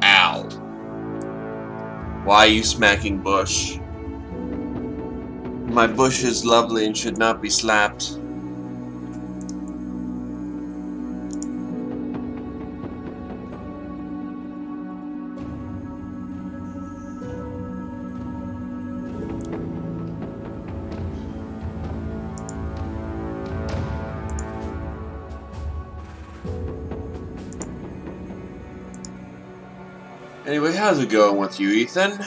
Ow. Why are you smacking bush? My bush is lovely and should not be slapped. Anyway, how's it going with you, Ethan?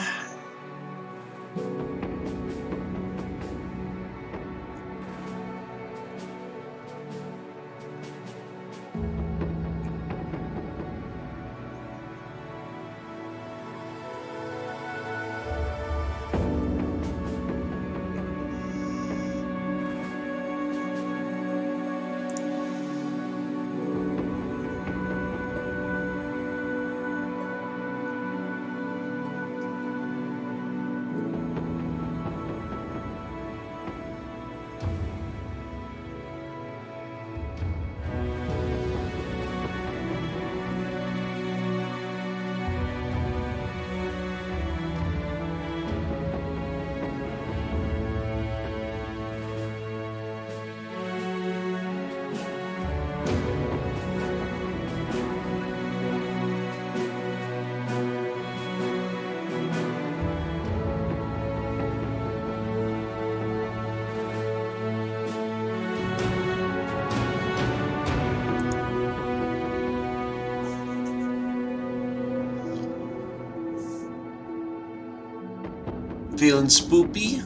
Feeling spoopy?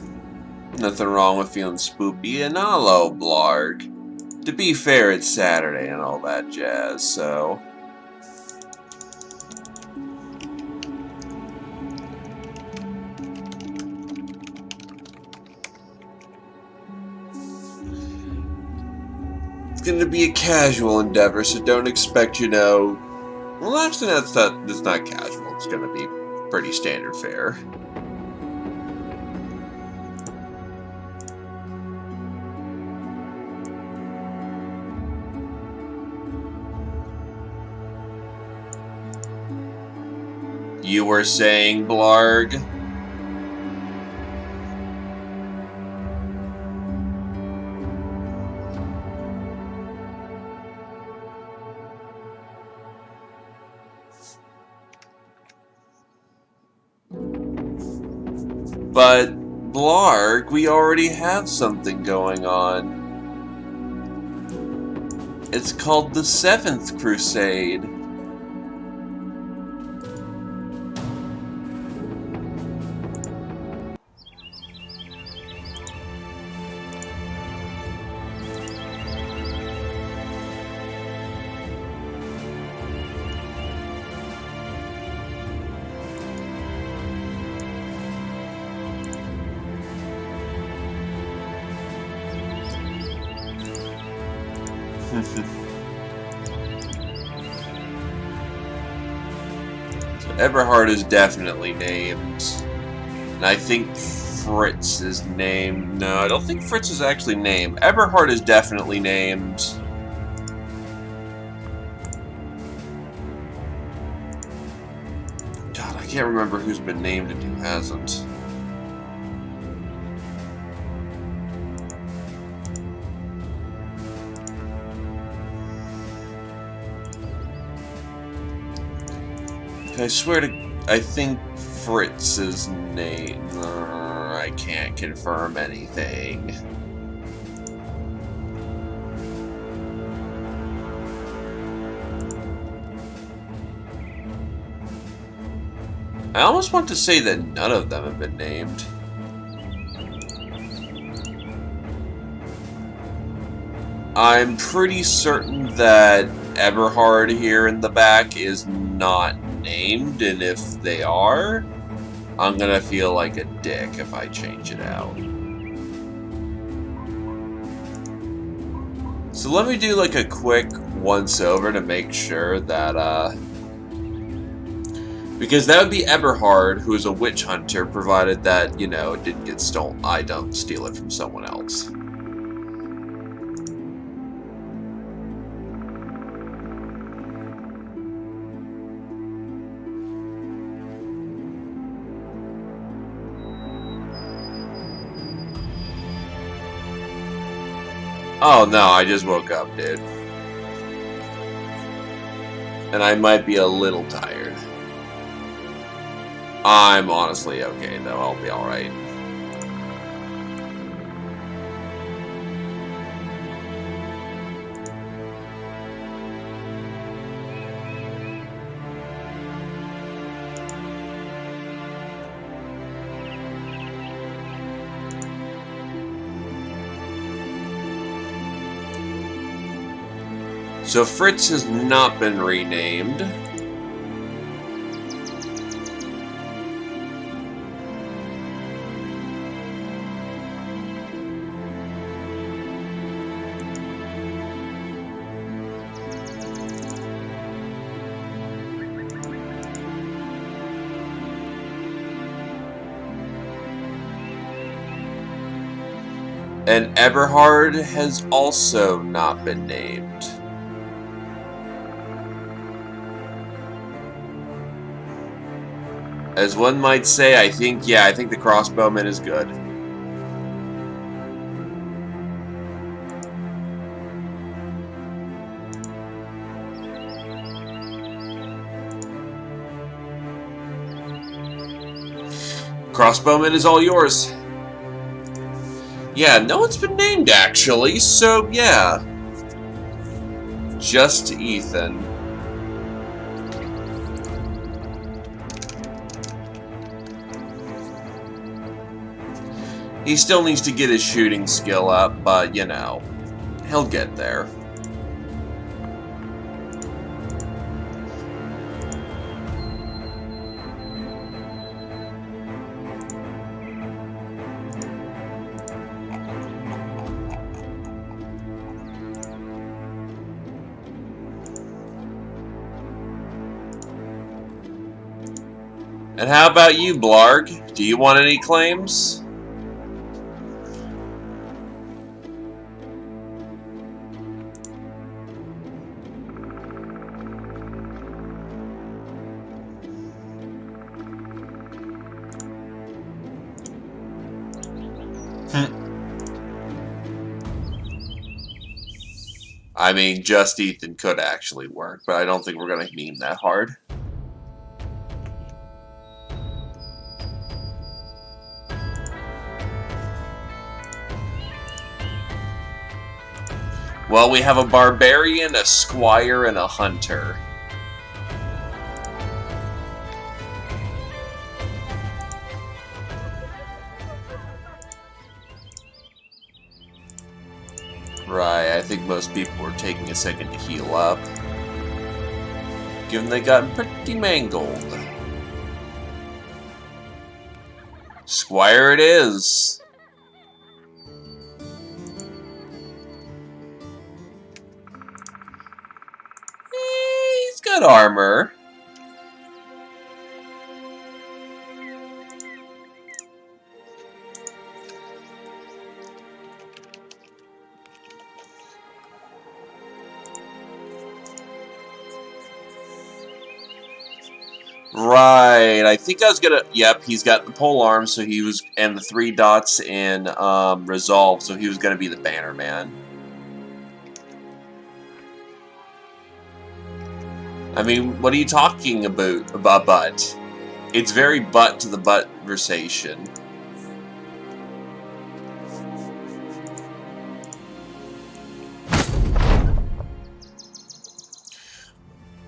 Nothing wrong with feeling spoopy. And hello, Blarg. To be fair, it's Saturday and all that jazz, so... It's gonna be a casual endeavor, so don't expect, you know... Well, actually, that's not casual. It's gonna be pretty standard fare. You were saying, Blarg? But, Blarg, we already have something going on. It's called the 7th Crusade. So Eberhard is definitely named. And I think Fritz is named. No, I don't think Fritz is actually named. Eberhard is definitely named. God, I can't remember who's been named and who hasn't. I swear to... I think Fritz's name... I can't confirm anything. I almost want to say that none of them have been named. I'm pretty certain that Eberhard here in the back is not named, and if they are, I'm gonna feel like a dick if I change it out. So let me do like a quick once over to make sure that, because that would be Eberhard, who is a witch hunter, provided that, you know, it didn't get stolen. I don't steal it from someone else. Oh no, I just woke up, dude. And I might be a little tired. I'm honestly okay, though. I'll be alright. So Fritz has not been renamed. And Eberhard has also not been named. As one might say, I think the crossbowman is good. Crossbowman is all yours. Yeah, no one's been named actually, so yeah. Just Ethan. He still needs to get his shooting skill up, but, you know, he'll get there. And how about you, Blarg? Do you want any claims? I mean, just Ethan could actually work, but I don't think we're going to meme that hard. Well, we have a barbarian, a squire, and a hunter. Right, I think most people are taking a second to heal up, given they got pretty mangled. Squire it is. good armor. Right, I think I was gonna. Yep, he's got the pole arm, so he was, and the 3 dots in resolve, so he was gonna be the banner man. I mean, what are you talking about butt? It's very butt to the butt versation.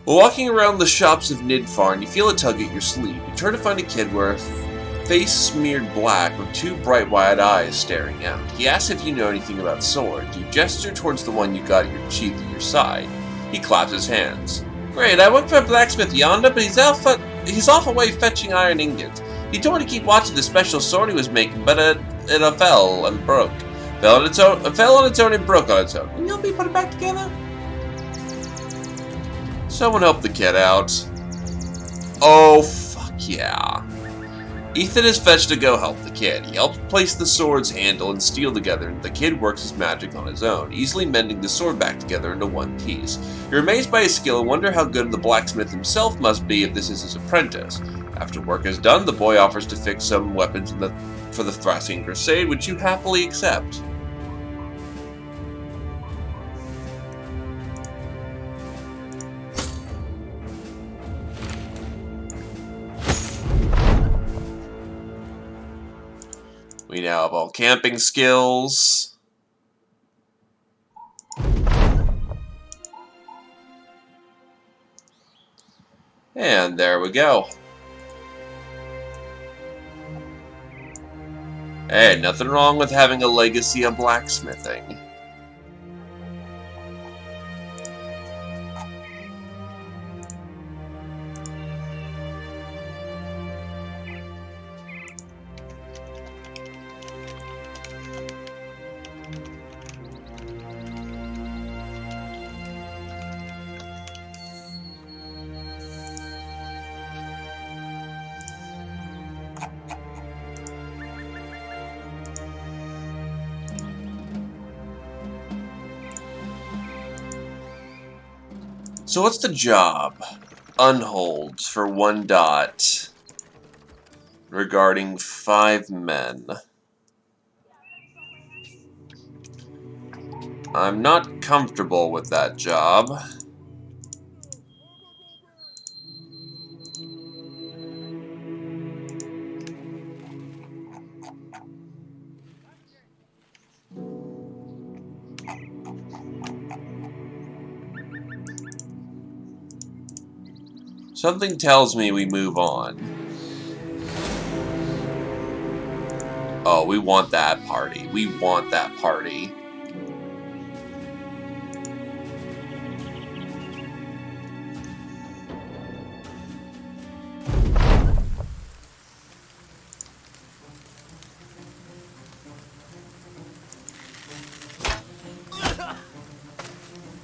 While walking around the shops of Nidfarn, you feel a tug at your sleeve. You turn to find a kid with a face smeared black with 2 bright wide eyes staring out. He asks if you know anything about swords. You gesture towards the one you got sheathed at your side. He claps his hands. Great, I work for a blacksmith yonder, but he's off away fetching iron ingots. He told me to keep watching the special sword he was making, but it fell and broke. Fell on its own and broke on its own. Will you help me put it back together? Someone help the kid out. Oh, fuck yeah. Ethan is fetched to go help the kid. He helps place the sword's handle and steel together, and the kid works his magic on his own, easily mending the sword back together into one piece. You're amazed by his skill and wonder how good the blacksmith himself must be if this is his apprentice. After work is done, the boy offers to fix some weapons for the thrashing Crusade, which you happily accept. We now have all camping skills. And there we go. Hey, nothing wrong with having a legacy of blacksmithing. So what's the job? Unholds for 1 dot regarding 5 men. I'm not comfortable with that job. Something tells me we move on. Oh, we want that party. We want that party.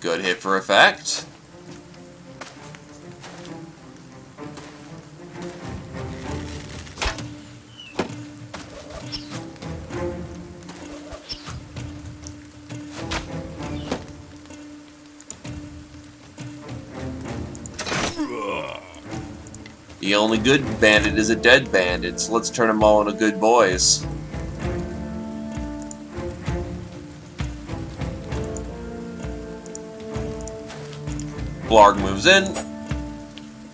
Good hit for effect. The only good bandit is a dead bandit, so let's turn them all into good boys. Blarg moves in.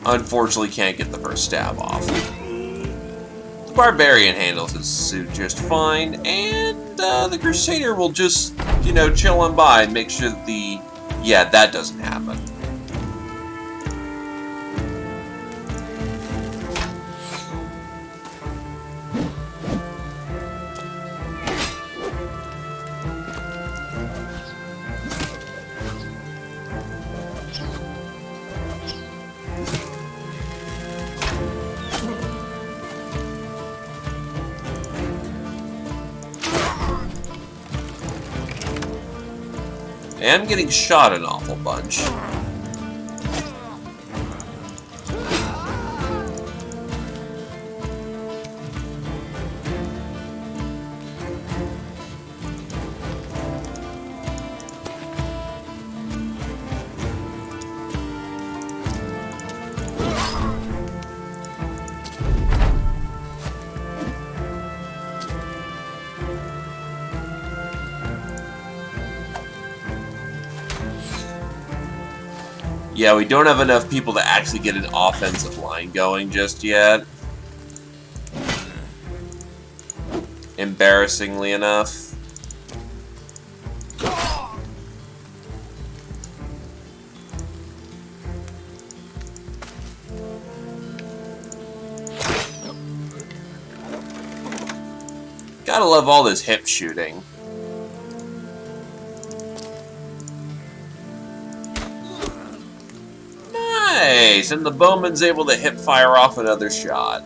Unfortunately can't get the first stab off. The Barbarian handles his suit just fine, and the Crusader will just, you know, chill on by and make sure that yeah, that doesn't happen. I am getting shot an awful bunch. Yeah, we don't have enough people to actually get an offensive line going just yet. Embarrassingly enough. Gotta love all this hip shooting. Nice! And the bowman's able to hip fire off another shot.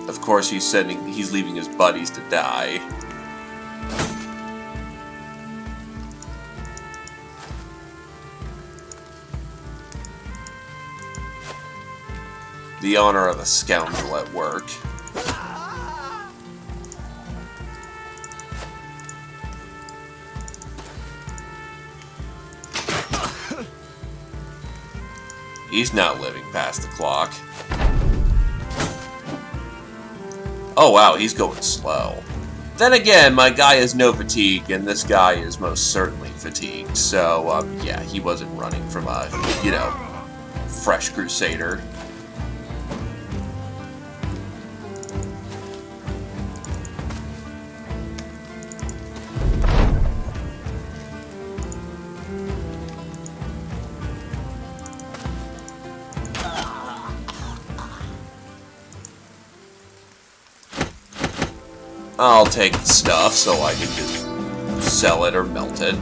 Of course, he's leaving his buddies to die. The honor of a scoundrel at work. He's not living past the clock. Oh wow, he's going slow. Then again, my guy has no fatigue, and this guy is most certainly fatigued. So, yeah, he wasn't running from a, you know, fresh Crusader. I'll take the stuff so I can just sell it or melt it.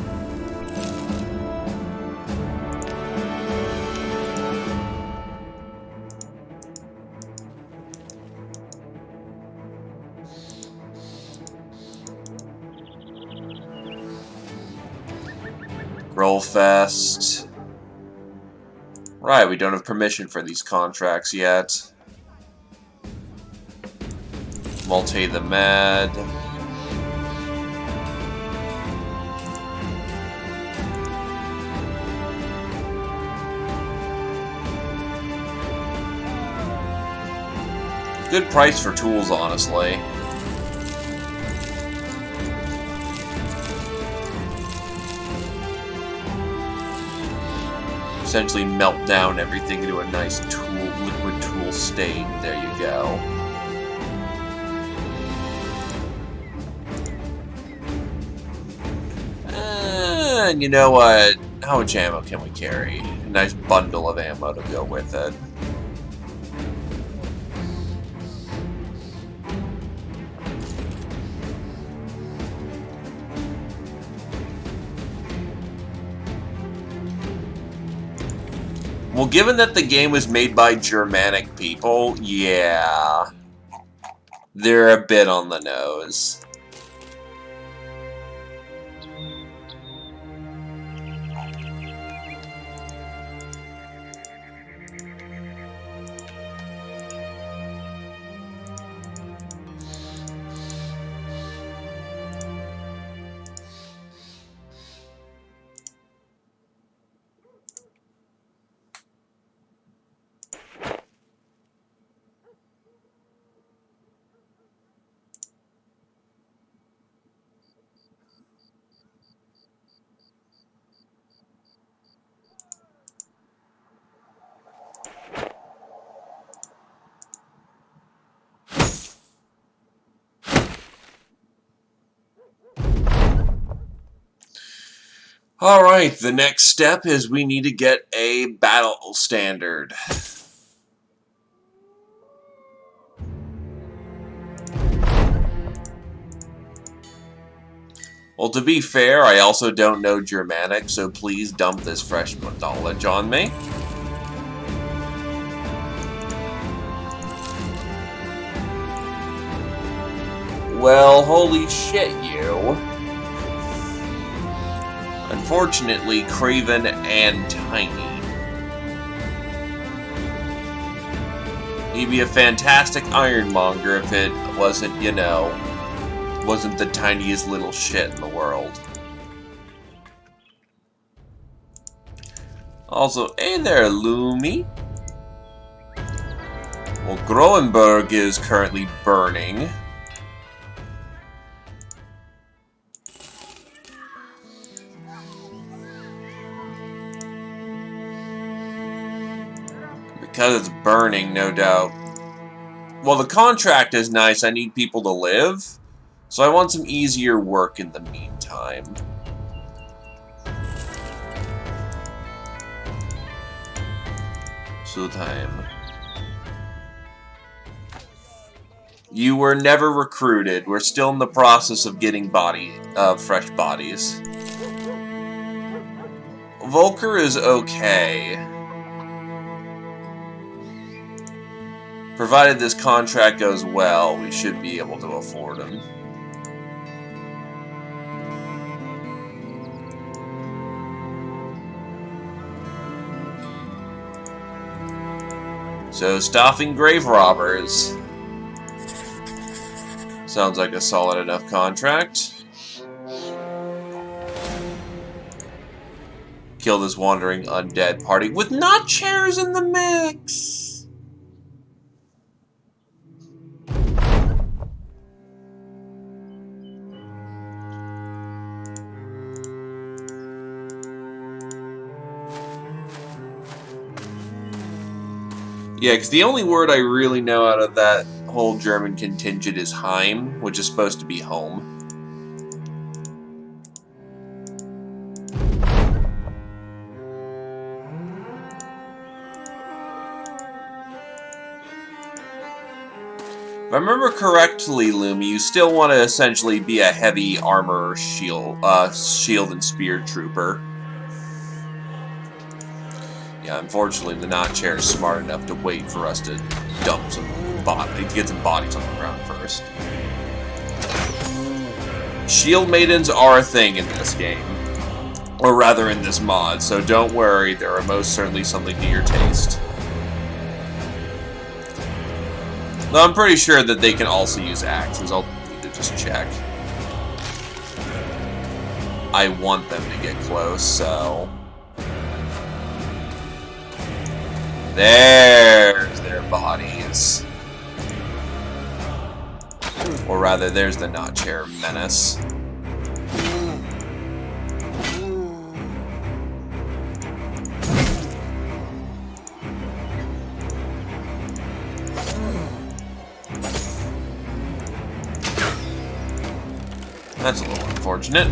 Rollfest. Right, we don't have permission for these contracts yet. Multi the Mad. Good price for tools, honestly. Essentially melt down everything into a nice liquid tool state. There you go. And you know what? How much ammo can we carry? A nice bundle of ammo to go with it. Well, given that the game was made by Germanic people, yeah, they're a bit on the nose. Alright, the next step is we need to get a battle standard. Well, to be fair, I also don't know Germanic, so please dump this fresh knowledge on me. Well, holy shit, you. Unfortunately, Craven and Tiny. He'd be a fantastic ironmonger if it wasn't, you know, wasn't the tiniest little shit in the world. Also, hey there, Lumi. Well, Groenberg is currently burning. Because it's burning, no doubt. Well, the contract is nice. I need people to live. So I want some easier work in the meantime. Sultan. You were never recruited. We're still in the process of getting fresh bodies. Volker is okay. Provided this contract goes well, we should be able to afford him. So, stopping grave robbers. Sounds like a solid enough contract. Kill this wandering undead party with not chairs in the mix! Yeah, because the only word I really know out of that whole German contingent is Heim, which is supposed to be home. If I remember correctly, Lumi, you still want to essentially be a heavy armor shield and spear trooper. Yeah, unfortunately, the Not Chair is smart enough to wait for us to dump some bodies, to get some bodies on the ground first. Shield Maidens are a thing in this game. Or rather, in this mod, so don't worry, there are most certainly something to your taste. Though I'm pretty sure that they can also use axes, I'll need to just check. I want them to get close, so... There's their bodies. Or rather, there's the Not Chair menace. That's a little unfortunate.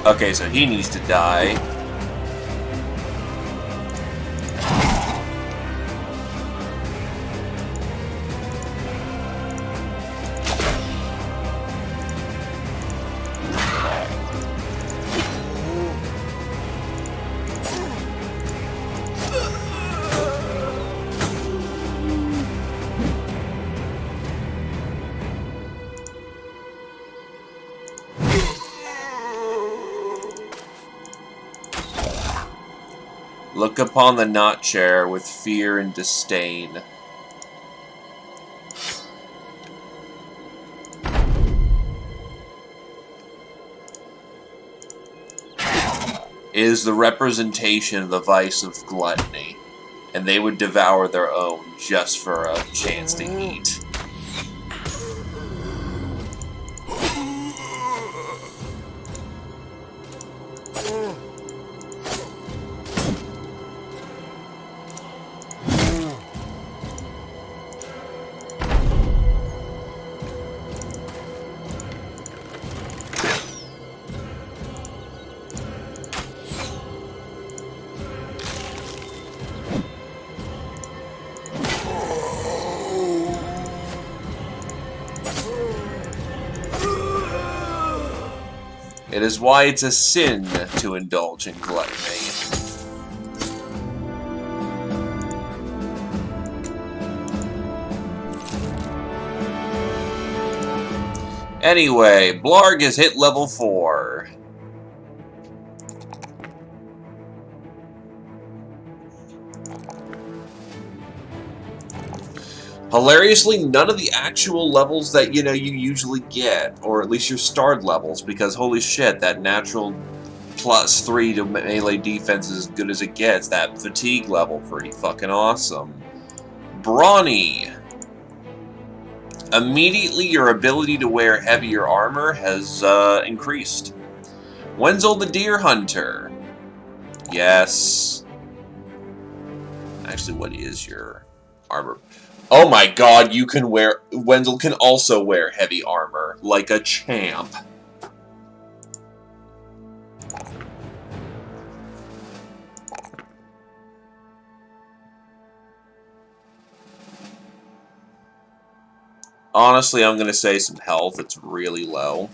Okay, so he needs to die. Look upon the Not Chair with fear and disdain. It is the representation of the vice of gluttony, and they would devour their own just for a chance to eat. It is why it's a sin to indulge in gluttony. Anyway, Blarg has hit level 4. Hilariously, none of the actual levels that, you usually get, or at least your starred levels, because holy shit, that natural +3 to melee defense is as good as it gets. That fatigue level, pretty fucking awesome. Brawny. Immediately, your ability to wear heavier armor has increased. Wenzel the Deer Hunter. Yes. Actually, what is your armor? Oh my god, you can wear... Wenzel can also wear heavy armor, like a champ. Honestly, I'm going to say some health. It's really low.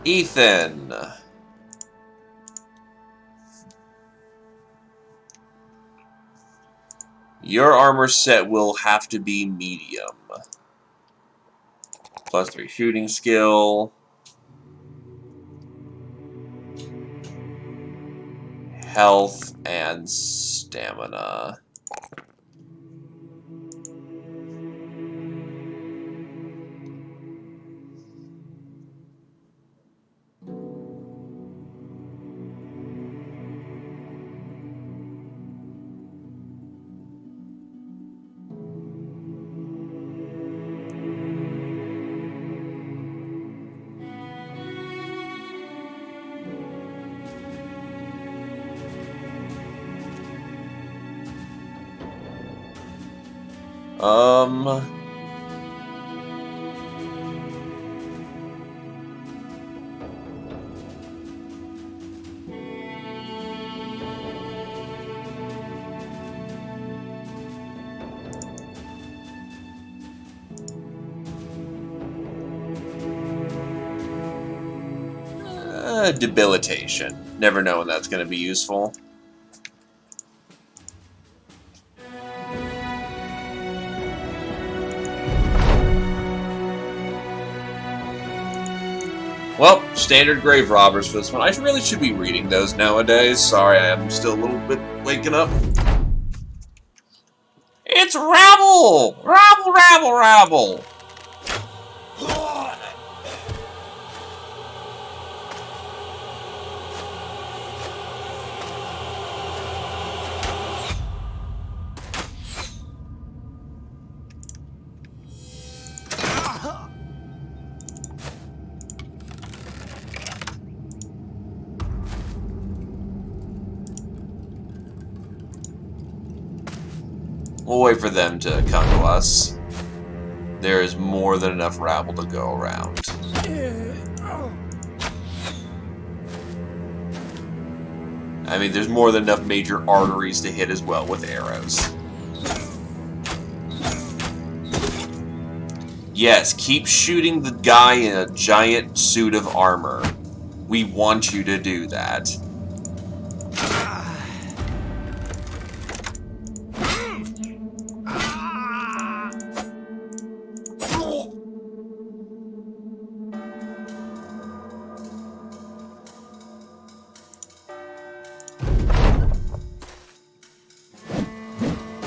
Ethan. Your armor set will have to be medium. +3 shooting skill. Health and stamina. Debilitation. Never know when that's going to be useful. Well, standard grave robbers for this one. I really should be reading those nowadays. Sorry, I am still a little bit waking up. It's rabble! Rabble, rabble, rabble! We'll wait for them to come to us. There is more than enough rabble to go around. I mean, there's more than enough major arteries to hit as well with arrows. Yes, keep shooting the guy in a giant suit of armor. We want you to do that.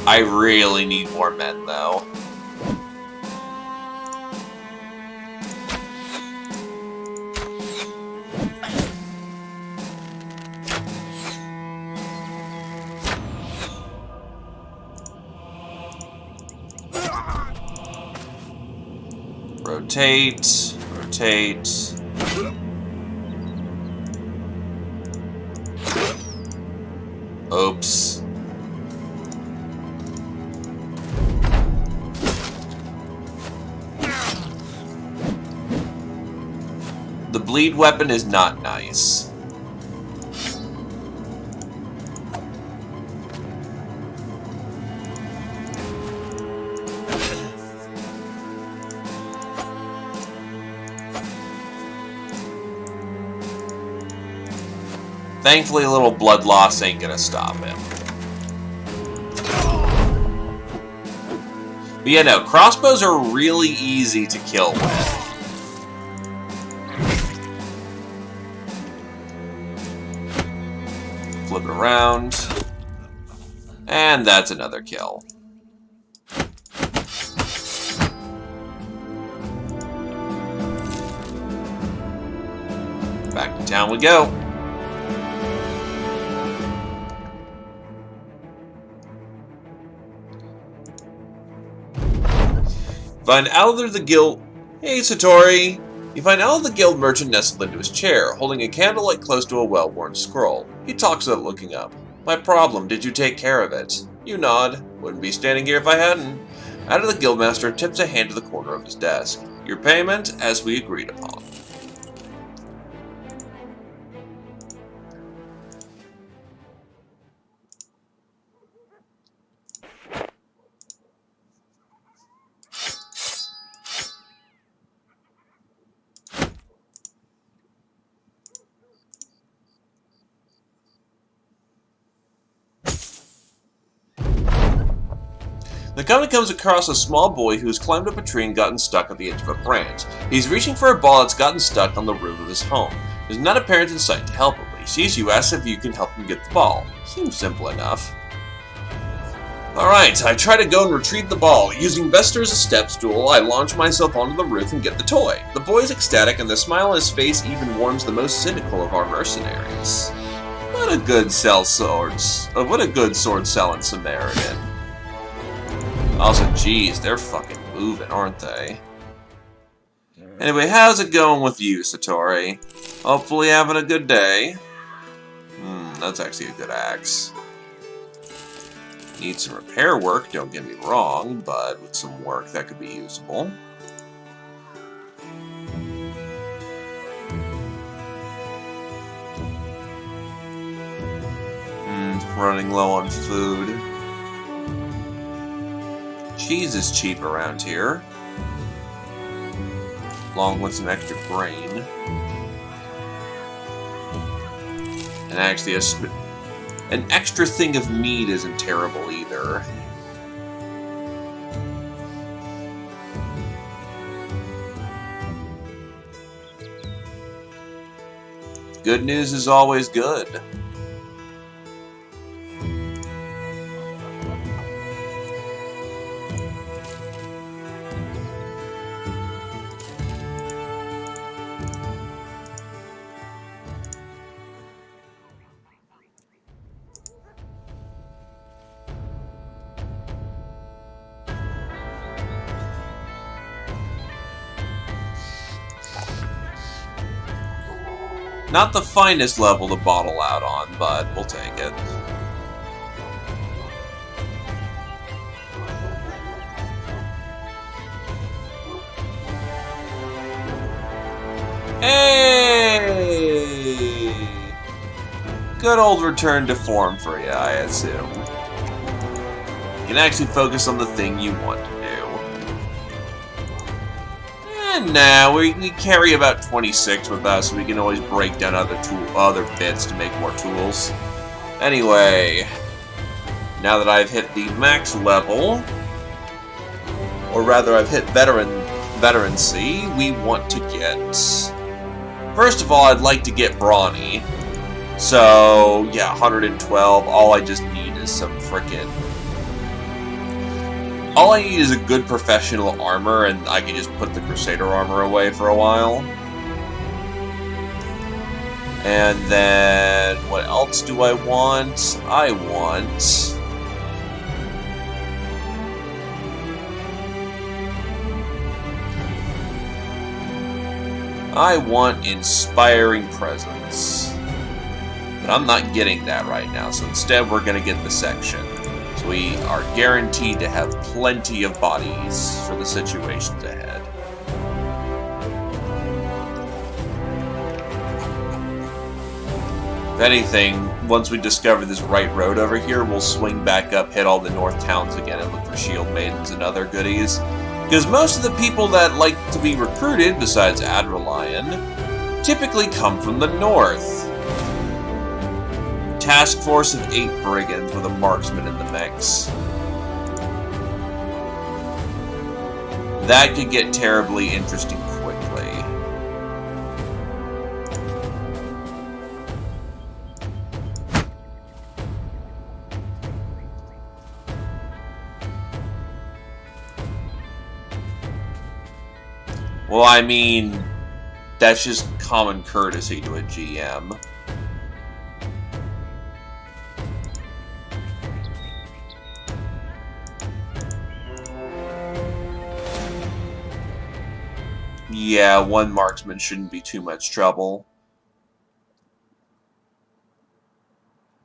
I really need more men, though. Rotate, rotate. Oops. The bleed weapon is not nice. Thankfully, a little blood loss ain't gonna stop him. But yeah, no, crossbows are really easy to kill with. around. And that's another kill. Back to town we go. Find Alder the Guild... Hey, Satori! You find Alder the Guild merchant nestled into his chair, holding a candlelight close to a well-worn scroll. He talks without looking up. My problem, did you take care of it? You nod. Wouldn't be standing here if I hadn't. Alder the Guildmaster tips a hand to the corner of his desk. Your payment, as we agreed upon. The company comes across a small boy who's climbed up a tree and gotten stuck at the edge of a branch. He's reaching for a ball that's gotten stuck on the roof of his home. There's not a parent in sight to help him, but he sees you, asks if you can help him get the ball. Seems simple enough. Alright, I try to go and retrieve the ball. Using Vester as a step stool, I launch myself onto the roof and get the toy. The boy is ecstatic, and the smile on his face even warms the most cynical of our mercenaries. What a good sword-selling Samaritan. Also, geez, they're fucking moving, aren't they? Anyway, how's it going with you, Satori? Hopefully having a good day. That's actually a good axe. Needs some repair work, don't get me wrong, but with some work that could be usable. Running low on food. Cheese is cheap around here, along with some extra grain. And actually, an extra thing of meat isn't terrible either. Good news is always good. Not the finest level to bottle out on, but we'll take it. Hey! Good old return to form for you, I assume. You can actually focus on the thing you want to do. And now we carry about 26 with us, so we can always break down other bits to make more tools. Anyway, now that I've hit the max level, or rather I've hit veterancy, we want to get... First of all, I'd like to get brawny. So, yeah, 112, all I just need is some frickin'... All I need is a good professional armor, and I can just put the Crusader armor away for a while. And then, what else do I want? I want Inspiring Presence. But I'm not getting that right now, so instead we're going to get the section. So we are guaranteed to have plenty of bodies for the situations ahead. If anything, once we discover this right road over here, we'll swing back up, hit all the north towns again, and look for shield maidens and other goodies. Because most of the people that like to be recruited, besides Adralion, typically come from the north. Task force of 8 brigands with a marksman in the mix. That could get terribly interesting quickly. Well, I mean, that's just common courtesy to a GM. Yeah, one marksman shouldn't be too much trouble.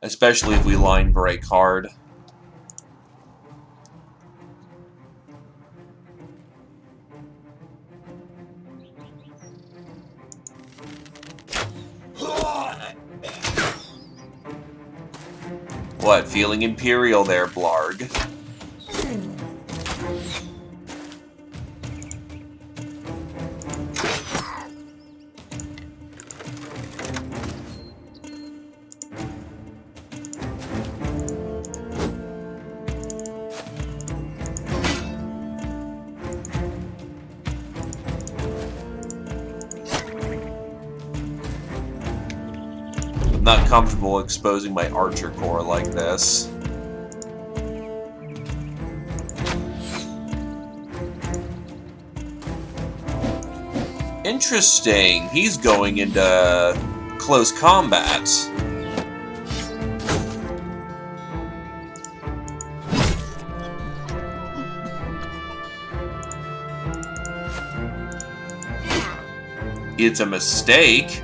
Especially if we line break hard. What, feeling imperial there, Blarg? I'm not comfortable exposing my archer corps like this. Interesting. He's going into close combat. It's a mistake.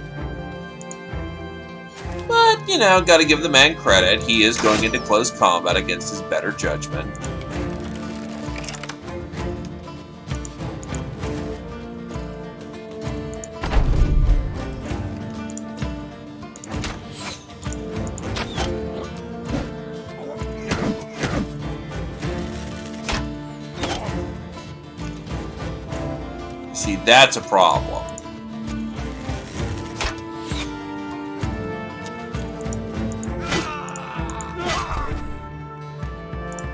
But, you know, gotta give the man credit. He is going into close combat against his better judgment. See, that's a problem.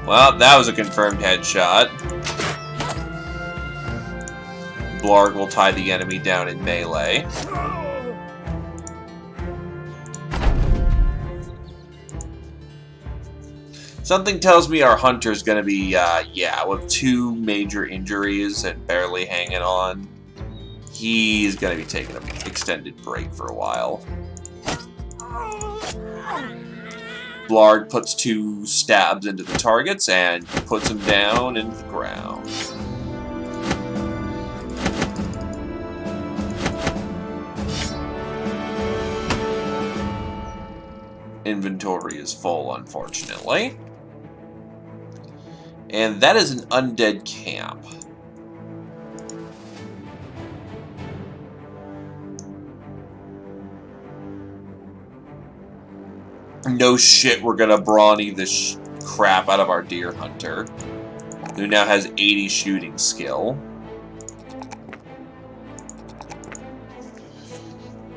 Well, that was a confirmed headshot. Blarg will tie the enemy down in melee. Something tells me our hunter's gonna be, yeah, with 2 major injuries and barely hanging on. He's gonna be taking an extended break for a while. Blarg puts 2 stabs into the targets and puts them down into the ground. Inventory is full, unfortunately. And that is an undead camp. No shit, we're gonna brawny the crap out of our deer hunter, who now has 80 shooting skill.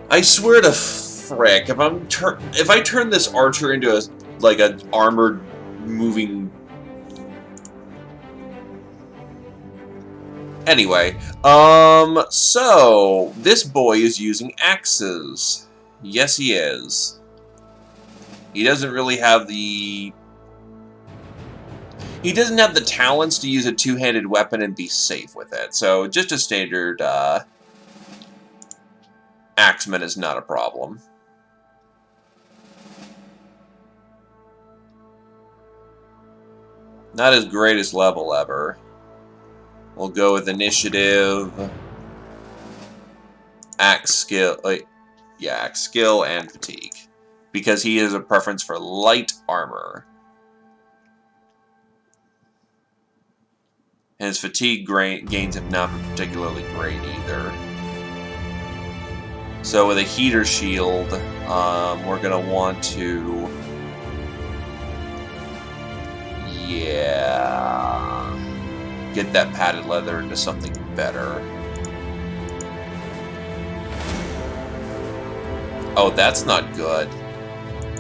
I swear to frick, if I turn this archer into an armored moving. Anyway, so this boy is using axes. Yes, he is. He doesn't really have the... He doesn't have the talents to use a two-handed weapon and be safe with it. So just a standard axeman is not a problem. Not his greatest level ever. We'll go with initiative, axe skill, axe skill and fatigue. Because he has a preference for light armor. His fatigue gains have not been particularly great either. So with a heater shield, we're going to want to... Yeah... Get that padded leather into something better. Oh, that's not good.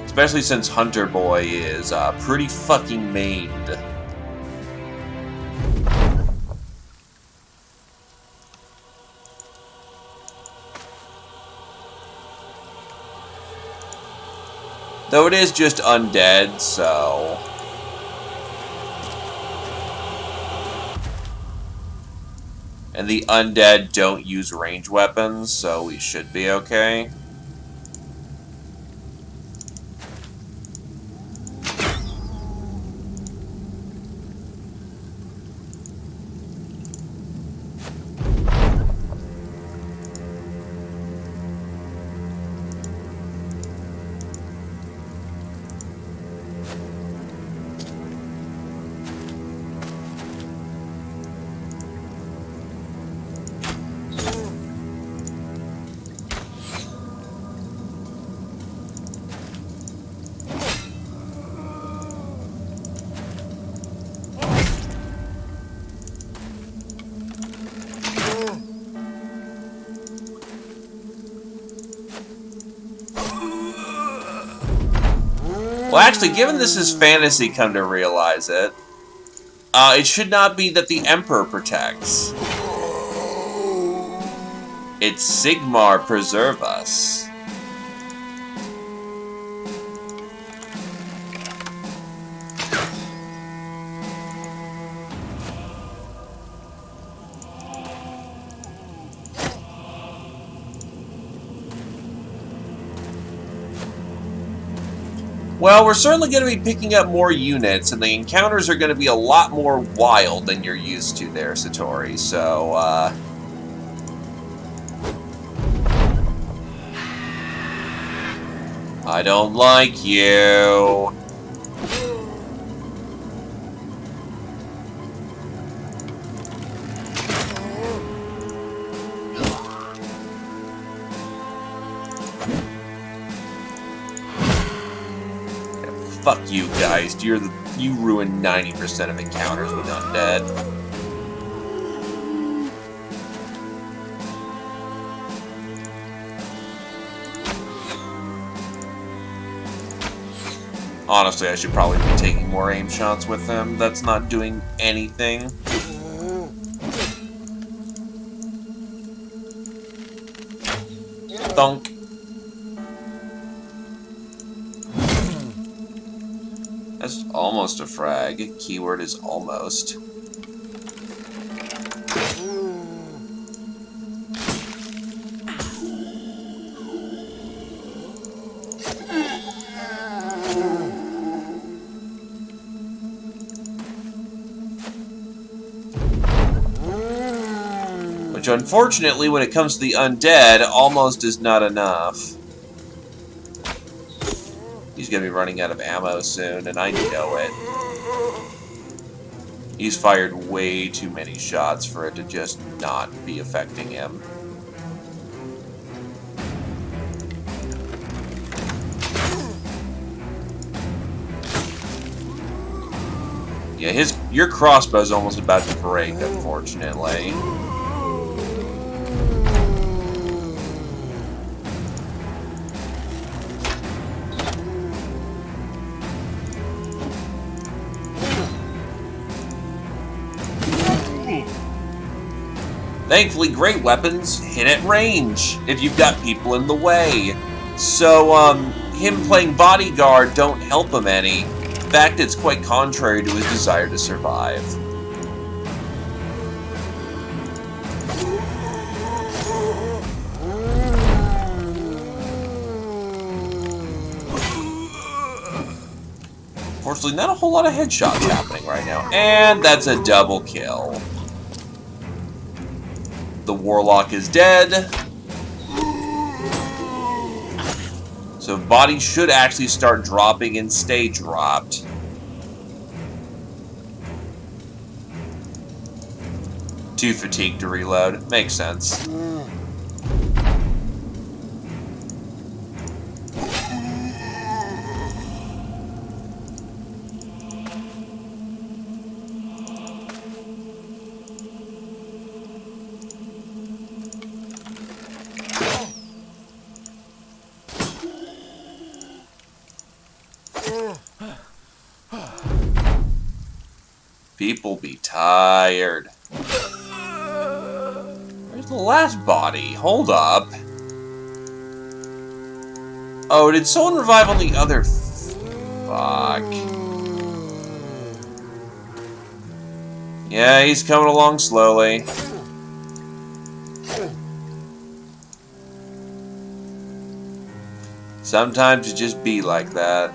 Especially since Hunter Boy is pretty fucking mained. Though it is just undead, so... And the undead don't use range weapons, so we should be okay. Well, actually, given this is fantasy, come to realize it, it should not be that the Emperor protects. It's Sigmar preserve us. Well, we're certainly going to be picking up more units, and the encounters are going to be a lot more wild than you're used to there, Satori, so, I don't like you. Fuck you guys. You ruin 90% of encounters with undead. Honestly, I should probably be taking more aim shots with him. That's not doing anything. Thunk. That's almost a frag. Keyword is almost. Which, unfortunately, when it comes to the undead, almost is not enough. He's gonna be running out of ammo soon, and I know it. He's fired way too many shots for it to just not be affecting him. Yeah, your crossbow's almost about to break, unfortunately. Thankfully, great weapons hit at range if you've got people in the way. So, him playing bodyguard don't help him any. In fact, it's quite contrary to his desire to survive. Fortunately, not a whole lot of headshots happening right now. And that's a double kill. The Warlock is dead. So bodies should actually start dropping and stay dropped. Too fatigued to reload. Makes sense. People be tired. Where's the last body? Hold up. Oh, did someone revive on the other? Fuck. Yeah, he's coming along slowly. Sometimes it just be like that.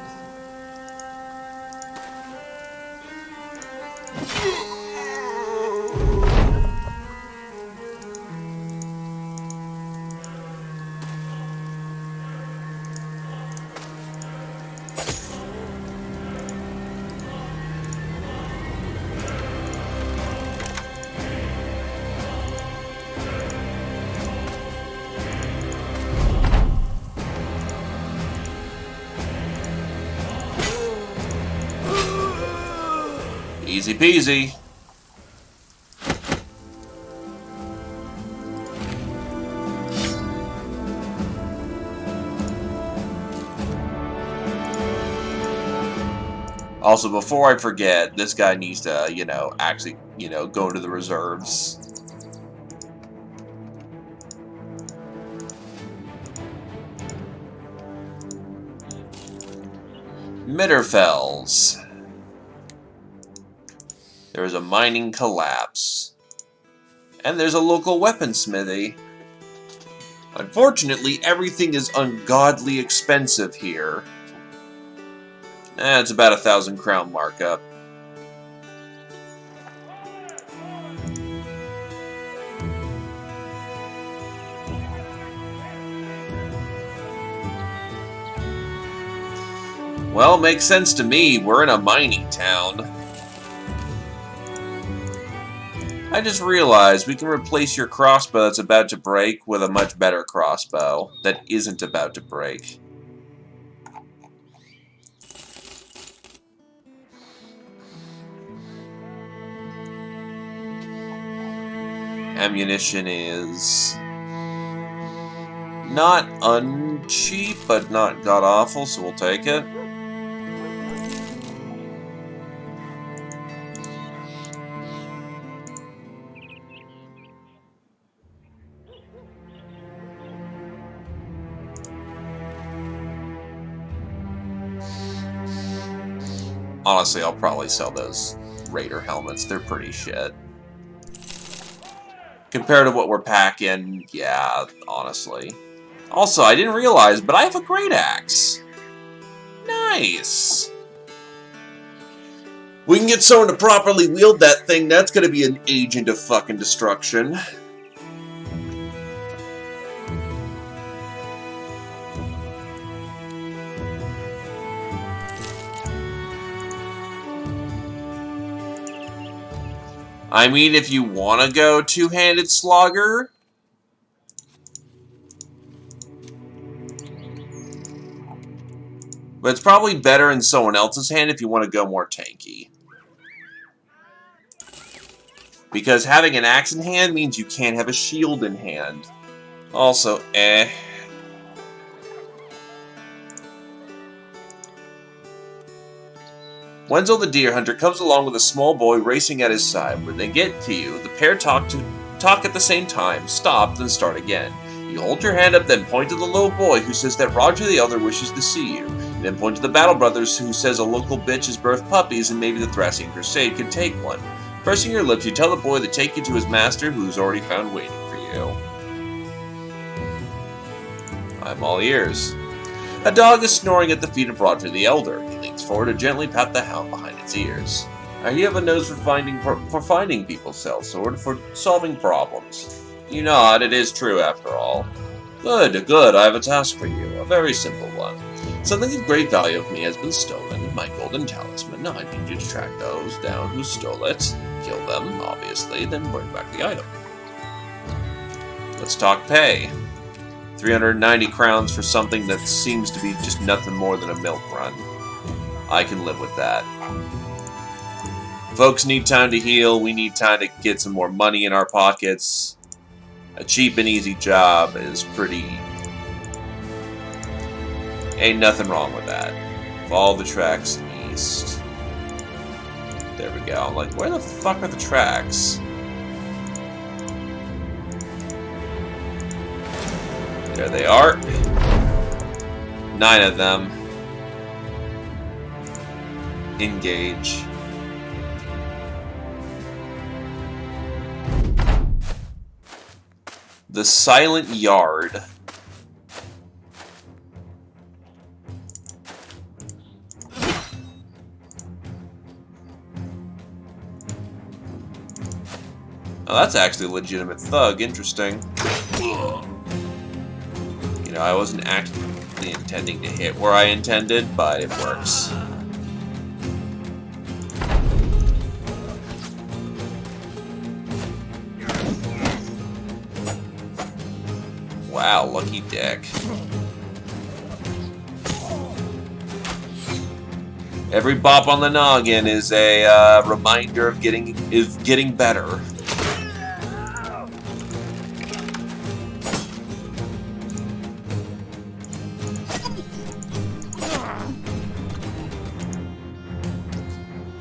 Easy peasy. Also, before I forget, this guy needs to, actually, go to the reserves. Mitterfells. There is a mining collapse. And there's a local weaponsmithy. Unfortunately, everything is ungodly expensive here. It's about 1,000 crown markup. Well, makes sense to me. We're in a mining town. I just realized we can replace your crossbow that's about to break with a much better crossbow that isn't about to break. Ammunition is not uncheap, but not god-awful, so we'll take it. Honestly, I'll probably sell those Raider helmets. They're pretty shit. Compared to what we're packing, yeah, honestly. Also, I didn't realize, but I have a great axe. Nice. We can get someone to properly wield that thing. That's going to be an agent of fucking destruction. I mean, if you want to go two-handed slogger, but it's probably better in someone else's hand if you want to go more tanky. Because having an axe in hand means you can't have a shield in hand. Also, Wenzel the deer hunter comes along with a small boy racing at his side. When they get to you, the pair talk at the same time, stop, then start again. You hold your hand up, then point to the little boy who says that Roger the Elder wishes to see you. You then point to the Battle Brothers who says a local bitch has birthed puppies and maybe the Thracian Crusade could take one. Pursing your lips, you tell the boy to take you to his master who's already found waiting for you. I'm all ears. A dog is snoring at the feet of Roger the Elder. He leans forward to gently pat the hound behind its ears. You have a nose for finding people, sellsword, for solving problems. You nod, it is true after all. Good, good, I have a task for you, a very simple one. Something of great value of me has been stolen, my golden talisman. I need you to track those down who stole it, kill them, obviously, then bring back the item. Let's talk pay. 390 crowns for something that seems to be just nothing more than a milk run. I can live with that. Folks need time to heal, we need time to get some more money in our pockets. A cheap and easy job is pretty... Ain't nothing wrong with that. Follow the tracks east. There we go. I'm like, where the fuck are the tracks? There they are. 9 of them. Engage. The Silent Yard. Oh, that's actually a legitimate thug. Interesting. You know, I wasn't actually intending to hit where I intended, but it works. Wow, lucky dick. Every bop on the noggin is a reminder of getting better.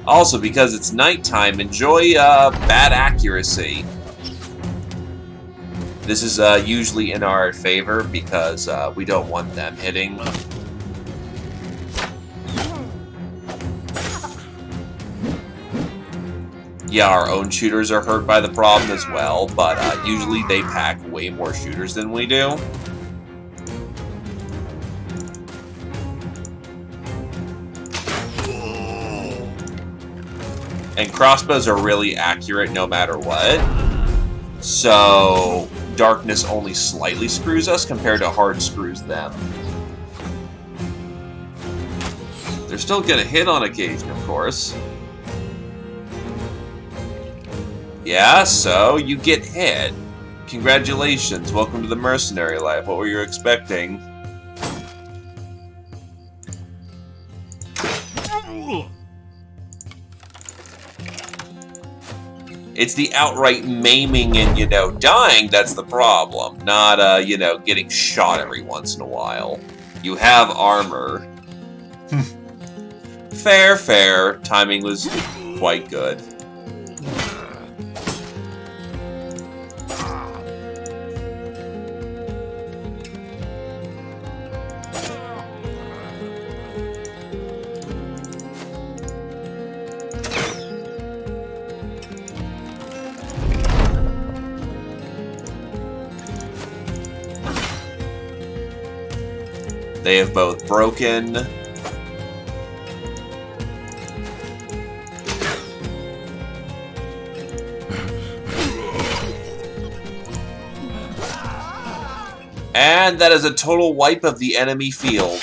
Also, because it's nighttime, enjoy bad accuracy. This is usually in our favor because we don't want them hitting. Yeah, our own shooters are hurt by the problem as well, but usually they pack way more shooters than we do. And crossbows are really accurate no matter what. So darkness only slightly screws us compared to hard screws them. They're still gonna hit on occasion, of course. Yeah, so you get hit. Congratulations, welcome to the mercenary life. What were you expecting? It's the outright maiming and, you know, dying that's the problem. Not, you know, getting shot every once in a while. You have armor. Fair, fair. Timing was quite good. They have both broken. And that is a total wipe of the enemy field.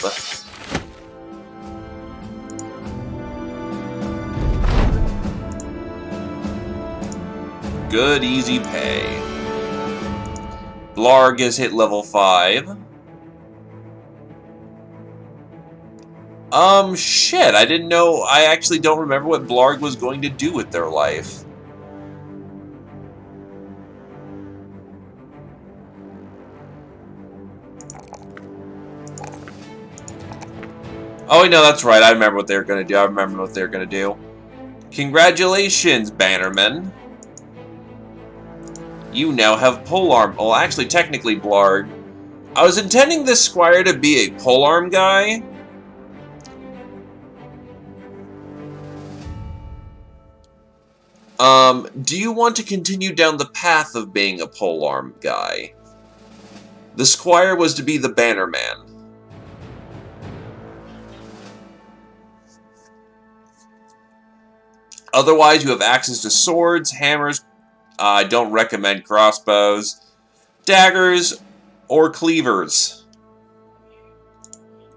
Good, easy pay. Blarg has hit level 5. Shit, I didn't know. I actually don't remember what Blarg was going to do with their life. Oh, no, that's right. I remember what they were going to do. I remember what they were going to do. Congratulations, Bannerman. You now have polearm. Well, actually, technically, Blarg. I was intending this squire to be a polearm guy. Do you want to continue down the path of being a polearm guy? The squire was to be the bannerman. Otherwise, you have access to swords, hammers. I don't recommend crossbows, daggers, or cleavers.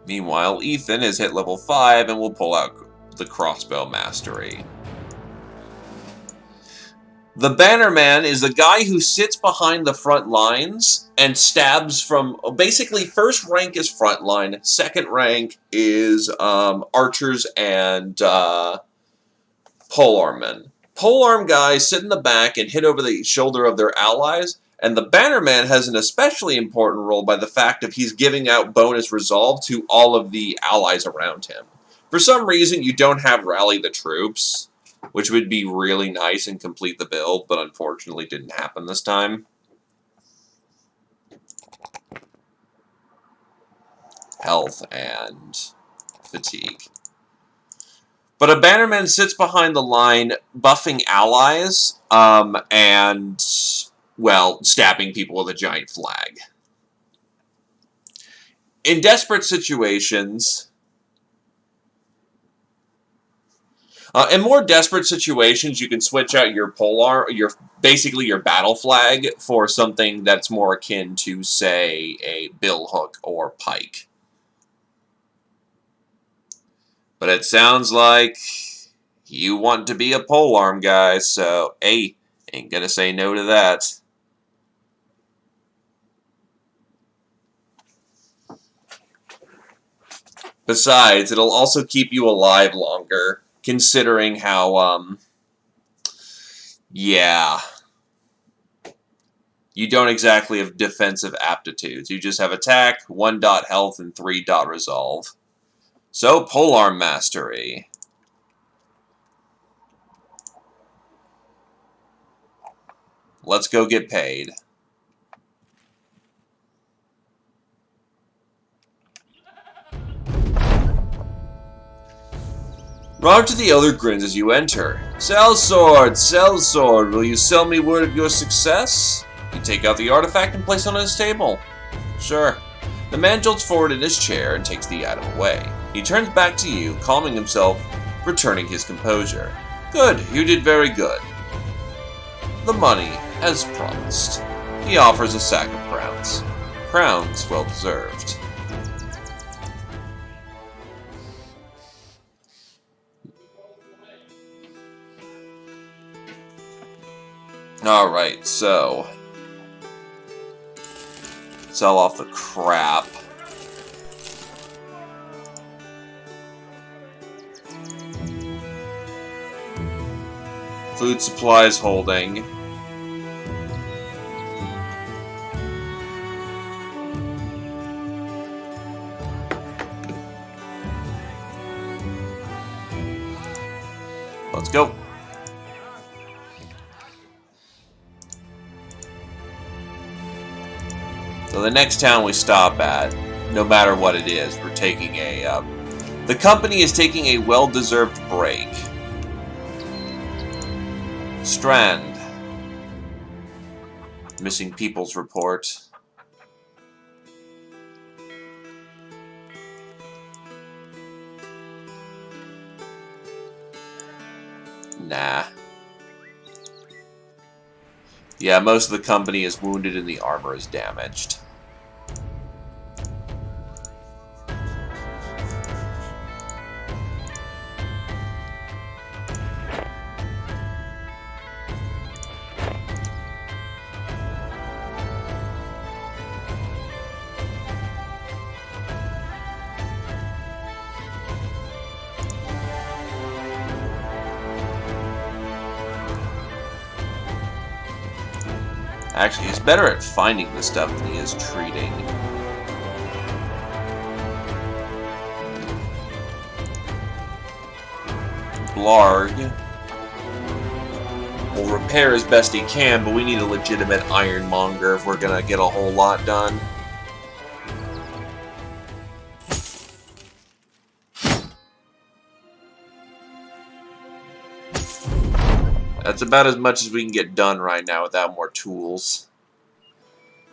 Meanwhile, Ethan has hit level 5 and will pull out the crossbow mastery. The Bannerman is the guy who sits behind the front lines and stabs from... Basically, first rank is front line, second rank is archers and polearmmen. Polearm guys sit in the back and hit over the shoulder of their allies, and the Bannerman has an especially important role by the fact that he's giving out bonus resolve to all of the allies around him. For some reason, you don't have Rally the Troops, which would be really nice and complete the build, but unfortunately didn't happen this time. Health and fatigue. But a Bannerman sits behind the line, buffing allies, and, well, stabbing people with a giant flag. In desperate situations... In more desperate situations, you can switch out your basically your battle flag for something that's more akin to, say, a billhook or pike. But it sounds like you want to be a polearm guy, so hey, ain't gonna say no to that. Besides, it'll also keep you alive longer, considering how, yeah, you don't exactly have defensive aptitudes. You just have attack, 1 dot health, and 3 dot resolve. So, polearm mastery. Let's go get paid. Roger the Elder grins as you enter. Sell sword, will you sell me word of your success? You take out the artifact and place it on his table. Sure. The man jolts forward in his chair and takes the item away. He turns back to you, calming himself, returning his composure. Good, you did very good. The money, as promised. He offers a sack of crowns. Crowns well deserved. Alright, so sell off the crap. Food supplies holding. Let's go. So the next town we stop at, no matter what it is, we're taking a, the company is taking a well-deserved break. Strand. Missing people's report. Nah. Yeah, most of the company is wounded and the armor is damaged. Actually, he's better at finding the stuff than he is treating. Blarg will repair as best he can, but we need a legitimate ironmonger if we're gonna get a whole lot done. That's about as much as we can get done right now without more tools.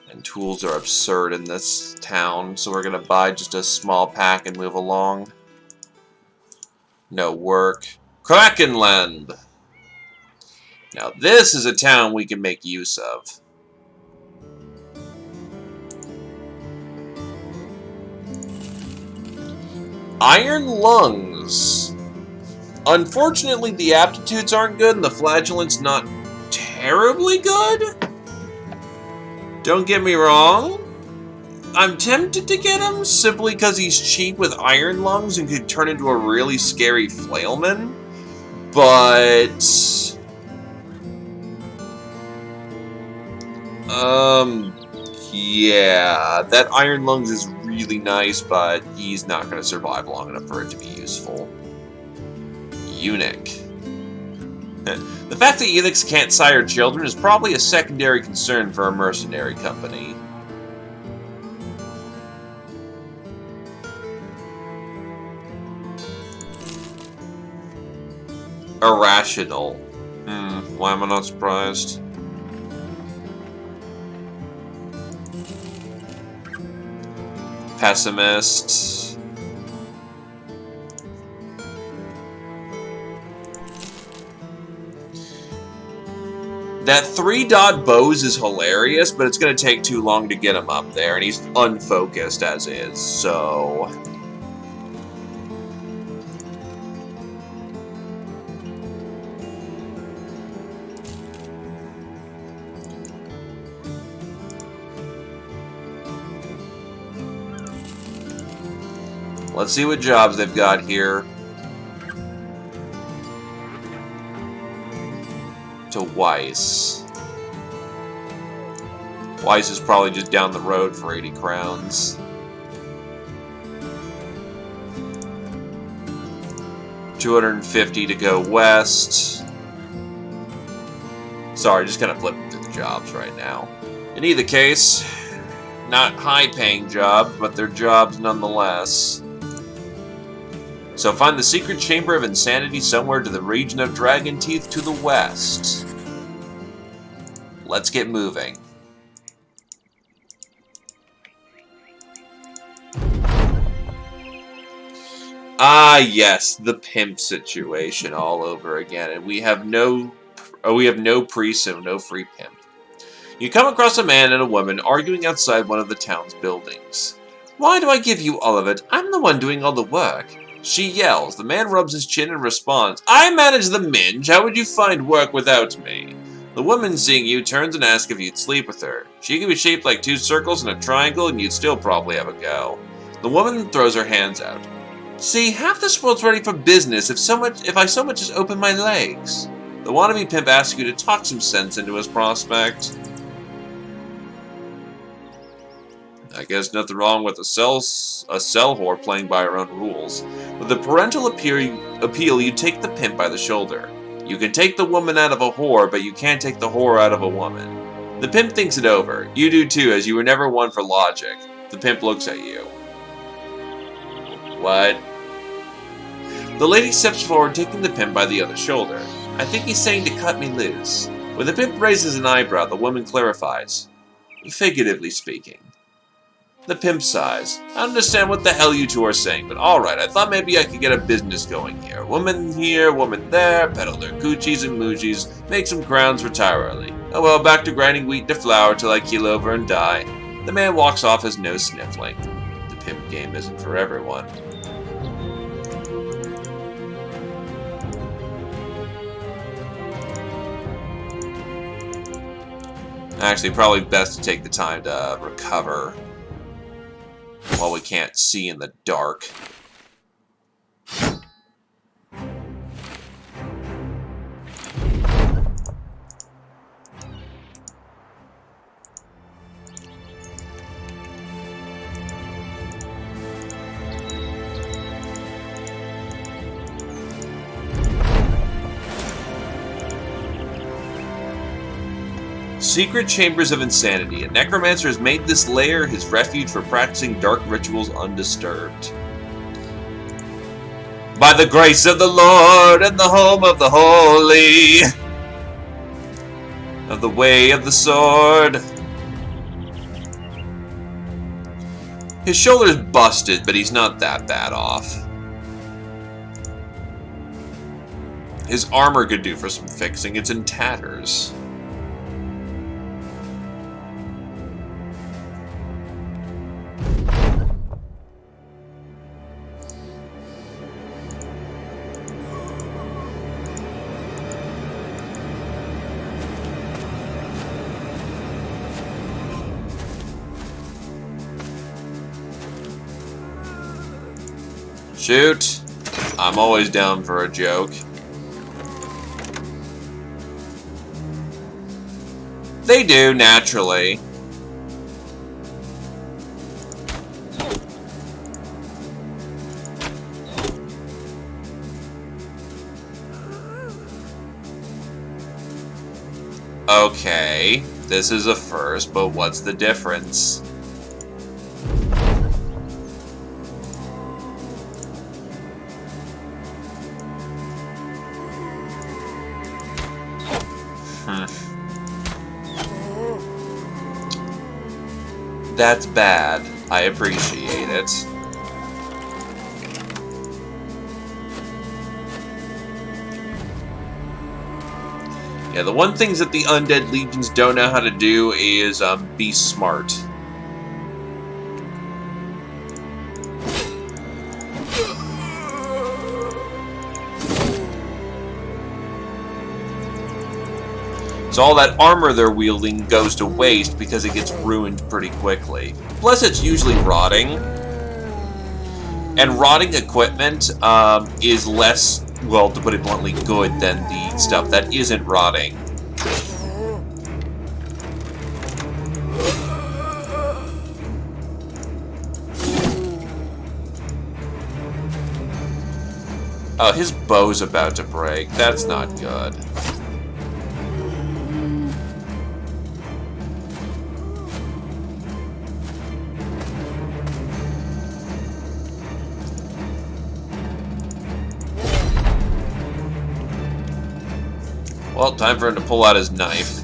And tools are absurd in this town, so we're gonna buy just a small pack and move along. No work. Krakenland! Now this is a town we can make use of. Iron Lungs. Unfortunately, the aptitudes aren't good and the flagellant's not terribly good. Don't get me wrong. I'm tempted to get him simply because he's cheap with Iron Lungs and could turn into a really scary flailman. But yeah, that Iron Lungs is really nice, but he's not going to survive long enough for it to be useful. Eunuch. The fact that eunuchs can't sire children is probably a secondary concern for a mercenary company. Irrational. Why am I not surprised? Pessimist. That 3-dot bows is hilarious, but it's going to take too long to get him up there, and he's unfocused as is, so... Let's see what jobs they've got here. To Weiss. Weiss is probably just down the road for 80 crowns. $250 to go west. Sorry, just kind of flipping through the jobs right now. In either case, not high-paying jobs, but they're jobs nonetheless. So find the secret chamber of insanity somewhere to the region of Dragon Teeth to the west. Let's get moving. Ah, yes, the pimp situation all over again, and we have no pre-sim, no free pimp. You come across a man and a woman arguing outside one of the town's buildings. Why do I give you all of it? I'm the one doing all the work. She yells. The man rubs his chin and responds, I manage the minge. How would you find work without me? The woman, seeing you, turns and asks if you'd sleep with her. She can be shaped like 2 circles and a triangle, and you'd still probably have a go. The woman throws her hands out. See, half this world's ready for business if I so much as open my legs. The wannabe pimp asks you to talk some sense into his prospect. I guess nothing wrong with a cell whore playing by her own rules. With the parental appeal, you take the pimp by the shoulder. You can take the woman out of a whore, but you can't take the whore out of a woman. The pimp thinks it over. You do too, as you were never one for logic. The pimp looks at you. What? The lady steps forward, taking the pimp by the other shoulder. I think he's saying to cut me loose. When the pimp raises an eyebrow, the woman clarifies. Figuratively speaking. The pimp sighs. I understand what the hell you two are saying, but alright, I thought maybe I could get a business going here. Woman here, woman there, peddle their coochies and moochies, make some crowns, retire early. Oh well, back to grinding wheat to flour till I keel over and die. The man walks off, his nose sniffling. The pimp game isn't for everyone. Actually, probably best to take the time to recover while we can't see in the dark. Secret Chambers of Insanity. A necromancer has made this lair his refuge for practicing dark rituals undisturbed. By the grace of the Lord and the home of the holy, of the way of the sword. His shoulder's busted, but he's not that bad off. His armor could do for some fixing. It's in tatters. Shoot. I'm always down for a joke. They do, naturally. Okay, this is a first, but what's the difference? That's bad. I appreciate it. Yeah, the one things that the Undead Legions don't know how to do is be smart. So all that armor they're wielding goes to waste because it gets ruined pretty quickly. Plus, it's usually rotting. And rotting equipment is less, well, to put it bluntly, good than the stuff that isn't rotting. Oh, his bow's about to break. That's not good. Well, time for him to pull out his knife.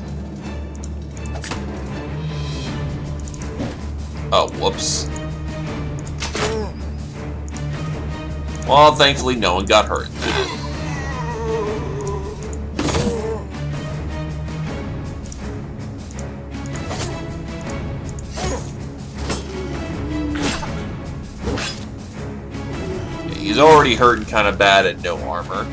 Oh, whoops. Well, thankfully no one got hurt. He's already hurting kind of bad and no armor.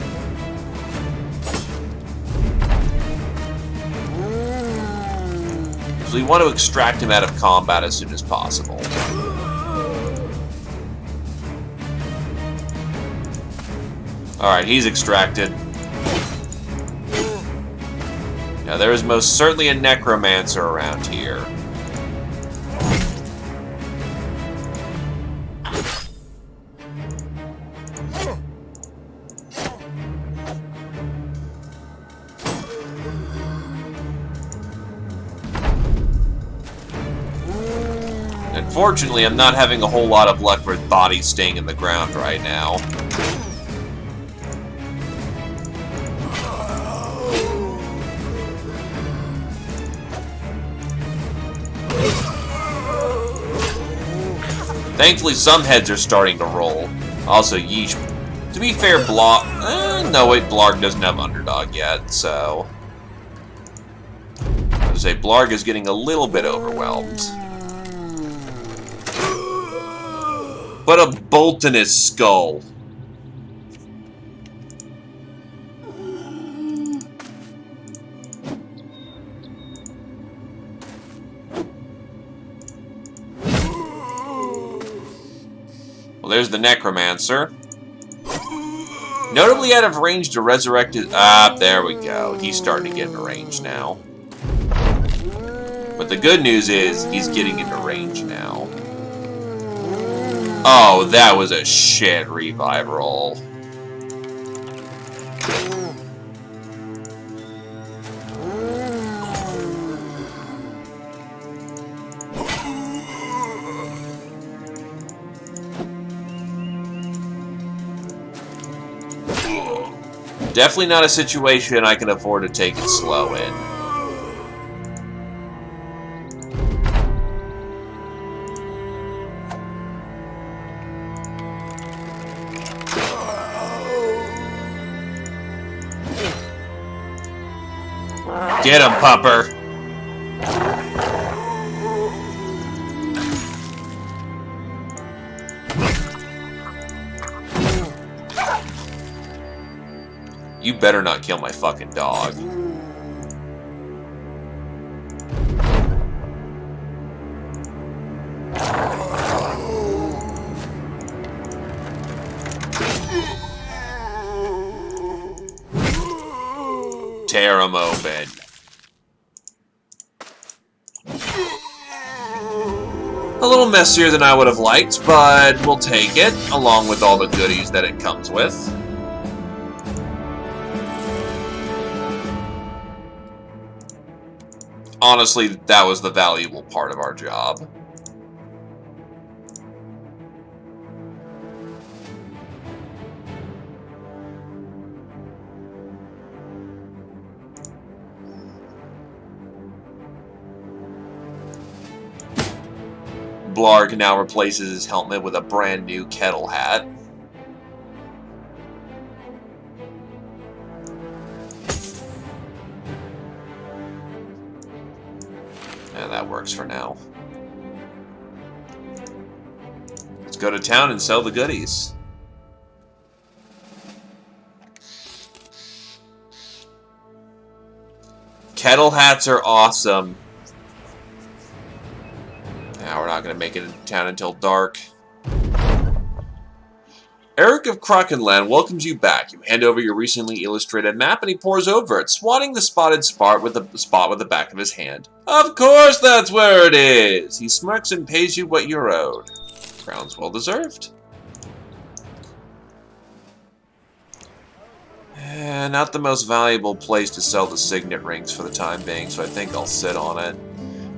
So we want to extract him out of combat as soon as possible. Alright, he's extracted. Now there is most certainly a necromancer around here. Unfortunately, I'm not having a whole lot of luck with bodies staying in the ground right now. Thankfully, some heads are starting to roll. Also, yeesh. To be fair, no, wait, Blarg doesn't have Underdog yet, so... I would say Blarg is getting a little bit overwhelmed. Put a bolt in his skull. Well, there's the Necromancer. Notably out of range to resurrect his... Ah, there we go. He's starting to get into range now. But the good news is, he's getting into range now. Oh, that was a shit revive roll. Definitely not a situation I can afford to take it slow in. Get him, pupper! You better not kill my fucking dog. Tear him open. A little messier than I would have liked, but we'll take it, along with all the goodies that it comes with. Honestly, that was the valuable part of our job. Blarg now replaces his helmet with a brand new kettle hat. Yeah, that works for now. Let's go to town and sell the goodies. Kettle hats are awesome. Now we're not going to make it into town until dark. Eric of Krakenland welcomes you back. You hand over your recently illustrated map and he pours over it, swatting the spotted spot with the back of his hand. Of course that's where it is! He smirks and pays you what you're owed. Crown's well deserved. Not the most valuable place to sell the signet rings for the time being, so I think I'll sit on it.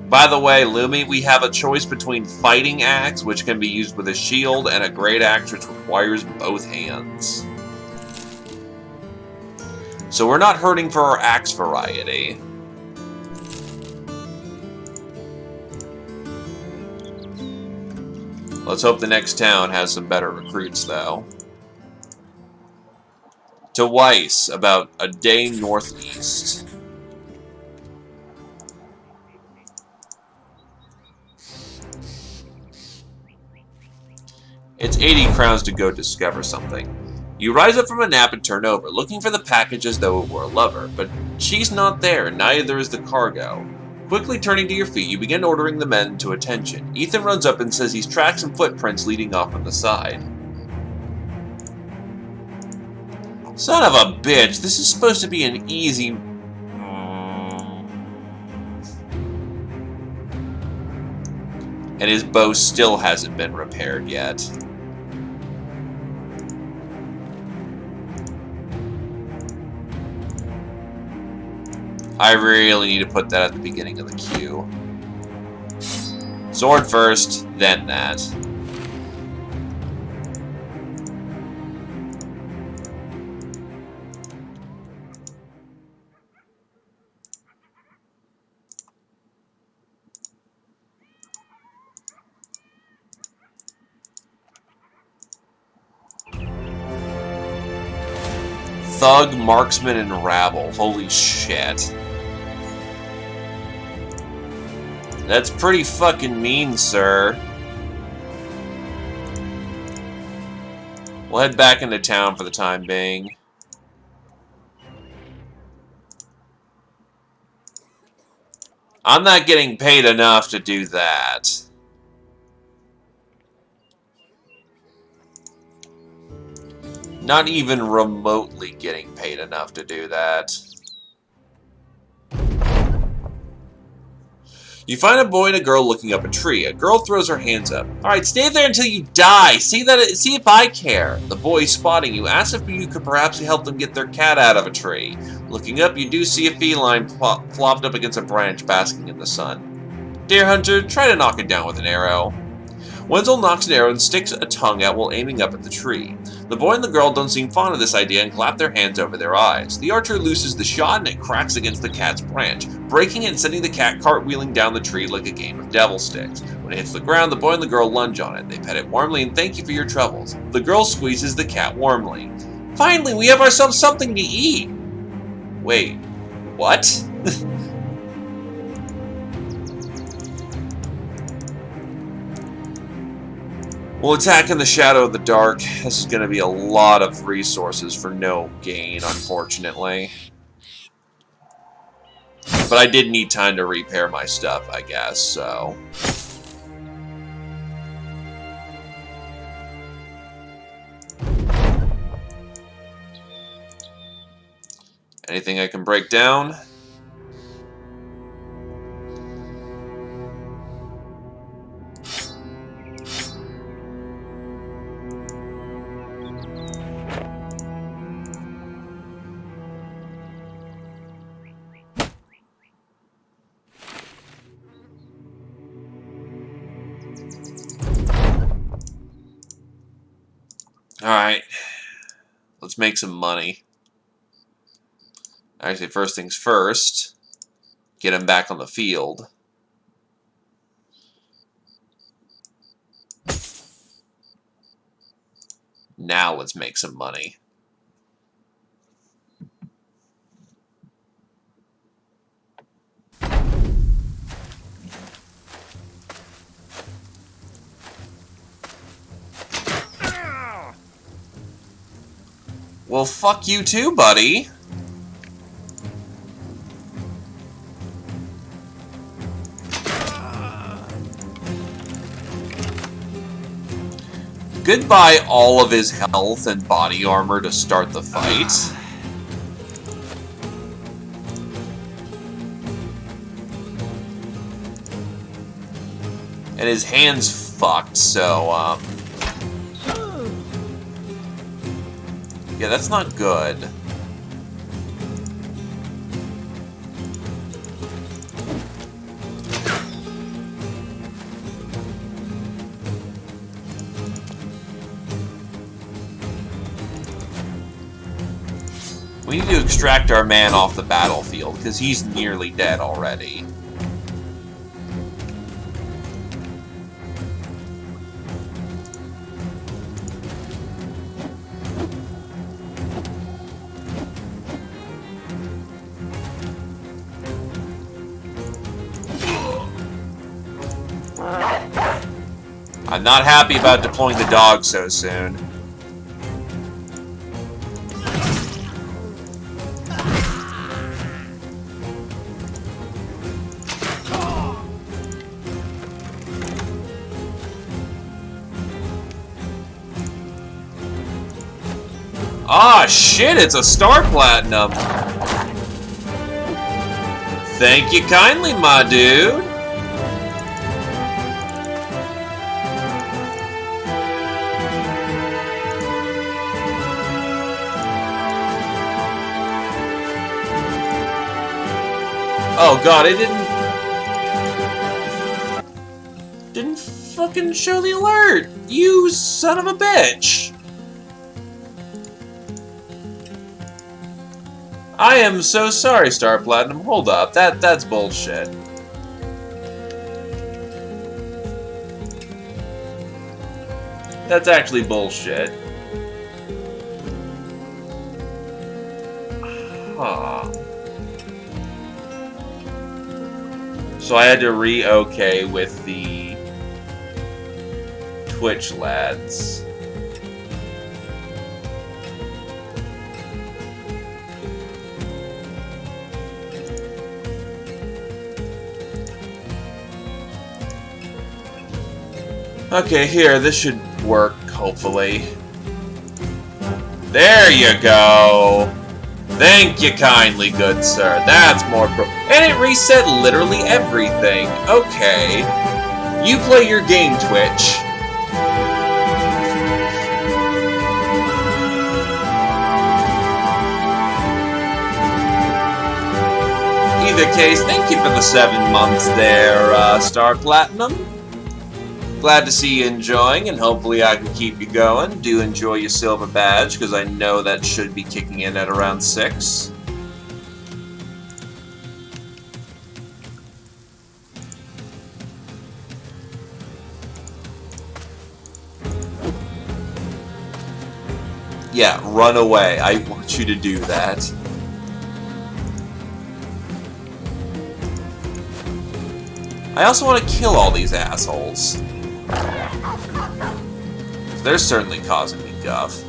By the way, Lumi, we have a choice between Fighting Axe, which can be used with a shield, and a Great Axe, which requires both hands. So we're not hurting for our axe variety. Let's hope the next town has some better recruits, though. To Weiss, about a day northeast. It's 80 crowns to go discover something. You rise up from a nap and turn over, looking for the package as though it were a lover, but she's not there, neither is the cargo. Quickly turning to your feet, you begin ordering the men to attention. Ethan runs up and says he's tracked some footprints leading off on the side. Son of a bitch, this is supposed to be an easy... And his bow still hasn't been repaired yet. I really need to put that at the beginning of the queue. Sword first, then that. Thug, marksman, and rabble. Holy shit. That's pretty fucking mean, sir. We'll head back into town for the time being. I'm not getting paid enough to do that. Not even remotely getting paid enough to do that. You find a boy and a girl looking up a tree. A girl throws her hands up. Alright, stay there until you die. See if I care. The boy, spotting you, asks if you could perhaps help them get their cat out of a tree. Looking up, you do see a feline flopped up against a branch, basking in the sun. Deer hunter, try to knock it down with an arrow. Wenzel knocks an arrow and sticks a tongue out while aiming up at the tree. The boy and the girl don't seem fond of this idea and clap their hands over their eyes. The archer looses the shot and it cracks against the cat's branch, breaking it and sending the cat cartwheeling down the tree like a game of devil sticks. When it hits the ground, the boy and the girl lunge on it. They pet it warmly and thank you for your troubles. The girl squeezes the cat warmly. Finally, we have ourselves something to eat! Wait, what? We'll attack in the shadow of the dark. This is going to be a lot of resources for no gain, unfortunately. But I did need time to repair my stuff, I guess, so... Anything I can break down? Alright, let's make some money. Actually, first things first, get him back on the field. Now let's make some money. Well, fuck you too, buddy. Goodbye all of his health and body armor to start the fight. And his hand's fucked, so, yeah, that's not good. We need to extract our man off the battlefield, because he's nearly dead already. I'm not happy about deploying the dog so soon. Ah, shit, it's a Star Platinum! Thank you kindly, my dude! Oh god, it didn't fucking show the alert! You son of a bitch! I am so sorry, Star Platinum. Hold up, that's bullshit. That's actually bullshit. Huh. So I had to re-okay with the Twitch lads. Okay, here, this should work, hopefully. There you go! Thank you kindly, good sir. That's more pro- And it reset literally everything. Okay. You play your game, Twitch. Either case, thank you for the 7 months there, Star Platinum. Glad to see you enjoying, and hopefully I can keep you going. Do enjoy your silver badge, because I know that should be kicking in at around 6. Yeah, run away. I want you to do that. I also want to kill all these assholes. They're certainly causing me guff.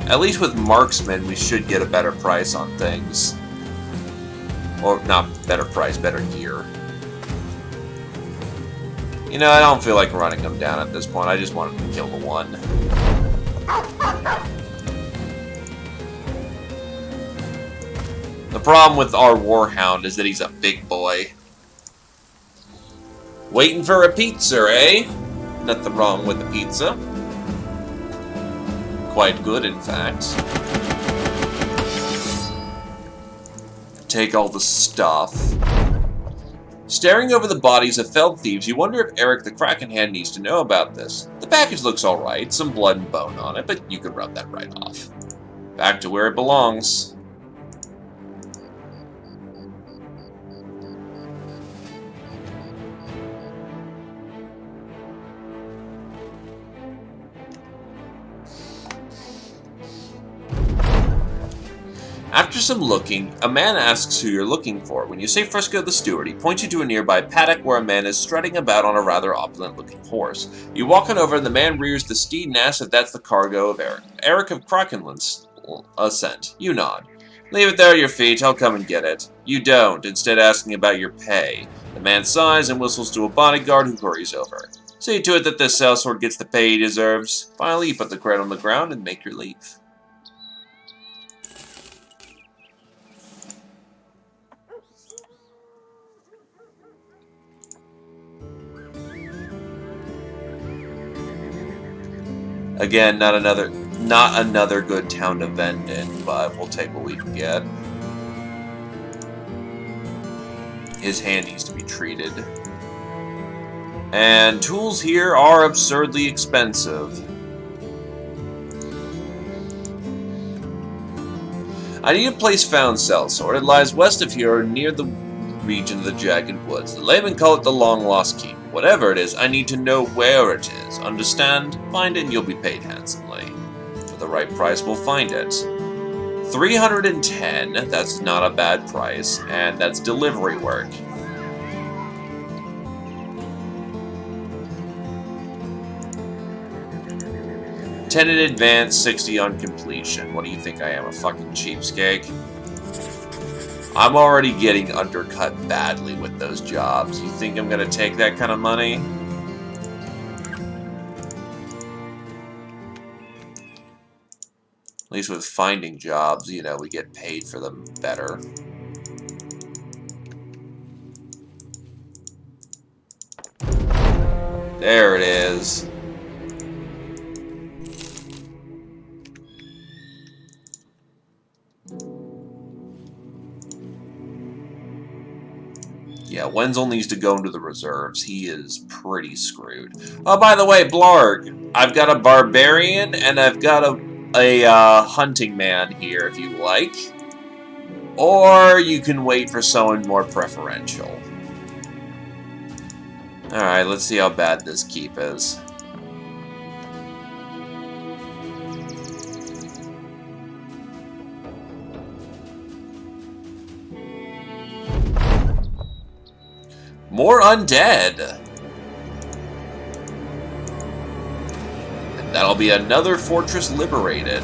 At least with marksmen, we should get a better price on things. Or, not better price, better gear. You know, I don't feel like running them down at this point. I just want to kill the one. The problem with our Warhound is that he's a big boy. Waiting for a pizza, eh? Nothing wrong with the pizza. Quite good, in fact. Take all the stuff. Staring over the bodies of felled thieves, you wonder if Eric the Krakenhand needs to know about this. The package looks alright, some blood and bone on it, but you can rub that right off. Back to where it belongs. After some looking, a man asks who you're looking for. When you say Frisco the steward, he points you to a nearby paddock where a man is strutting about on a rather opulent-looking horse. You walk on over and the man rears the steed and asks if that's the cargo of Eric. Eric of Krakenland's assent. You nod. Leave it there at your feet, I'll come and get it. You don't, instead asking about your pay. The man sighs and whistles to a bodyguard who hurries over. See to it that this sellsword gets the pay he deserves. Finally, you put the crate on the ground and make your leave. Again, not another good town to vend in, but we'll take what we can get. His hand needs to be treated. And tools here are absurdly expensive. I need a place found sellsword. It lies west of here, near the region of the Jagged Woods. The laymen call it the Long-Lost Keep. Whatever it is, I need to know where it is. Understand? Find it and you'll be paid handsomely. For the right price, we'll find it. 310, that's not a bad price, and that's delivery work. $10 in advance, 60 on completion. What do you think I am, a fucking cheapskate? I'm already getting undercut badly with those jobs. You think I'm gonna take that kind of money? At least with finding jobs, you know, we get paid for them better. There it is. Yeah, Wenzel needs to go into the reserves. He is pretty screwed. Oh, by the way, Blarg, I've got a barbarian and I've got a hunting man here if you like. Or you can wait for someone more preferential. Alright, let's see how bad this keep is. More undead! And that'll be another fortress liberated.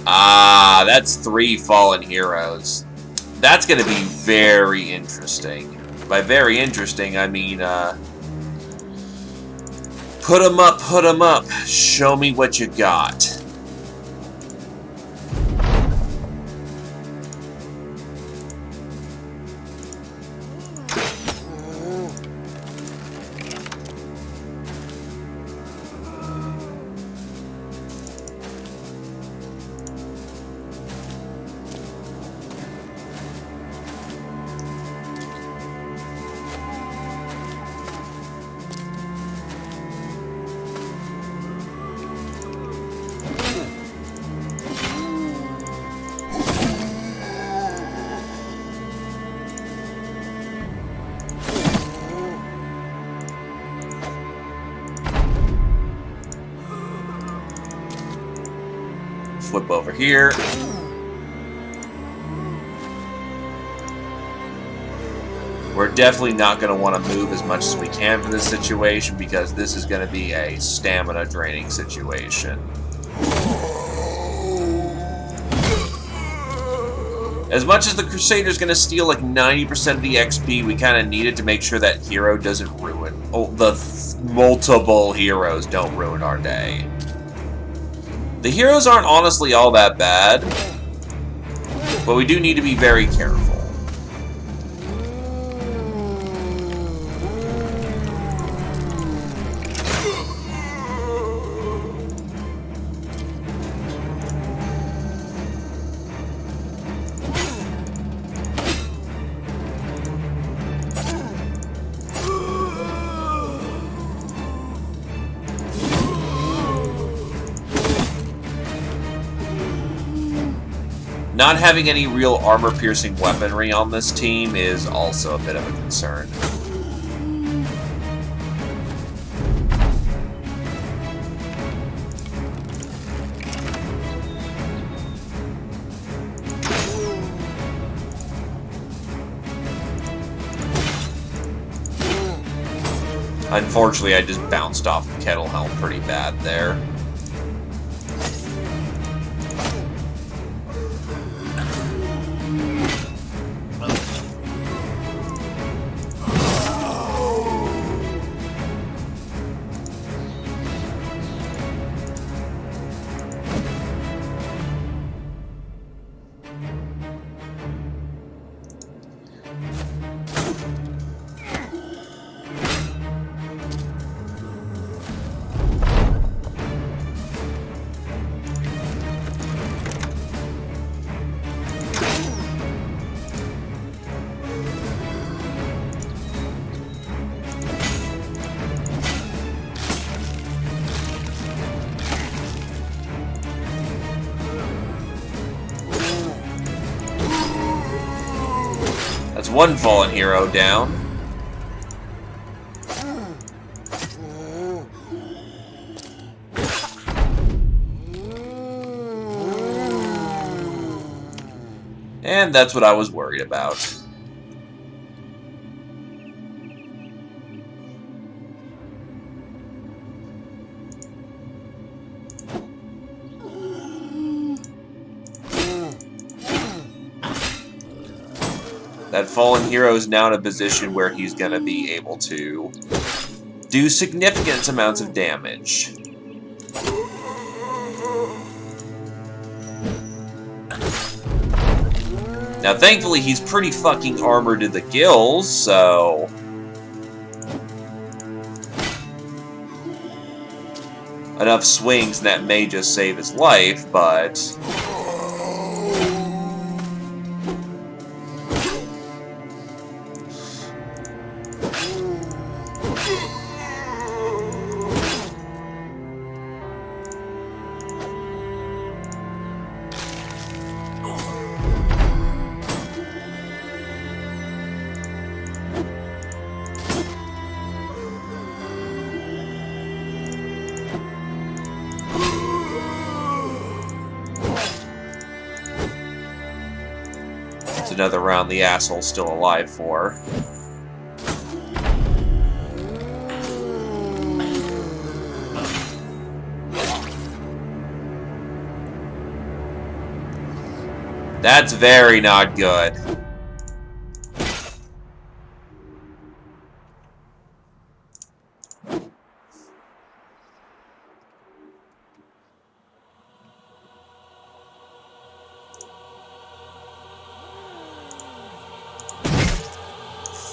Ah, that's 3 fallen heroes. That's gonna be very interesting. By very interesting, I mean, put 'em up, put 'em up. Show me what you got. Flip over here. We're definitely not going to want to move as much as we can for this situation because this is going to be a stamina draining situation. As much as the Crusader's going to steal like 90% of the XP, we kind of need it to make sure that hero doesn't ruin... Oh, the multiple heroes don't ruin our day. The heroes aren't honestly all that bad, but we do need to be very careful. Not having any real armor-piercing weaponry on this team is also a bit of a concern. Unfortunately, I just bounced off of Kettle Helm pretty bad there. That's one fallen hero down. And that's what I was worried about. That fallen hero is now in a position where he's going to be able to do significant amounts of damage. Now, thankfully, he's pretty fucking armored to the gills, so... enough swings and that may just save his life, but... another round the asshole's still alive for. That's very not good.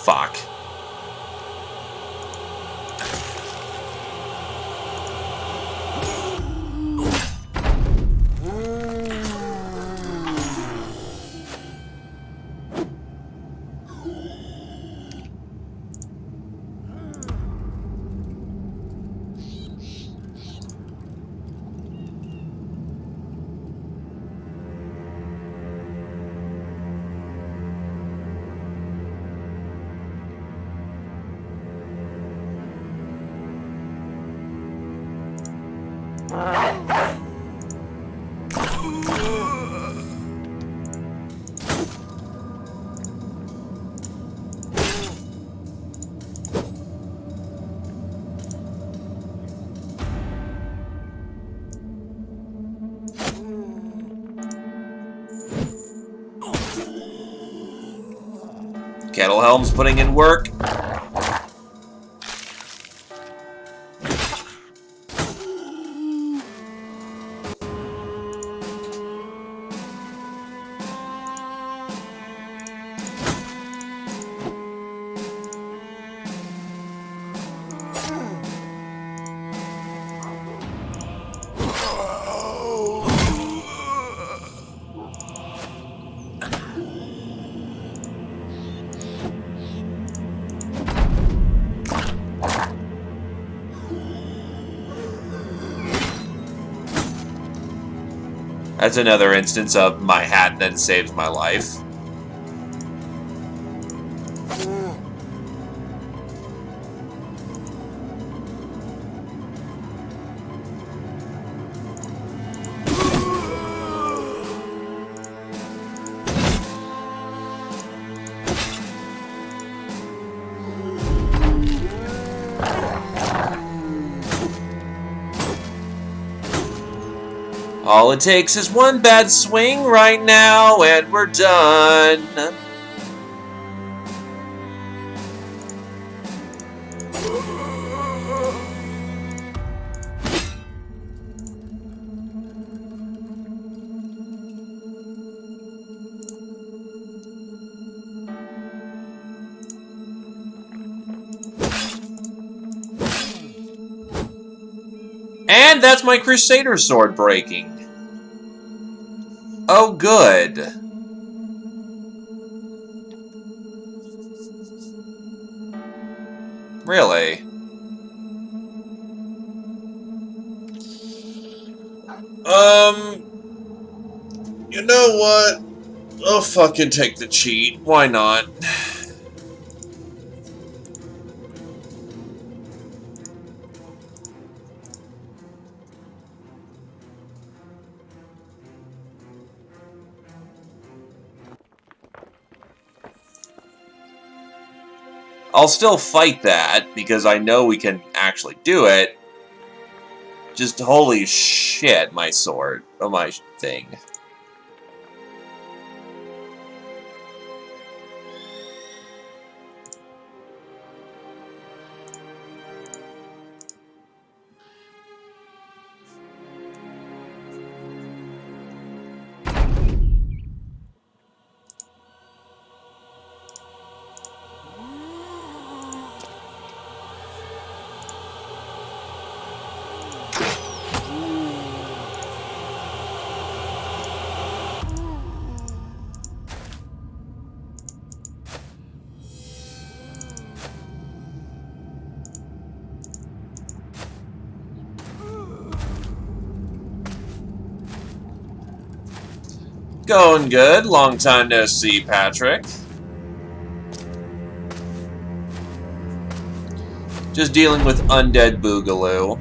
Fuck. Kettle Helm's putting in work. That's another instance of my hat then saves my life. All it takes is one bad swing right now, and we're done. And that's my Crusader sword breaking. Oh, good. Really? You know what? I'll fucking take the cheat. Why not? I'll still fight that, because I know we can actually do it. Just holy shit, my sword. Oh, my thing. Going good. Long time no see, Patrick. Just dealing with undead Boogaloo.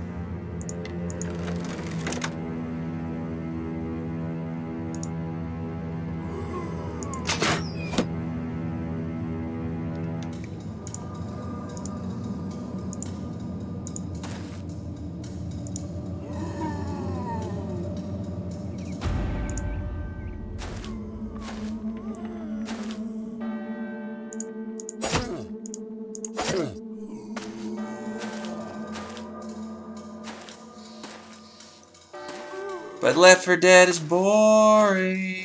But Left 4 Dead is boring.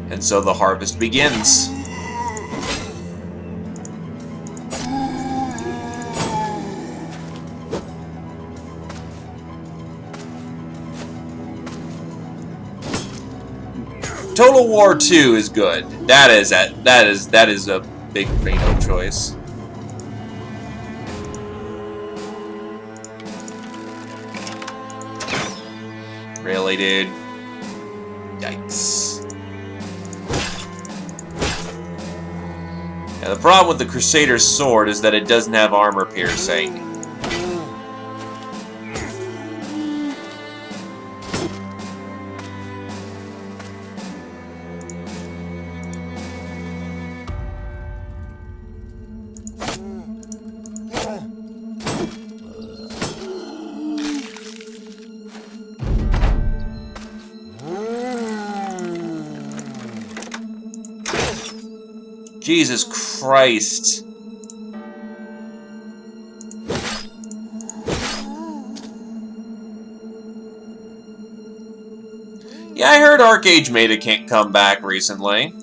And so the harvest begins. Total War 2 is good. That is a big Reno choice. Really, dude? Yikes. Now, the problem with the Crusader's sword is that it doesn't have armor piercing. Jesus Christ. Yeah, I heard Arcage made a can't come back recently.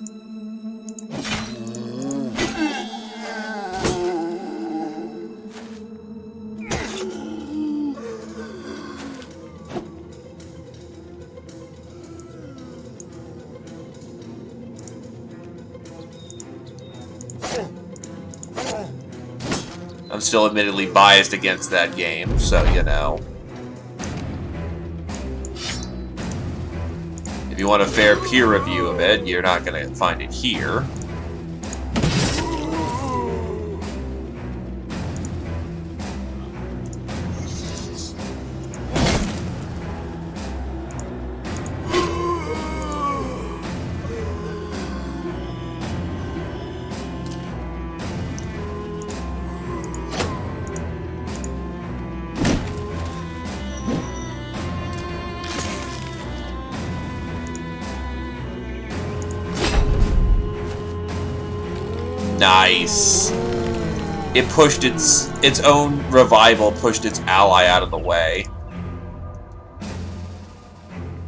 I'm still admittedly biased against that game, so you know. If you want a fair peer review of it, you're not going to find it here. Nice. It pushed its own revival, pushed its ally out of the way.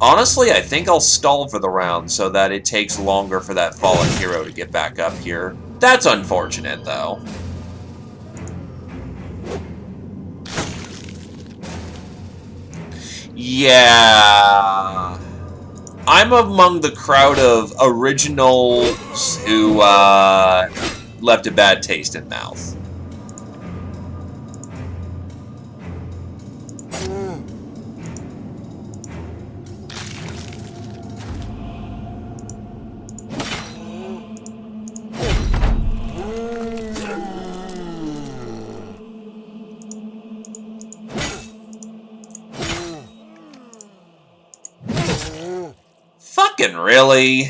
Honestly, I think I'll stall for the round so that it takes longer for that fallen hero to get back up here. That's unfortunate, though. Yeah. I'm among the crowd of originals who left a bad taste in mouth. Fucking really?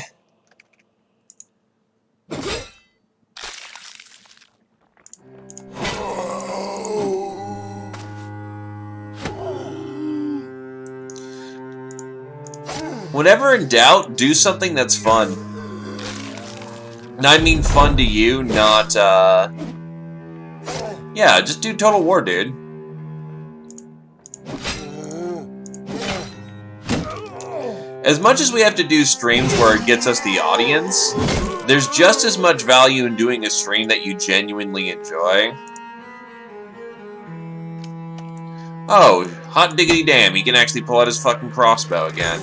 Whenever in doubt, do something that's fun. And I mean fun to you, not, yeah, just do Total War, dude. As much as we have to do streams where it gets us the audience, there's just as much value in doing a stream that you genuinely enjoy. Oh, hot diggity damn, he can actually pull out his fucking crossbow again.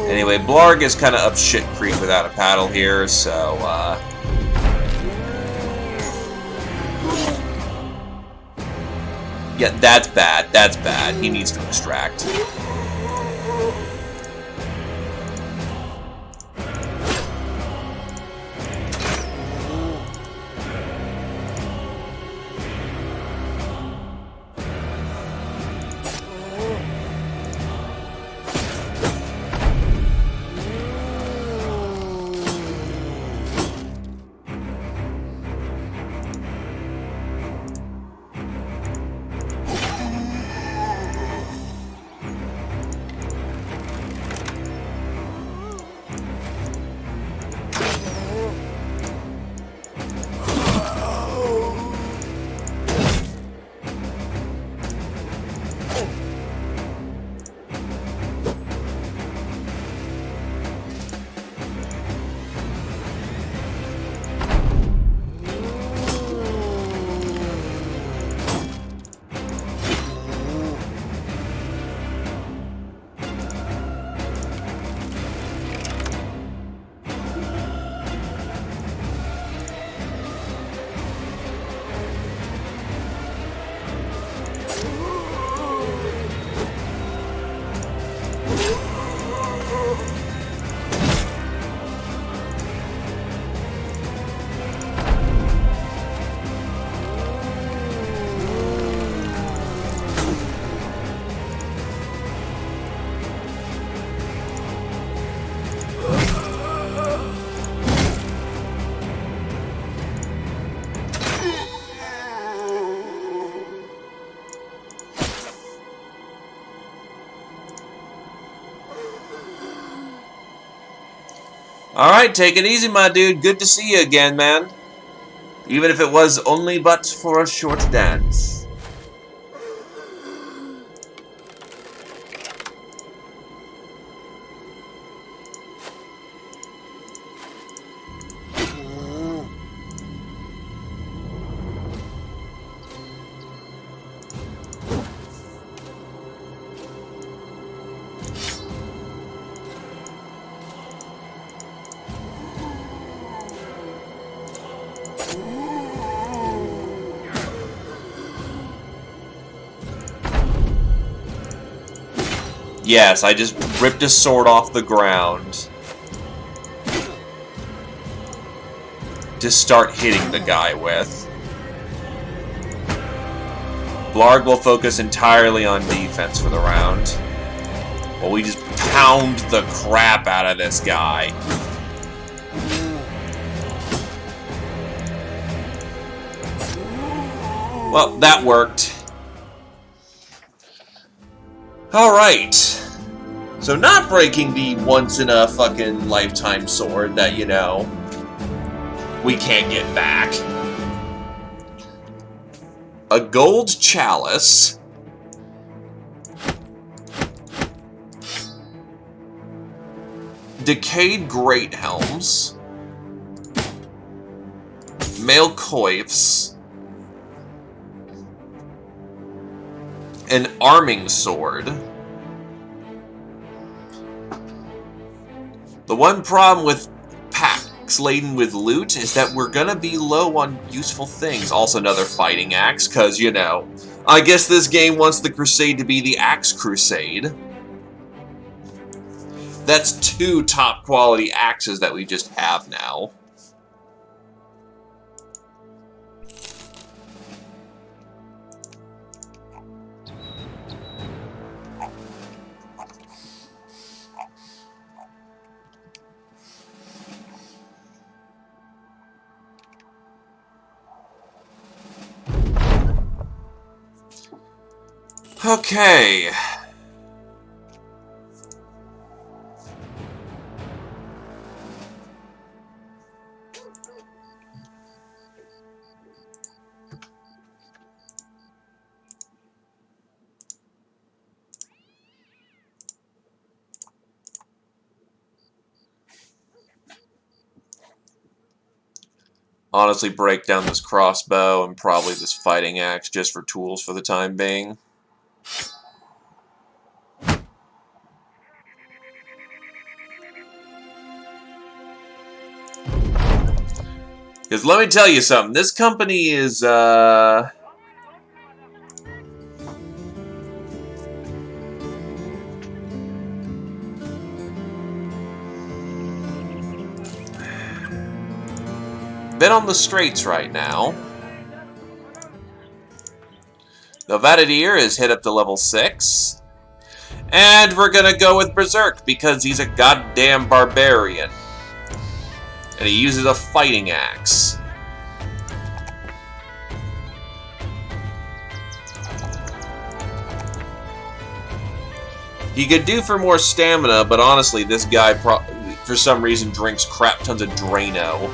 Anyway, Blarg is kind of up shit creek without a paddle here, so, yeah, that's bad. That's bad. He needs to extract. Alright, take it easy, my dude. Good to see you again, man. Even if it was only but for a short dance. Yes, I just ripped his sword off the ground to start hitting the guy with. Blarg will focus entirely on defense for the round, while we just pound the crap out of this guy. Well, that worked. Alright. So not breaking the once-in-a-fucking-lifetime sword that, you know, we can't get back. A gold chalice. Decayed great helms. Male coifs. An arming sword. The one problem with packs laden with loot is that we're gonna be low on useful things. Also another fighting axe, because, you know, I guess this game wants the Crusade to be the Axe Crusade. That's 2 top quality axes that we just have now. Okay. Honestly, break down this crossbow and probably this fighting axe just for tools for the time being. Because let me tell you something, this company is, bit on the straights right now. The Vatadir is hit up to level 6. And we're gonna go with Berserk because he's a goddamn barbarian. And he uses a fighting axe. He could do for more stamina, but honestly, this guy for some reason drinks crap tons of Drano.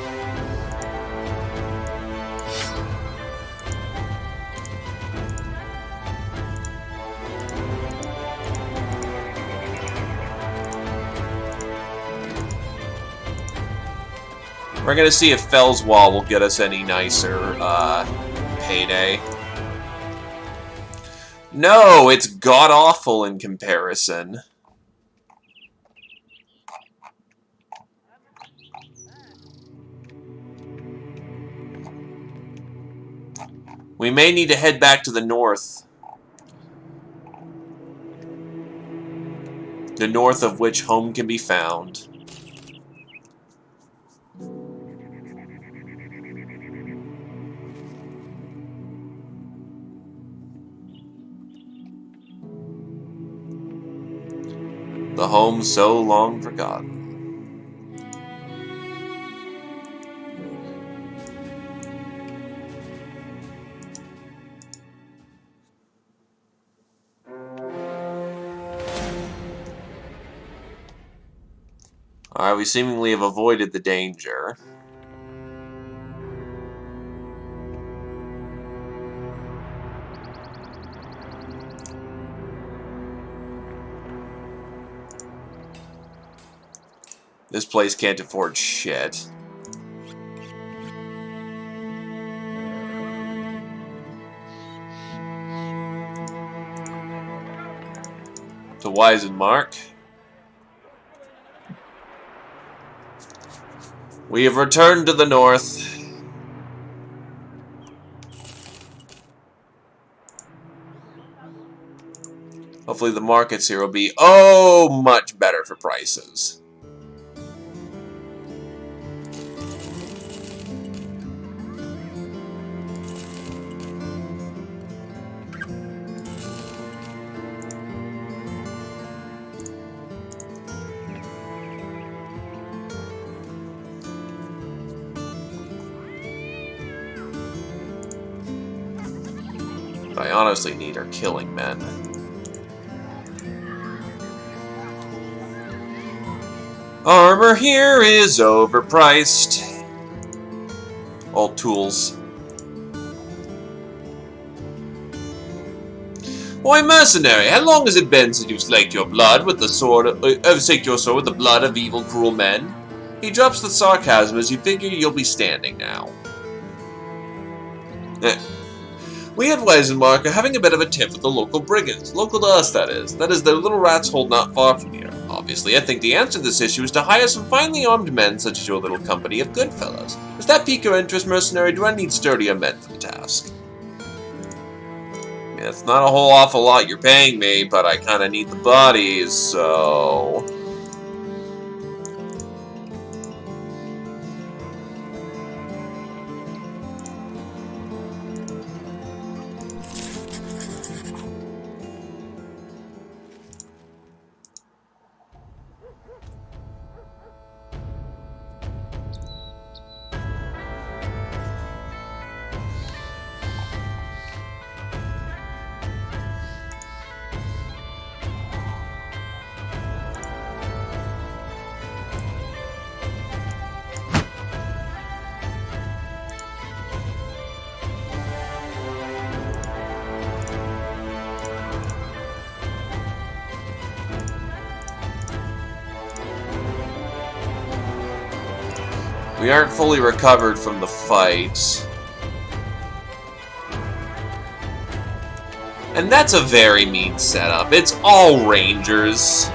We're gonna see if Fellswall will get us any nicer payday. No, it's god-awful in comparison. We may need to head back to the north. The north of which home can be found. The home so long forgotten. Alright, we seemingly have avoided the danger. This place can't afford shit. To Weisenmark. We have returned to the north. Hopefully the markets here will be, oh, much better for prices. What I honestly need are killing men. Armor here is overpriced. Old tools. Why, mercenary, how long has it been since you've slaked your blood with the sword slaked your sword with the blood of evil, cruel men? He drops the sarcasm as you figure you'll be standing now. We at Weisenmark are having a bit of a tiff with the local brigands. Local to us, that is. That is their little rat's hole not far from here. Obviously, I think the answer to this issue is to hire some finely armed men such as your little company of good fellows. Does that pique your interest, mercenary? Do I need sturdier men for the task? Yeah, it's not a whole awful lot you're paying me, but I kind of need the bodies, so... We aren't fully recovered from the fight. And that's a very mean setup. It's all Rangers.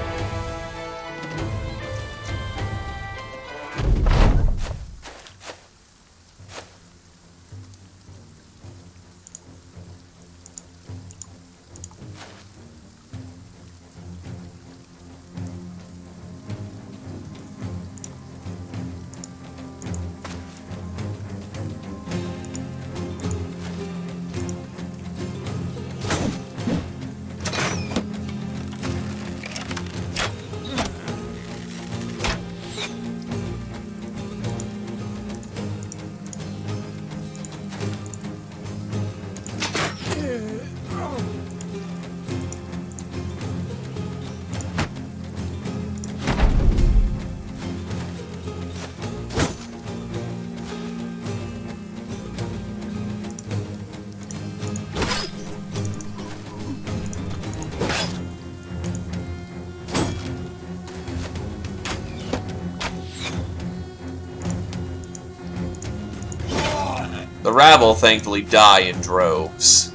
The rabble thankfully die in droves.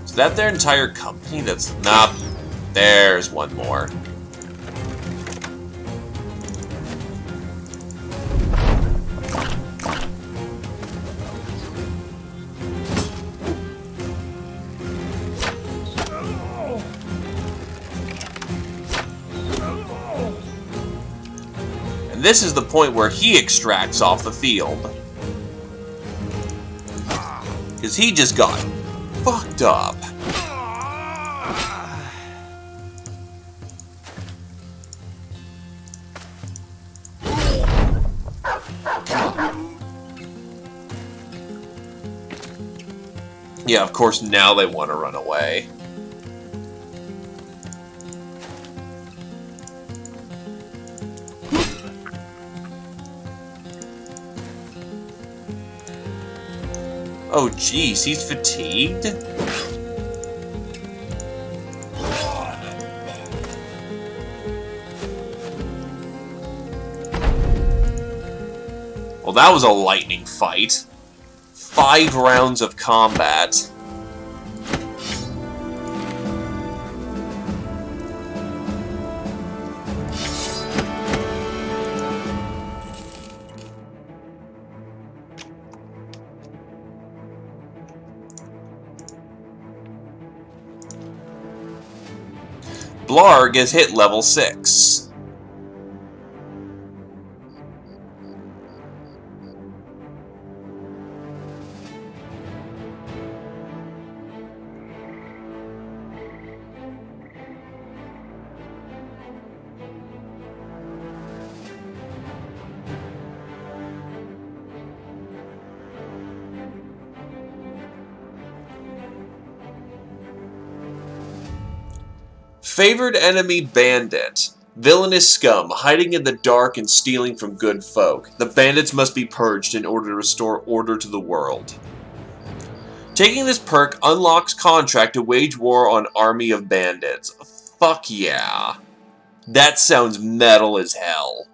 Is that their entire company? That's not... There's one more. And this is the point where he extracts off the field. Because he just got fucked up. Yeah, of course, now they want to run away. Oh, jeez, he's fatigued? Well, that was a lightning fight. 5 rounds of combat. Blarg has hit level 6. Favored enemy bandit. Villainous scum, hiding in the dark and stealing from good folk. The bandits must be purged in order to restore order to the world. Taking this perk unlocks contract to wage war on army of bandits. Fuck yeah. That sounds metal as hell.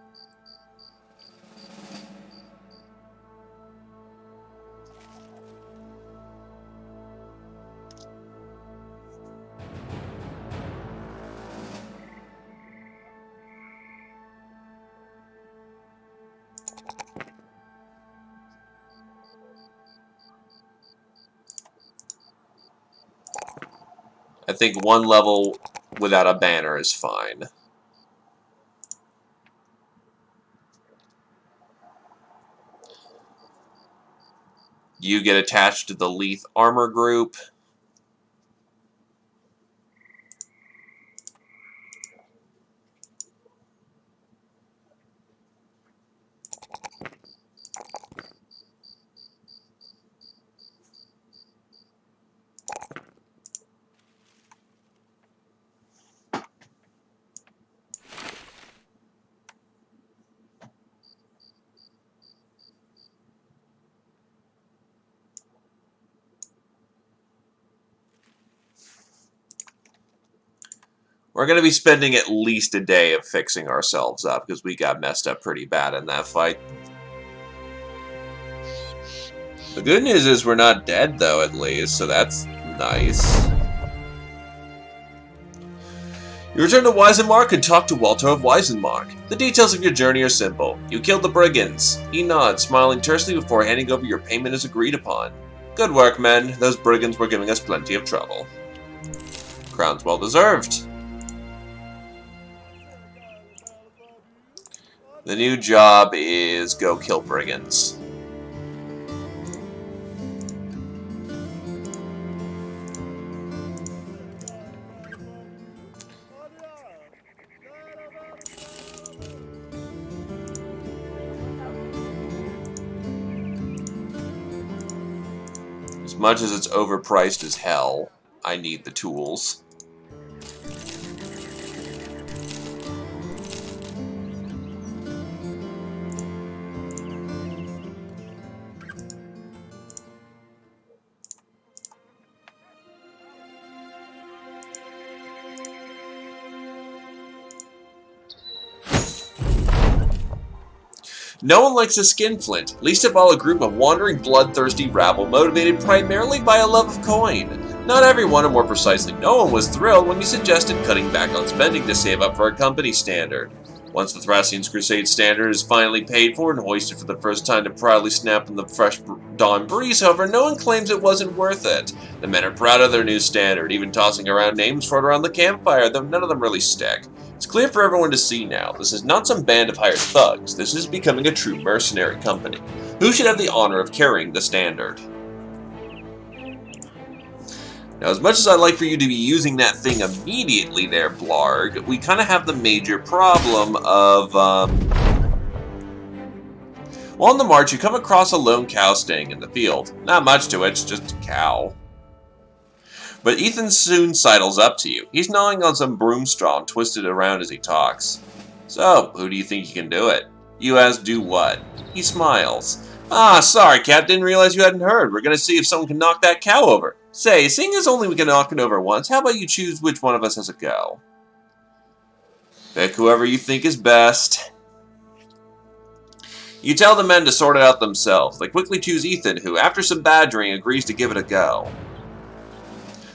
I think one level without a banner is fine. You get attached to the Leith armor group. We're going to be spending at least a day of fixing ourselves up, because we got messed up pretty bad in that fight. The good news is we're not dead, though, at least, so that's nice. You return to Weisenmark and talk to Walter of Weisenmark. The details of your journey are simple. You killed the brigands. He nods, smiling tersely before handing over your payment as agreed upon. Good work, men. Those brigands were giving us plenty of trouble. Crown's well deserved. The new job is go kill brigands. As much as it's overpriced as hell, I need the tools. No one likes a skinflint, least of all a group of wandering, bloodthirsty rabble motivated primarily by a love of coin. Not everyone, or more precisely no one, was thrilled when you suggested cutting back on spending to save up for a company standard. Once the Thracian's Crusade standard is finally paid for and hoisted for the first time to proudly snap in the fresh dawn breeze, however, no one claims it wasn't worth it. The men are proud of their new standard, even tossing around names for it around the campfire, though none of them really stick. It's clear for everyone to see now, this is not some band of hired thugs, this is becoming a true mercenary company. Who should have the honor of carrying the standard? Now, as much as I'd like for you to be using that thing immediately there, Blarg, we kind of have the major problem of, While on the march, you come across a lone cow staying in the field. Not much to it, it's just a cow. But Ethan soon sidles up to you. He's gnawing on some broom straw and twisted around as he talks. So, who do you think you can do it? You ask, do what? He smiles. Ah, sorry, Cap, didn't realize you hadn't heard. We're gonna see if someone can knock that cow over. Say, seeing as only we can knock it over once, how about you choose which one of us has a go? Pick whoever you think is best. You tell the men to sort it out themselves. They quickly choose Ethan, who, after some badgering, agrees to give it a go.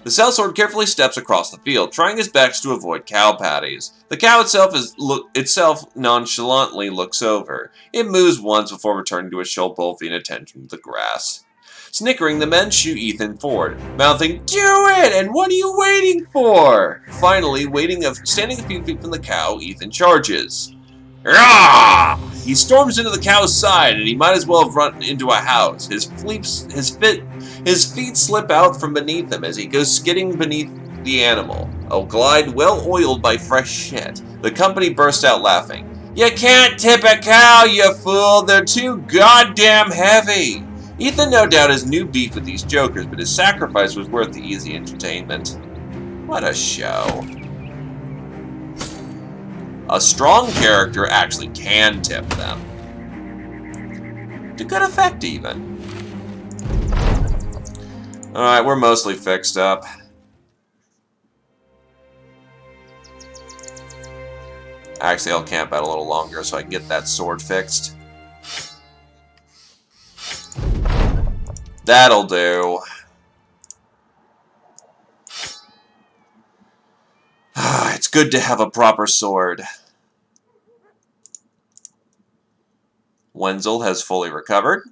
The sellsword carefully steps across the field, trying his best to avoid cow patties. The cow itself nonchalantly looks over. It moves once before returning to its shoal bowl feeding attention to the grass. Snickering, the men shoot Ethan forward, mouthing, "Do it! And what are you waiting for?" Finally, standing a few feet from the cow, Ethan charges. Rah! He storms into the cow's side, and he might as well have run into a house. His feet slip out from beneath him as he goes skidding beneath the animal. A glide well oiled by fresh shit. The company burst out laughing. "You can't tip a cow, you fool! They're too goddamn heavy!" Ethan no doubt has new beef with these jokers, but his sacrifice was worth the easy entertainment. What a show. A strong character actually can tip them. To good effect, even. Alright, we're mostly fixed up. Actually, I'll camp out a little longer so I can get that sword fixed. That'll do. It's good to have a proper sword. Wenzel has fully recovered.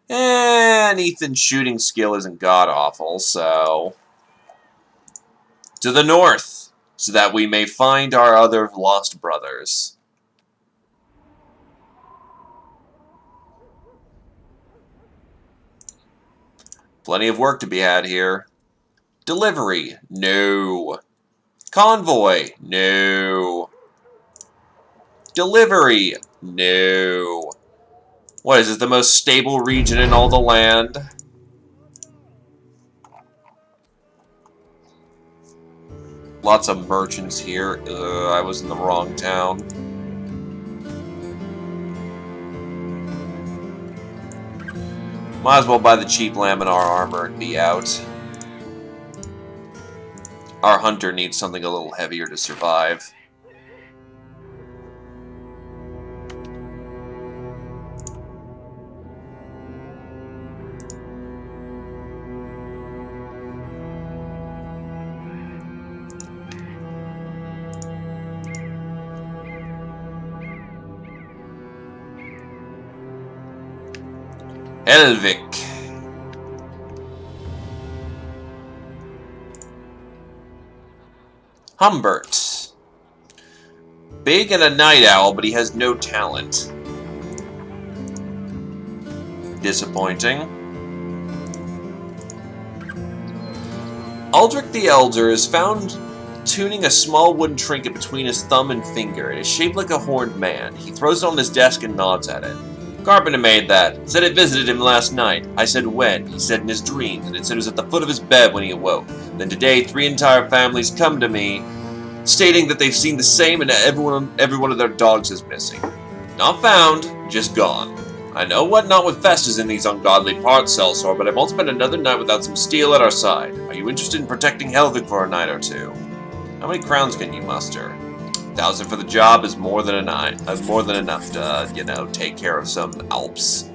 And Ethan's shooting skill isn't god-awful, so... To the north, so that we may find our other lost brothers. Plenty of work to be had here. Delivery, no. Convoy, no. Delivery, no. What is it, the most stable region in all the land? Lots of merchants here. I was in the wrong town. Might as well buy the cheap Laminar armor and be out. Our hunter needs something a little heavier to survive. Helvik. Humbert. Big and a night owl, but he has no talent. Disappointing. Aldrich the Elder is found tuning a small wooden trinket between his thumb and finger. It is shaped like a horned man. He throws it on his desk and nods at it. Carpenter made that. Said it visited him last night. I said when. He said in his dreams, and it said it was at the foot of his bed when he awoke. Then today, 3 entire families come to me, stating that they've seen the same and every one of their dogs is missing. Not found, just gone. I know what not with festers in these ungodly parts, Celsor, but I won't spend another night without some steel at our side. Are you interested in protecting Helvig for a night or two? How many crowns can you muster? 1,000 for the job is more than enough to, you know, take care of some Alps.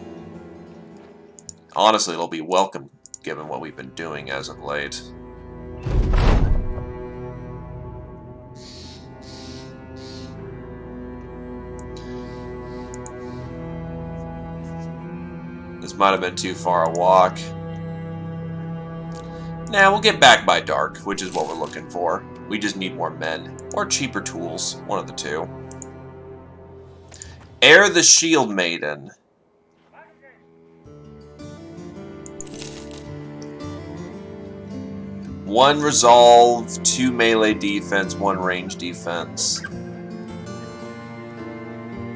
Honestly, it'll be welcome, given what we've been doing as of late. This might have been too far a walk. Nah, we'll get back by dark, which is what we're looking for. We just need more men. Or cheaper tools. One of the two. Air the Shield Maiden. One resolve, 2 melee defense, 1 range defense.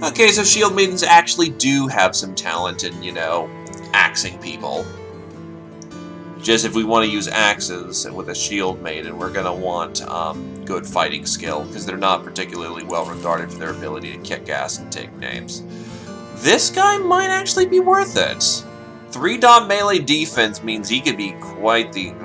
Okay, so Shield Maidens actually do have some talent in, you know, axing people. Just if we want to use axes with a Shield Maiden, we're going to want good fighting skill, because they're not particularly well regarded for their ability to kick ass and take names. This guy might actually be worth it. 3-dot melee defense means he could be quite the...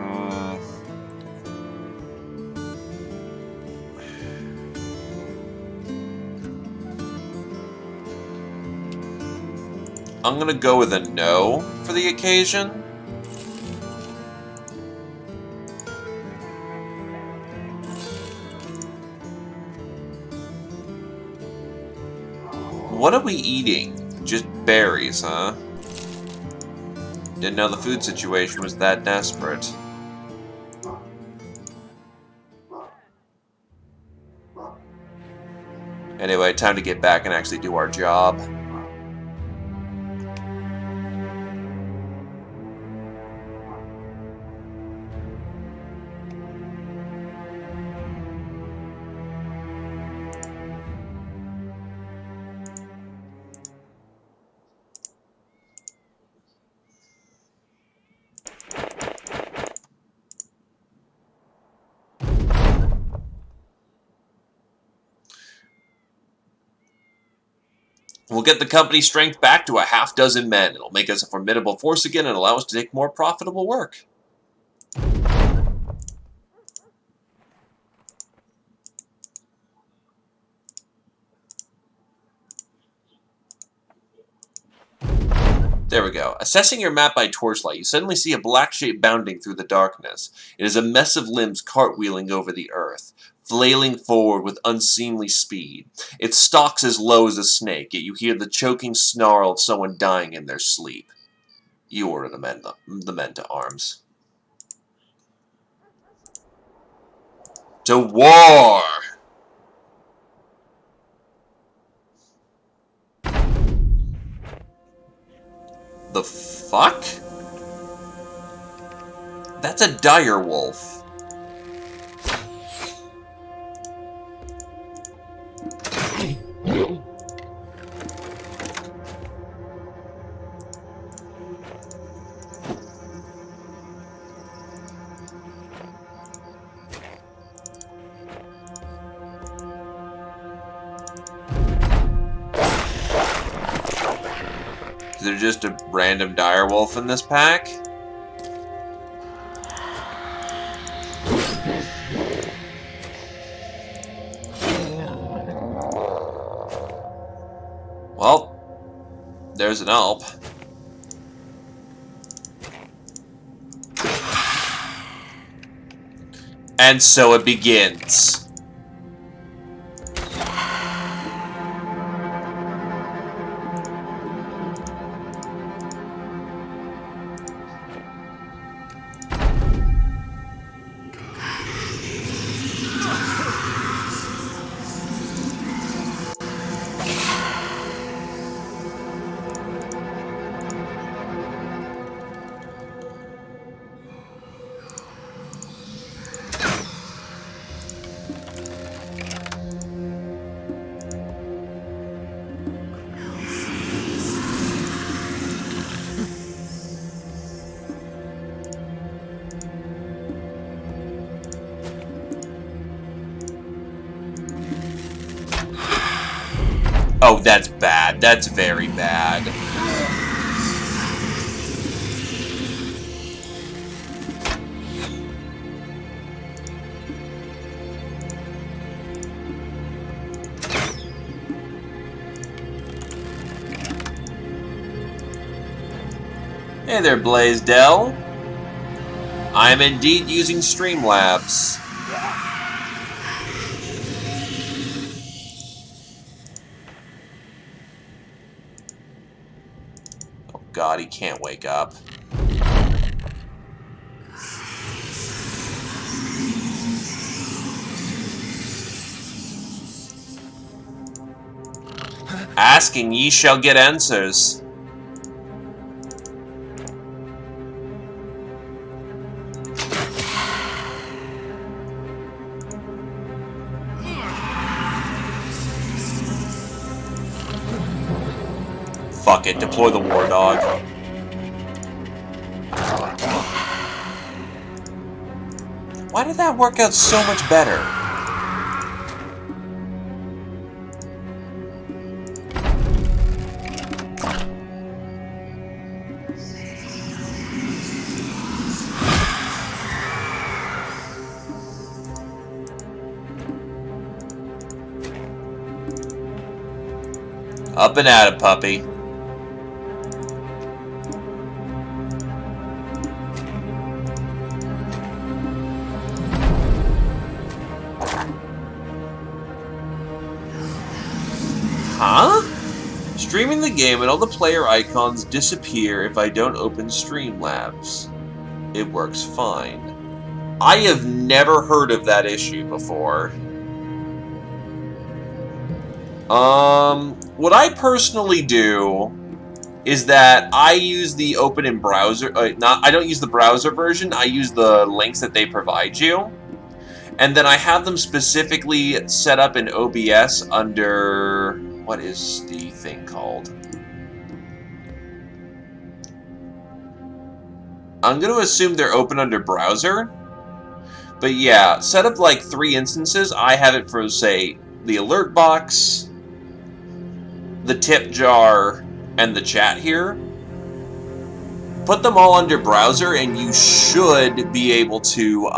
I'm going to go with a no for the occasion. What are we eating? Just berries, huh? Didn't know the food situation was that desperate. Anyway, time to get back and actually do our job. We'll get the company's strength back to a half-dozen men. It'll make us a formidable force again and allow us to take more profitable work. There we go. Assessing your map by torchlight, you suddenly see a black shape bounding through the darkness. It is a mess of limbs cartwheeling over the earth, flailing forward with unseemly speed. It stalks as low as a snake, yet you hear the choking snarl of someone dying in their sleep. You order the men to arms. To war! The fuck? That's a dire wolf. Is there just a random direwolf in this pack? Well, there's an Alp. And so it begins. Oh, that's bad. That's very bad. Hey there, Blaisdell. I'm indeed using Streamlabs. Oh god, he can't wake up. Asking ye shall get answers. Fuck it, deploy the war dog. Why did that work out so much better? Up and at it, puppy. Huh? Streaming the game and all the player icons disappear if I don't open Streamlabs. It works fine. I have never heard of that issue before. What I personally do is that I use the open in browser, I don't use the browser version, I use the links that they provide you. And then I have them specifically set up in OBS under, what is the thing called? I'm going to assume they're open under browser. But yeah, set up like 3 instances. I have it for, say, the alert box, the tip jar, and the chat here. Put them all under browser, and you should be able to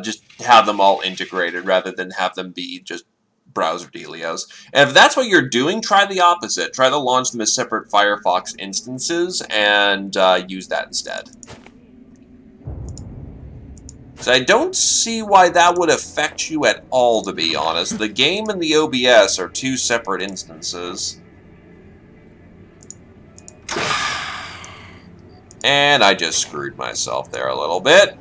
just have them all integrated rather than have them be just browser dealios. And if that's what you're doing, try the opposite. Try to launch them as separate Firefox instances and use that instead. So I don't see why that would affect you at all, to be honest. The game and the OBS are two separate instances. And I just screwed myself there a little bit.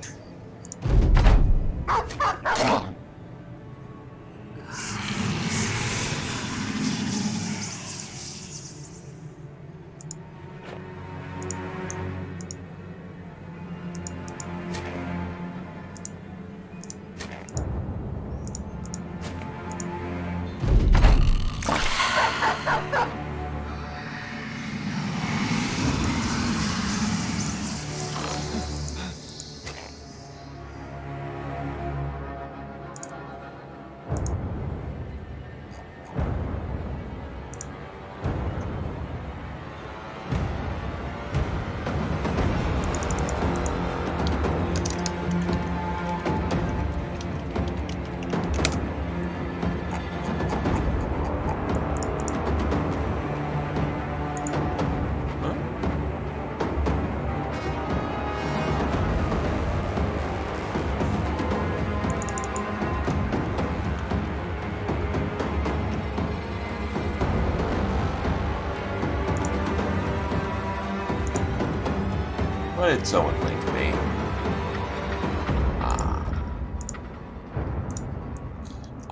What did someone link me?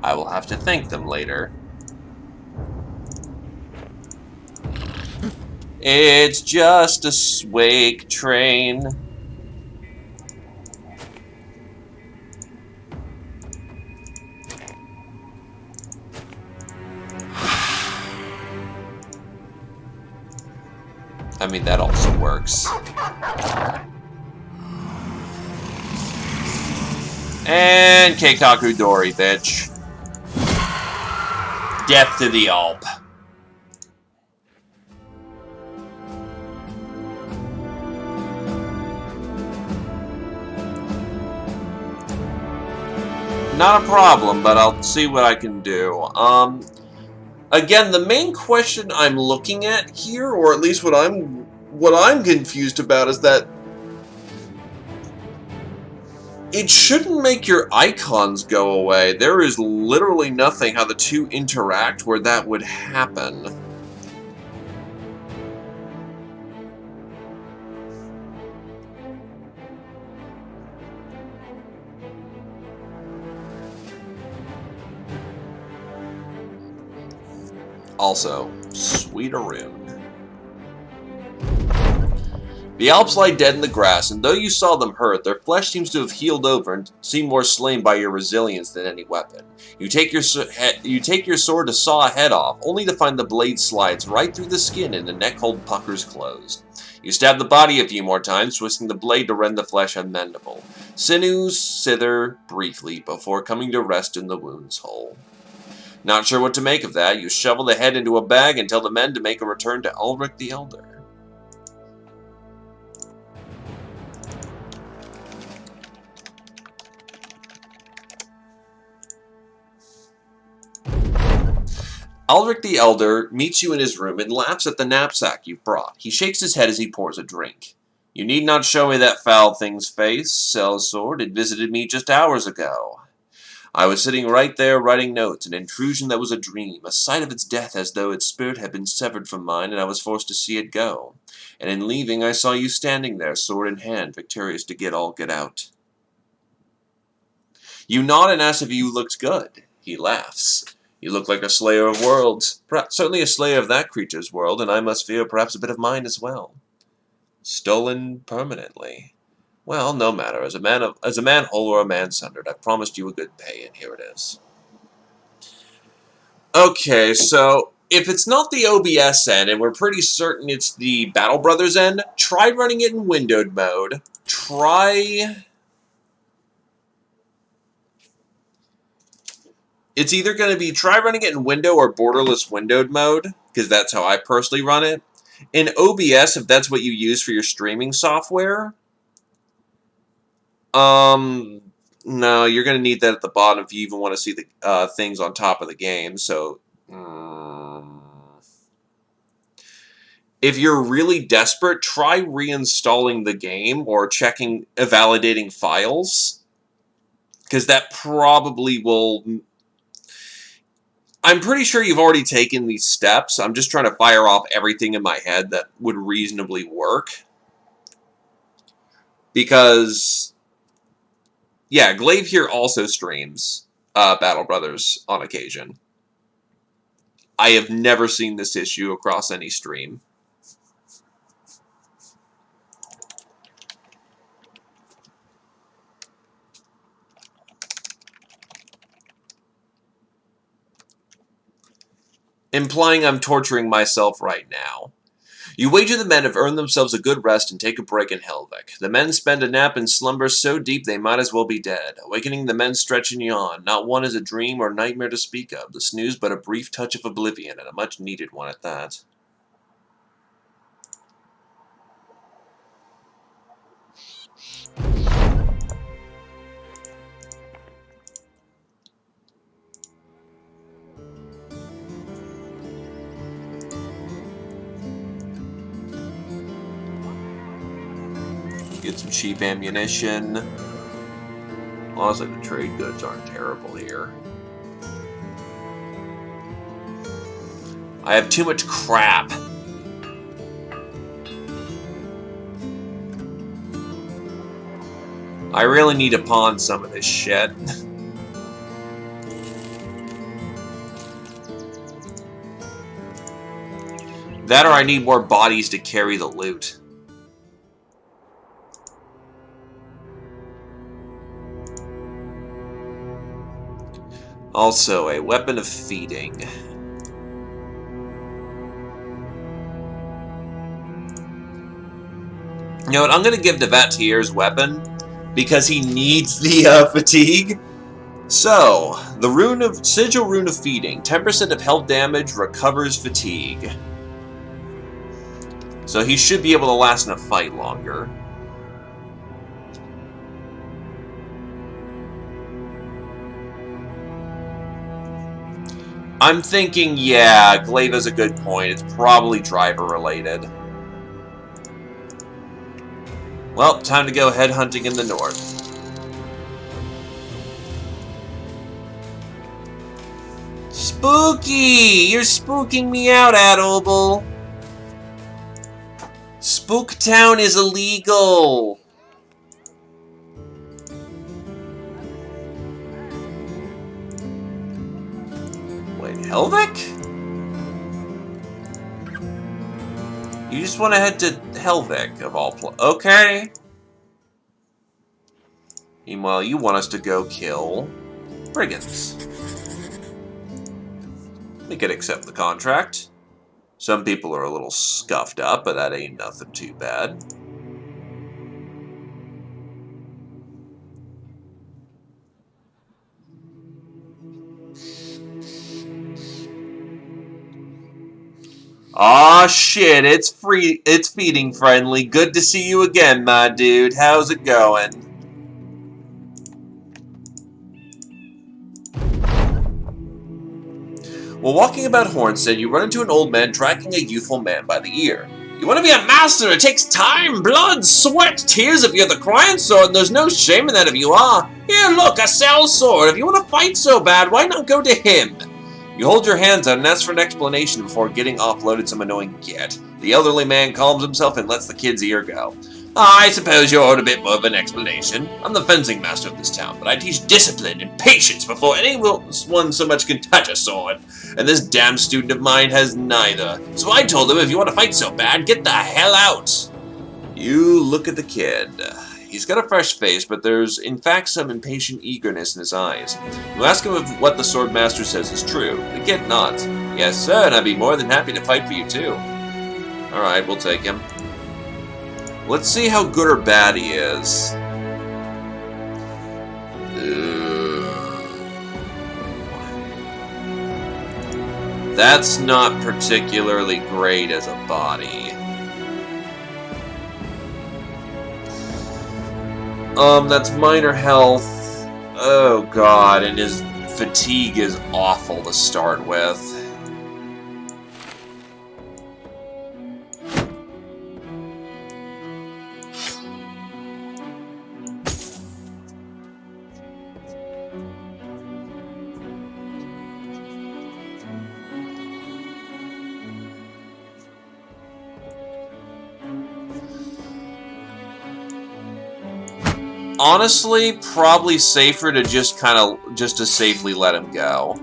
I will have to thank them later. It's just a wake train. I mean, that also works. And Keikaku Dori, bitch. Death to the Alp. Not a problem, but I'll see what I can do. Again, the main question I'm looking at here, or at least what I'm confused about, is that it shouldn't make your icons go away. There is literally nothing how the two interact where that would happen. Also, Sweeteroo. The Alps lie dead in the grass, and though you saw them hurt, their flesh seems to have healed over and seem more slain by your resilience than any weapon. You take your sword to saw a head off, only to find the blade slides right through the skin and the neck hold puckers closed. You stab the body a few more times, twisting the blade to rend the flesh unmendable. Sinews sither briefly before coming to rest in the wound's hole. Not sure what to make of that, you shovel the head into a bag and tell the men to make a return to Ulrich the Elder. Ulrich the Elder meets you in his room and laughs at the knapsack you've brought. He shakes his head as he pours a drink. You need not show me that foul thing's face, sellsword. It visited me just hours ago. I was sitting right there writing notes, an intrusion that was a dream, a sight of its death as though its spirit had been severed from mine, and I was forced to see it go. And in leaving, I saw you standing there, sword in hand, victorious to get out. You nod and ask if you looked good. He laughs. You look like a slayer of worlds, certainly a slayer of that creature's world, and I must fear perhaps a bit of mine as well. Stolen permanently. Well, no matter. As a man whole or a man sundered, I promised you a good pay, and here it is. Okay, so if it's not the OBS end, and we're pretty certain it's the Battle Brothers end, try running it in windowed mode. Try It's either going to be try running it in window or borderless windowed mode, because that's how I personally run it. In OBS, if that's what you use for your streaming software, no, you're going to need that at the bottom if you even want to see the things on top of the game. So, if you're really desperate, try reinstalling the game or validating files, because that probably will. I'm pretty sure you've already taken these steps. I'm just trying to fire off everything in my head that would reasonably work. Because, yeah, Glaive here also streams Battle Brothers on occasion. I have never seen this issue across any stream. Implying I'm torturing myself right now. You wager the men have earned themselves a good rest and take a break in Helvik. The men spend a nap in slumber so deep they might as well be dead. Awakening, the men stretch and yawn. Not one is a dream or nightmare to speak of. The snooze but a brief touch of oblivion, and a much-needed one at that. Get some cheap ammunition. Honestly, the trade goods aren't terrible here. I have too much crap. I really need to pawn some of this shit. That or I need more bodies to carry the loot. Also, a weapon of feeding. You know what? I'm going to give Devatier's weapon because he needs the fatigue. So, the Sigil Rune of Feeding. 10% of health damage recovers fatigue. So he should be able to last in a fight longer. I'm thinking, yeah, Glaive has a good point. It's probably driver-related. Well, time to go headhunting in the north. Spooky! You're spooking me out, Adobel. Spooktown is illegal. Wait, Helvik? You just want to head to Helvik, of all okay. Meanwhile, you want us to go kill brigands. We could accept the contract. Some people are a little scuffed up, but that ain't nothing too bad. Aw, shit, it's feeding friendly. Good to see you again, my dude. How's it going? While walking about Hornstead, you run into an old man dragging a youthful man by the ear. You want to be a master, it takes time, blood, sweat, tears if you're the crying sword, and there's no shame in that if you are. Here, look, a sellsword. If you want to fight so bad, why not go to him? You hold your hands out and ask for an explanation before getting offloaded some annoying git. The elderly man calms himself and lets the kid's ear go. I suppose you owed a bit more of an explanation. I'm the fencing master of this town, but I teach discipline and patience before anyone so much can touch a sword. And this damn student of mine has neither. So I told him if you want to fight so bad, get the hell out. You look at the kid. He's got a fresh face, but there's in fact some impatient eagerness in his eyes. You ask him if what the swordmaster says is true. The kid nods. Yes, sir, and I'd be more than happy to fight for you too. Alright, we'll take him. Let's see how good or bad he is. That's not particularly great as a body. That's minor health. Oh god, and his fatigue is awful to start with. Honestly, probably safer to just to safely let him go.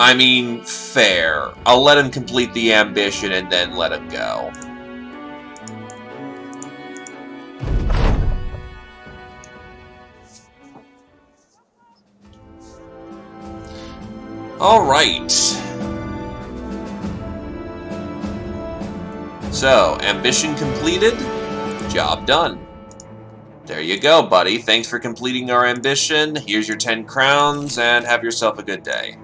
I mean, fair. I'll let him complete the ambition and then let him go. Alright. So, ambition completed, job done. There you go, buddy. Thanks for completing our ambition. Here's your 10 crowns, and have yourself a good day.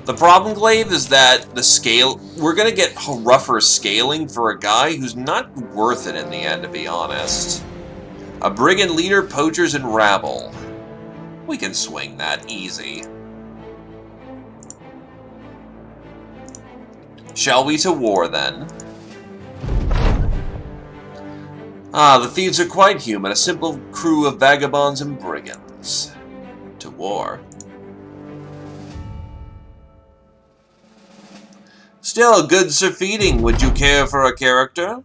The problem, Glaive, is that the scale... We're gonna get rougher scaling for a guy who's not worth it in the end, to be honest. A brigand leader, poachers, and rabble. We can swing that easy. Shall we to war, then? Ah, the thieves are quite human, a simple crew of vagabonds and brigands. To war. Still, good sir feeding. Would you care for a character?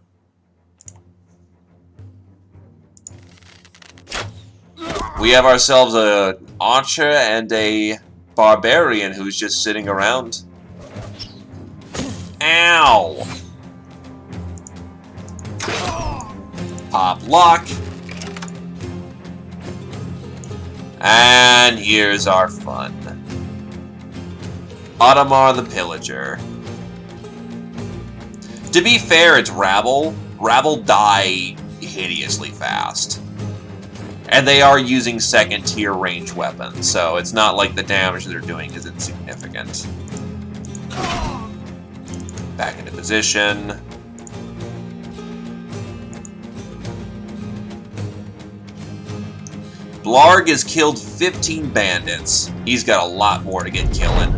We have ourselves an archer and a barbarian who's just sitting around. Ow! Pop lock. And here's our fun. Ottomar the Pillager. To be fair, it's rabble. Rabble die hideously fast. And they are using second-tier range weapons, so it's not like the damage they're doing is insignificant. Back into position. Blarg has killed 15 bandits. He's got a lot more to get killing.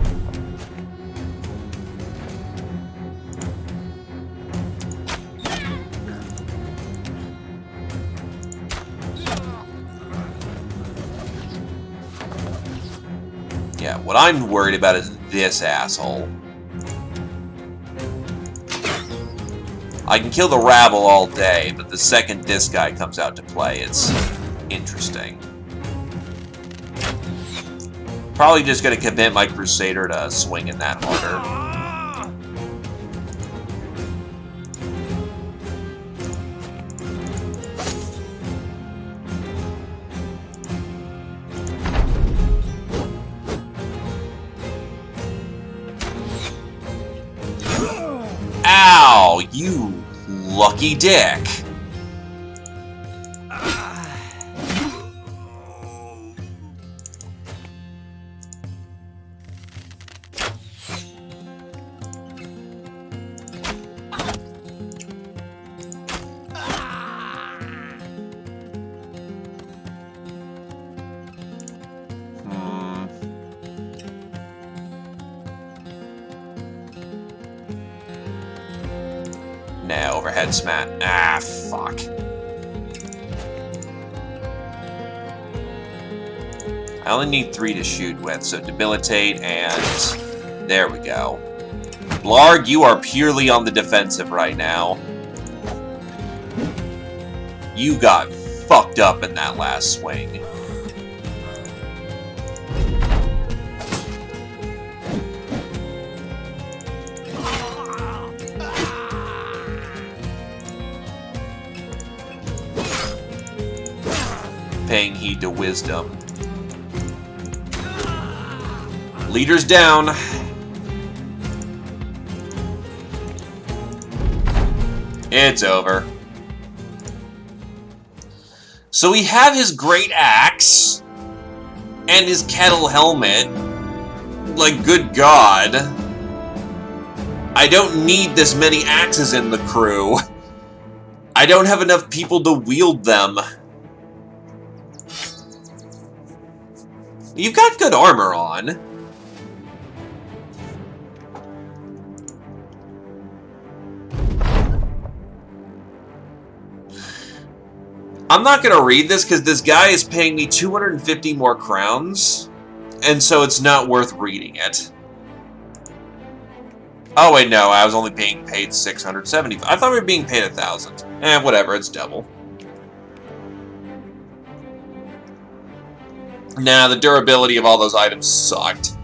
Yeah, what I'm worried about is this asshole. I can kill the rabble all day, but the second this guy comes out to play, it's interesting. Probably just gonna commit my Crusader to swinging that harder. Ow, you lucky dick. Nah, overhead smash. Ah, fuck. I only need 3 to shoot with, so debilitate and... There we go. Blarg, you are purely on the defensive right now. You got fucked up in that last swing. Paying heed to wisdom. Leaders down. It's over. So we have his great axe and his kettle helmet. Like, good God. I don't need this many axes in the crew. I don't have enough people to wield them. You've got good armor on. I'm not going to read this because this guy is paying me 250 more crowns, and so it's not worth reading it. Oh wait, no, I was only being paid 675. I thought we were being paid 1,000. Whatever, it's double. Nah, the durability of all those items sucked.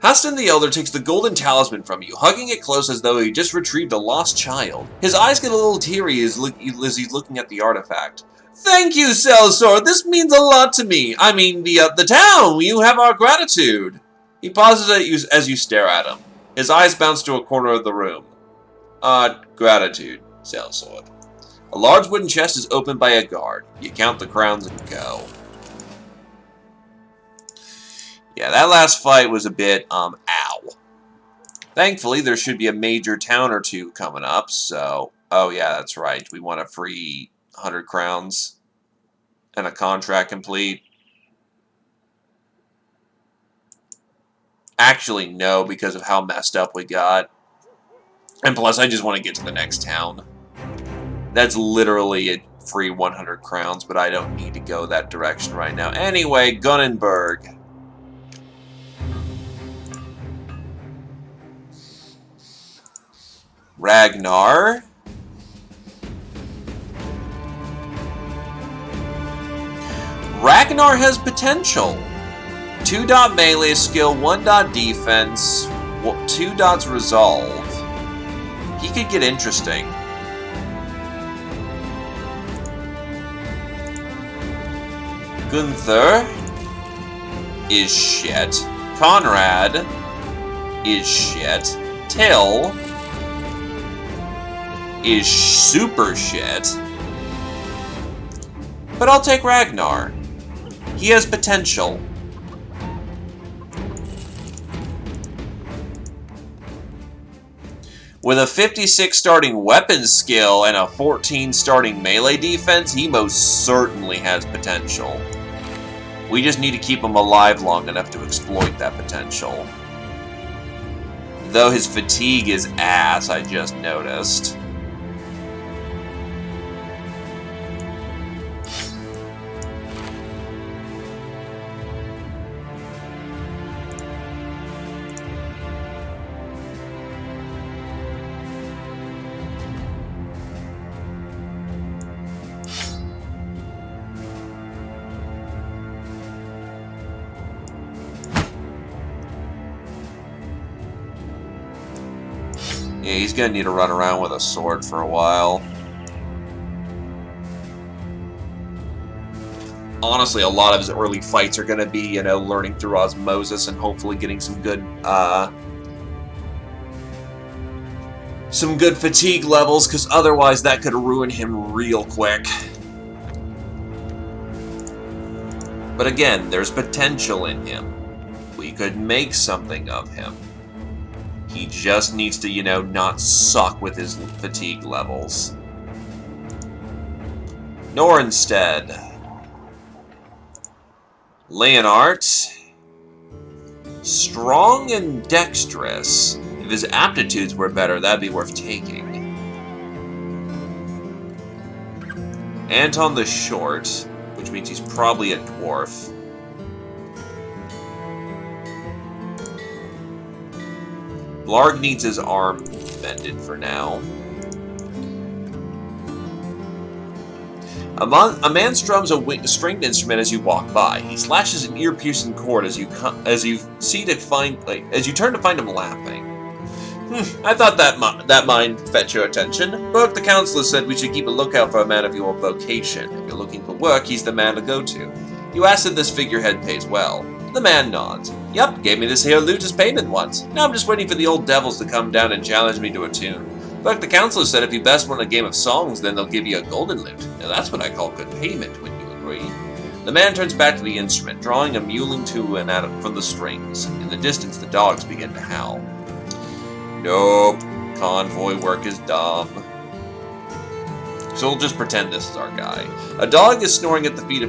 Haston the Elder takes the golden talisman from you, hugging it close as though he just retrieved a lost child. His eyes get a little teary as he's looking at the artifact. Thank you, Sellsword. This means a lot to me. I mean, the town. You have our gratitude. He pauses at you as you stare at him. His eyes bounce to a corner of the room. Gratitude, Sellsword. A large wooden chest is opened by a guard. You count the crowns and go. Yeah, that last fight was a bit, ow. Thankfully, there should be a major town or two coming up, so... Oh, yeah, that's right. We want a free 100 crowns and a contract complete. Actually, no, because of how messed up we got. And plus, I just want to get to the next town. That's literally a free 100 crowns, but I don't need to go that direction right now. Anyway, Gunnenberg. Ragnar. Ragnar has potential. 2 dot melee skill, 1 dot defense, 2 dots resolve. He could get interesting. Gunther is shit. Conrad is shit. Till is super shit. But I'll take Ragnar. He has potential. With a 56 starting weapon skill and a 14 starting melee defense, he most certainly has potential. We just need to keep him alive long enough to exploit that potential. Though his fatigue is ass, I just noticed. Yeah, he's gonna need to run around with a sword for a while. Honestly, a lot of his early fights are gonna be, you know, learning through osmosis and hopefully getting some good fatigue levels, because otherwise that could ruin him real quick. But again, there's potential in him. We could make something of him. He just needs to, you know, not suck with his fatigue levels. Nor instead. Leonard. Strong and dexterous. If his aptitudes were better, that'd be worth taking. Anton the Short, which means he's probably a dwarf. Blarg needs his arm mended for now. A man strums a stringed instrument as you walk by. He slashes an ear-piercing chord as you turn to find him laughing. I thought that might fetch your attention. Burke the counselor said we should keep a lookout for a man of your vocation. If you're looking for work, he's the man to go to. You ask if this figurehead pays well. The man nods. Yup, gave me this here loot as payment once. Now I'm just waiting for the old devils to come down and challenge me to a tune. But the counselor said if you best win a game of songs, then they'll give you a golden lute. Now that's what I call good payment, wouldn't you agree? The man turns back to the instrument, drawing a mewling to and out from the strings. In the distance, the dogs begin to howl. Nope, convoy work is dumb. So we'll just pretend this is our guy. A dog is snoring at the feet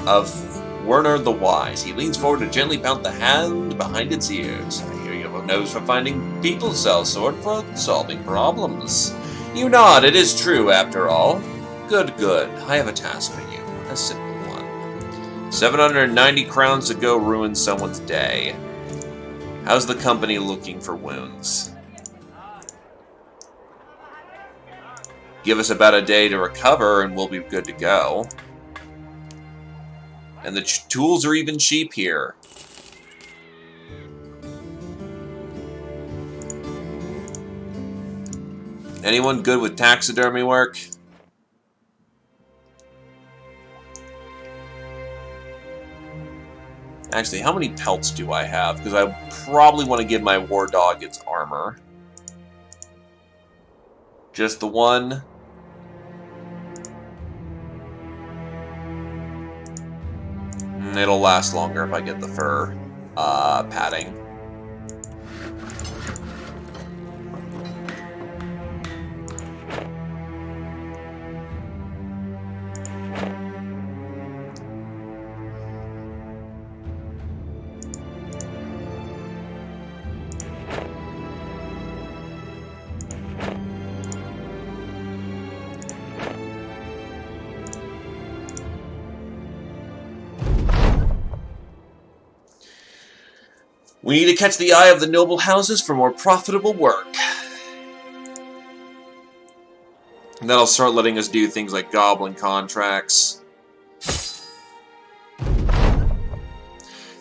of Werner the Wise. He leans forward to gently pound the hand behind its ears. I hear you have a nose for finding people, sword for solving problems. You nod, it is true after all. Good, good. I have a task for you. A simple one. 790 crowns to go ruin someone's day. How's the company looking for wounds? Give us about a day to recover and we'll be good to go. And the tools are even cheap here. Anyone good with taxidermy work? Actually, how many pelts do I have? Because I probably want to give my war dog its armor. Just the one. It'll last longer if I get the fur padding. We need to catch the eye of the noble houses for more profitable work. And that'll start letting us do things like goblin contracts.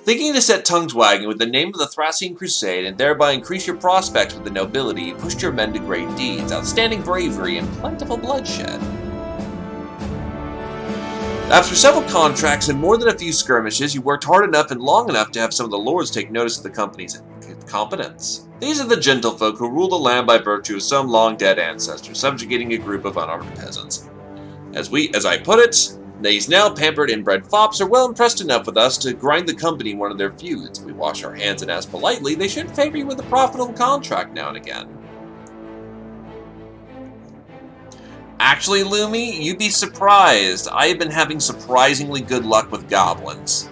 Thinking to set tongues wagging with the name of the Thracian Crusade and thereby increase your prospects with the nobility, you pushed your men to great deeds, outstanding bravery, and plentiful bloodshed. After several contracts and more than a few skirmishes, you worked hard enough and long enough to have some of the lords take notice of the company's competence. These are the gentlefolk who rule the land by virtue of some long-dead ancestor, subjugating a group of unarmed peasants. As I put it, these now pampered inbred fops are well impressed enough with us to grind the company in one of their feuds. If we wash our hands and ask politely, they should favor you with a profitable contract now and again. Actually, Lumi, you'd be surprised. I have been having surprisingly good luck with goblins.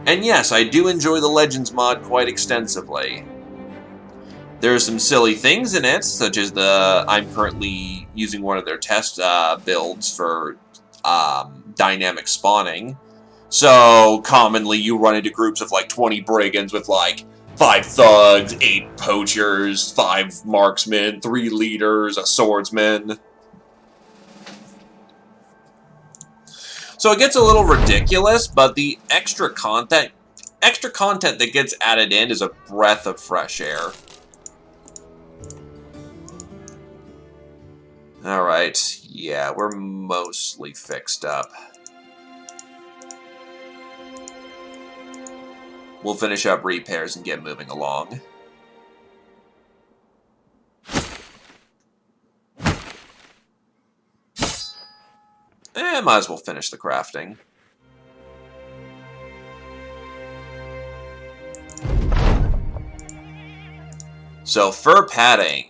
And yes, I do enjoy the Legends mod quite extensively. There are some silly things in it, such as I'm currently using one of their test builds for dynamic spawning. So, commonly you run into groups of like 20 brigands with like 5 thugs, 8 poachers, 5 marksmen, 3 leaders, a swordsman. So it gets a little ridiculous, but the extra content that gets added in is a breath of fresh air. Alright, yeah, we're mostly fixed up. We'll finish up repairs and get moving along. Might as well finish the crafting. So, fur padding.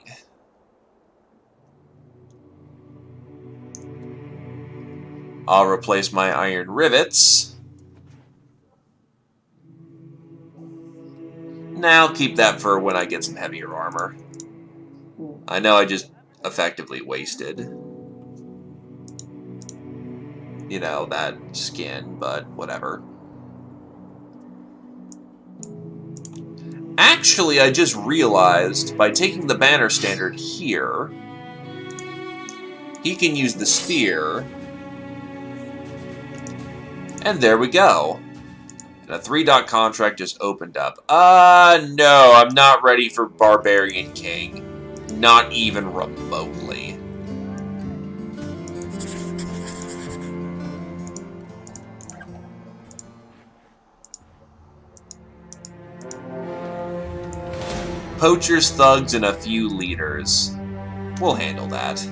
I'll replace my iron rivets. Now, I'll keep that for when I get some heavier armor. I know I just effectively wasted, you know, that skin, but whatever. Actually, I just realized, by taking the banner standard here, he can use the spear, and there we go. And a 3-dot contract just opened up. No, I'm not ready for Barbarian King. Not even remotely. poachers, thugs, and a few leaders. We'll handle that.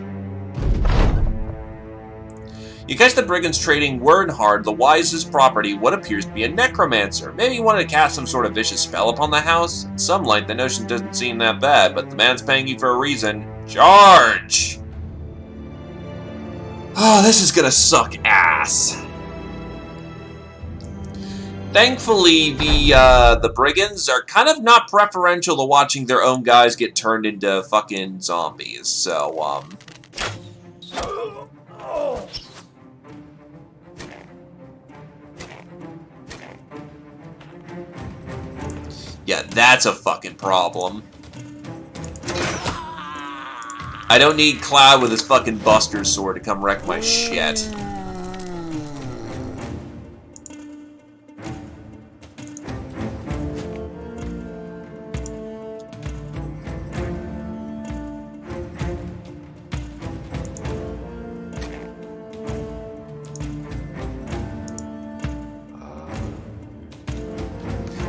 You catch the brigands trading Wernhard, the wisest property, what appears to be a necromancer. Maybe he wanted to cast some sort of vicious spell upon the house? In some light, the notion doesn't seem that bad, but the man's paying you for a reason. Charge! Oh, this is gonna suck ass. Thankfully, the brigands are kind of not preferential to watching their own guys get turned into fucking zombies, so, yeah, that's a fucking problem. I don't need Cloud with his fucking Buster Sword to come wreck my shit.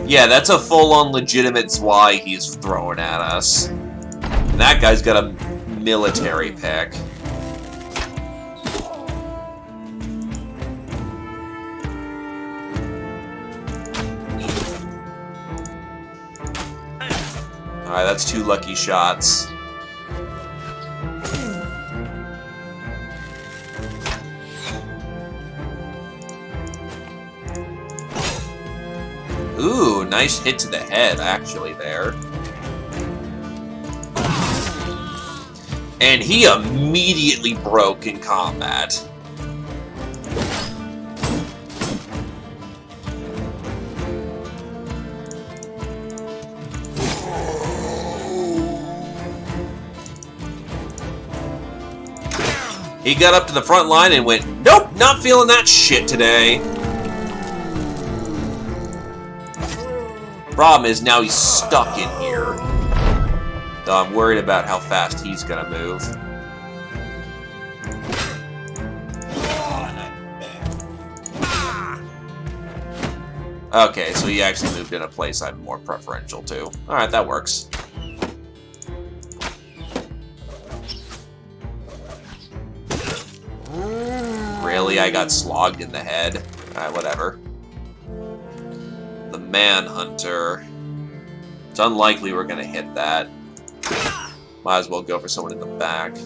Yeah, that's a full-on legitimate Zwei he's throwing at us. And that guy's got a military pick. Alright, that's 2 lucky shots. Ooh, nice hit to the head, actually, there. And he immediately broke in combat. He got up to the front line and went, nope, not feeling that shit today. Problem is, now he's stuck in here. Though I'm worried about how fast he's gonna move. Okay, so he actually moved in a place I'm more preferential to. Alright, that works. Really? I got slogged in the head? Alright, whatever. The Manhunter. It's unlikely we're gonna hit that. Might as well go for someone in the back.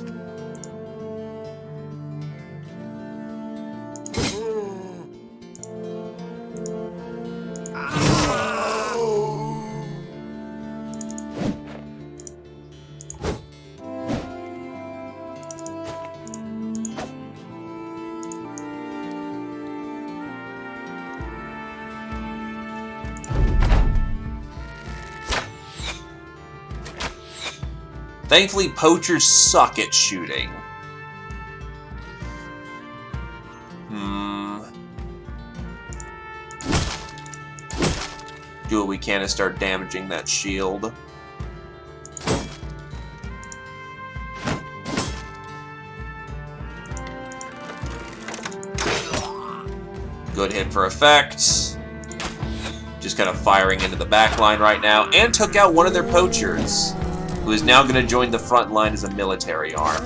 Thankfully, poachers suck at shooting. Do what we can to start damaging that shield. Good hit for effect. Just kind of firing into the back line right now. And took out one of their poachers, who is now going to join the front line as a military arm.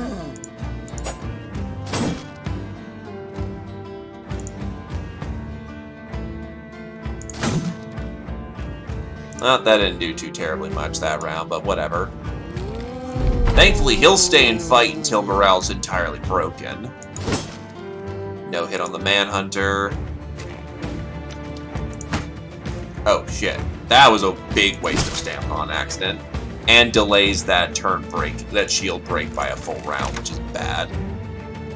Well, that didn't do too terribly much that round, but whatever. Thankfully, he'll stay and fight until morale's entirely broken. No hit on the Manhunter. Oh, shit. That was a big waste of stamina on accident. And delays that turn break, that shield break by a full round, which is bad.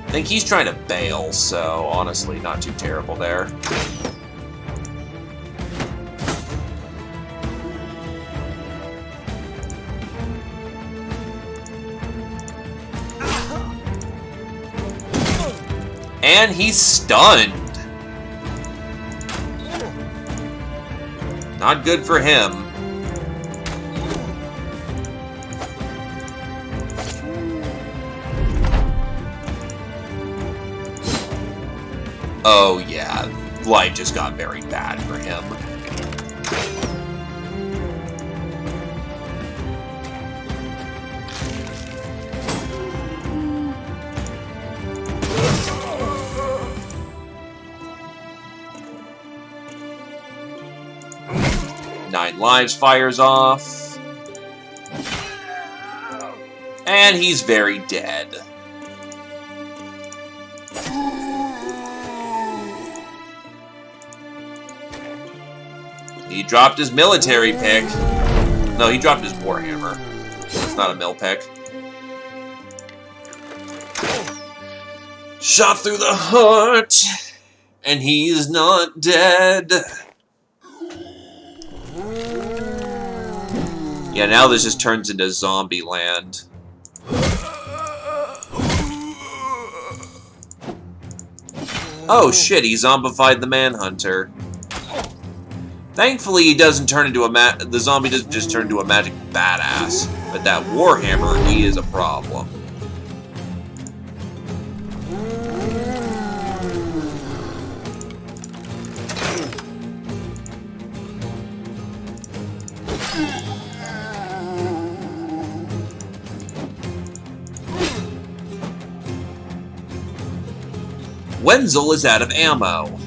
I think he's trying to bail, so honestly, not too terrible there. And he's stunned. Not good for him. Oh yeah, life just got very bad for him. Nine Lives fires off. And he's very dead. He dropped his military pick. No, he dropped his Warhammer. That's not a mill pick. Shot through the heart, and he's not dead. Yeah, now this just turns into zombie land. Oh shit, he zombified the Manhunter. Thankfully, he doesn't turn into the zombie doesn't just turn into a magic badass. But that Warhammer, he is a problem. Wenzel is out of ammo.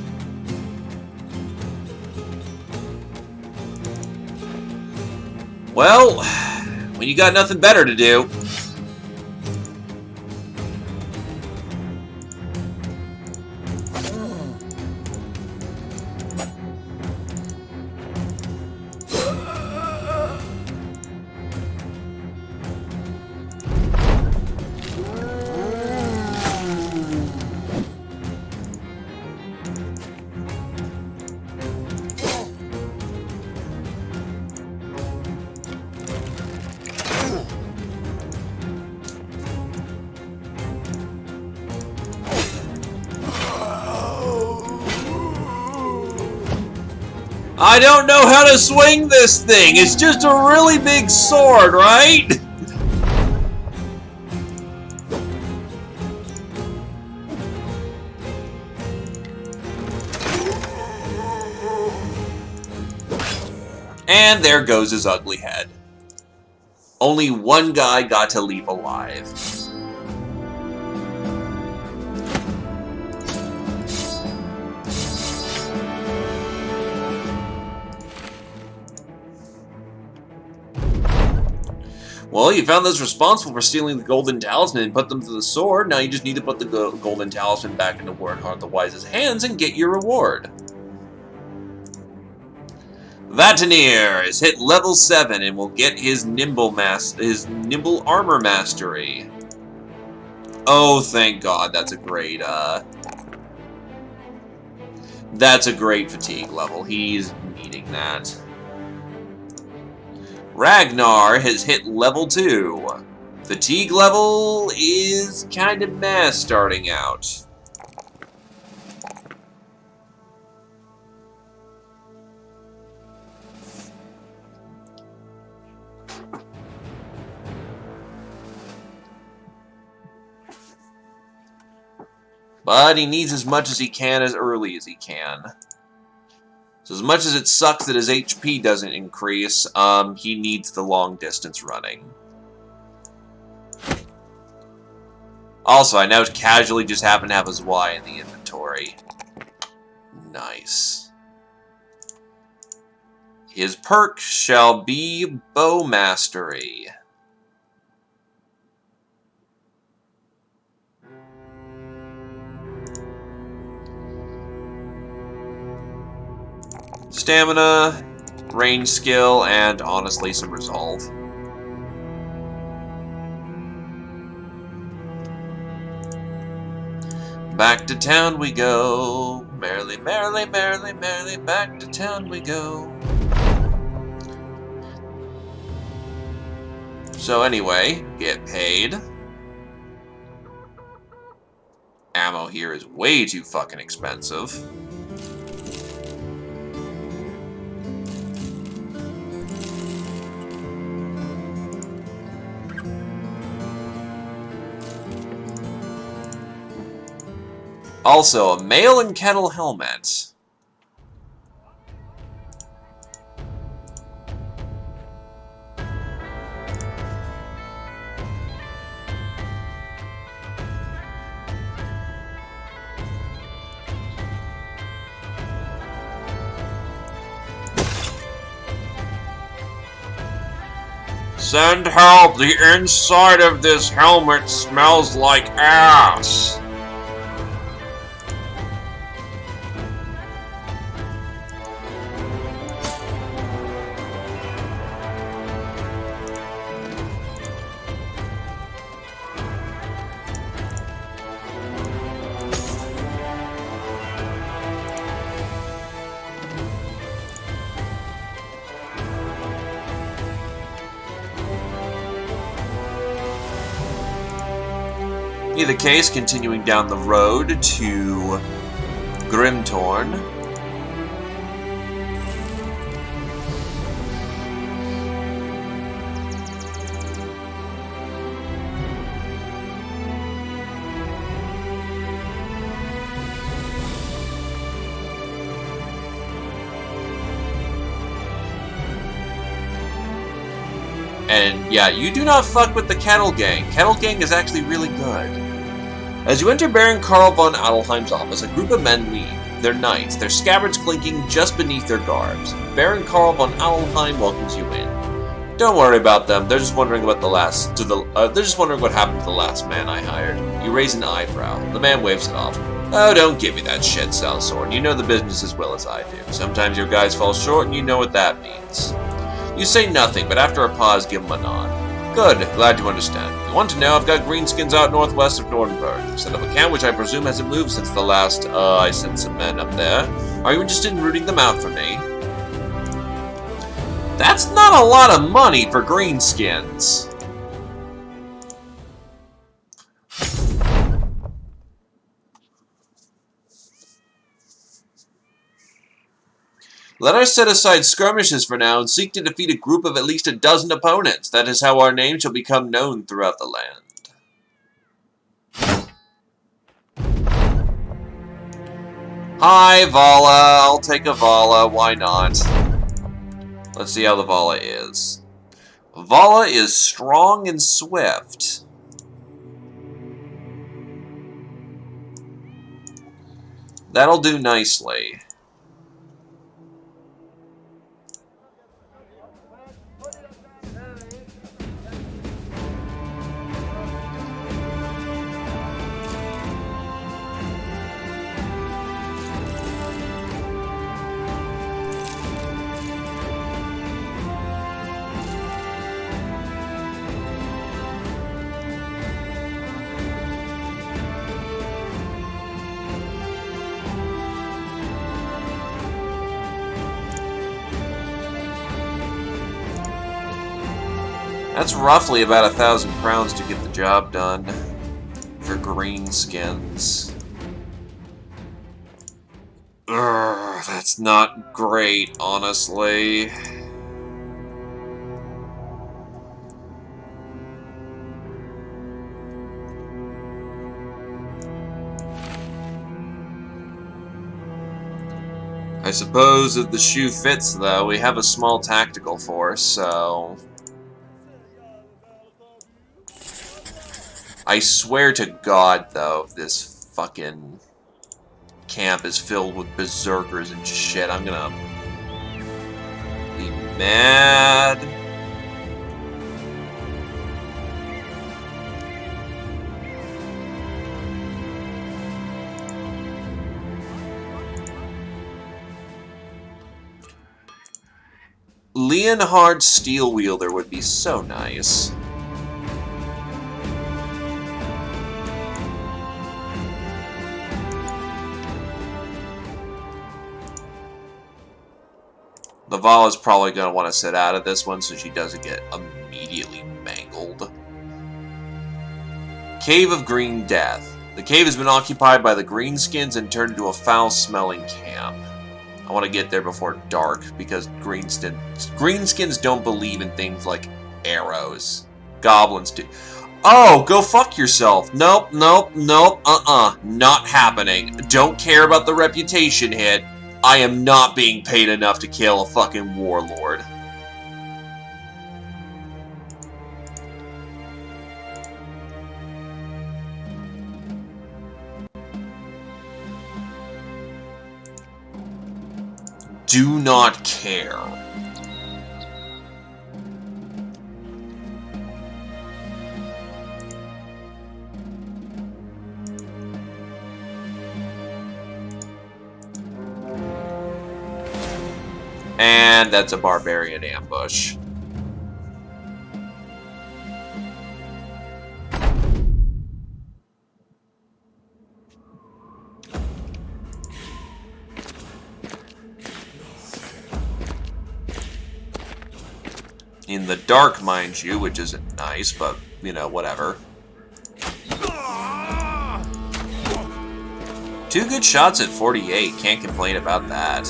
Well, when you got nothing better to do. I don't know how to swing this thing. It's just a really big sword, right? And there goes his ugly head. Only one guy got to leave alive. Well, you found those responsible for stealing the Golden Talisman and put them to the sword. Now you just need to put the Golden Talisman back into Warheart the Wise's hands and get your reward. Vatanier is hit level 7 and will get his nimble armor mastery. Oh, thank God, that's a great fatigue level. He's needing that. Ragnar has hit level 2. Fatigue level is kind of meh starting out. But he needs as much as he can as early as he can. So as much as it sucks that his HP doesn't increase, he needs the long distance running. Also, I now casually just happen to have his Y in the inventory. Nice. His perk shall be Bow Mastery. Stamina, range skill, and honestly some resolve. Back to town we go. Merrily, merrily, merrily, merrily, back to town we go. So anyway, get paid. Ammo here is way too fucking expensive. Also, a mail and kettle helmet. Send help! The inside of this helmet smells like ass! In either case, continuing down the road to Grimtorn. And yeah, you do not fuck with the Kettle Gang. Kettle Gang is actually really good. As you enter Baron Karl von Adelheim's office, a group of men leave. They're knights, their scabbards clinking just beneath their garbs. Baron Karl von Adelheim welcomes you in. Don't worry about them. They're just wondering about they're just wondering what happened to the last man I hired. You raise an eyebrow. The man waves it off. Oh, don't give me that shit, Salsor. You know the business as well as I do. Sometimes your guys fall short, and you know what that means. You say nothing, but after a pause, give him a nod. Good, glad you understand. If you want to know, I've got greenskins out northwest of Nordenberg. Set up a camp which I presume hasn't moved since the last, I sent some men up there. Are you interested in rooting them out for me? That's not a lot of money for greenskins. Let us set aside skirmishes for now and seek to defeat a group of at least a dozen opponents. That is how our name shall become known throughout the land. Hi, Vala. I'll take a Vala. Why not? Let's see how the Vala is. Vala is strong and swift. That'll do nicely. That's roughly about 1,000 crowns to get the job done for greenskins. Ugh, that's not great, honestly. I suppose if the shoe fits, though, we have a small tactical force, so... I swear to God, though, if this fucking camp is filled with berserkers and shit, I'm gonna be mad. Leonhard Steelwielder would be so nice. The Vala's probably going to want to sit out of this one so she doesn't get immediately mangled. Cave of Green Death. The cave has been occupied by the Greenskins and turned into a foul-smelling camp. I want to get there before dark because Greenskins don't believe in things like arrows. Goblins do. Oh, go fuck yourself. Nope, nope, nope, not happening. Don't care about the reputation hit. I am not being paid enough to kill a fucking warlord. Do not care. And that's a barbarian ambush. In the dark, mind you, which isn't nice, but, you know, whatever. 2 good shots at 48, can't complain about that.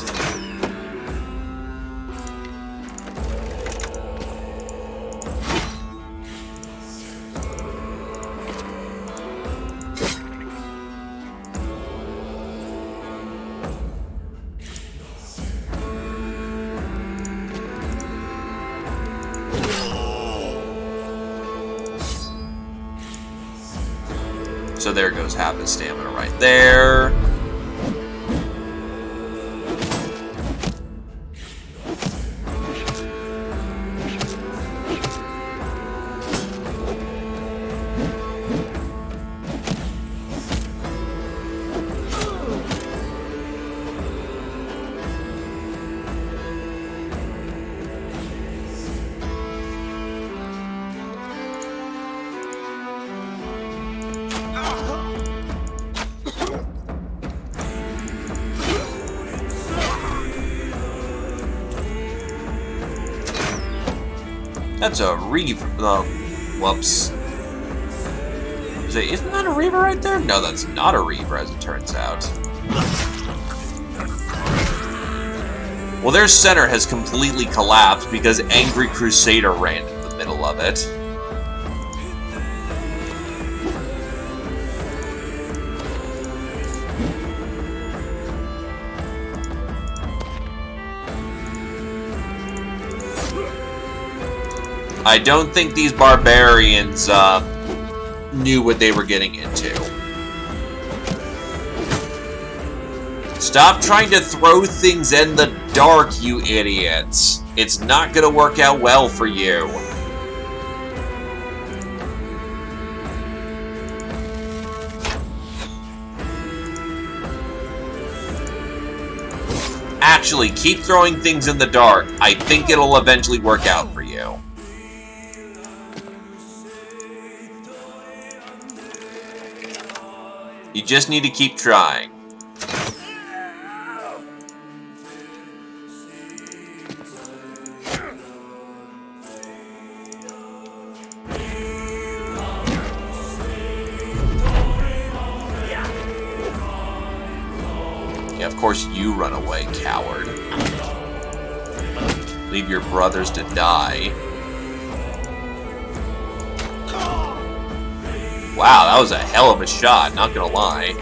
So there goes half his stamina right there. That's a Reaver. Oh, whoops. Isn't that a Reaver right there? No, that's not a Reaver, as it turns out. Well, their center has completely collapsed because Angry Crusader ran in the middle of it. I don't think these barbarians knew what they were getting into. Stop trying to throw things in the dark, you idiots. It's not gonna work out well for you. Actually, keep throwing things in the dark. I think it'll eventually work out for you. You just need to keep trying. Yeah, of course you run away, coward. Leave your brothers to die. Wow, that was a hell of a shot, not gonna lie.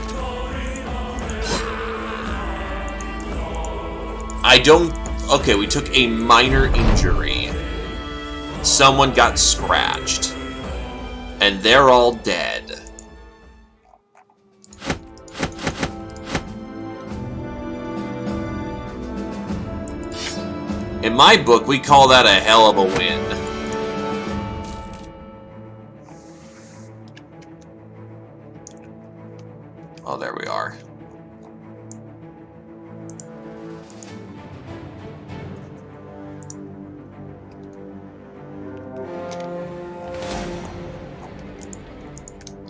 Okay, we took a minor injury. Someone got scratched. And they're all dead. In my book, we call that a hell of a win. Oh, there we are.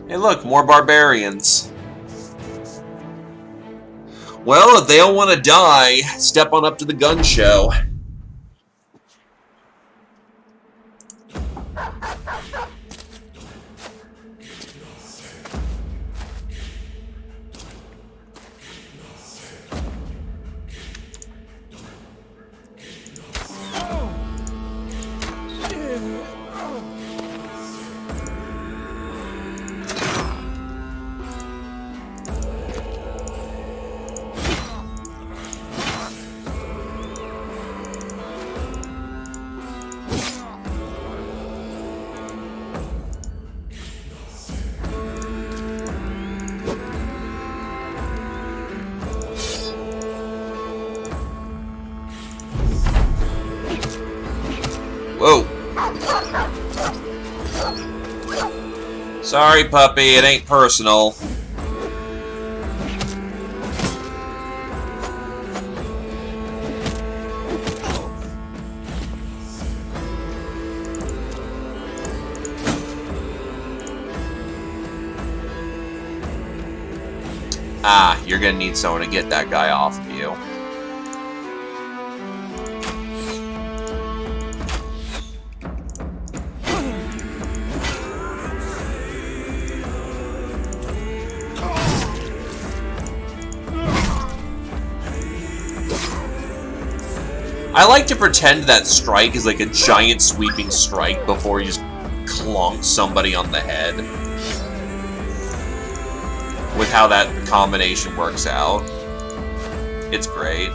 Hey, look, more barbarians. Well, if they don't want to die, step on up to the gun show. Whoa. Sorry, puppy, it ain't personal. Ah, you're gonna need someone to get that guy off of you. I like to pretend that strike is like a giant sweeping strike before you just clonk somebody on the head. With how that combination works out. It's great.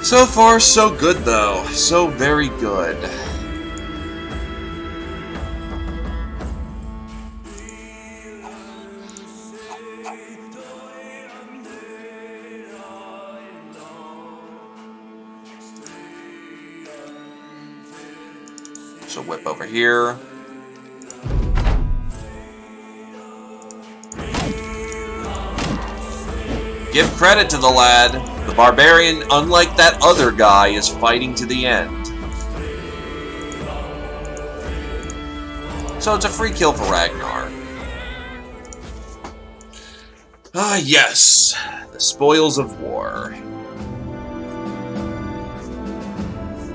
So far, so good, though. So very good. So whip over here. Give credit to the lad. The barbarian, unlike that other guy, is fighting to the end. So it's a free kill for Ragnar. Ah, yes. The spoils of war.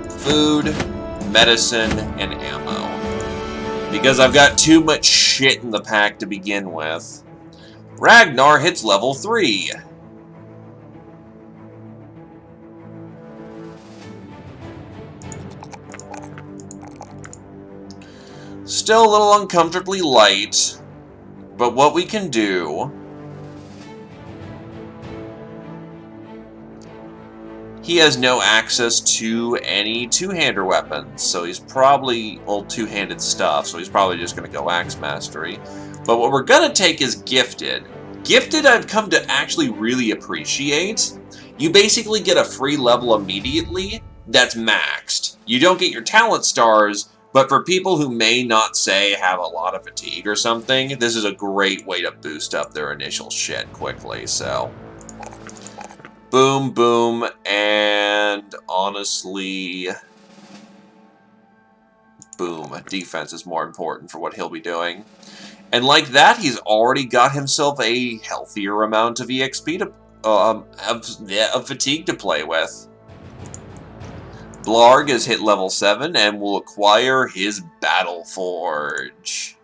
Food, medicine, and ammo. Because I've got too much shit in the pack to begin with. Ragnar hits level 3. Still a little uncomfortably light, but what we can do... He has no access to any two-hander weapons, so he's probably, well, two-handed stuff, so he's probably just going to go Axe Mastery. But what we're going to take is Gifted. Gifted I've come to actually really appreciate. You basically get a free level immediately that's maxed. You don't get your talent stars, but for people who may not, say, have a lot of fatigue or something, this is a great way to boost up their initial shit quickly, so... Boom, boom, and honestly... Boom. Defense is more important for what he'll be doing. And like that, he's already got himself a healthier amount of EXP to... of fatigue to play with. Blarg has hit level 7 and will acquire his Battle Forge.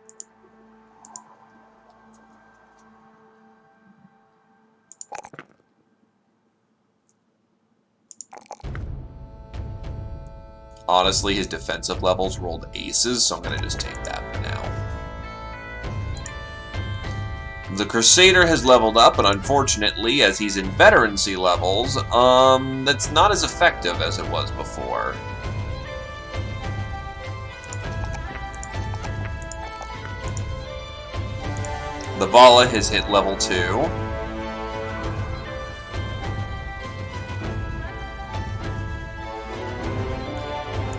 Honestly, his defensive levels rolled aces, so I'm going to just take that for now. The Crusader has leveled up, but unfortunately, as he's in veterancy levels, that's not as effective as it was before. The Vala has hit level 2.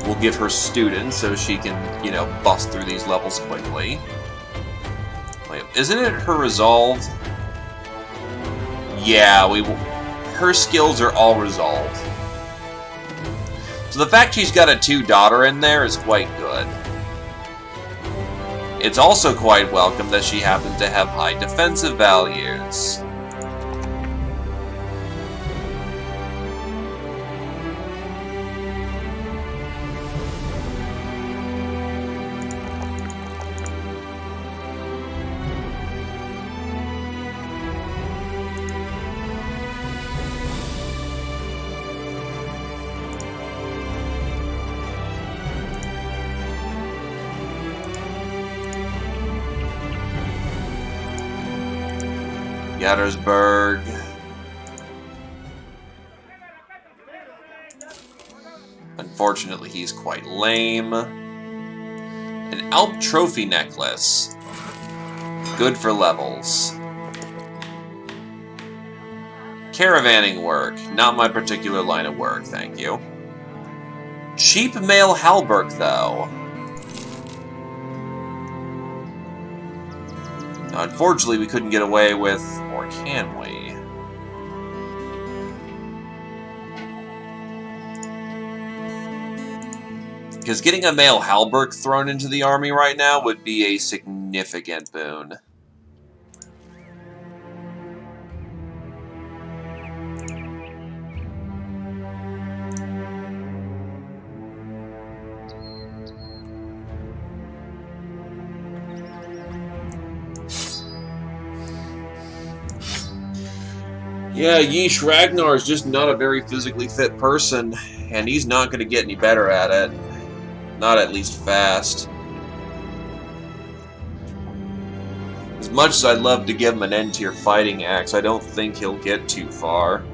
We'll give her students so she can, you know, bust through these levels quickly. Wait, isn't it her resolved? Yeah, her skills are all resolved. So the fact she's got a 2 daughter in there is quite good. It's also quite welcome that she happens to have high defensive values. Gattersburg. Unfortunately, he's quite lame. An Alp Trophy Necklace. Good for levels. Caravanning work. Not my particular line of work, thank you. Cheap male halberd, though. Now, unfortunately, we couldn't get away with... Or can we? Because getting a male halberd thrown into the army right now would be a significant boon. Yeah, Yeesh Ragnar is just not a very physically fit person, and he's not going to get any better at it. Not at least fast. As much as I'd love to give him an N-tier fighting axe, I don't think he'll get too far.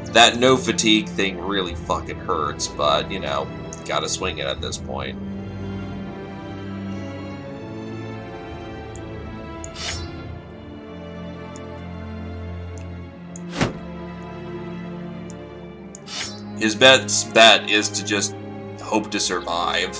That no fatigue thing really fucking hurts, but, you know, gotta swing it at this point. His best bet is to just hope to survive.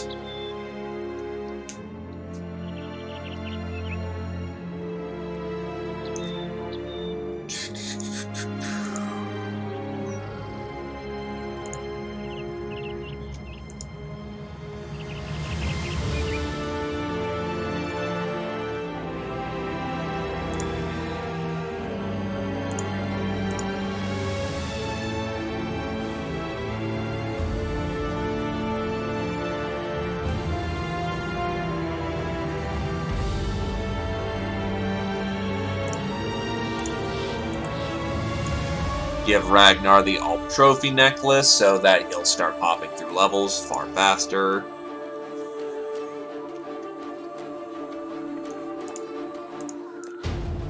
Give Ragnar the Alp Trophy Necklace so that he'll start popping through levels far faster.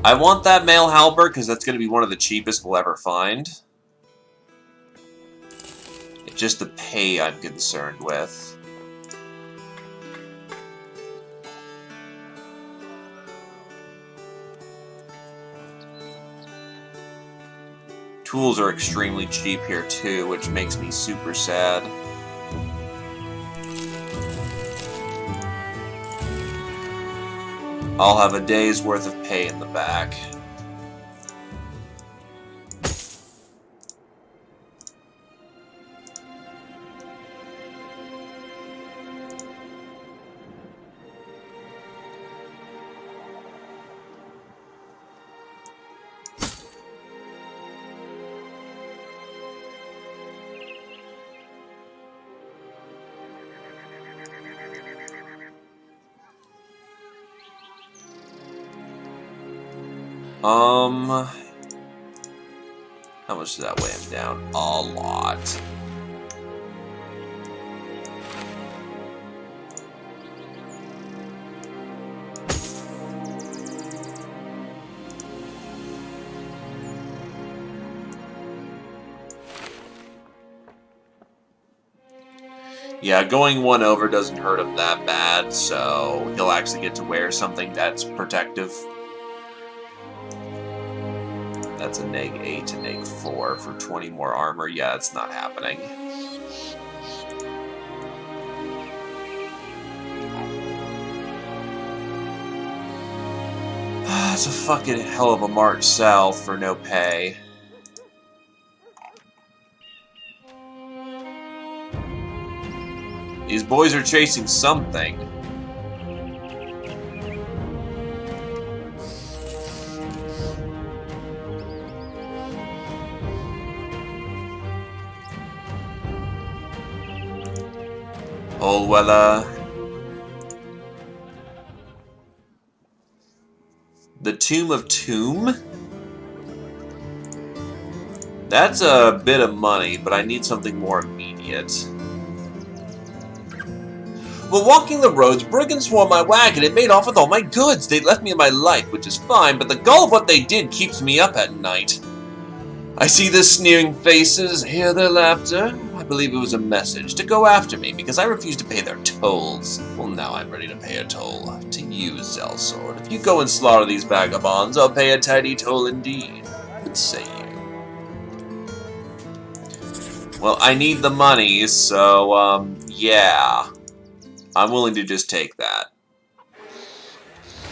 I want that male halberd because that's going to be one of the cheapest we'll ever find. It's just the pay I'm concerned with. Tools are extremely cheap here too, which makes me super sad. I'll have a day's worth of pay in the back. How much does that weigh him down? A lot. Yeah, going one over doesn't hurt him that bad, so he'll actually get to wear something that's protective. That's a -8 to -4 for 20 more armor. Yeah, it's not happening. It's a fucking hell of a march south for no pay. These boys are chasing something. Holwella. The Tomb of Tomb? That's a bit of money, but I need something more immediate. While walking the roads, brigands swarmed my wagon and made off with all my goods. They left me in my life, which is fine, but the gall of what they did keeps me up at night. I see their sneering faces, hear their laughter. I believe it was a message, to go after me because I refused to pay their tolls. Well, now I'm ready to pay a toll. To you, Zelsword. If you go and slaughter these vagabonds, I'll pay a tidy toll indeed. What say you? Well, I need the money, so, yeah. I'm willing to just take that.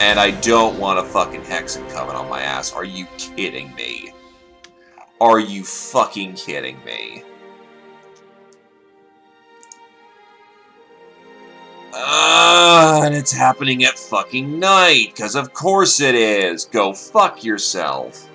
And I don't want a fucking Hexen coming on my ass. Are you kidding me? Are you fucking kidding me? And it's happening at fucking night, because of course it is. Go fuck yourself.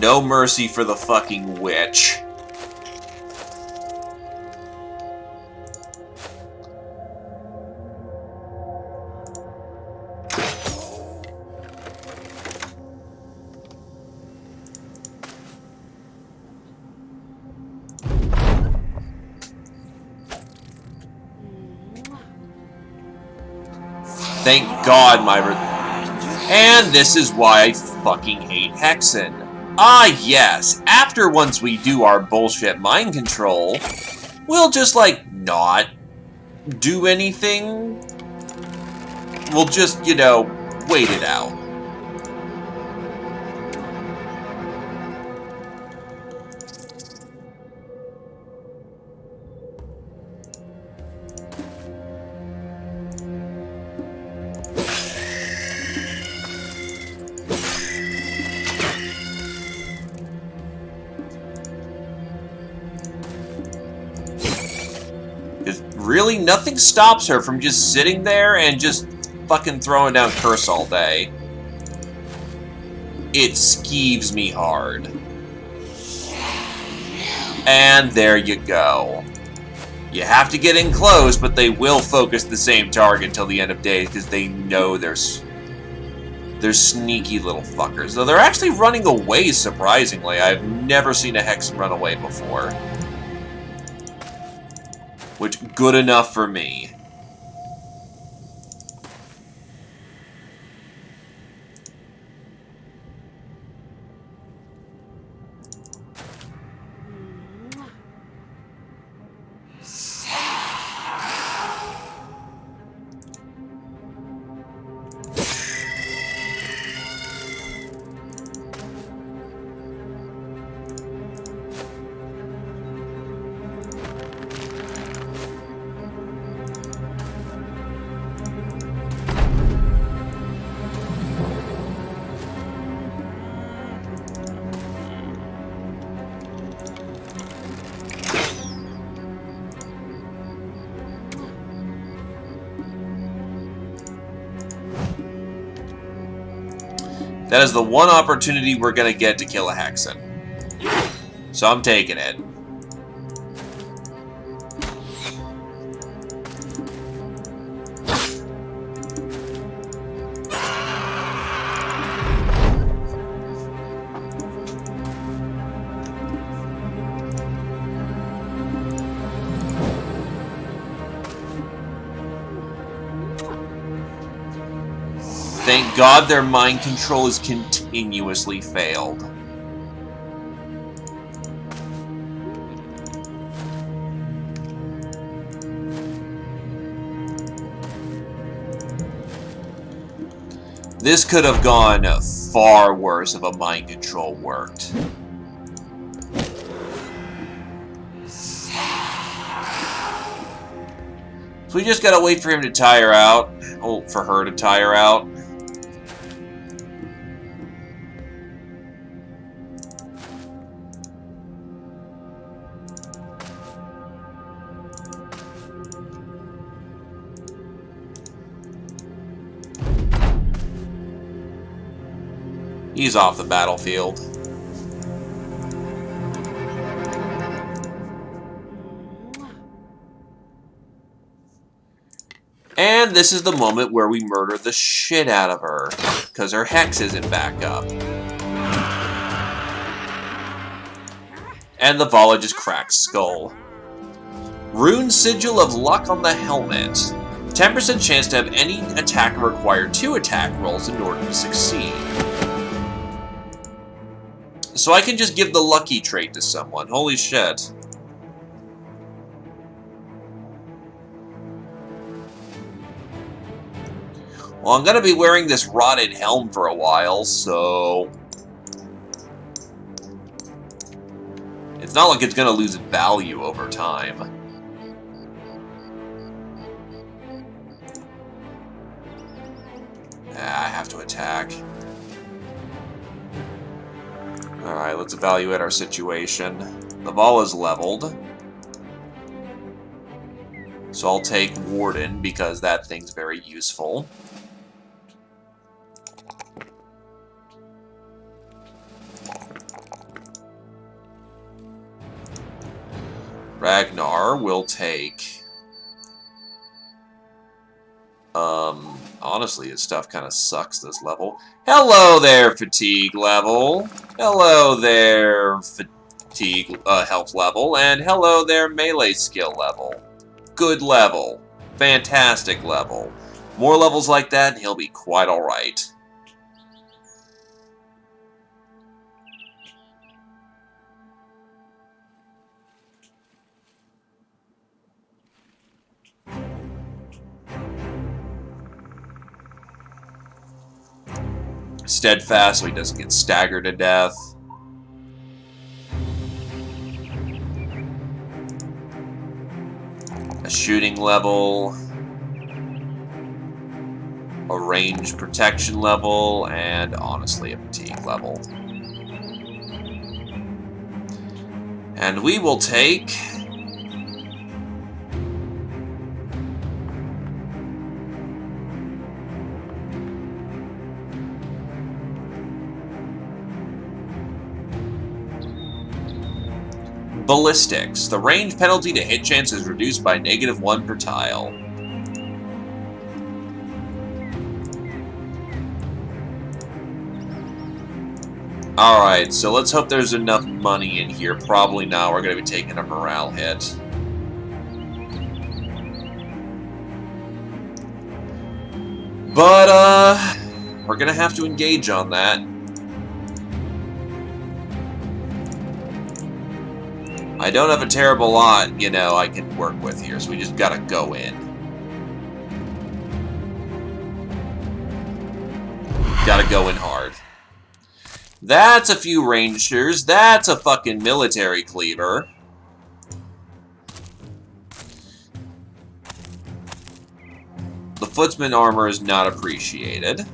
No mercy for the fucking witch. Thank God my... And this is why I fucking hate Hexen. Ah, yes. After once we do our bullshit mind control, we'll just, like, not do anything. We'll just, you know, wait it out. Really, nothing stops her from just sitting there and just fucking throwing down curse all day. It skeeves me hard. And there you go. You have to get in close, but they will focus the same target until the end of days because they know they're sneaky little fuckers. Though they're actually running away, surprisingly. I've never seen a Hexen run away before. Which, good enough for me. That is the one opportunity we're going to get to kill a Hexen. So I'm taking it. Thank God their mind control is continuously failed. This could have gone far worse if a mind control worked. So we just gotta wait for him to tire out. Oh, for her to tire out. He's off the battlefield. And this is the moment where we murder the shit out of her, because her hex isn't back up. And the Vala just cracks skull. Rune Sigil of Luck on the helmet. 10% chance to have any attacker require 2 attack rolls in order to succeed. So I can just give the lucky trait to someone. Holy shit. Well, I'm going to be wearing this rotted helm for a while, so... it's not like it's going to lose value over time. I have to attack. Alright, let's evaluate our situation. The ball is leveled. So I'll take Warden, because that thing's very useful. Ragnar will take... honestly, his stuff kind of sucks this level. Hello there, fatigue level. Hello there, fatigue health level. And hello there, melee skill level. Good level. Fantastic level. More levels like that, and he'll be quite alright. Steadfast so he doesn't get staggered to death. A shooting level. A range protection level. And honestly, a fatigue level. And we will take... Ballistics. The range penalty to hit chance is reduced by -1 per tile. Alright, so let's hope there's enough money in here. Probably not. We're going to be taking a morale hit. But, we're going to have to engage on that. I don't have a terrible lot, you know, I can work with here, so we just gotta go in. Gotta go in hard. That's a few rangers. That's a fucking military cleaver. The footman armor is not appreciated.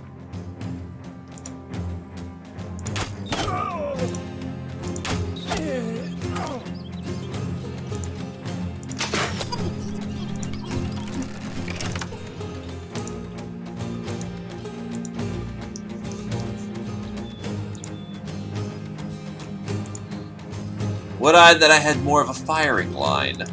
Would I that I had more of a firing line?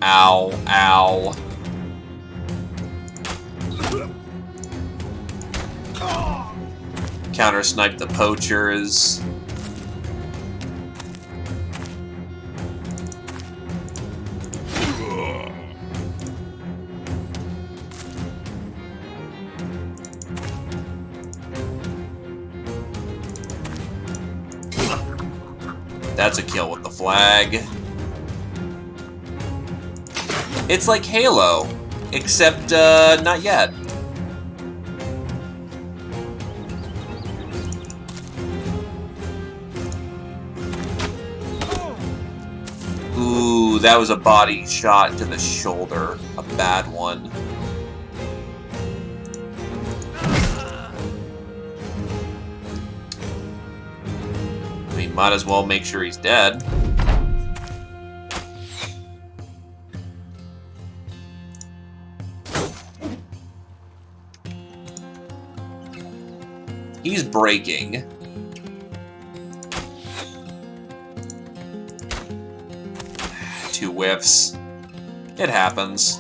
Ow, ow. Counter-snipe the poachers. That's a kill with the flag. It's like Halo, except, not yet. Ooh, that was a body shot to the shoulder. A bad one. Might as well make sure he's dead. He's breaking. Two whiffs. It happens.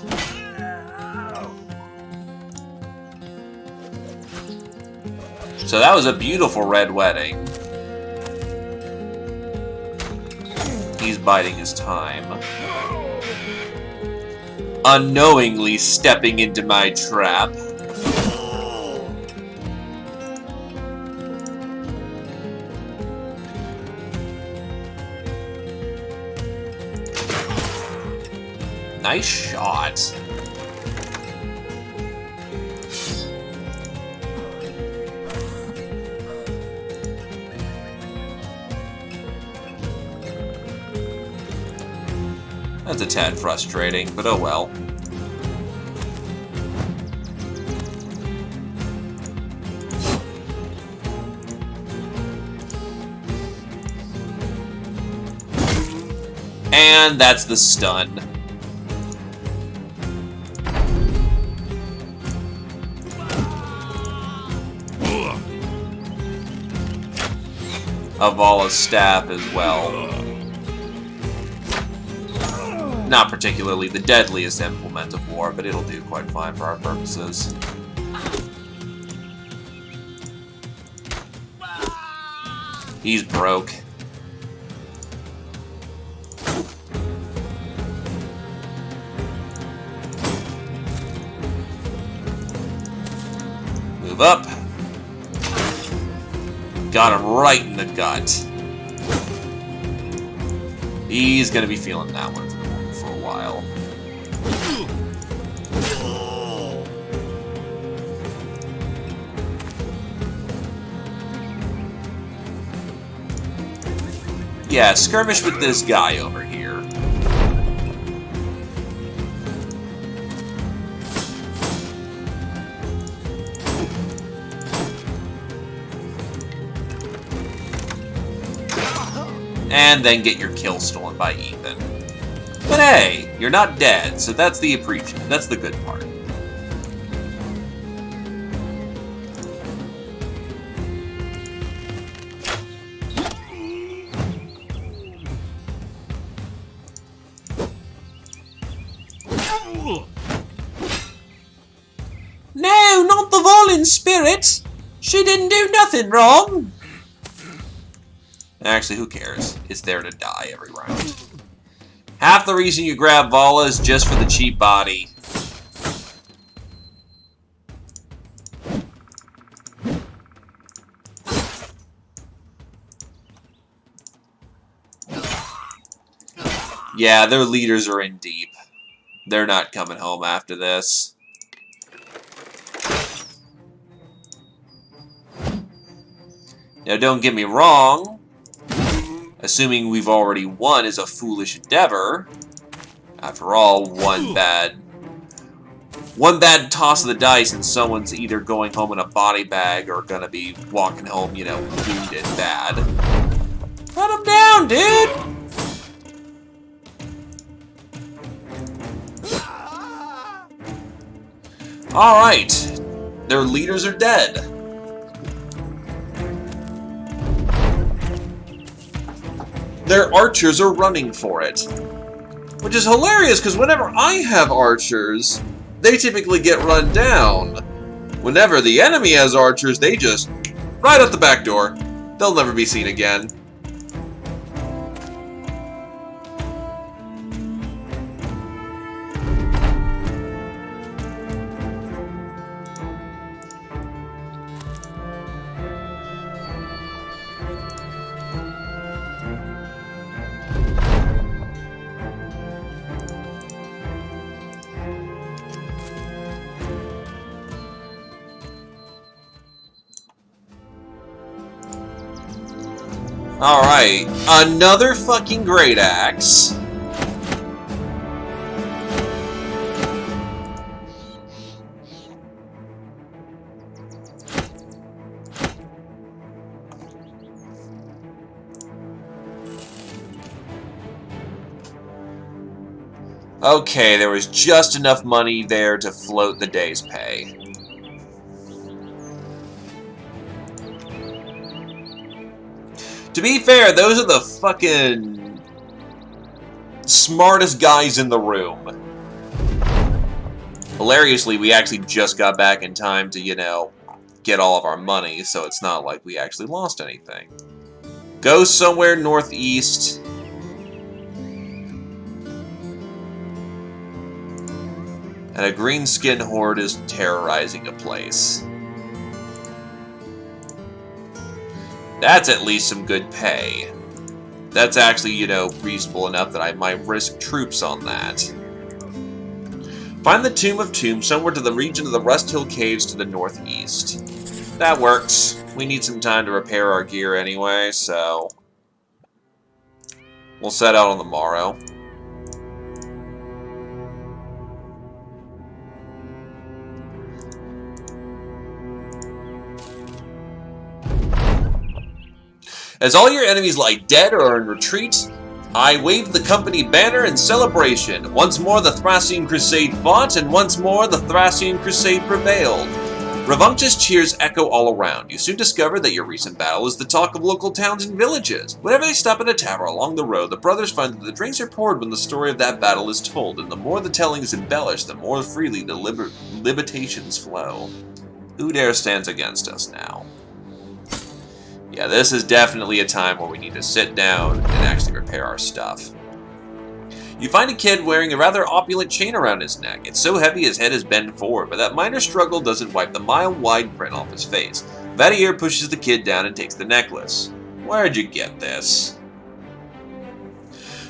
So that was a beautiful red wedding. He's biding his time. Unknowingly stepping into my trap. Nice shot. That's a tad frustrating, but oh well. And that's the stun. Avala's staff as well. Not particularly the deadliest implement of war, but it'll do quite fine for our purposes. He's broke. Move up. Got him right in the gut. He's gonna be feeling that one for a while. Yeah, skirmish with this guy over here. And then get your kill stolen by Ethan. But hey, you're not dead, so that's the that's the good part. No, not the Volin spirit! She didn't do nothing wrong! Actually, who cares? It's there to die every round. Half the reason you grab Vala is just for the cheap body. Yeah, their leaders are in deep. They're not coming home after this. Now, don't get me wrong. Assuming we've already won is a foolish endeavor. After all, one bad toss of the dice and someone's either going home in a body bag or gonna be walking home, you know, wounded bad. Put him down, dude! Alright. Their leaders are dead. Their archers are running for it. Which is hilarious, because whenever I have archers, they typically get run down. Whenever the enemy has archers, they just... right out the back door. They'll never be seen again. Alright, another fucking great axe. Okay, there was just enough money there to float the day's pay. To be fair, those are the fucking smartest guys in the room. Hilariously, we actually just got back in time to, you know, get all of our money, so it's not like we actually lost anything. Go somewhere northeast. And a green-skinned horde is terrorizing a place. That's at least some good pay. That's actually, you know, reasonable enough that I might risk troops on that. Find the Tomb of Tombs somewhere to the region of the Rust Hill Caves to the northeast. That works. We need some time to repair our gear anyway, so we'll set out on the morrow. As all your enemies lie dead or are in retreat, I waved the company banner in celebration. Once more the Thracian Crusade fought, and once more the Thracian Crusade prevailed. Revunctious cheers echo all around. You soon discover that your recent battle is the talk of local towns and villages. Whenever they stop at a tavern along the road, the brothers find that the drinks are poured when the story of that battle is told, and the more the telling is embellished, the more freely the libatations flow. Who dare stands against us now? Yeah, this is definitely a time where we need to sit down and actually repair our stuff. You find a kid wearing a rather opulent chain around his neck. It's so heavy his head is bent forward, but that minor struggle doesn't wipe the mile-wide grin off his face. Vadier pushes the kid down and takes the necklace. Where'd you get this?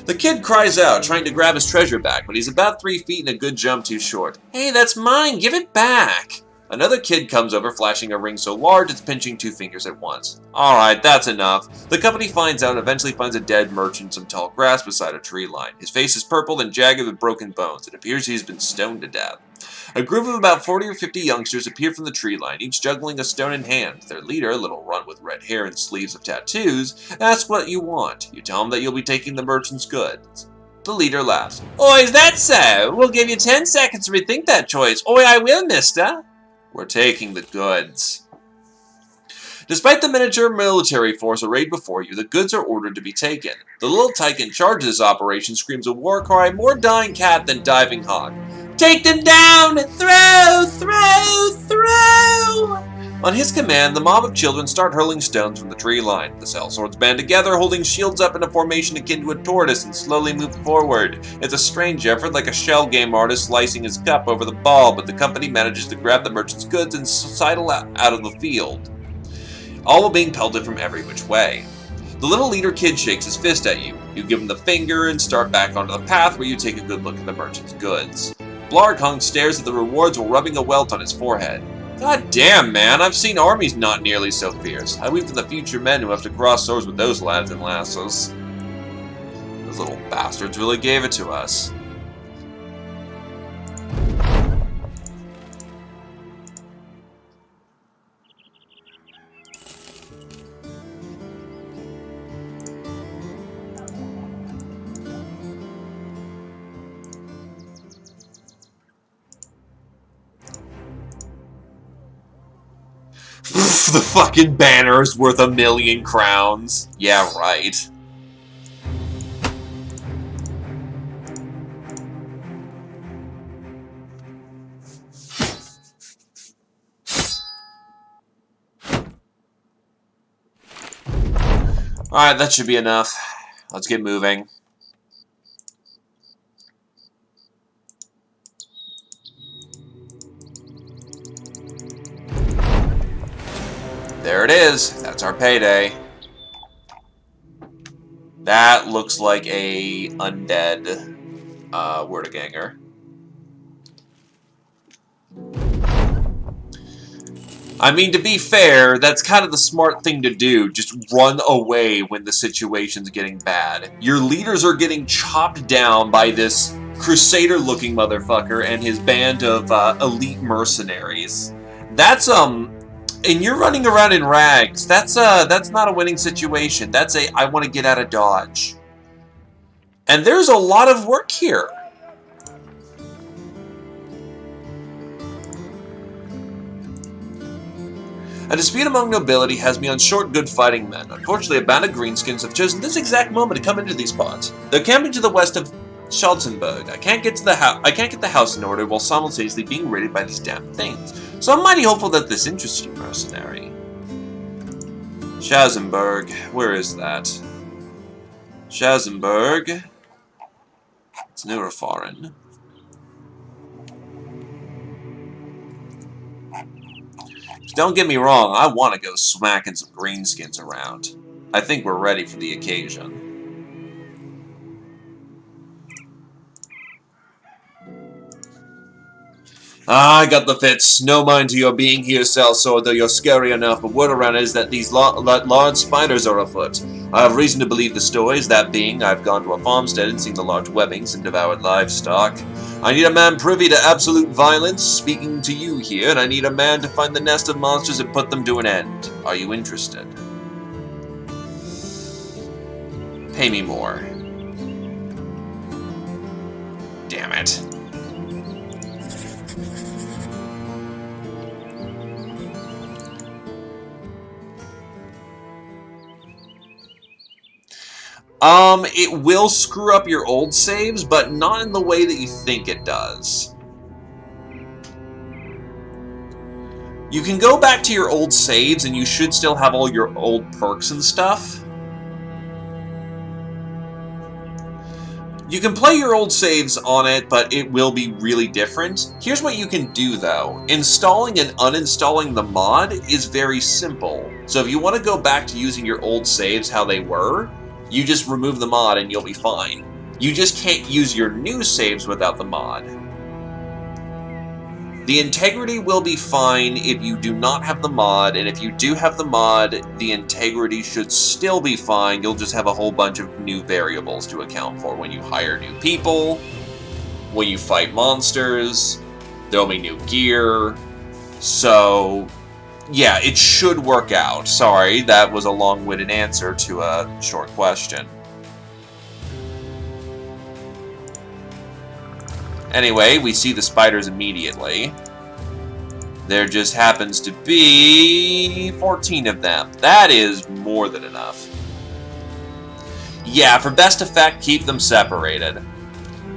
The kid cries out, trying to grab his treasure back, but he's about 3 feet and a good jump too short. Hey, that's mine! Give it back! Another kid comes over, flashing a ring so large it's pinching 2 fingers at once. Alright, that's enough. The company finds out and eventually finds a dead merchant in some tall grass beside a tree line. His face is purple and jagged with broken bones. It appears he's been stoned to death. A group of about 40 or 50 youngsters appear from the tree line, each juggling a stone in hand. Their leader, a little runt with red hair and sleeves of tattoos, asks what you want. You tell him that you'll be taking the merchant's goods. The leader laughs. Oi, is that so? We'll give you 10 seconds to rethink that choice. Oi, I will, mister. We're taking the goods. Despite the miniature military force arrayed before you, the goods are ordered to be taken. The little tyke in charge of this operation screams a war cry more dying cat than diving hog. Take them down! Throw! Throw! Throw! On his command, the mob of children start hurling stones from the tree line. The sellswords band together, holding shields up in a formation akin to a tortoise, and slowly move forward. It's a strange effort, like a shell game artist slicing his cup over the ball, but the company manages to grab the merchant's goods and sidle out of the field, all being pelted from every which way. The little leader kid shakes his fist at you. You give him the finger and start back onto the path where you take a good look at the merchant's goods. Blarghung stares at the rewards while rubbing a welt on his forehead. God damn, man, I've seen armies not nearly so fierce. I weep for the future men who have to cross swords with those lads and lassos. Those little bastards really gave it to us. The fucking banner is worth 1,000,000 crowns. Yeah, right. Alright, that should be enough. Let's get moving. There it is. That's our payday. That looks like a undead Wurdiganger. I mean, to be fair, that's kind of the smart thing to do. Just run away when the situation's getting bad. Your leaders are getting chopped down by this Crusader-looking motherfucker and his band of elite mercenaries. That's, and you're running around in rags. That's not a winning situation. That's I want to get out of Dodge. And there's a lot of work here. A dispute among nobility has me on short good fighting men. Unfortunately, a band of greenskins have chosen this exact moment to come into these parts. They're camping to the west of Schalzenberg. I can't get the house in order while simultaneously being raided by these damn things. So I'm mighty hopeful that this interests you, mercenary. Schalzenberg, where is that? Schalzenberg. It's newer foreign. Don't get me wrong, I want to go smacking some greenskins around. I think we're ready for the occasion. I got the fits. No mind to your being here, sellsword, though you're scary enough, but word around is that these large spiders are afoot. I have reason to believe the stories, that being, I've gone to a farmstead and seen the large webbings and devoured livestock. I need a man privy to absolute violence, speaking to you here, and I need a man to find the nest of monsters and put them to an end. Are you interested? Pay me more. Damn it. It will screw up your old saves, but not in the way that you think it does. You can go back to your old saves, and you should still have all your old perks and stuff. You can play your old saves on it, but it will be really different. Here's what you can do, though. Installing and uninstalling the mod is very simple. So if you want to go back to using your old saves how they were, you just remove the mod and you'll be fine. You just can't use your new saves without the mod. The integrity will be fine if you do not have the mod, and if you do have the mod, the integrity should still be fine. You'll just have a whole bunch of new variables to account for when you hire new people, when you fight monsters, there'll be new gear. So, yeah, it should work out. Sorry, that was a long-winded answer to a short question. Anyway, we see the spiders immediately. There just happens to be 14 of them. That is more than enough. Yeah, for best effect, keep them separated.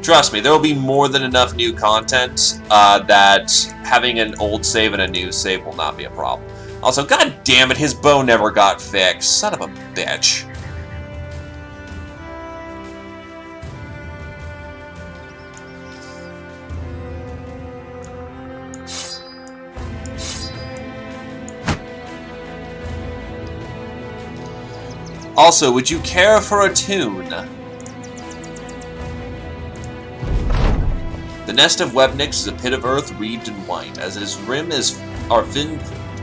Trust me, there will be more than enough new content that having an old save and a new save will not be a problem. Also, god damn it, his bow never got fixed. Son of a bitch. Also, would you care for a tune? The nest of Webnix is a pit of earth wreathed in white. As its rim are thin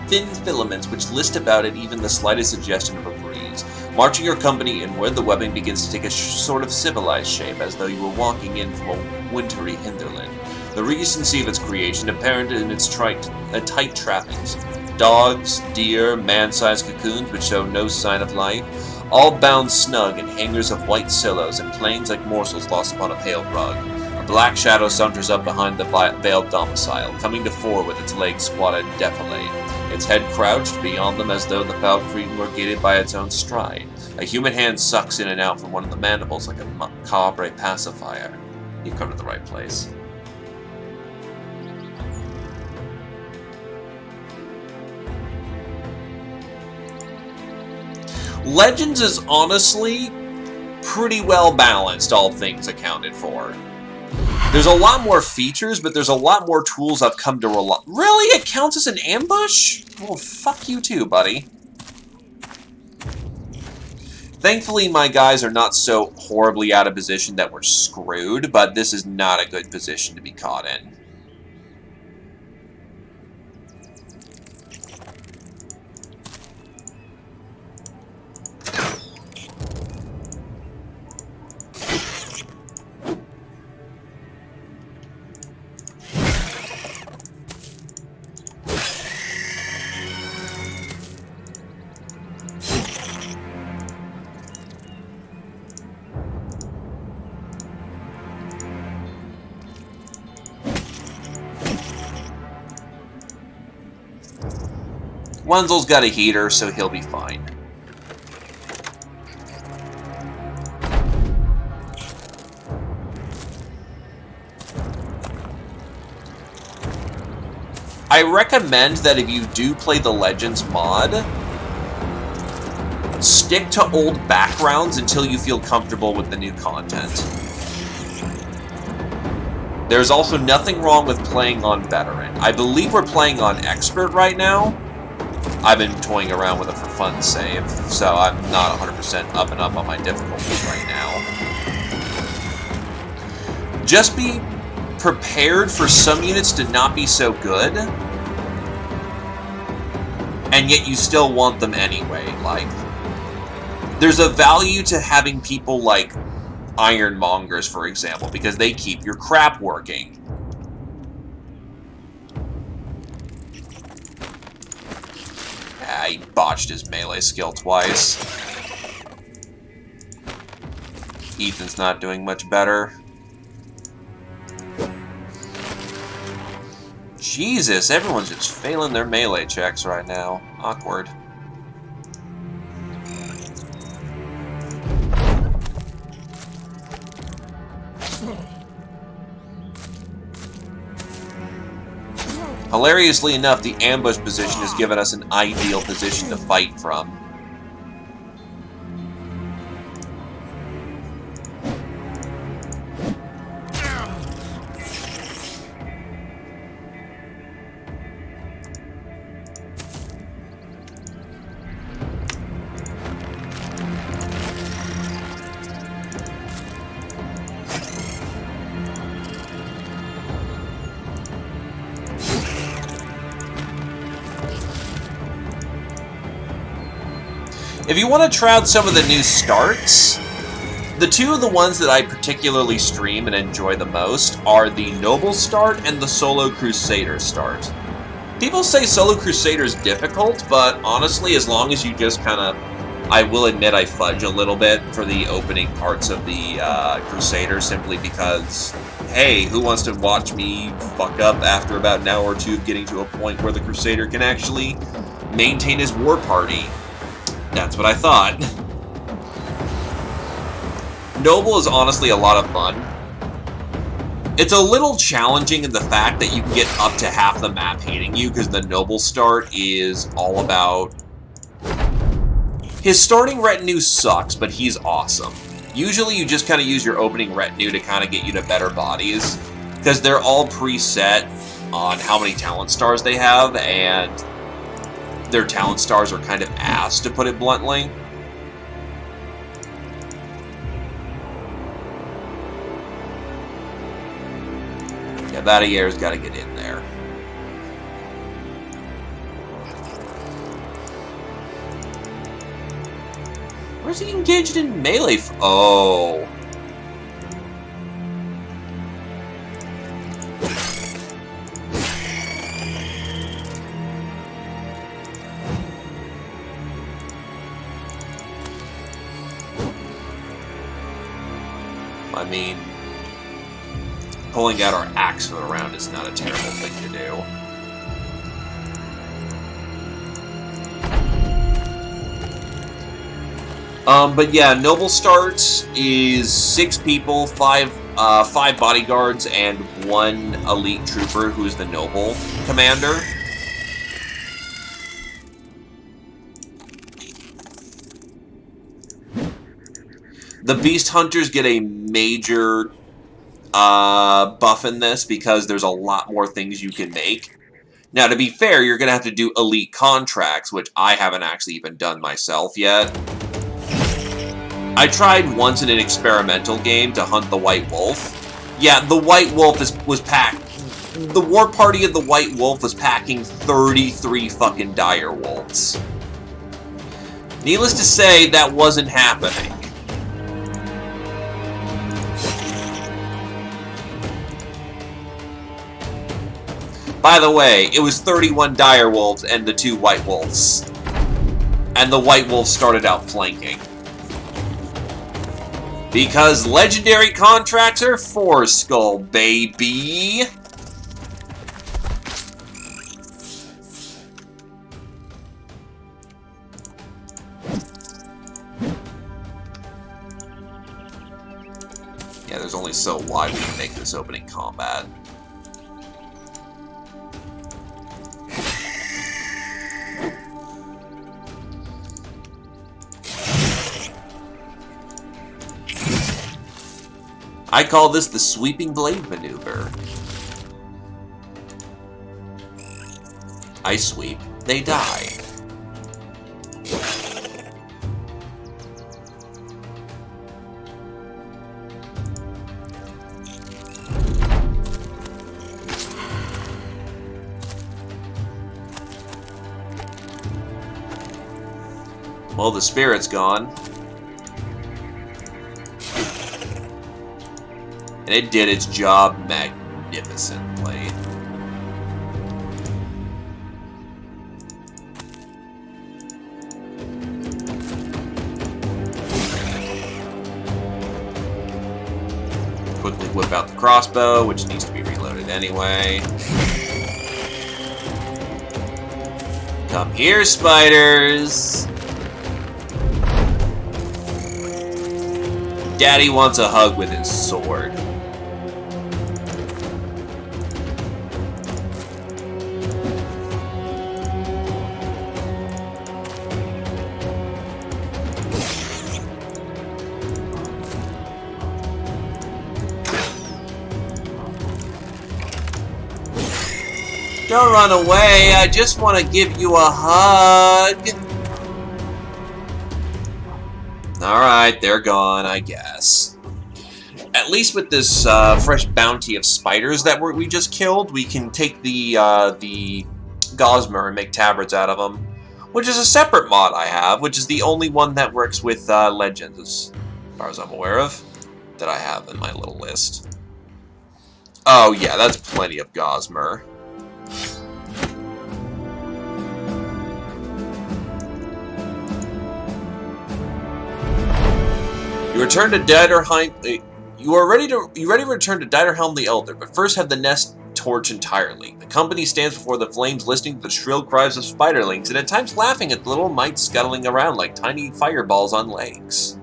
filaments which list about it even the slightest suggestion of a breeze. Marching your company inward, the webbing begins to take a sort of civilized shape, as though you were walking in from a wintry hinterland. The recency of its creation apparent in its tight trappings. Dogs, deer, man-sized cocoons which show no sign of life, all bound snug in hangers of white sillows and plains like morsels lost upon a pale rug. A black shadow saunters up behind the veiled domicile, coming to fore with its legs squatted defilade, its head crouched beyond them as though the foul cretin were gated by its own stride. A human hand sucks in and out from one of the mandibles like a macabre pacifier. You've come to the right place. Legends is honestly pretty well balanced, all things accounted for. There's a lot more features, but there's a lot more tools I've come to rely... Really? It counts as an ambush? Well, fuck you too, buddy. Thankfully, my guys are not so horribly out of position that we're screwed, but this is not a good position to be caught in. Wenzel's got a heater, so he'll be fine. I recommend that if you do play the Legends mod, stick to old backgrounds until you feel comfortable with the new content. There's also nothing wrong with playing on Veteran. I believe we're playing on Expert right now. I've been toying around with it for fun's sake, so I'm not 100% up and up on my difficulties right now. Just be prepared for some units to not be so good, and yet you still want them anyway. Like, there's a value to having people like Ironmongers, for example, because they keep your crap working. Ah, he botched his melee skill twice. Ethan's not doing much better. Jesus, everyone's just failing their melee checks right now. Awkward. Hilariously enough, the ambush position has given us an ideal position to fight from. If you want to try out some of the new starts, the two of the ones that I particularly stream and enjoy the most are the Noble start and the Solo Crusader start. People say Solo Crusader is difficult, but honestly, as long as you just kind of... I will admit I fudge a little bit for the opening parts of the Crusader, simply because, hey, who wants to watch me fuck up after about an hour or two of getting to a point where the Crusader can actually maintain his war party? That's what I thought. Noble is honestly a lot of fun. It's a little challenging in the fact that you can get up to half the map hating you, because the Noble start is all about... His starting retinue sucks, but he's awesome. Usually you just kind of use your opening retinue to kind of get you to better bodies, because they're all preset on how many talent stars they have, and their talent stars are kind of ass, to put it bluntly. Yeah, Vatier's got to get in there. Where's he engaged in melee? Oh. I mean, pulling out our axe for the round is not a terrible thing to do. But yeah, Noble Start is 6 people, 5 bodyguards, and 1 elite trooper who is the Noble commander. The Beast Hunters get a major buff in this because there's a lot more things you can make. Now, to be fair, you're going to have to do elite contracts, which I haven't actually even done myself yet. I tried once in an experimental game to hunt the White Wolf. Yeah, the White Wolf was packed. The war party of the White Wolf was packing 33 fucking dire wolves. Needless to say, that wasn't happening. By the way, it was 31 dire wolves and the 2 White Wolves. And the White Wolf started out flanking. Because legendary contracts are 4 skull, baby! only so wide we can make this opening combat. I call this the sweeping blade maneuver. I sweep, they die. Well, the spirit's gone. And it did its job magnificently. Quickly whip out the crossbow, which needs to be reloaded anyway. Come here, spiders! Daddy wants a hug with his sword. Don't run away, I just want to give you a hug. Alright, they're gone, I guess. At least with this fresh bounty of spiders that we just killed, we can take the gossamer and make tabards out of them. Which is a separate mod I have, which is the only one that works with legends, as far as I'm aware of, that I have in my little list. Oh yeah, that's plenty of gossamer. You return to Dieterheim. You are ready to return to Dieterhelm the Elder, but first have the nest torch entirely. The company stands before the flames, listening to the shrill cries of spiderlings, and at times laughing at the little mites scuttling around like tiny fireballs on legs.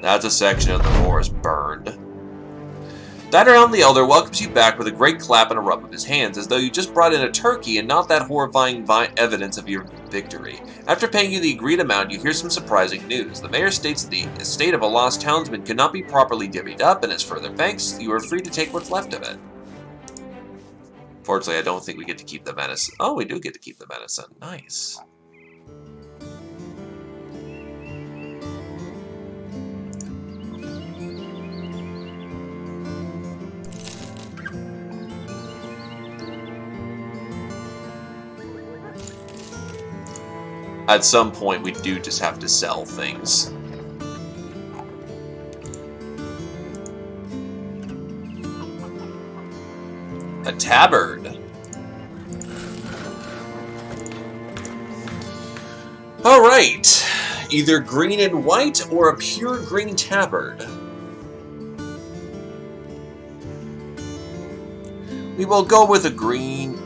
That's a section of the forest burned. Dieterhelm the Elder welcomes you back with a great clap and a rub of his hands, as though you just brought in a turkey and not that horrifying evidence of your victory. After paying you the agreed amount, you hear some surprising news. The mayor states that the estate of a lost townsman could not be properly divvied up, and as further thanks, you are free to take what's left of it. Fortunately, I don't think we get to keep the venison. Oh, we do get to keep the venison. Nice. At some point, we do just have to sell things. A tabard. Alright. Either green and white or a pure green tabard. We will go with a green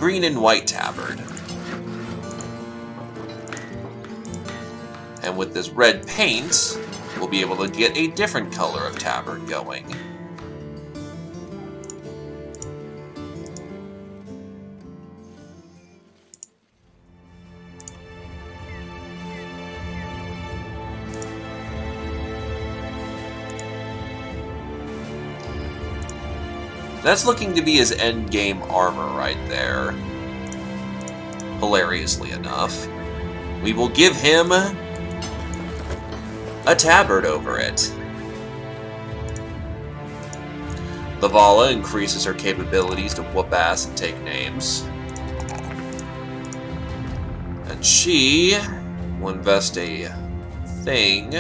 and white tabard. And with this red paint, we'll be able to get a different color of tabard going. That's looking to be his endgame armor right there. Hilariously enough. We will give him a tabard over it. The Vala increases her capabilities to whoop ass and take names. And she will invest a thing.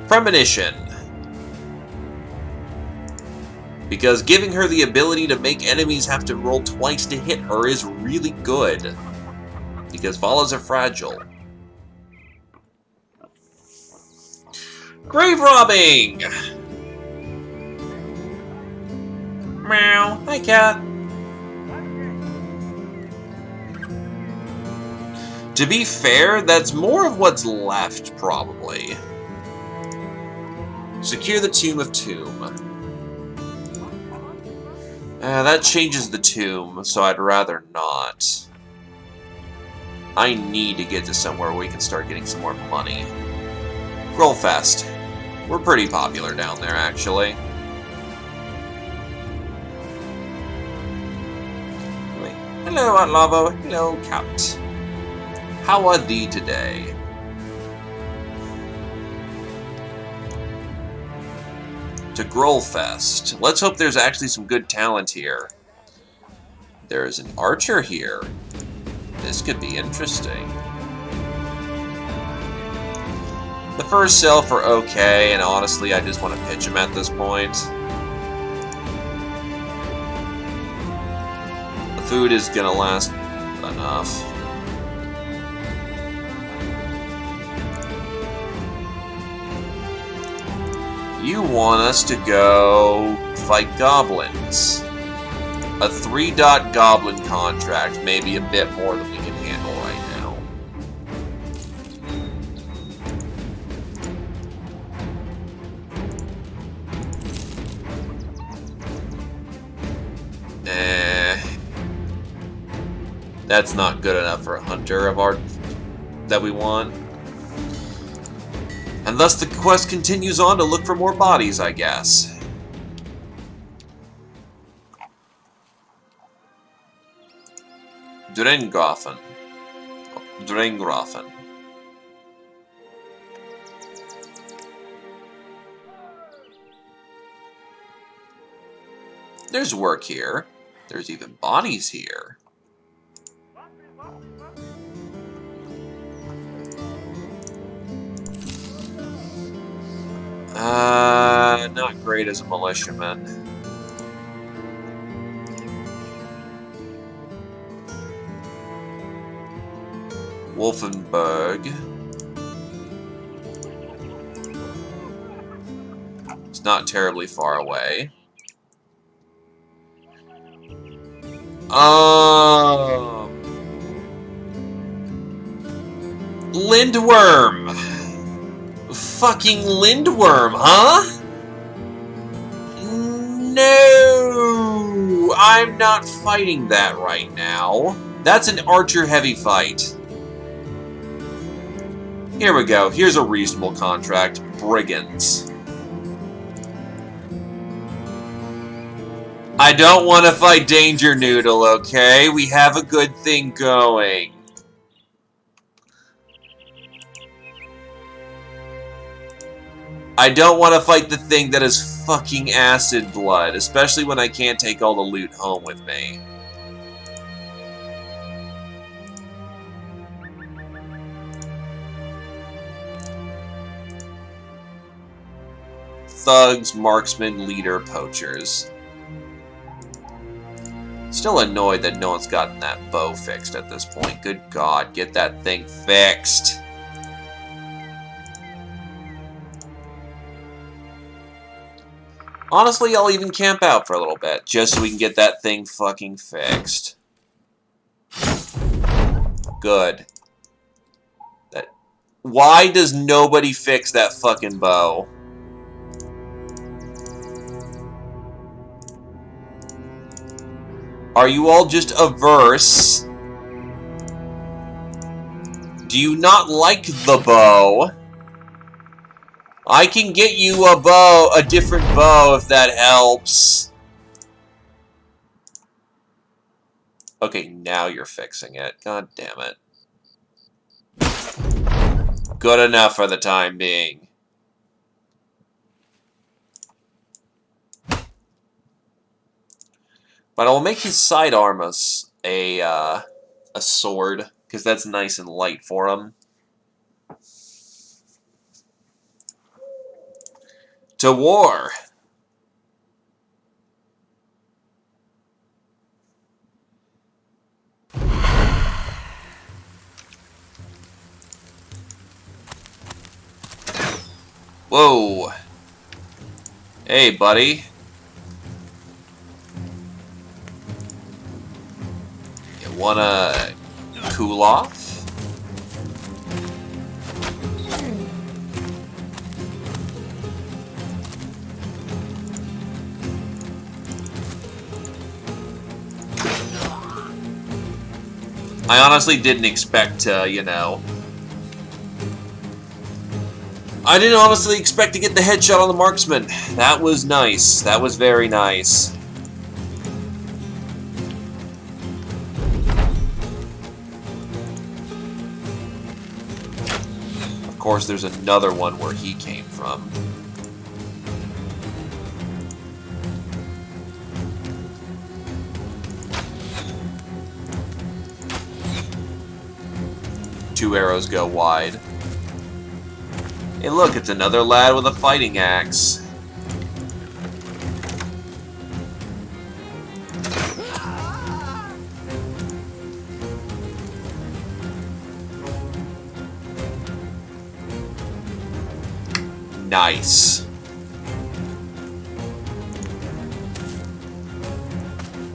Premonition. Because giving her the ability to make enemies have to roll twice to hit her is really good. Because Valas are fragile. Grave robbing! Meow. Hi, cat. To be fair, that's more of what's left, probably. Secure the Tomb of Tomb. That changes the tomb, so I'd rather not. I need to get to somewhere where we can start getting some more money. Grillfest. We're pretty popular down there, actually. Hello, Lavo. Hello, Count. How are thee today? To Grillfest. Let's hope there's actually some good talent here. There's an archer here. This could be interesting. The first self are okay, and honestly, I just want to pitch them at this point. The food is gonna last enough. You want us to go fight goblins. A 3-dot goblin contract may be a bit more than we can handle right now. That's not good enough for a hunter of our that we want. And thus the quest continues on to look for more bodies, I guess. Drengrafen. Drengrafen. There's work here. There's even bodies here. Not great as a militiaman. Wolfenburg. It's not terribly far away. Lindworm! Fucking Lindworm, huh? No! I'm not fighting that right now. That's an archer-heavy fight. Here we go. Here's a reasonable contract. Brigands. I don't want to fight Danger Noodle, okay? We have a good thing going. I don't want to fight the thing that is fucking acid blood, especially when I can't take all the loot home with me. Thugs, marksmen, leader, poachers. Still annoyed that no one's gotten that bow fixed at this point. Good God, get that thing fixed. Honestly, I'll even camp out for a little bit, just so we can get that thing fucking fixed. Good. Why does nobody fix that fucking bow? Are you all just averse? Do you not like the bow? I can get you a bow, a different bow, if that helps. Okay, now you're fixing it. God damn it. Good enough for the time being. But I'll make his sidearm a sword, because that's nice and light for him. To war! Whoa! Hey, buddy. You wanna cool off? I honestly didn't expect to, you know... I didn't honestly expect to get the headshot on the marksman. That was nice. That was very nice. Of course, there's another one where he came from. Two arrows go wide. Hey look, it's another lad with a fighting axe. Nice.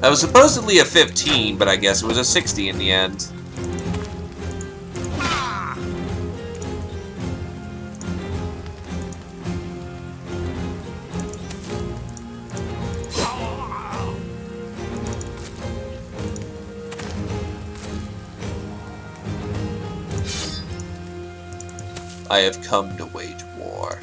That was supposedly a 15, but I guess it was a 60 in the end. I have come to wage war.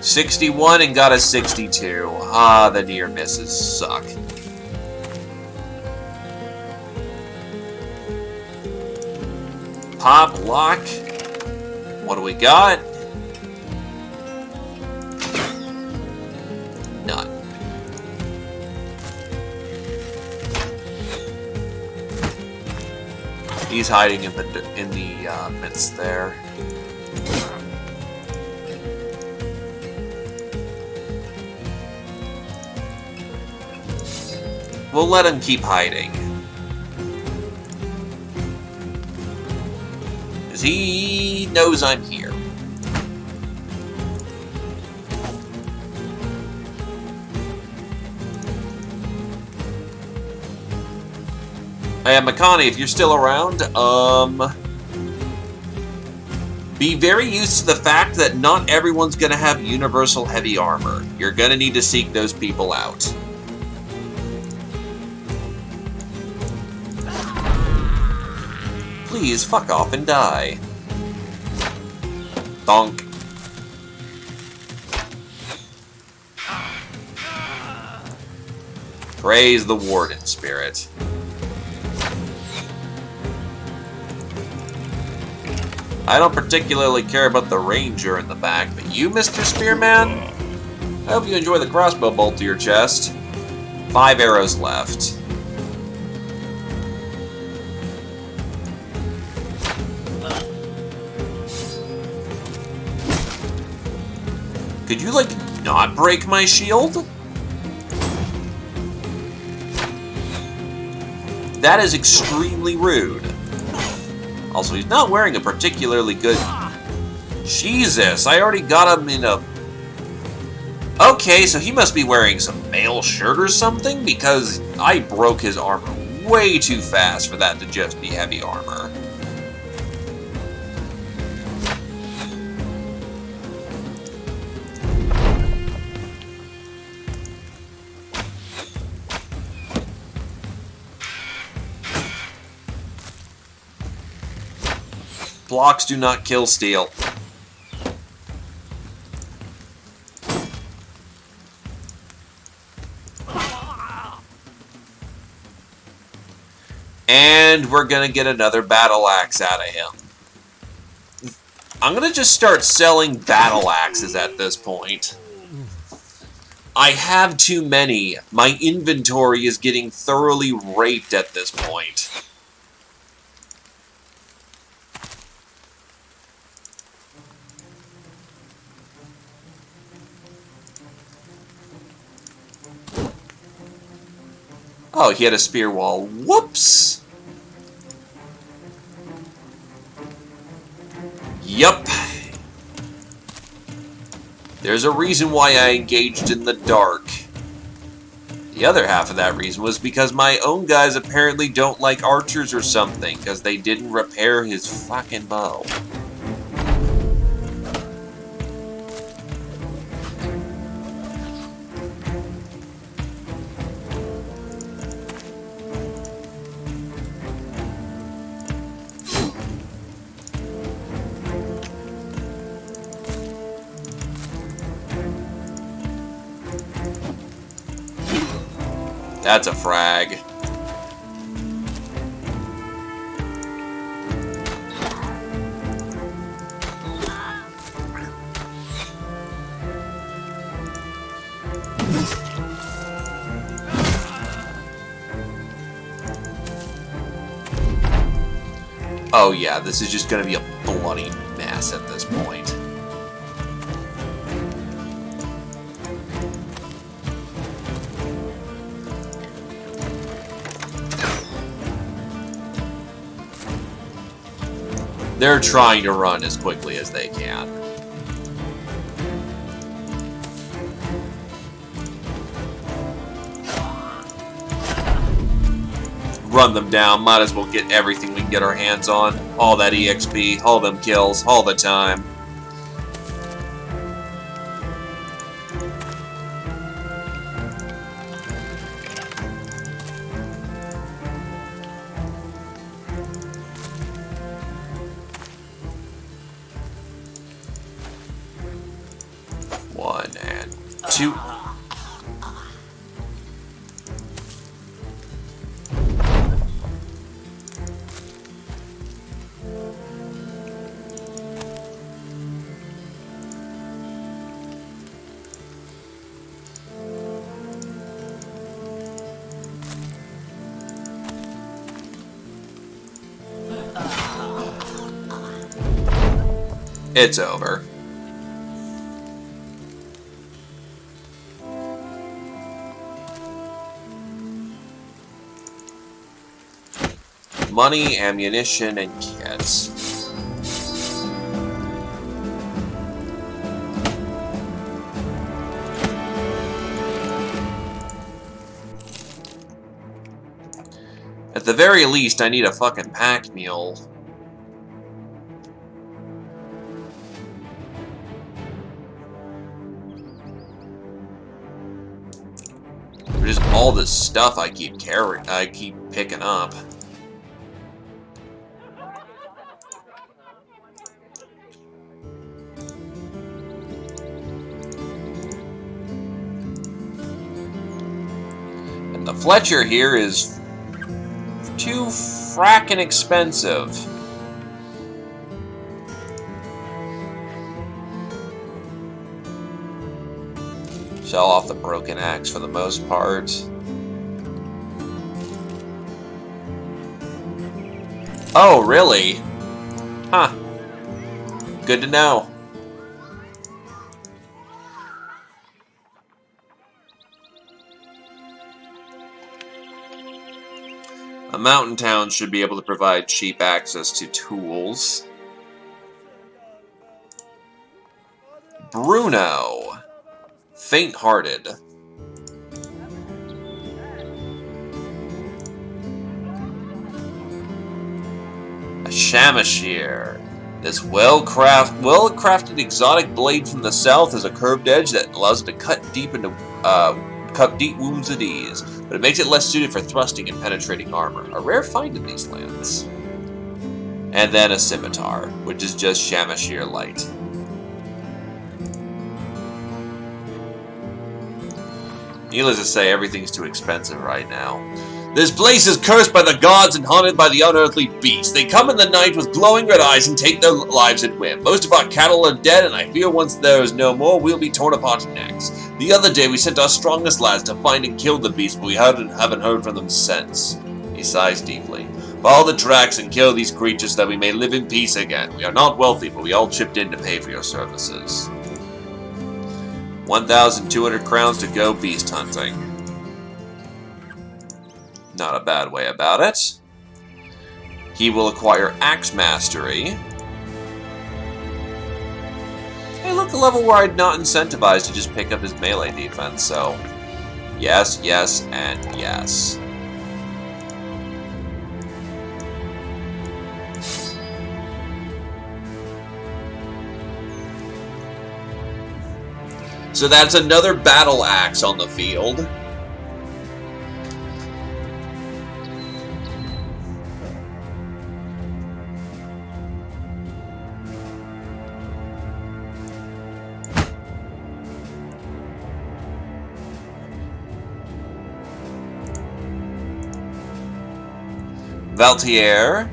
'61 and got a 62. Ah, the near misses suck. Pop, lock. What do we got? None. He's hiding in the midst there. We'll let him keep hiding. He knows I'm here. Hey, Makani, if you're still around, be very used to the fact that not everyone's gonna have universal heavy armor. You're gonna need to seek those people out. Please, fuck off and die. Donk. Praise the Warden Spirit. I don't particularly care about the ranger in the back, but you, Mr. Spearman? I hope you enjoy the crossbow bolt to your chest. 5 arrows left. Could you, like, not break my shield? That is extremely rude. Also, he's not wearing a particularly good... Jesus, I already got him in a... Okay, so he must be wearing some mail shirt or something, because I broke his armor way too fast for that to just be heavy armor. Blocks do not kill steel. And we're gonna get another battle axe out of him. I'm gonna just start selling battle axes at this point. I have too many. My inventory is getting thoroughly raped at this point. Oh, he had a spear wall. Whoops! Yup. There's a reason why I engaged in the dark. The other half of that reason was because my own guys apparently don't like archers or something, because they didn't repair his fucking bow. That's a frag. Oh yeah, this is just gonna be a bloody mess at this point. They're trying to run as quickly as they can. Run them down, might as well get everything we can get our hands on. All that EXP, all them kills, all the time. One and two. It's over. Money, ammunition, and kits. At the very least, I need a fucking pack mule. Just all this stuff I keep picking up. And the Fletcher here is too frackin' expensive. Sell off the broken axe for the most part. Oh, really? Huh. Good to know. A mountain town should be able to provide cheap access to tools. Bruno. Faint-hearted. A Shamashir. This well-crafted exotic blade from the south has a curved edge that allows it to cut deep wounds at ease, but it makes it less suited for thrusting and penetrating armor. A rare find in these lands. And then a scimitar, which is just Shamashir light. Needless to say, everything's too expensive right now. This place is cursed by the gods and haunted by the unearthly beasts. They come in the night with glowing red eyes and take their lives at whim. Most of our cattle are dead, and I fear once there is no more, we'll be torn apart next. The other day, we sent our strongest lads to find and kill the beasts, but we haven't heard from them since. He sighs deeply. Follow the tracks and kill these creatures that we may live in peace again. We are not wealthy, but we all chipped in to pay for your services. 1,200 crowns to go beast hunting. Not a bad way about it. He will acquire Axe Mastery. Hey, look, at the level where I'd not incentivized to just pick up his melee defense, so... Yes, yes, and yes. So that's another battle axe on the field. Valtier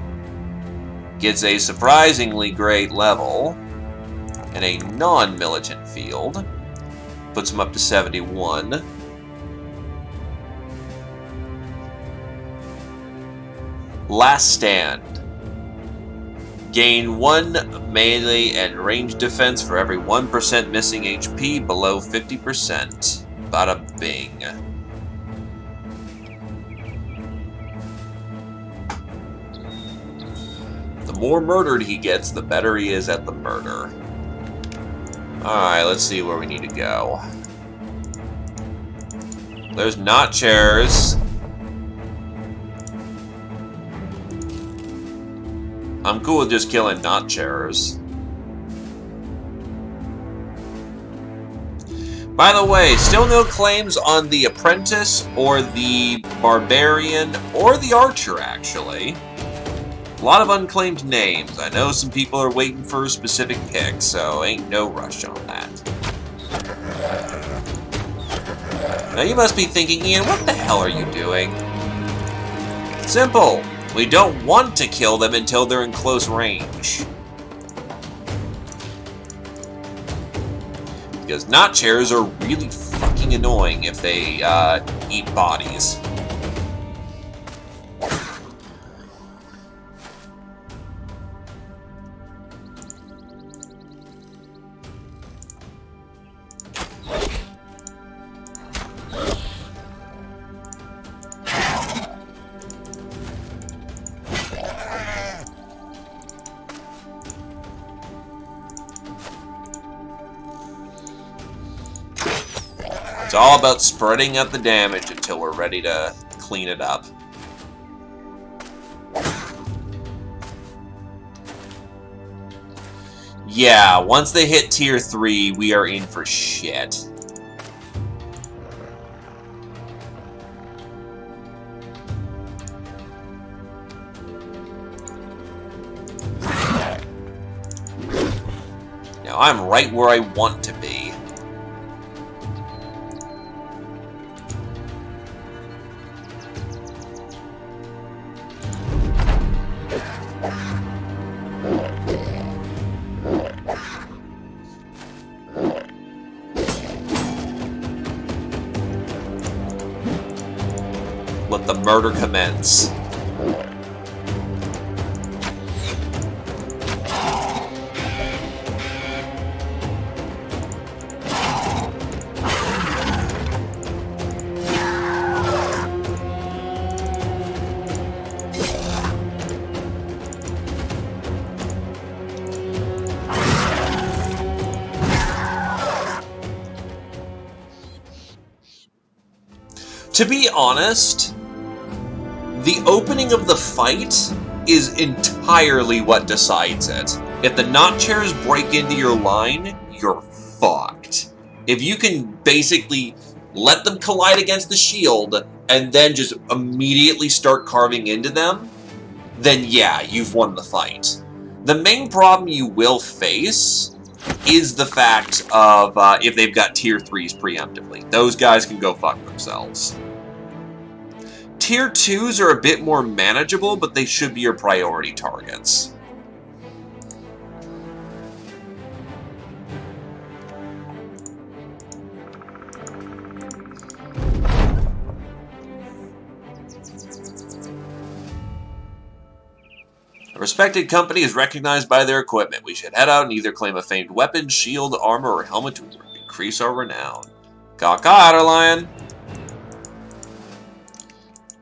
gets a surprisingly great level in a non-militant field. Puts him up to 71. Last Stand. Gain 1 melee and range defense for every 1% missing HP below 50%. Bada bing. The more murdered he gets, the better he is at the murder. Alright, let's see where we need to go. There's not chairs. I'm cool with just killing not chairs. By the way, still no claims on the Apprentice or the Barbarian or the Archer, actually. A lot of unclaimed names. I know some people are waiting for a specific pick, so ain't no rush on that. Now you must be thinking, Ian, what the hell are you doing? Simple. We don't want to kill them until they're in close range. Because not chairs are really fucking annoying if they eat bodies. It's all about spreading out the damage until we're ready to clean it up. Yeah, once they hit tier 3, we are in for shit. Now I'm right where I want to be. Let the murder commence. To be honest, the opening of the fight is entirely what decides it. If the knot chairs break into your line, you're fucked. If you can basically let them collide against the shield and then just immediately start carving into them, then yeah, you've won the fight. The main problem you will face is the fact of if they've got tier 3s preemptively. Those guys can go fuck themselves. Tier 2s are a bit more manageable, but they should be your priority targets. A respected company is recognized by their equipment. We should head out and either claim a famed weapon, shield, armor, or helmet to increase our renown. Caw-caw, Adderlion!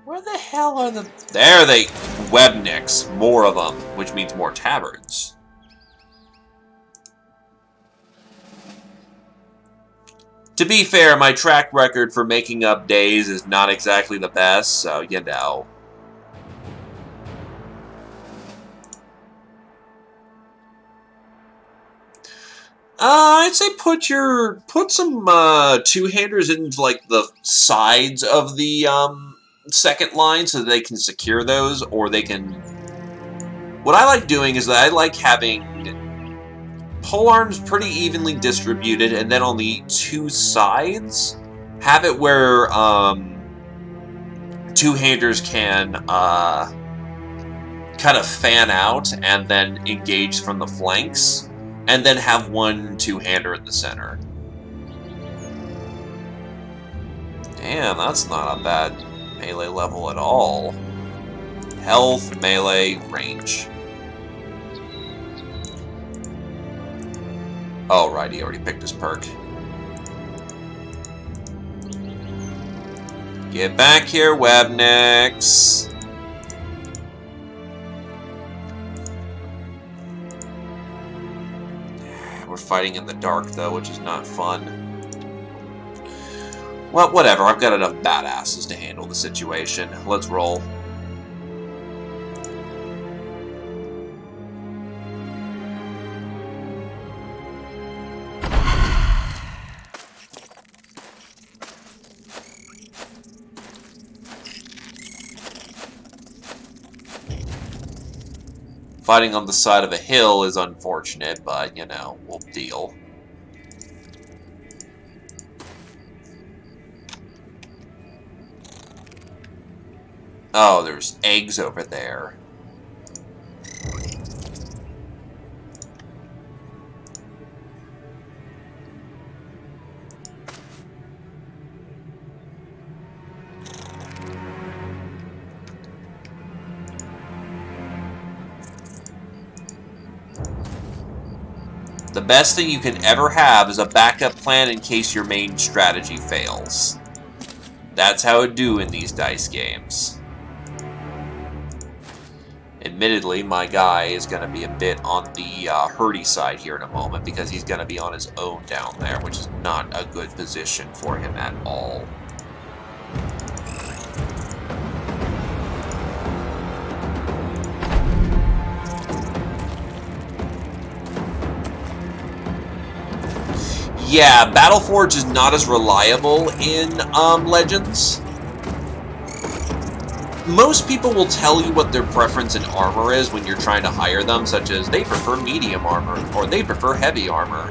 Where the hell are the... There they... Webnicks. More of them, which means more tabards. To be fair, my track record for making up days is not exactly the best, so you know. I'd say put some two-handers into like the sides of the second line so that they can secure those, or they can. What I like doing is that I like having pole arms pretty evenly distributed, and then on the two sides, have it where two-handers can kind of fan out and then engage from the flanks, and then have one two-hander in the center. Damn, that's not a bad melee level at all. Health, melee, range. Oh, right, he already picked his perk. Get back here, Webnix. We're fighting in the dark, though, which is not fun. Well, whatever. I've got enough badasses to handle the situation. Let's roll. Fighting on the side of a hill is unfortunate, but, you know, we'll deal. Oh, there's eggs over there. The best thing you can ever have is a backup plan in case your main strategy fails. That's how it do in these dice games. Admittedly, my guy is going to be a bit on the hurdy side here in a moment because he's going to be on his own down there, which is not a good position for him at all. Yeah, Battleforge is not as reliable in Legends. Most people will tell you what their preference in armor is when you're trying to hire them, such as they prefer medium armor, or they prefer heavy armor.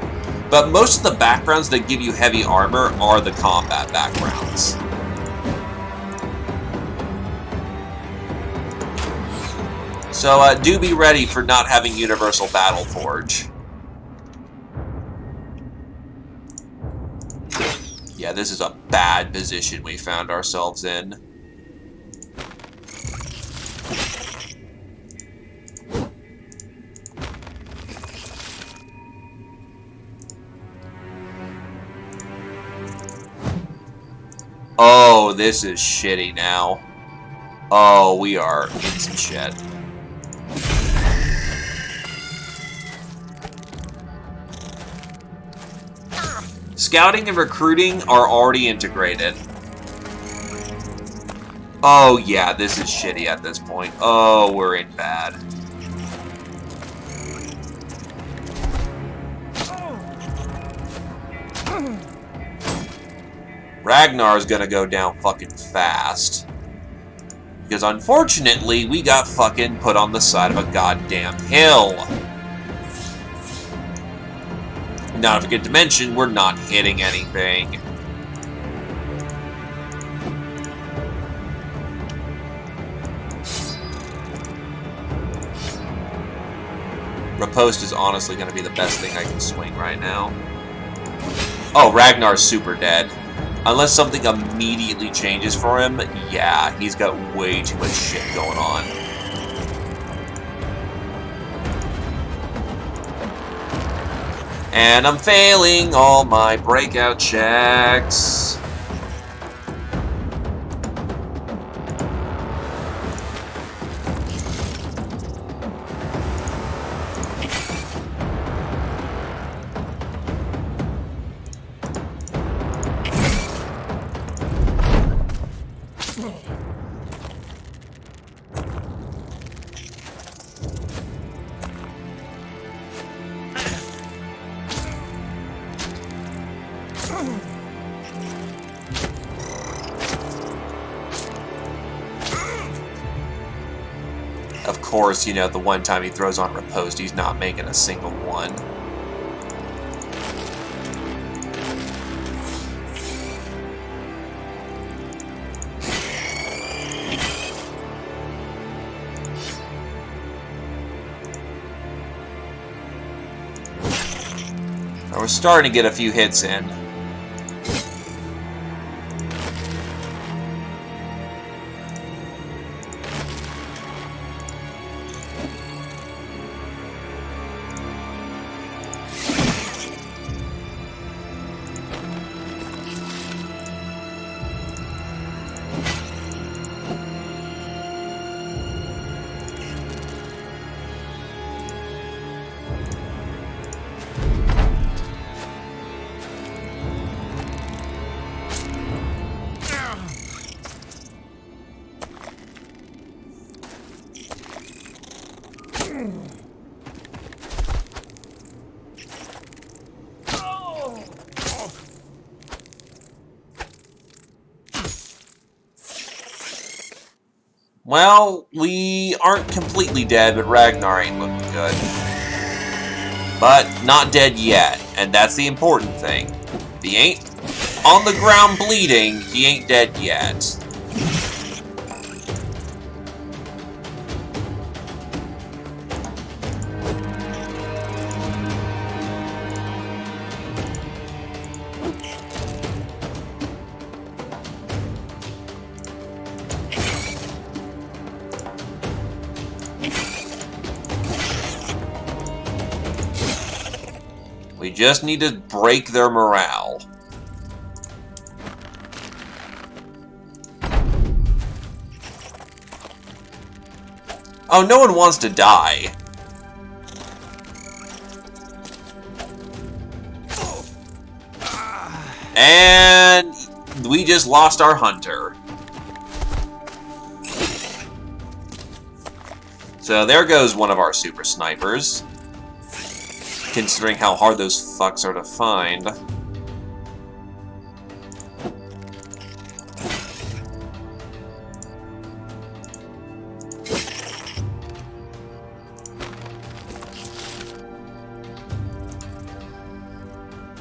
But most of the backgrounds that give you heavy armor are the combat backgrounds. So do be ready for not having Universal Battleforge. Yeah, this is a bad position we found ourselves in. Oh, this is shitty now. Oh, we are in some shit. Scouting and recruiting are already integrated. Oh yeah, this is shitty at this point. Oh, we're in bad. Ragnar's gonna go down fucking fast. Because unfortunately, we got fucking put on the side of a goddamn hill. Not to forget to mention, we're not hitting anything. Riposte is honestly going to be the best thing I can swing right now. Oh, Ragnar's super dead. Unless something immediately changes for him, yeah, he's got way too much shit going on. And I'm failing all my breakout checks. Of course, you know, the one time he throws on riposte, he's not making a single one. We're starting to get a few hits in. Well, we aren't completely dead, but Ragnar ain't looking good. But not dead yet, and that's the important thing. If he ain't on the ground bleeding, he ain't dead yet. We just need to break their morale. Oh, no one wants to die. And we just lost our hunter. So there goes one of our super snipers. Considering how hard those fucks are to find.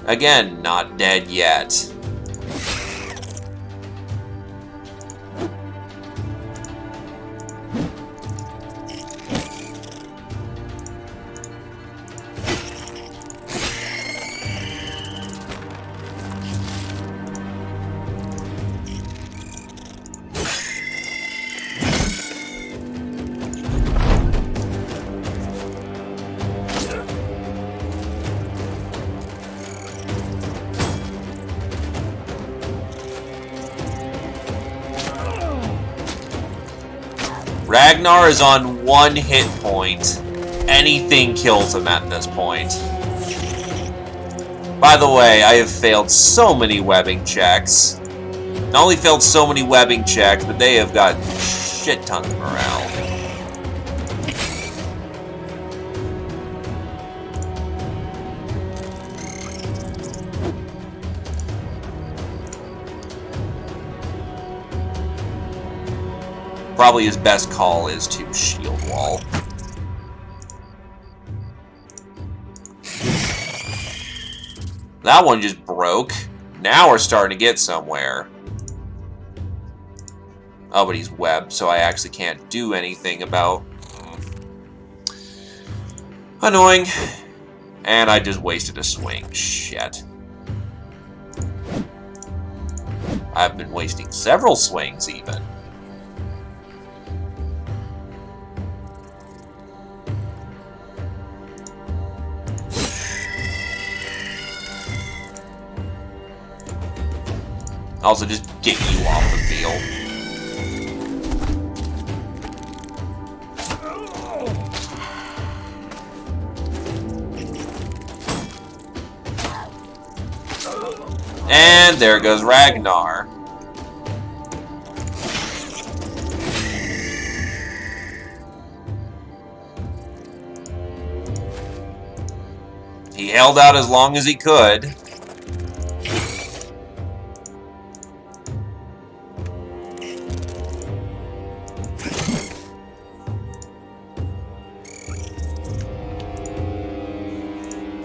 Again, not dead yet. Ragnar is on 1 hit point. Anything kills him at this point. By the way, I have failed so many webbing checks. Not only failed so many webbing checks, but they have got shit tons of morale. Probably his best call is to shield wall. That one just broke. Now we're starting to get somewhere. Oh, but he's webbed, so I actually can't do anything about... Annoying. And I just wasted a swing. Shit. I've been wasting several swings, even. Also, just get you off the field. And there goes Ragnar. He held out as long as he could.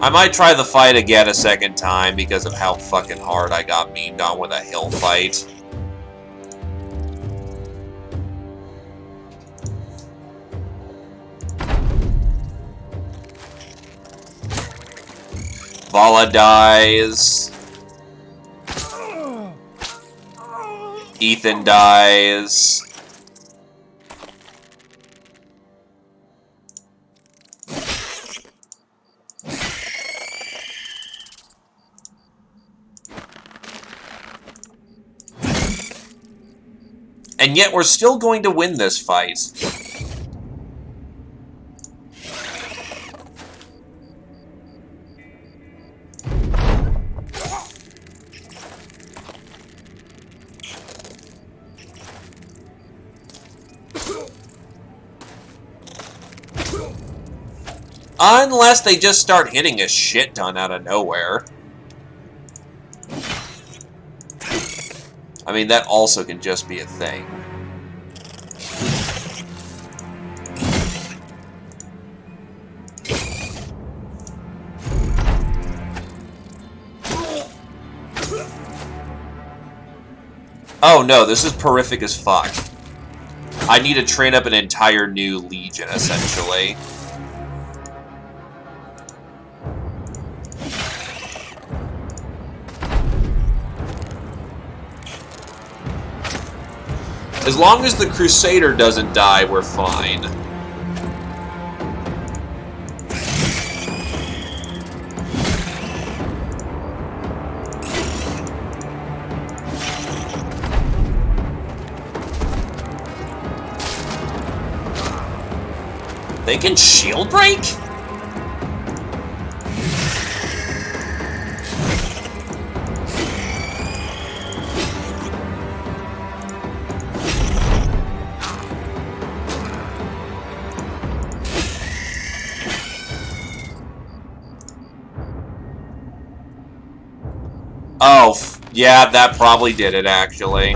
I might try the fight again a second time because of how fucking hard I got memed on with a hill fight. Vala dies. Ethan dies. And yet we're still going to win this fight. Unless they just start hitting a shit ton out of nowhere. I mean, that also can just be a thing. Oh no, this is horrific as fuck. I need to train up an entire new legion, essentially. As long as the Crusader doesn't die, we're fine. They can shield break? Oh, yeah, that probably did it, actually.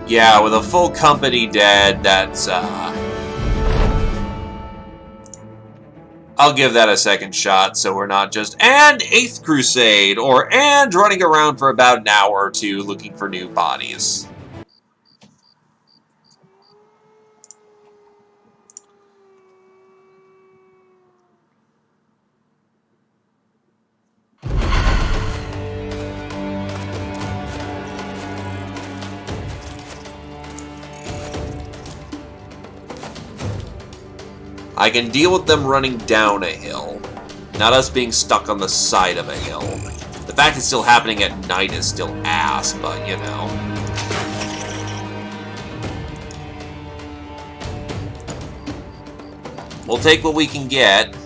Yeah, with a full company dead, that's, I'll give that a second shot, so we're not just, and 8th Crusade, or, and running around for about an hour or two looking for new bodies. I can deal with them running down a hill, not us being stuck on the side of a hill. The fact it's still happening at night is still ass, but, you know. We'll take what we can get.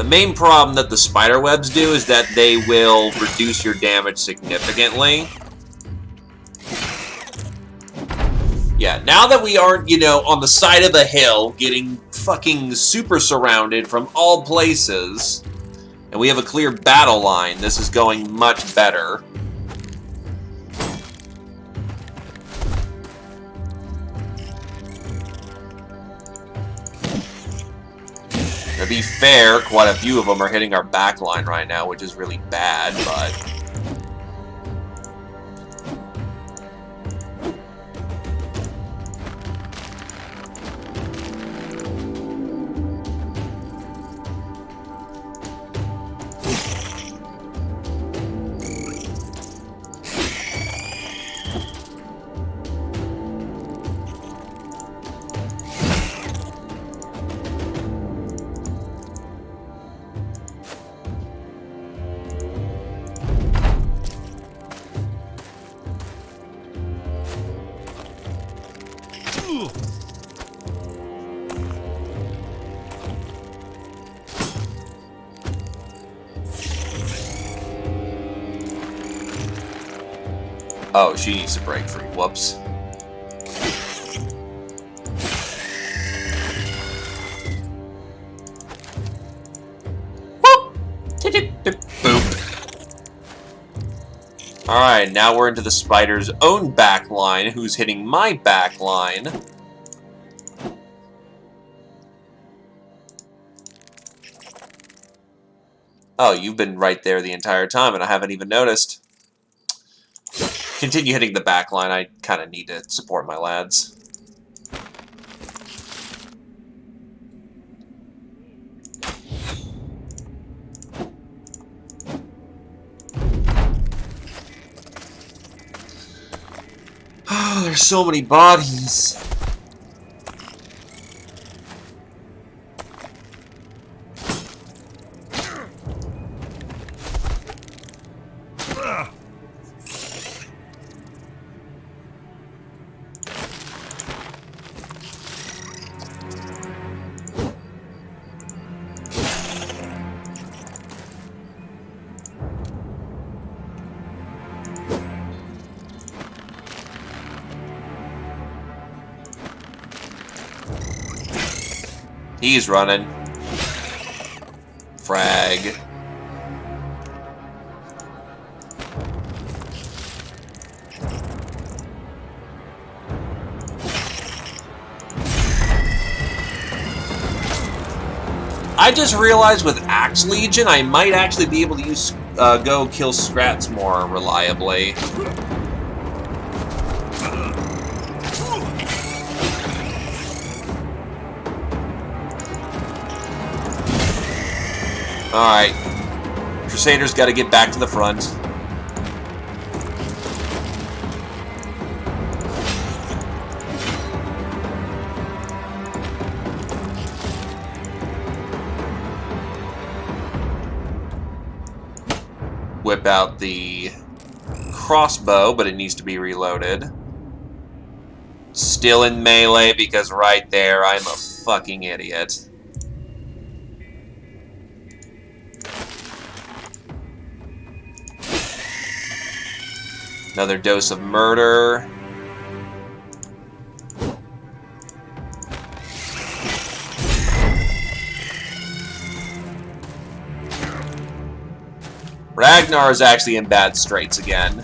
main problem that the spider webs do is that they will reduce your damage significantly. Yeah, now that we aren't, you know, on the side of the hill, getting fucking super surrounded from all places, and we have a clear battle line, this is going much better. To be fair, quite a few of them are hitting our back line right now, which is really bad, but... Oh, she needs to break free. Whoops. Boop. Alright, now we're into the spider's own back line, who's hitting my back line. Oh, you've been right there the entire time, and I haven't even noticed. Continue hitting the back line. I kind of need to support my lads. Oh, there's so many bodies. He's running. Frag. I just realized with Axe Legion, I might actually be able to use go kill Scrats more reliably. Alright. Crusaders got to get back to the front. Whip out the crossbow, but it needs to be reloaded. Still in melee because right there I'm a fucking idiot. Another dose of murder. Ragnar is actually in bad straits again.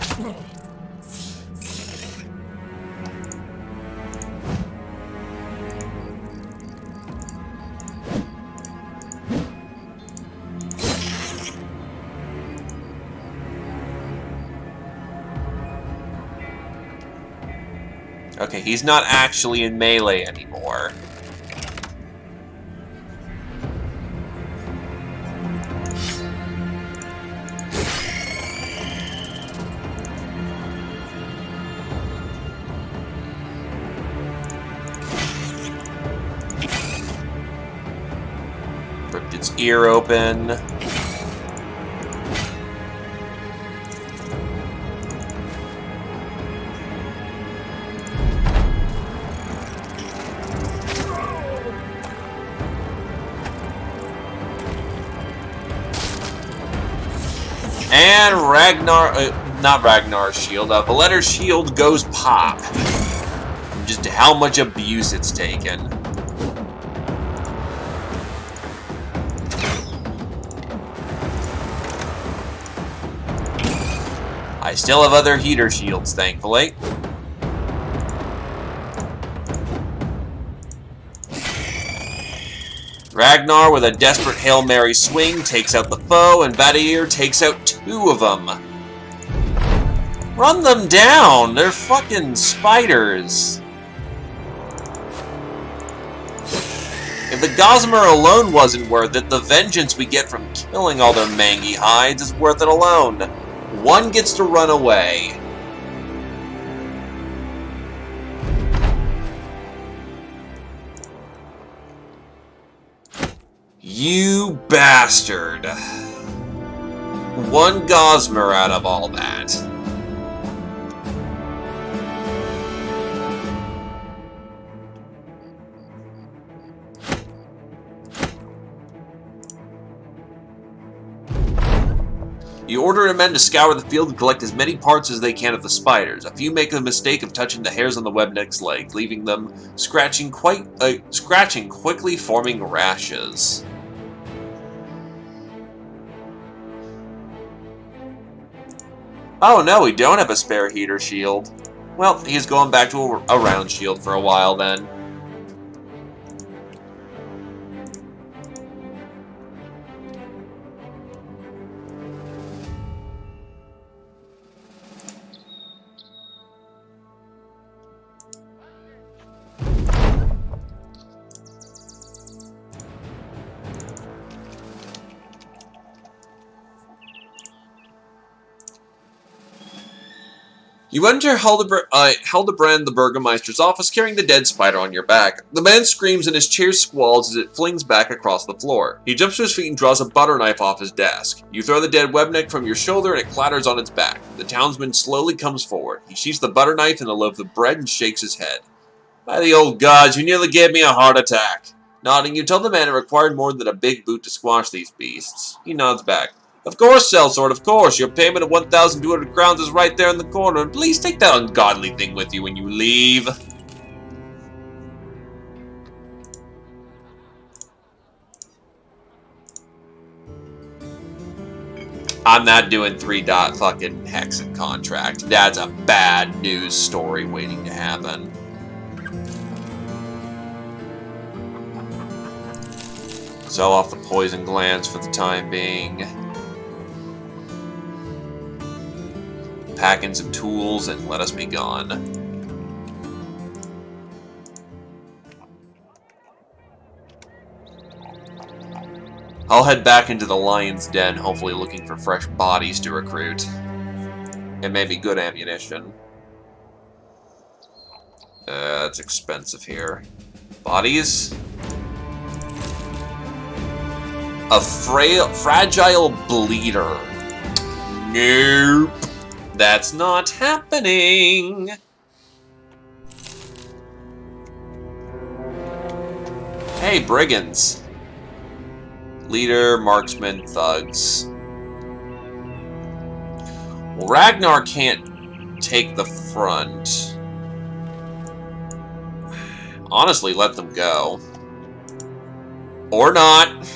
Okay, he's not actually in melee anymore. Ripped its ear open. Ragnar, not Ragnar's shield, Valetter's shield goes pop. Just how much abuse it's taken. I still have other heater shields, thankfully. Ragnar, with a desperate Hail Mary swing, takes out the foe, and Vadair takes out 2 of them. Run them down! They're fucking spiders. If the Gossamer alone wasn't worth it, the vengeance we get from killing all their mangy hides is worth it alone. One gets to run away. You bastard. 1 Gossamer out of all that. You order your men to scour the field and collect as many parts as they can of the spiders. A few make the mistake of touching the hairs on the webneck's leg, leaving them scratching quickly forming rashes. Oh no, we don't have a spare heater shield. Well, he's going back to a round shield for a while then. You enter Hildebrand the Burgomeister's office carrying the dead spider on your back. The man screams and his chair squalls as it flings back across the floor. He jumps to his feet and draws a butter knife off his desk. You throw the dead webneck from your shoulder and it clatters on its back. The townsman slowly comes forward. He sheaths the butter knife in a loaf of bread and shakes his head. By the old gods, you nearly gave me a heart attack. Nodding, you tell the man it required more than a big boot to squash these beasts. He nods back. Of course, sellsword, of course. Your payment of 1,200 crowns is right there in the corner, and please take that ungodly thing with you when you leave. I'm not doing 3-dot fucking Hexen contract. That's a bad news story waiting to happen. Sell off the poison glands for the time being. Pack in some tools and let us be gone. I'll head back into the lion's den, hopefully looking for fresh bodies to recruit. And maybe good ammunition. That's expensive here. Bodies? A fragile bleeder. Nope. That's not happening. Hey, brigands. Leader, marksman, thugs. Well, Ragnar can't take the front. Honestly, let them go. Or not.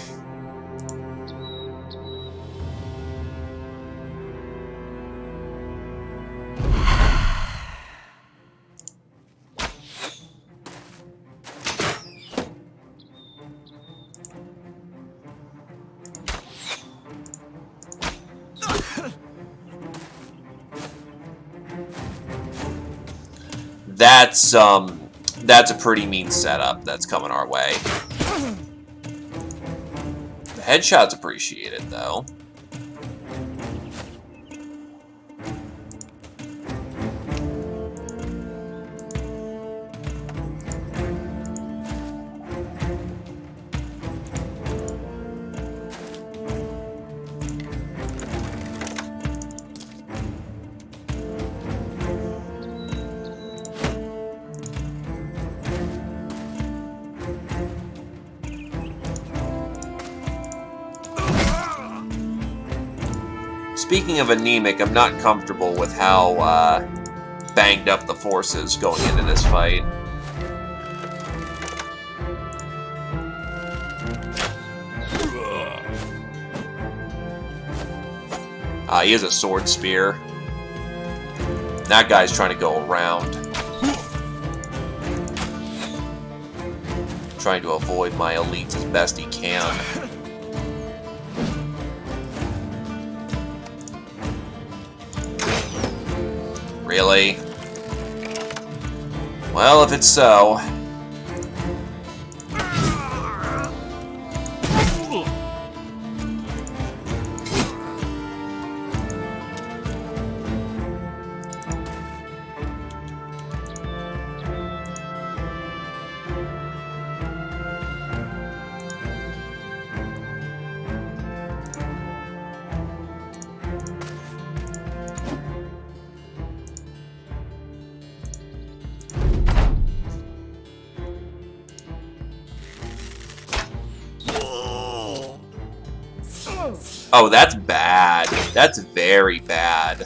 That's a pretty mean setup that's coming our way. The headshot's appreciated, though. Speaking of anemic, I'm not comfortable with how banged up the force is going into this fight. He has a sword spear. That guy's trying to go around. Trying to avoid my elites as best he can. Really? Well, if it's so... Oh, that's bad. That's very bad.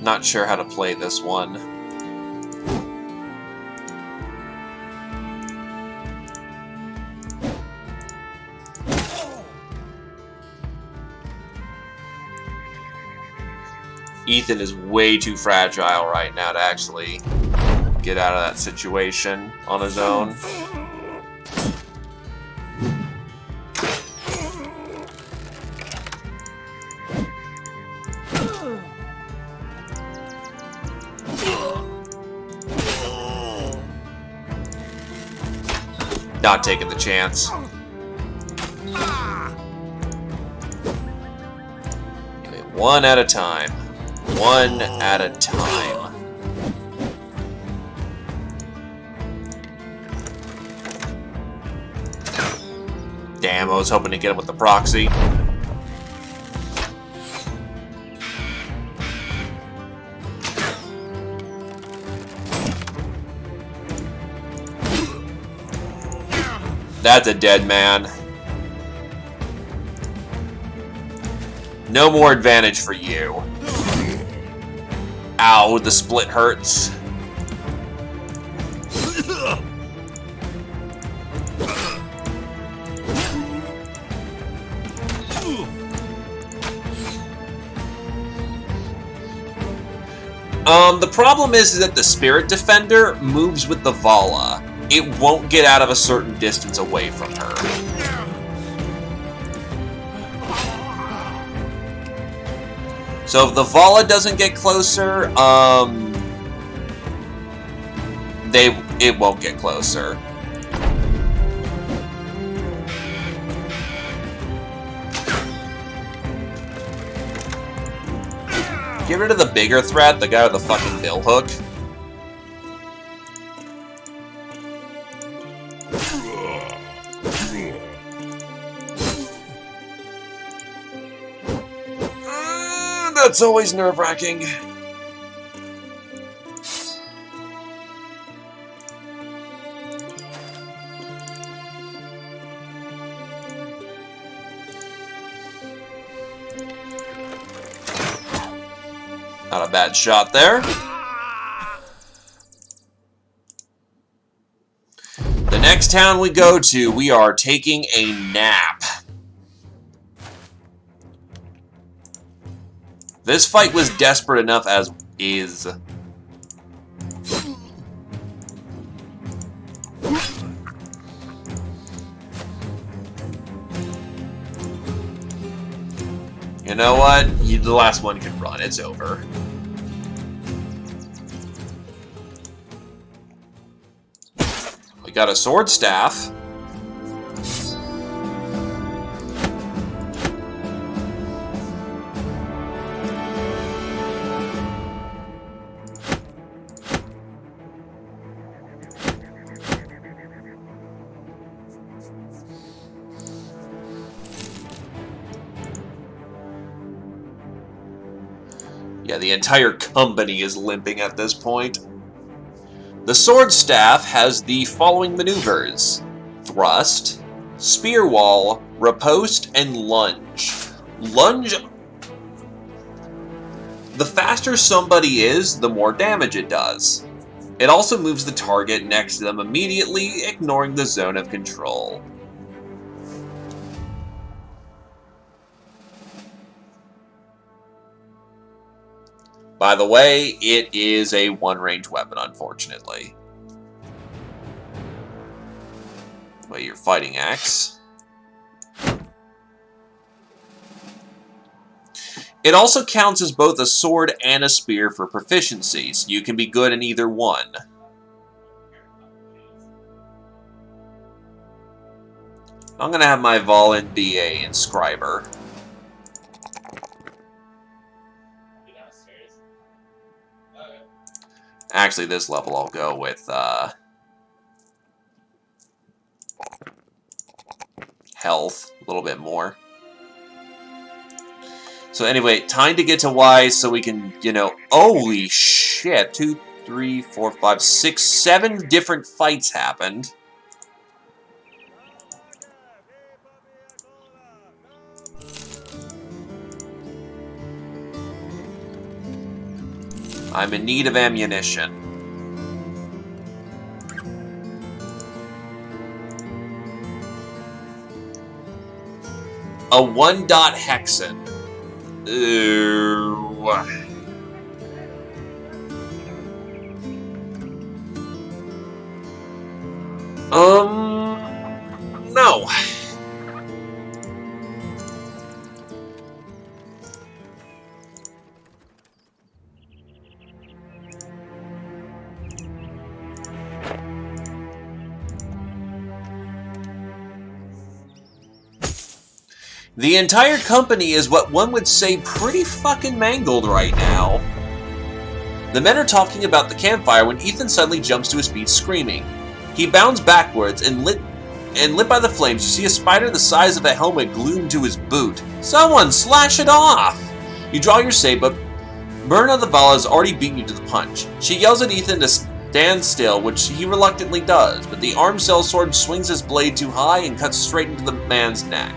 Not sure how to play this one. Ethan is way too fragile right now to actually get out of that situation on his own. Not taking the chance. One at a time. One at a time. Damn, I was hoping to get him with the proxy. That's a dead man. No more advantage for you. Ow, the split hurts. The problem is that the Spirit Defender moves with the Vala. It won't get out of a certain distance away from her. So if the Vala doesn't get closer, it won't get closer. Get rid of the bigger threat, the guy with the fucking billhook. That's always nerve-wracking. Not a bad shot there. The next town we go to, we are taking a nap. This fight was desperate enough as is. You know what? The last one can run. It's over. We got a sword staff. Yeah, the entire company is limping at this point. The sword staff has the following maneuvers: thrust, spear wall, riposte, and lunge. Lunge. The faster somebody is, the more damage it does. It also moves the target next to them immediately, ignoring the zone of control. By the way, it is a one-range weapon, unfortunately. Wait, your fighting axe. It also counts as both a sword and a spear for proficiency, so you can be good in either one. I'm going to have my Volin be a inscriber. Actually, this level I'll go with health, a little bit more. So anyway, time to get to Y so we can, you know, holy shit, 2, 3, 4, 5, 6, 7 different fights happened. I'm in need of ammunition. A 1-dot hexen. Ooh. No. The entire company is what one would say pretty fucking mangled right now. The men are talking about the campfire when Ethan suddenly jumps to his feet screaming. He bounds backwards and lit by the flames, you see a spider the size of a helmet glued to his boot. Someone slash it off! You draw your save, but Myrna the Vala has already beaten you to the punch. She yells at Ethan to stand still, which he reluctantly does, but the arm cell sword swings his blade too high and cuts straight into the man's neck.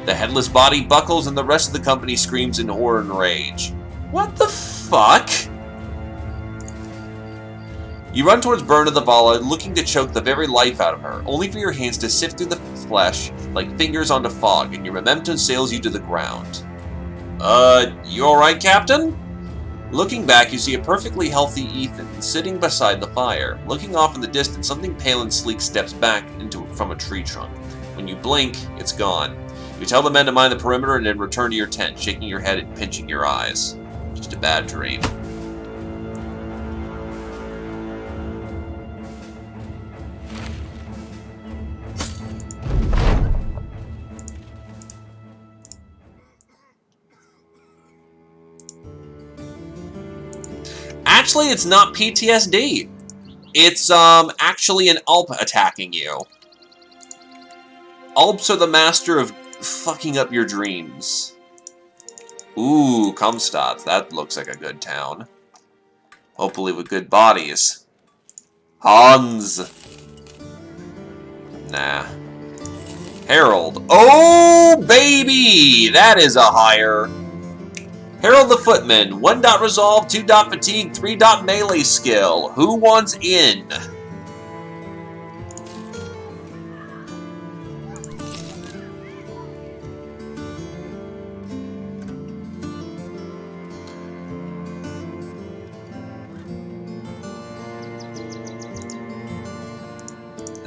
The headless body buckles and the rest of the company screams in horror and rage. What the fuck? You run towards Myrna the Vala, looking to choke the very life out of her, only for your hands to sift through the flesh like fingers onto fog, and your memento sails you to the ground. You alright, Captain? Looking back, you see a perfectly healthy Ethan sitting beside the fire. Looking off in the distance, something pale and sleek steps back from a tree trunk. When you blink, it's gone. You tell the men to mind the perimeter and then return to your tent, shaking your head and pinching your eyes. Just a bad dream. Actually, it's not PTSD. It's, actually an Alp attacking you. Alps are the master of fucking up your dreams. Ooh, Comstadt. That looks like a good town. Hopefully with good bodies. Hans. Nah. Harold. Oh, baby! That is a higher. Harold the Footman. 1-dot resolve, 2-dot fatigue, 3-dot melee skill. Who wants in?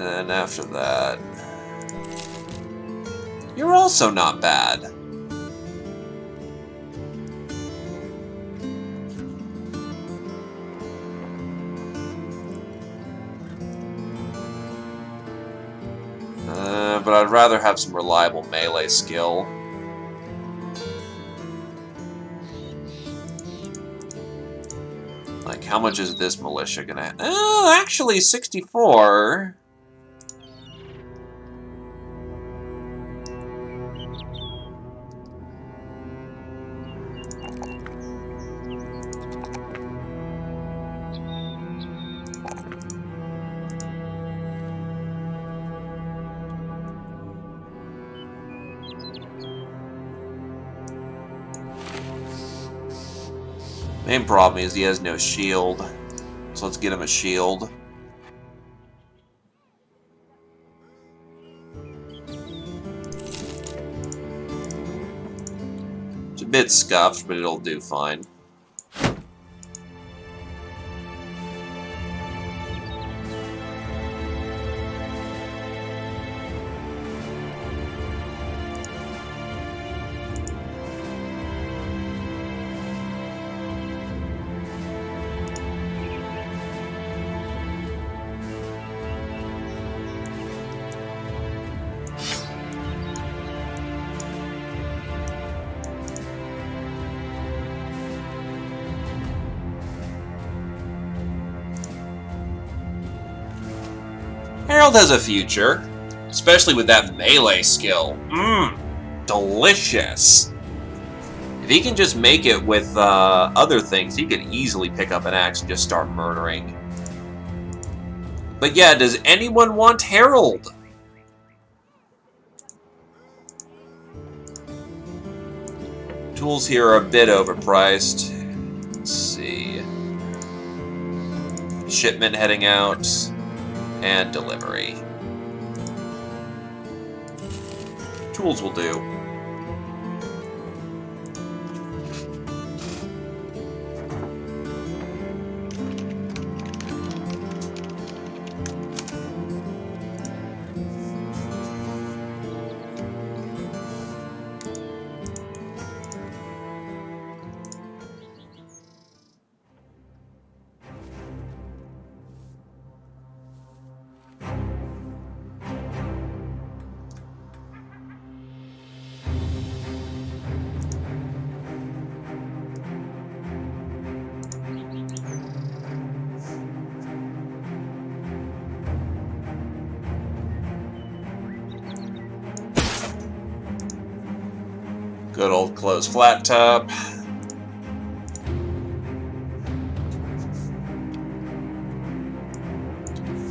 And after that... You're also not bad. But I'd rather have some reliable melee skill. Like, how much is this militia gonna... Oh, actually, 64... Main problem is he has no shield. So let's get him a shield. It's a bit scuffed, but it'll do fine. Harold has a future, especially with that melee skill. Delicious. If he can just make it with other things, he could easily pick up an axe and just start murdering. But yeah, does anyone want Harold? Tools here are a bit overpriced. Let's see. Shipment heading out. And delivery. Tools will do. Good old closed flat top.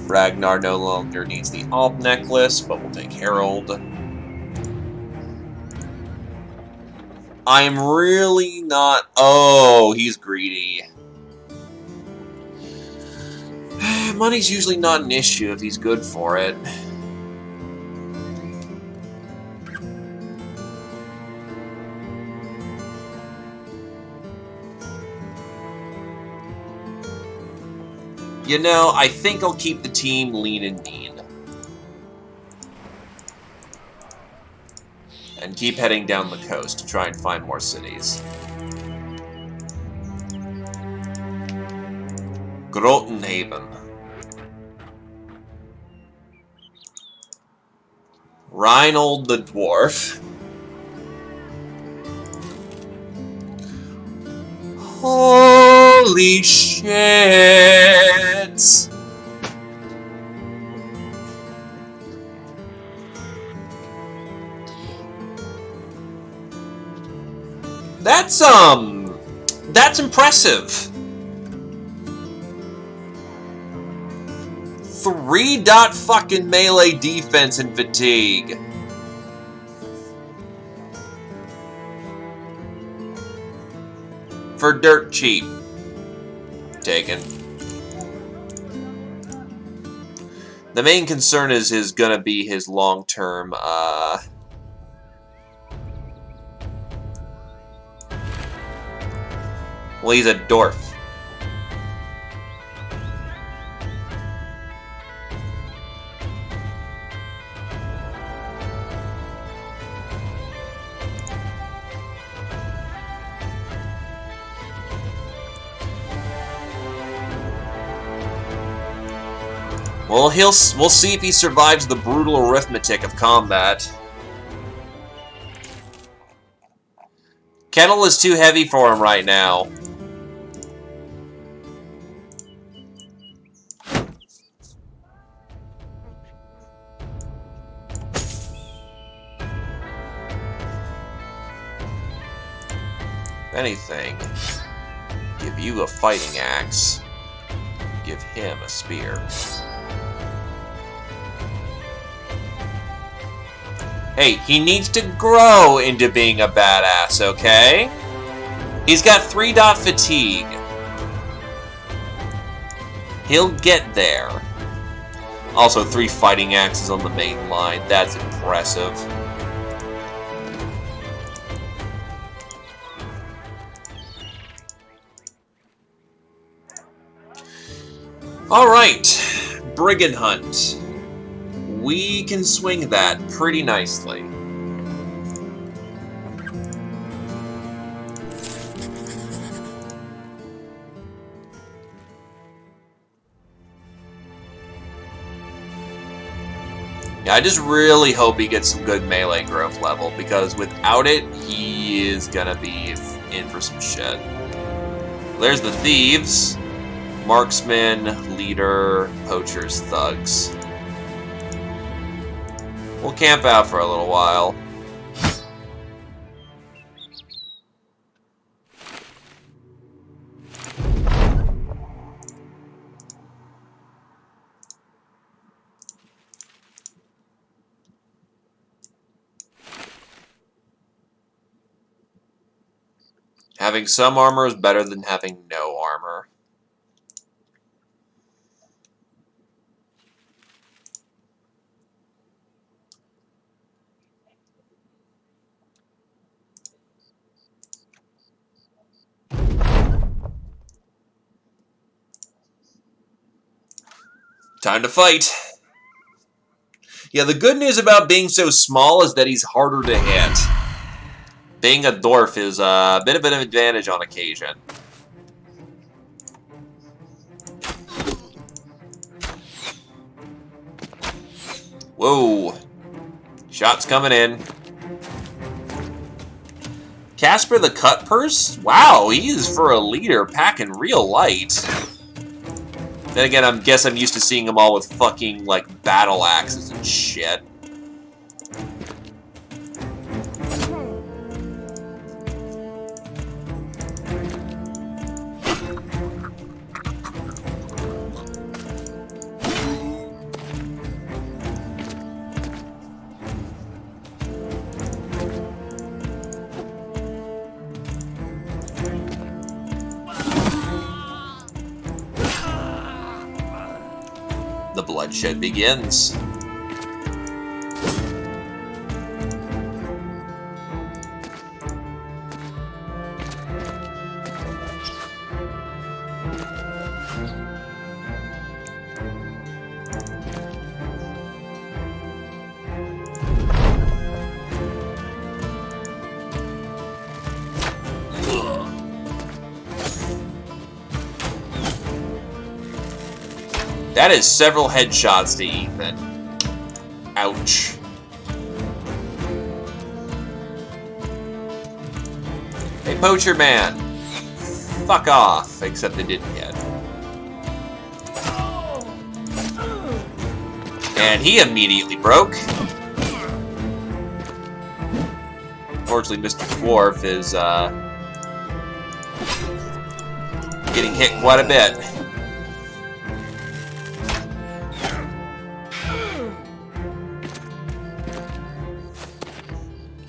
Ragnar no longer needs the Alp necklace, but we'll take Harold. I'm really not... Oh, he's greedy. Money's usually not an issue if he's good for it. You know, I think I'll keep the team lean and mean. And keep heading down the coast to try and find more cities. Grotenhaven. Reinhold the Dwarf. Holy shit! That's impressive. 3 dot fucking melee defense and fatigue. For dirt cheap. Taken. The main concern is gonna be his long-term, well, he's a dwarf. Well, we'll see if he survives the brutal arithmetic of combat. Kettle is too heavy for him right now. If anything, give you a fighting axe, give him a spear. Hey, he needs to grow into being a badass, okay? He's got 3-dot fatigue. He'll get there. Also, 3 fighting axes on the main line. That's impressive. Alright, Brigand Hunt. We can swing that pretty nicely. Yeah, I just really hope he gets some good melee growth level, because without it, he is gonna be in for some shit. There's the thieves. Marksmen, leader, poachers, thugs. We'll camp out for a little while. Having some armor is better than having no armor. Time to fight. Yeah, the good news about being so small is that he's harder to hit. Being a dwarf is a bit of an advantage on occasion. Whoa. Shots coming in. Casper the Cut Purse? Wow, he is for a leader packing real light. Then again, I guess I'm used to seeing them all with fucking, like, battle axes and shit. The bloodshed begins. That is several headshots to Ethan. Ouch. Hey, Poacher Man. Fuck off, except they didn't yet. And he immediately broke. Unfortunately, Mr. Dwarf is getting hit quite a bit.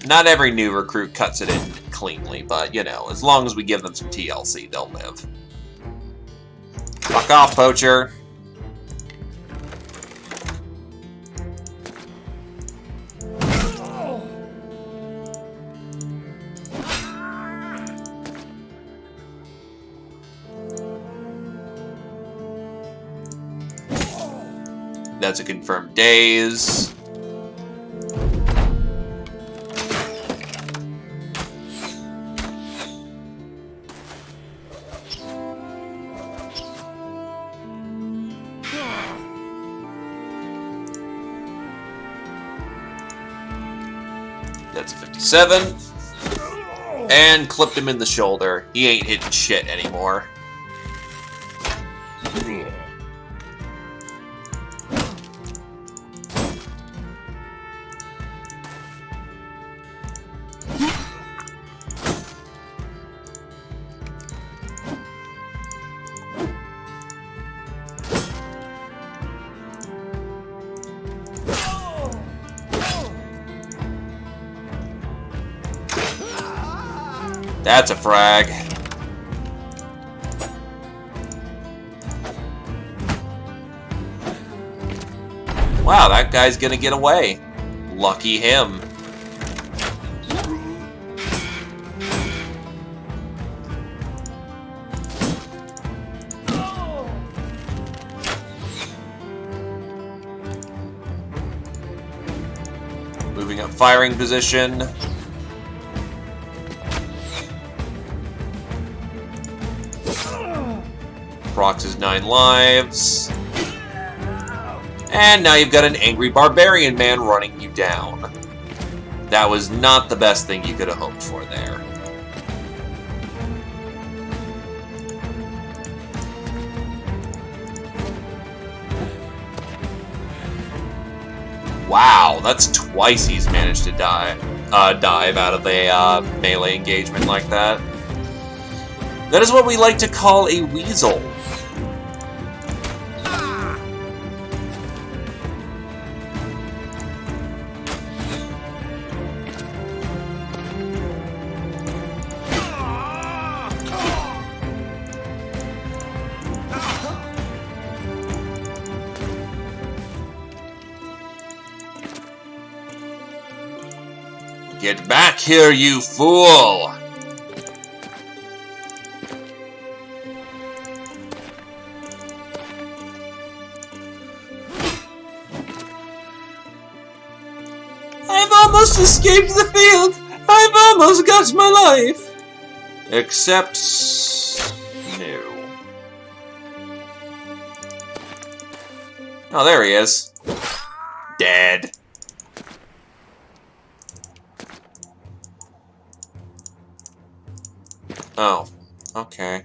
Not every new recruit cuts it in cleanly, but, you know, as long as we give them some TLC, they'll live. Fuck off, Poacher. That's a confirmed daze. That's a 57. And clipped him in the shoulder. He ain't hitting shit anymore. That's a frag. Wow, that guy's gonna get away. Lucky him. Moving up firing position. Procs is 9 lives. And now you've got an angry barbarian man running you down. That was not the best thing you could have hoped for there. Wow, that's twice he's managed to dive out of a melee engagement like that. That is what we like to call a weasel. Get back here, you fool! I've almost escaped the field! I've almost got my life! Except... no. Oh, there he is. Dead. Oh, okay.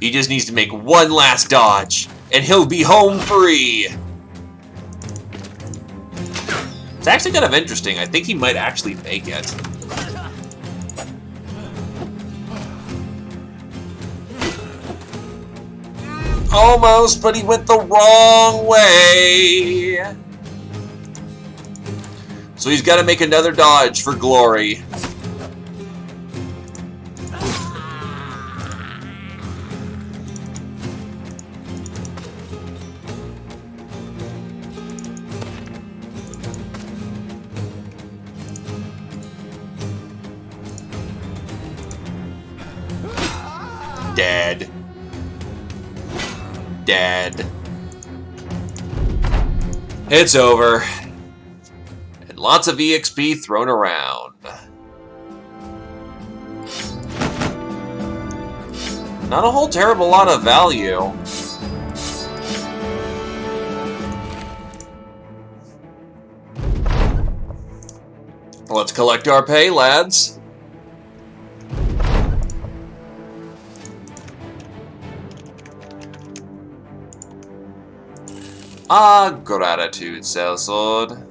He just needs to make one last dodge, and he'll be home free! It's actually kind of interesting. I think he might actually make it. Almost, but he went the wrong way! So he's got to make another dodge for glory. Dead. Dead. It's over. And lots of EXP thrown around. Not a whole terrible lot of value. Let's collect our pay, lads. Gratitude, sellsword.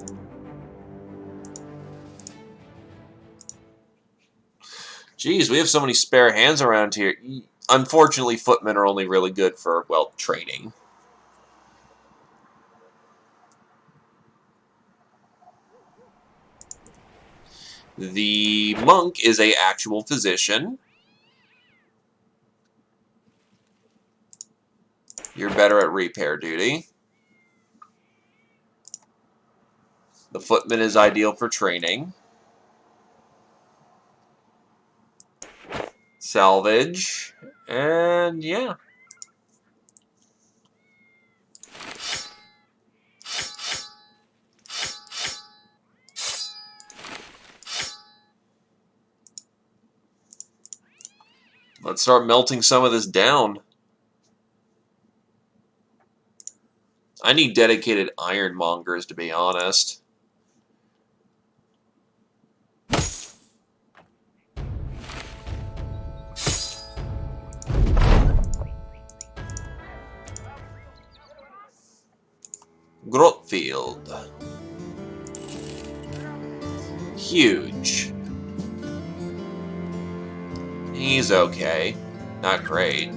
Jeez, we have so many spare hands around here. Unfortunately, footmen are only really good for, well, training. The monk is an actual physician. You're better at repair duty. The footman is ideal for training. Salvage. And yeah. Let's start melting some of this down. I need dedicated ironmongers, to be honest. Grotfield. Huge. He's okay. Not great.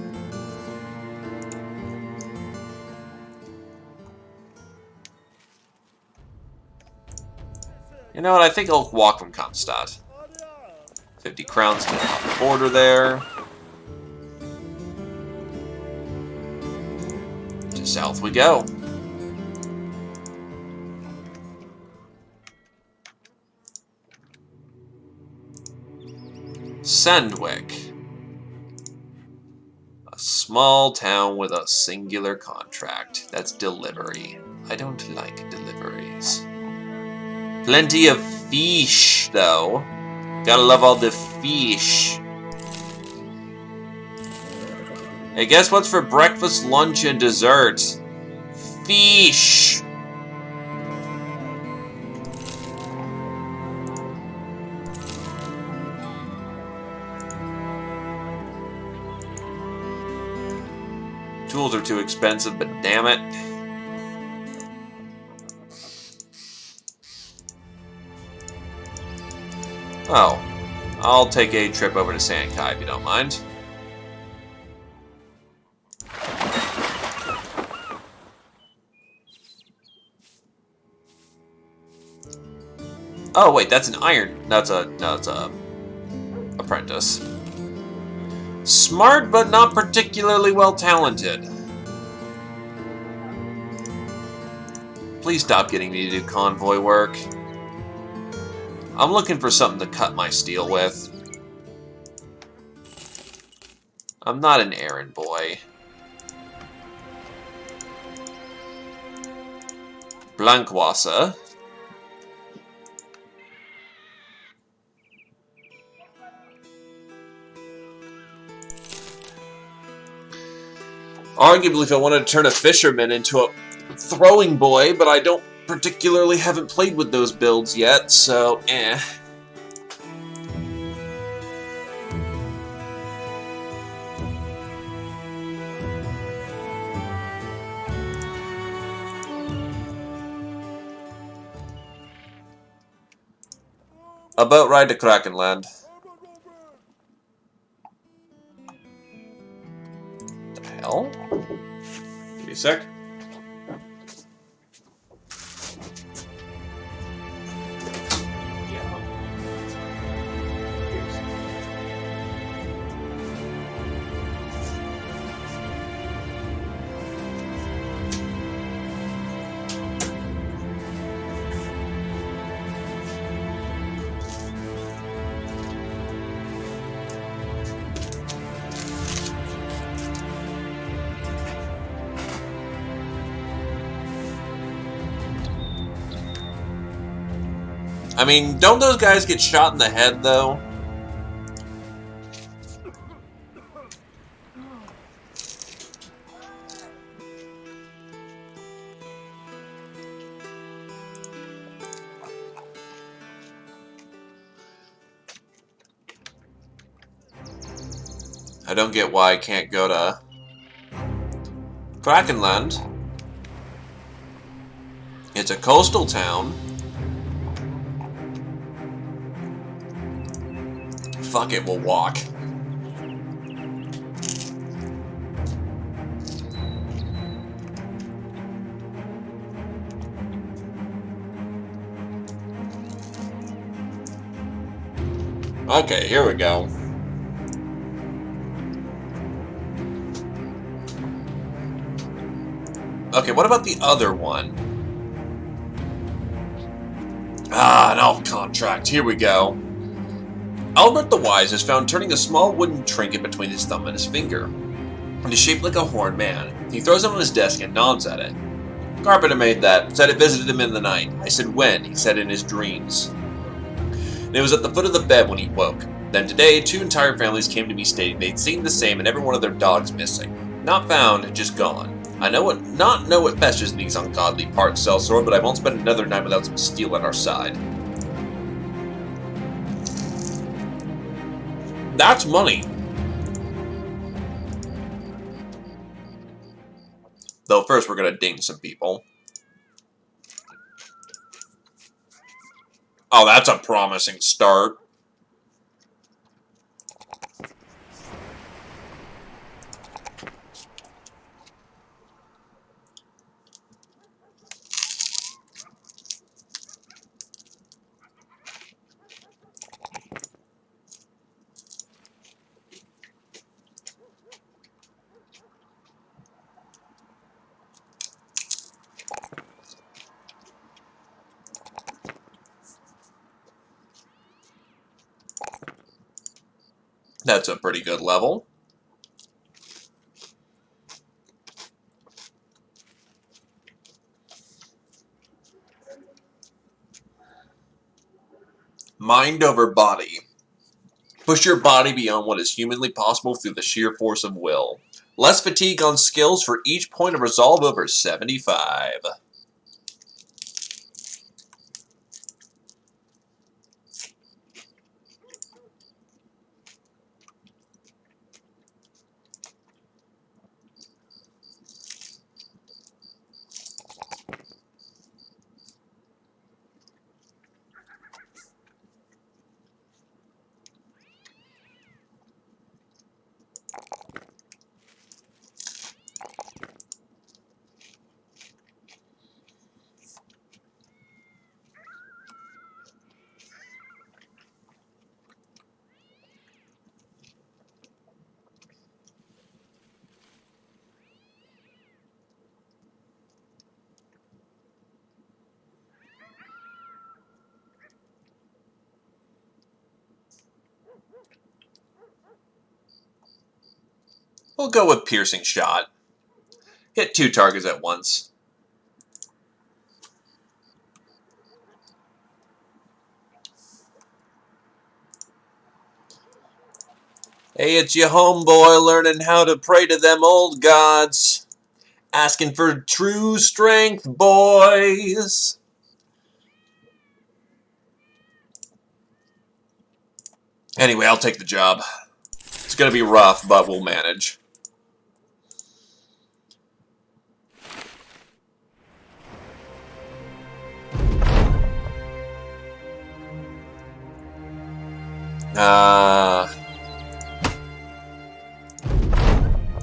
You know what? I think I'll walk from Kamstad. 50 crowns to the border there. To south we go. Sandwick. A small town with a singular contract. That's delivery. I don't like deliveries. Plenty of fish, though. Gotta love all the fish. Hey, guess what's for breakfast, lunch, and dessert? Fish! Tools are too expensive, but damn it. Oh. I'll take a trip over to Sankai if you don't mind. Oh wait, that's an iron. That's a apprentice. Smart, but not particularly well talented. Please stop getting me to do convoy work. I'm looking for something to cut my steel with. I'm not an errand boy. Blankwasser. Arguably, if I wanted to turn a fisherman into a throwing boy, but I don't particularly haven't played with those builds yet, so eh. A boat ride to Krakenland. The hell? Give me a sec. I mean, don't those guys get shot in the head, though? I don't get why I can't go to Krakenland. It's a coastal town. Fuck it, we'll walk. Okay, here we go. Okay, what about the other one? Ah, an alt contract. Here we go. Albert the Wise is found turning a small wooden trinket between his thumb and his finger. It is shaped like a horned man. He throws it on his desk and nods at it. Carpenter made that. Said it visited him in the night. I said when. He said in his dreams. And it was at the foot of the bed when he woke. Then today, 2 entire families came to me stating they'd seen the same and every one of their dogs missing. Not found, just gone. I not know what festers in these ungodly parts, Sellsword, but I won't spend another night without some steel at our side. That's money. Though first we're gonna ding some people. Oh, that's a promising start. That's a pretty good level. Mind over body. Push your body beyond what is humanly possible through the sheer force of will. Less fatigue on skills for each point of resolve over 75. We'll go with piercing shot. Hit 2 targets at once. Hey, it's your homeboy learning how to pray to them old gods. Asking for true strength, boys. Anyway, I'll take the job. It's gonna be rough, but we'll manage.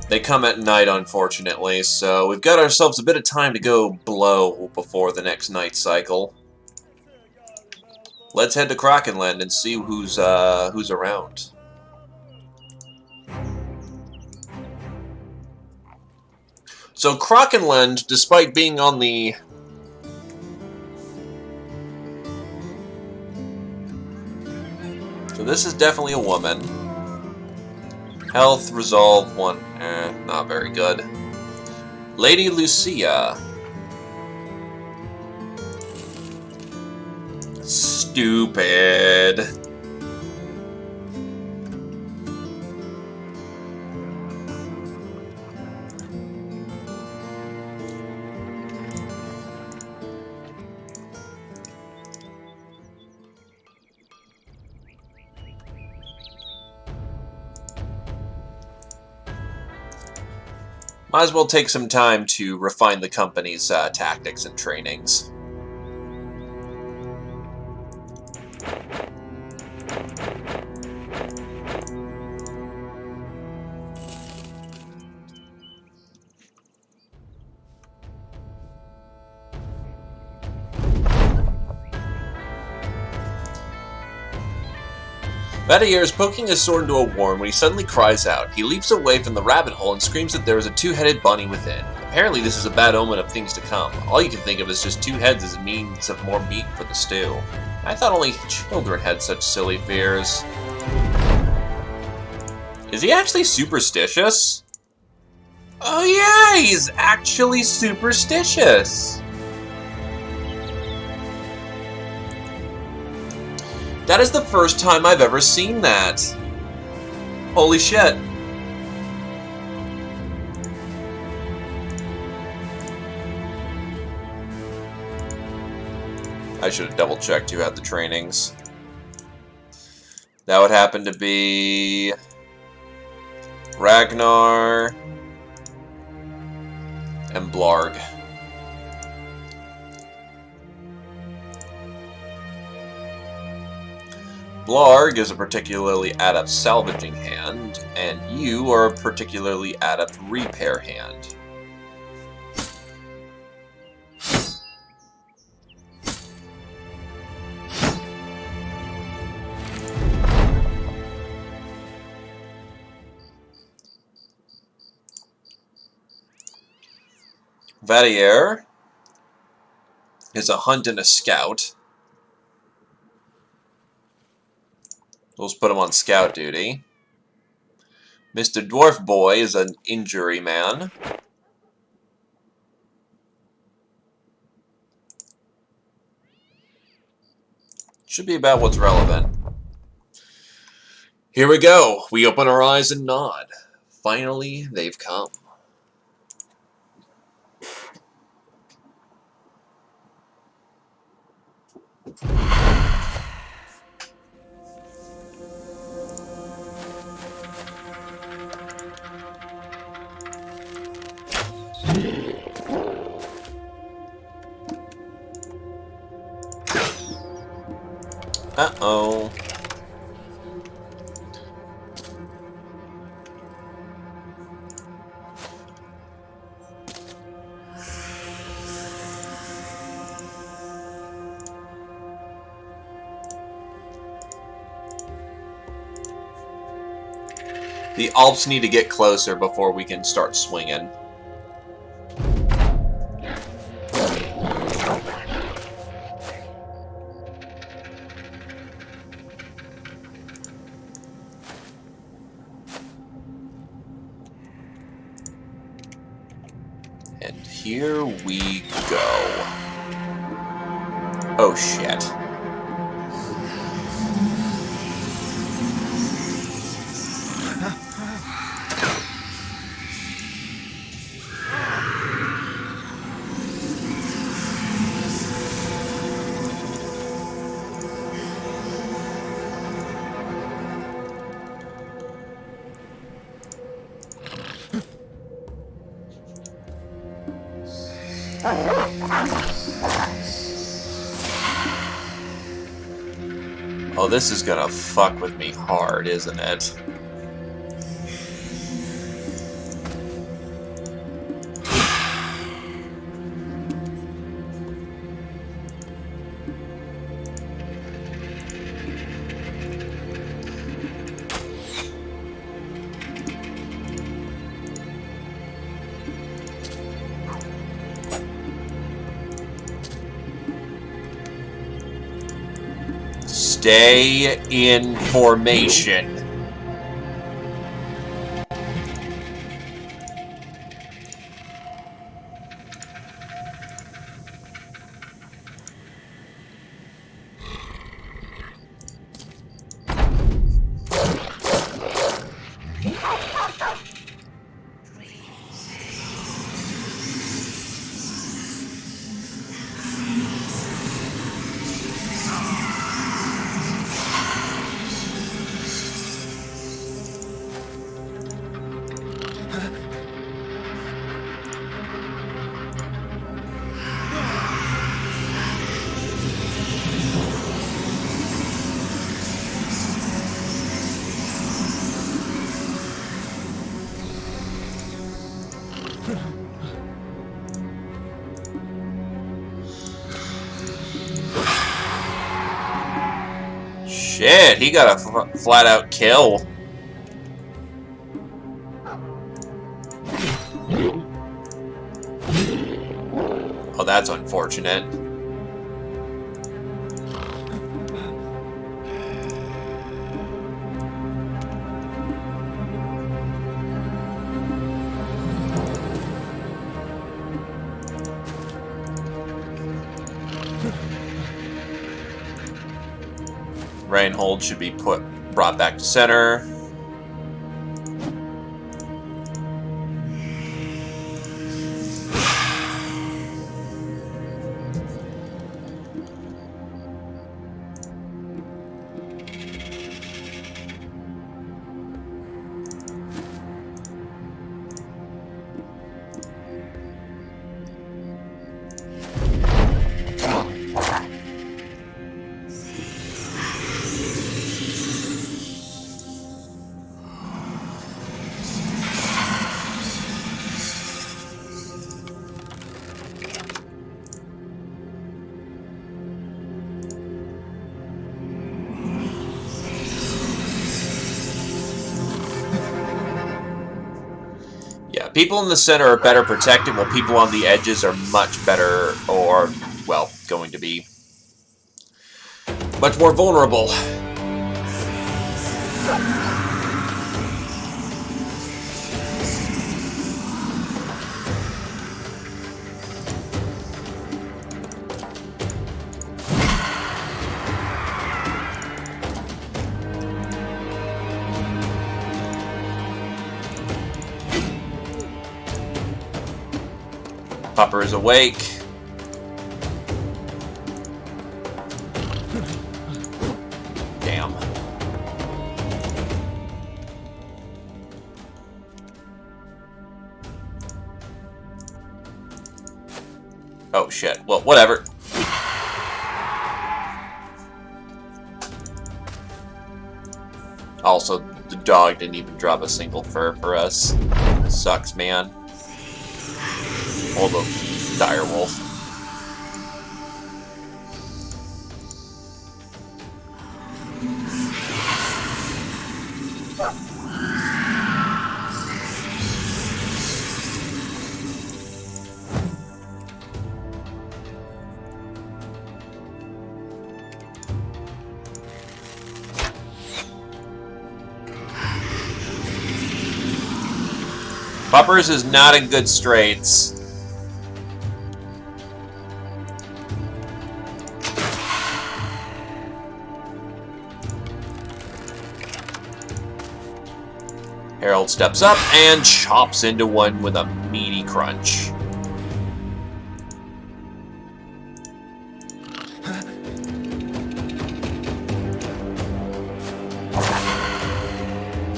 They come at night, unfortunately, so we've got ourselves a bit of time to go blow before the next night cycle. Let's head to Krakenland and see who's around. So Krakenland, despite being on the... So this is definitely a woman. Health, resolve, 1. Not very good. Lady Lucia. Stupid. Might as well take some time to refine the company's tactics and trainings. Vadier is poking his sword into a worm when he suddenly cries out. He leaps away from the rabbit hole and screams that there is a 2-headed bunny within. Apparently this is a bad omen of things to come. All you can think of is just 2 heads as a means of more meat for the stew. I thought only children had such silly fears. Is he actually superstitious? Oh yeah, he's actually superstitious. That is the first time I've ever seen that. Holy shit. I should have double-checked who had the trainings. That would happen to be... Ragnar... and Blarg. Blarg is a particularly adept salvaging hand, and you are a particularly adept repair hand. Vadier is a hunt and a scout. Let's put him on scout duty. Mr. Dwarf Boy is an injury man. Should be about what's relevant. Here we go. We open our eyes and nod. Finally, they've come. Uh-oh. The Alps need to get closer before we can start swinging. And here we go. Oh shit. Oh, this is gonna fuck with me hard, isn't it? Stay in formation. Shit, he got a flat-out kill. Oh, that's unfortunate. Reinhold should be brought back to center. People in the center are better protected, while people on the edges are much better, or, well, going to be much more vulnerable. Pupper is awake. Damn. Oh shit. Well, whatever. Also, the dog didn't even drop a single fur for us. Sucks, man. Or the dire wolf. Puppers is not in good straits. Harold steps up and chops into one with a meaty crunch.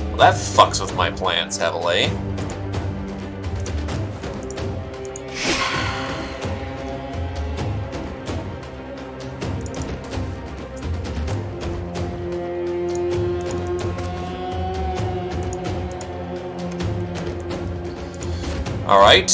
Well, that fucks with my plans heavily. Alright.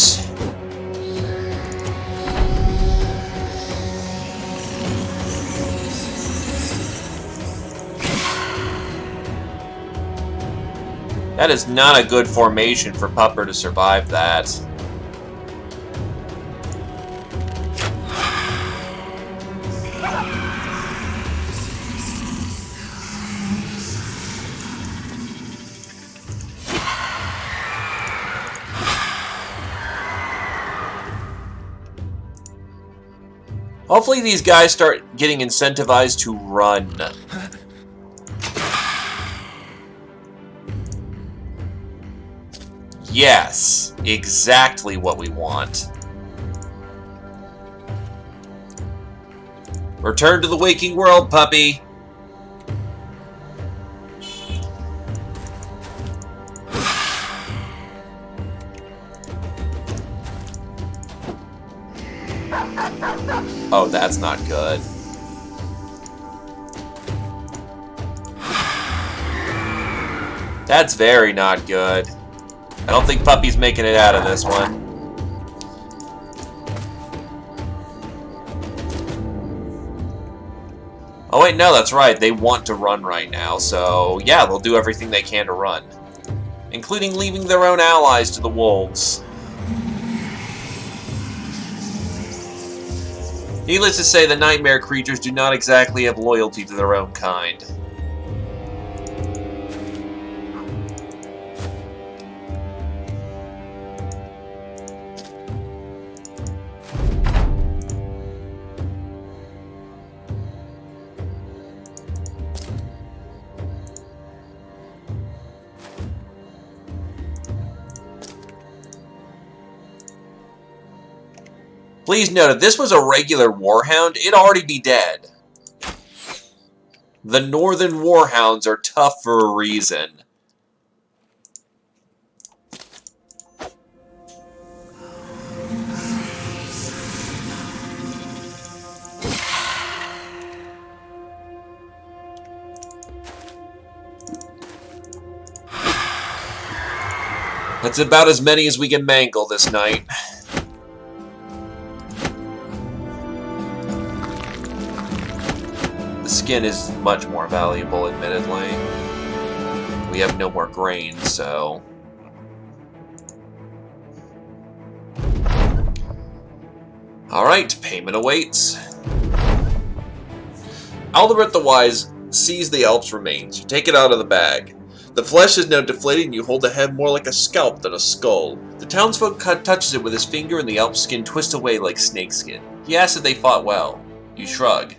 That is not a good formation for Pupper to survive that. Hopefully these guys start getting incentivized to run. Yes, exactly what we want. Return to the waking world, puppy. Oh, that's not good. That's very not good. I don't think Puppy's making it out of this one. Oh wait, no, that's right. They want to run right now, so yeah, they'll do everything they can to run. Including leaving their own allies to the wolves. Needless to say, the nightmare creatures do not exactly have loyalty to their own kind. Please note, if this was a regular Warhound, it'd already be dead. The Northern Warhounds are tough for a reason. That's about as many as we can mangle this night. The skin is much more valuable, admittedly. We have no more grain, so... Alright, payment awaits. Aldebert the Wise sees the Alp's remains. You take it out of the bag. The flesh is now deflated and you hold the head more like a scalp than a skull. The townsfolk touches it with his finger and the Alp's skin twists away like snakeskin. He asks if they fought well. You shrug.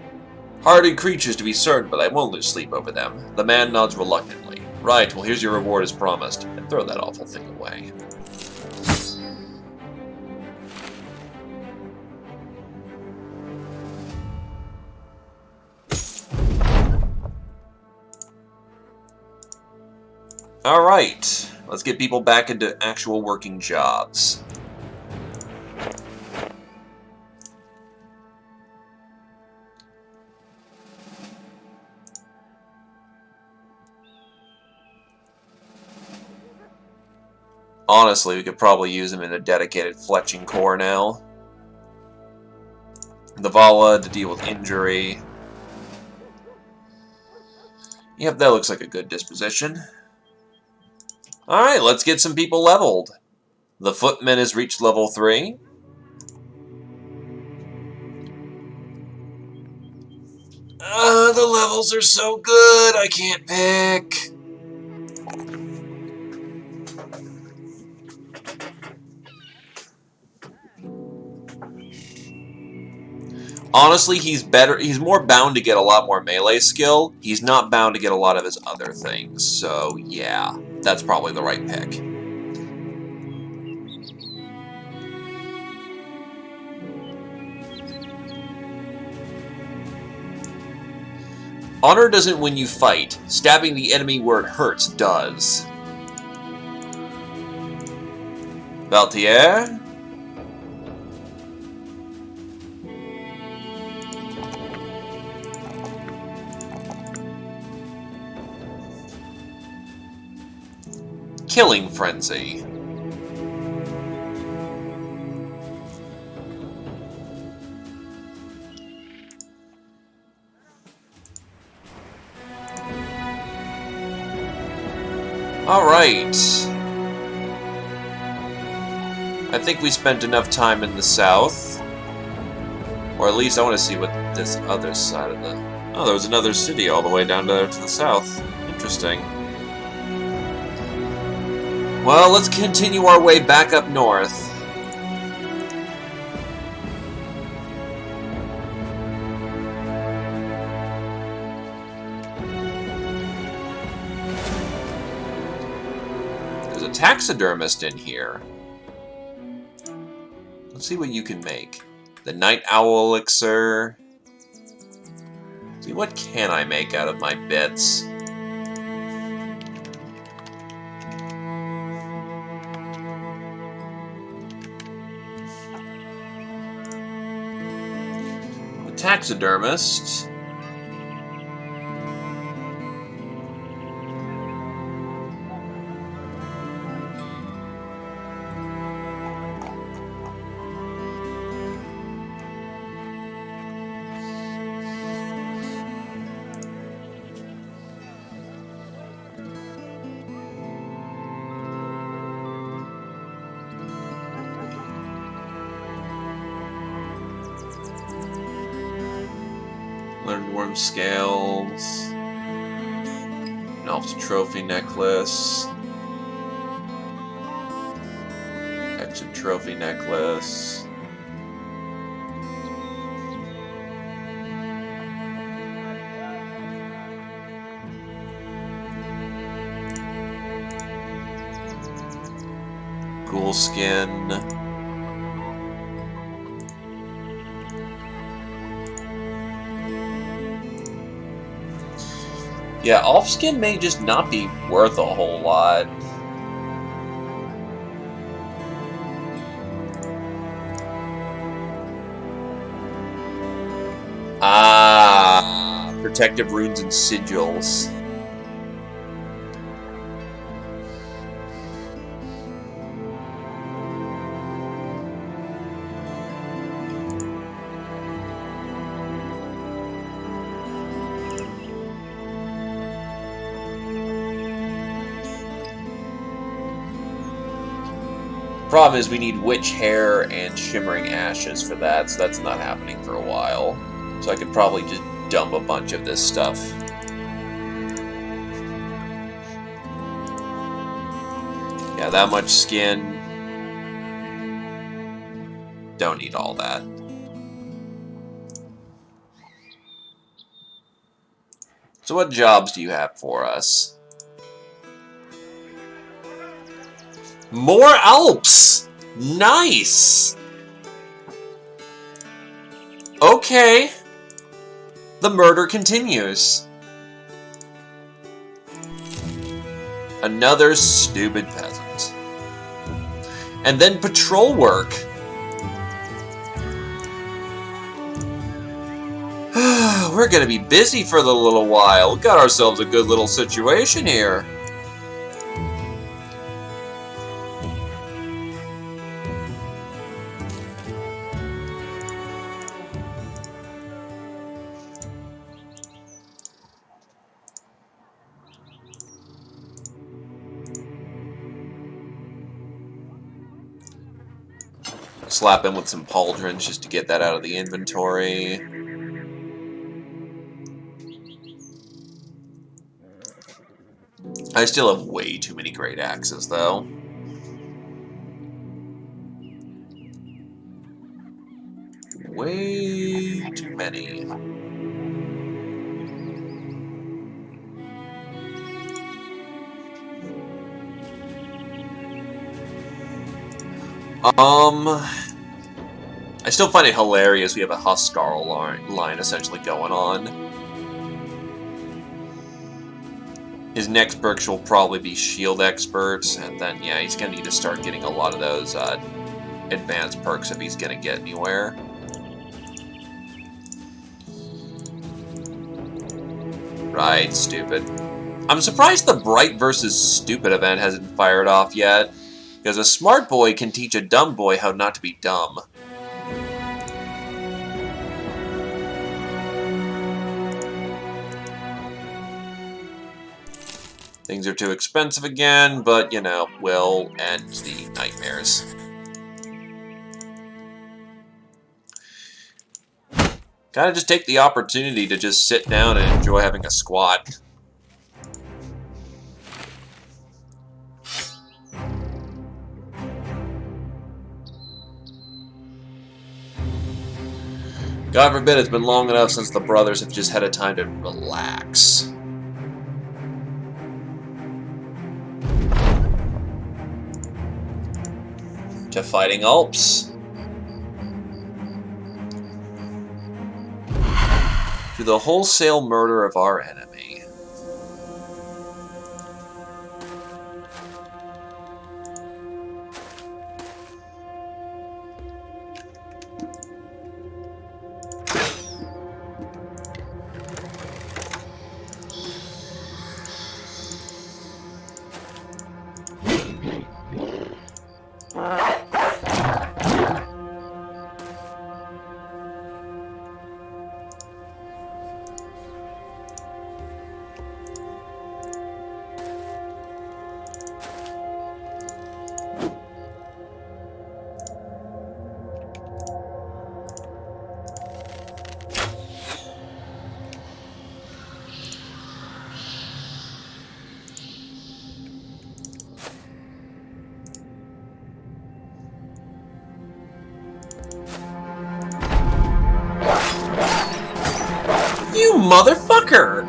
Hardened creatures to be certain, but I won't lose sleep over them. The man nods reluctantly. Right, well here's your reward as promised. And throw that awful thing away. Alright, let's get people back into actual working jobs. Honestly, we could probably use him in a dedicated fletching corps now. The Vala to deal with injury. Yep, that looks like a good disposition. Alright, let's get some people leveled. The Footman has reached level 3. The levels are so good, I can't pick. Honestly, he's more bound to get a lot more melee skill. He's not bound to get a lot of his other things. So, yeah, that's probably the right pick. Honor doesn't win you fight. Stabbing the enemy where it hurts does. Valtier? Killing Frenzy. Alright. I think we spent enough time in the south. Or at least I want to see what this other side of the... Oh, there was another city all the way down there to the south. Interesting. Well, let's continue our way back up north. There's a taxidermist in here. Let's see what you can make. The Night Owl Elixir. See, what can I make out of my bits? A taxidermist. Learned worm scales. An elf's trophy necklace. Extra trophy necklace. Ghoul skin. Yeah, off skin may just not be worth a whole lot. Ah, protective runes and sigils. Problem is we need witch hair and shimmering ashes for that, so that's not happening for a while. So I could probably just dump a bunch of this stuff. Yeah, that much skin. Don't need all that. So what jobs do you have for us? More Alps! Nice! Okay. The murder continues. A Another stupid peasant. And then patrol work. We're gonna be busy for a little while. We got ourselves a good little situation here. Slap in with some pauldrons just to get that out of the inventory. I still have way too many great axes, though. Way too many. I still find it hilarious we have a Huskarl line essentially going on. His next perk will probably be Shield Experts, and then, yeah, he's going to need to start getting a lot of those advanced perks if he's going to get anywhere. Right, stupid. I'm surprised the Bright versus Stupid event hasn't fired off yet, because a smart boy can teach a dumb boy how not to be dumb. Things are too expensive again, but, you know, we'll end the nightmares. Gotta just take the opportunity to just sit down and enjoy having a squat. God forbid it's been long enough since the brothers have just had a time to relax. To fighting Alps. To the wholesale murder of our enemy. You motherfucker!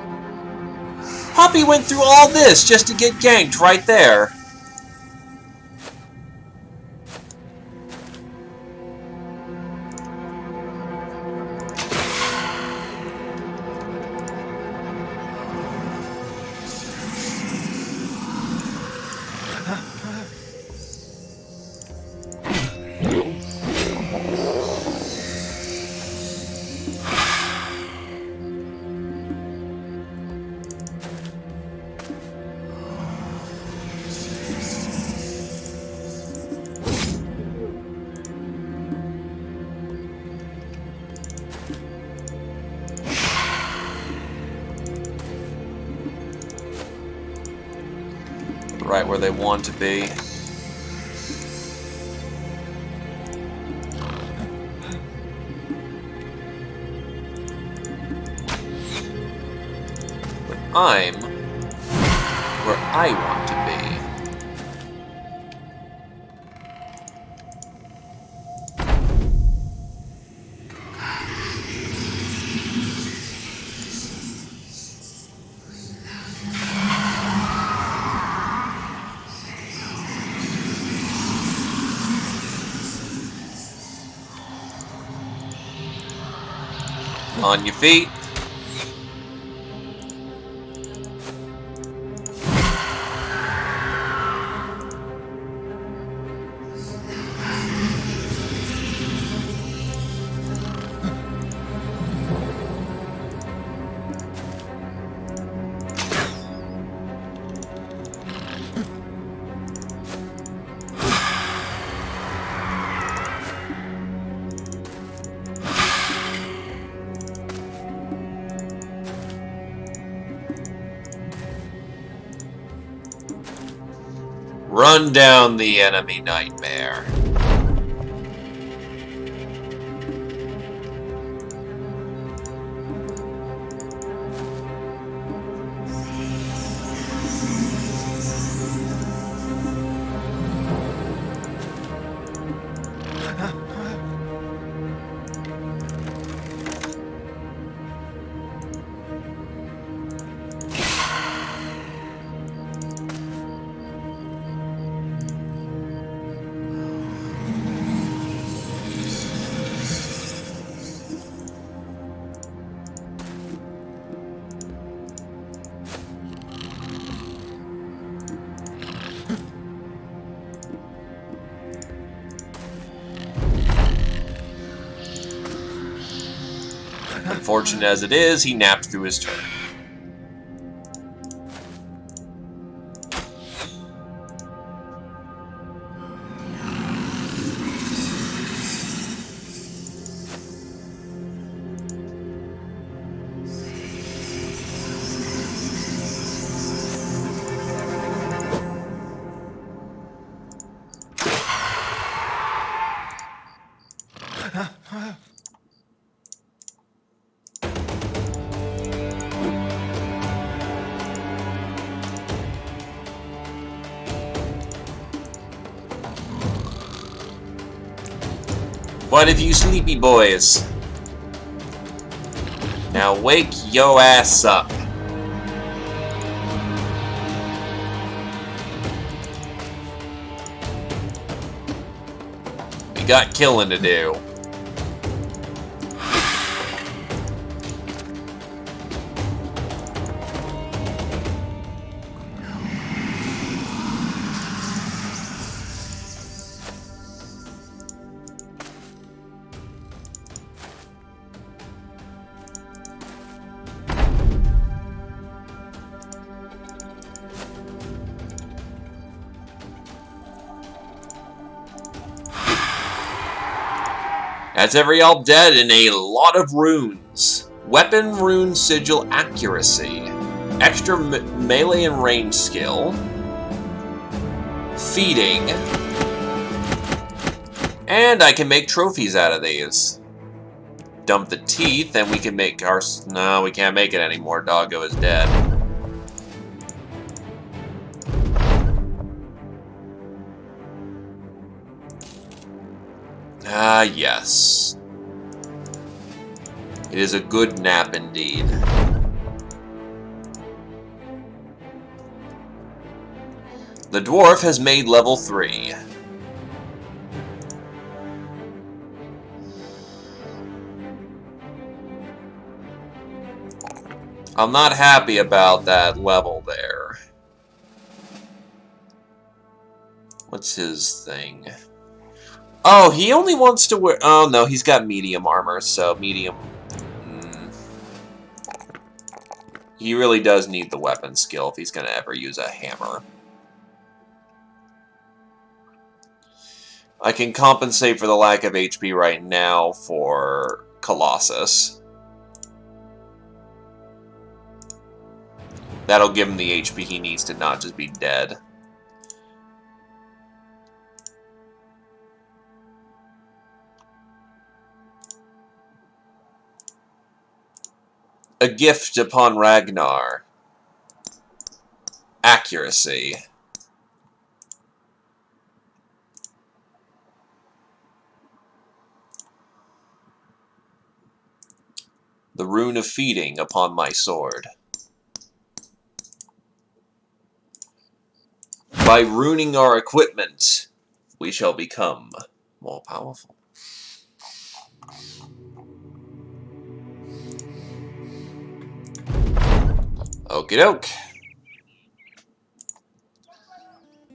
Poppy went through all this just to get ganked right there. Right where they want to be. But I'm where I want to be. On your feet. Run down the enemy nightmare. Unfortunate as it is, he napped through his turn. What of you sleepy boys? Now wake yo ass up. We got killing to do. That's every all dead in a lot of runes. Weapon rune sigil accuracy. Extra melee and range skill. Feeding. And I can make trophies out of these. Dump the teeth and we can make our... No, we can't make it anymore. Doggo is dead. Ah, yes. It is a good nap indeed. The dwarf has made level 3. I'm not happy about that level there. What's his thing? Oh, he only wants to wear... Oh, no, he's got medium armor, so medium... He really does need the weapon skill if he's going to ever use a hammer. I can compensate for the lack of HP right now for Colossus. That'll give him the HP he needs to not just be dead. A gift upon Ragnar. Accuracy. The rune of feeding upon my sword. By ruining our equipment, we shall become more powerful. Okie doke.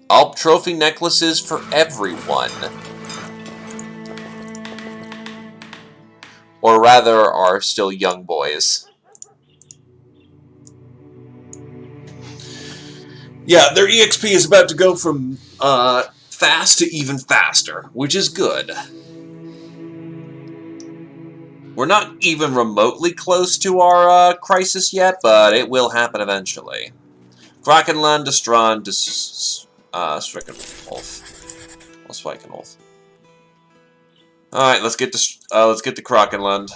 Alp trophy necklaces for everyone. Or rather, are still young boys. Yeah, their EXP is about to go from fast to even faster, which is good. We're not even remotely close to our crisis yet, but it will happen eventually. Krakenland Stricken Wolf. I'll Spike and Wolf. Alright, let's get to Krakenland.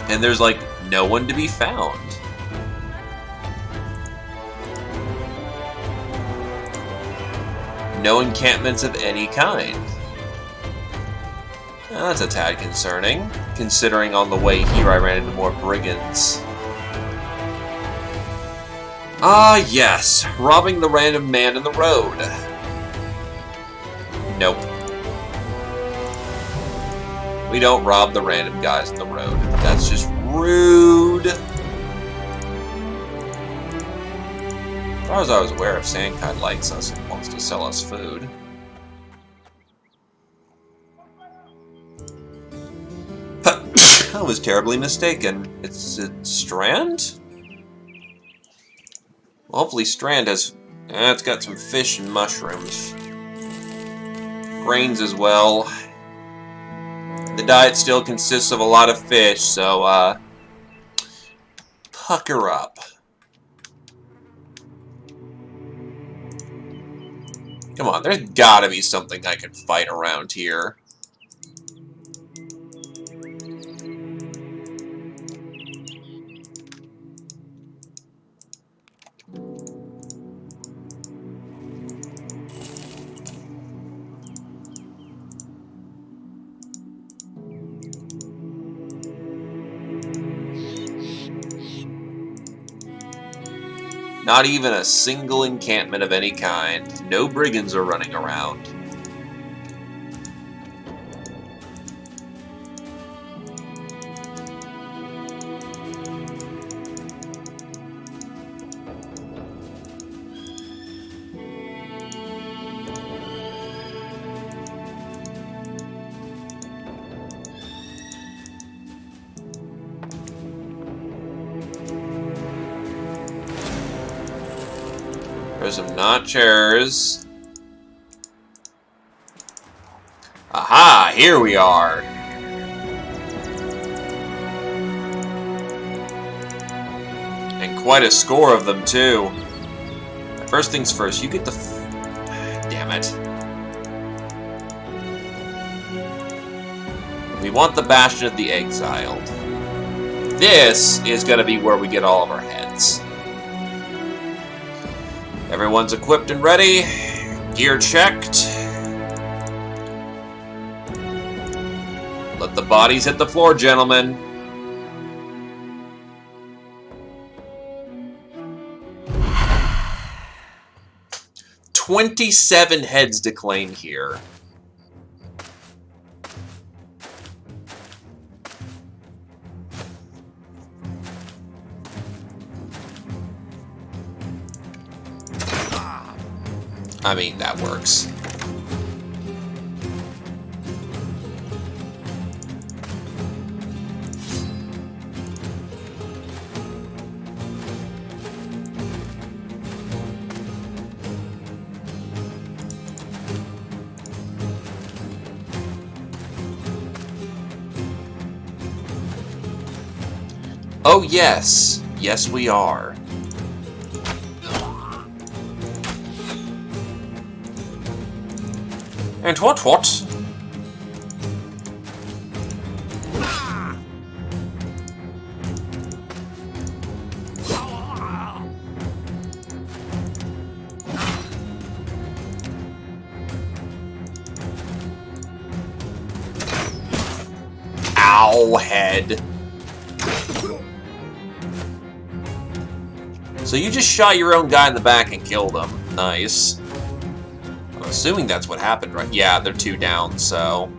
And there's, like, no one to be found. No encampments of any kind. Now, that's a tad concerning, considering on the way here I ran into more brigands. Ah, yes. Robbing the random man in the road. Nope. We don't rob the random guys in the road. That's just rude. As far as I was aware, if Sandkind likes us and wants to sell us food. I was terribly mistaken. It's Strand? Well, hopefully Strand has... it's got some fish and mushrooms. Grains as well. The diet still consists of a lot of fish, so, pucker up. Come on, there's gotta be something I can fight around here. Not even a single encampment of any kind. No brigands are running around. There's some notchers. Aha! Here we are! And quite a score of them, too. First things first, you get the... Damn it. We want the Bastion of the Exiled. This is gonna be where we get all of our heads. Everyone's equipped and ready. Gear checked. Let the bodies hit the floor, gentlemen. "27 heads to claim here. I mean, that works. Oh, yes. Yes, we are. And what? Ow, head. So you just shot your own guy in the back and killed him. Nice. I'm assuming that's what happened, right? Yeah, they're 2 down, so...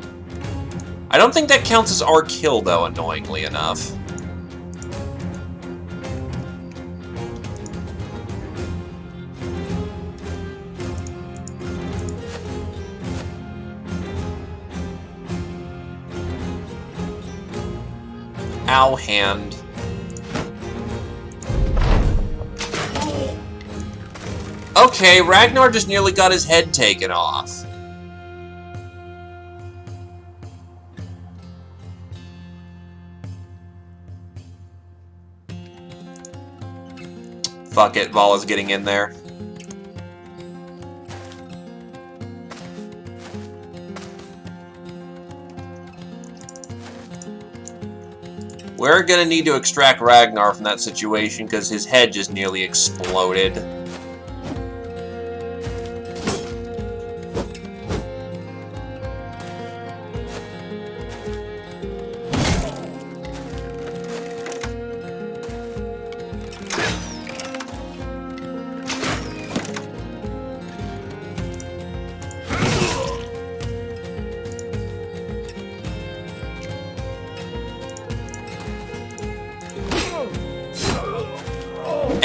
I don't think that counts as our kill, though, annoyingly enough. Ow, hand. Okay, Ragnar just nearly got his head taken off. Fuck it, Vala's getting in there. We're gonna need to extract Ragnar from that situation because his head just nearly exploded.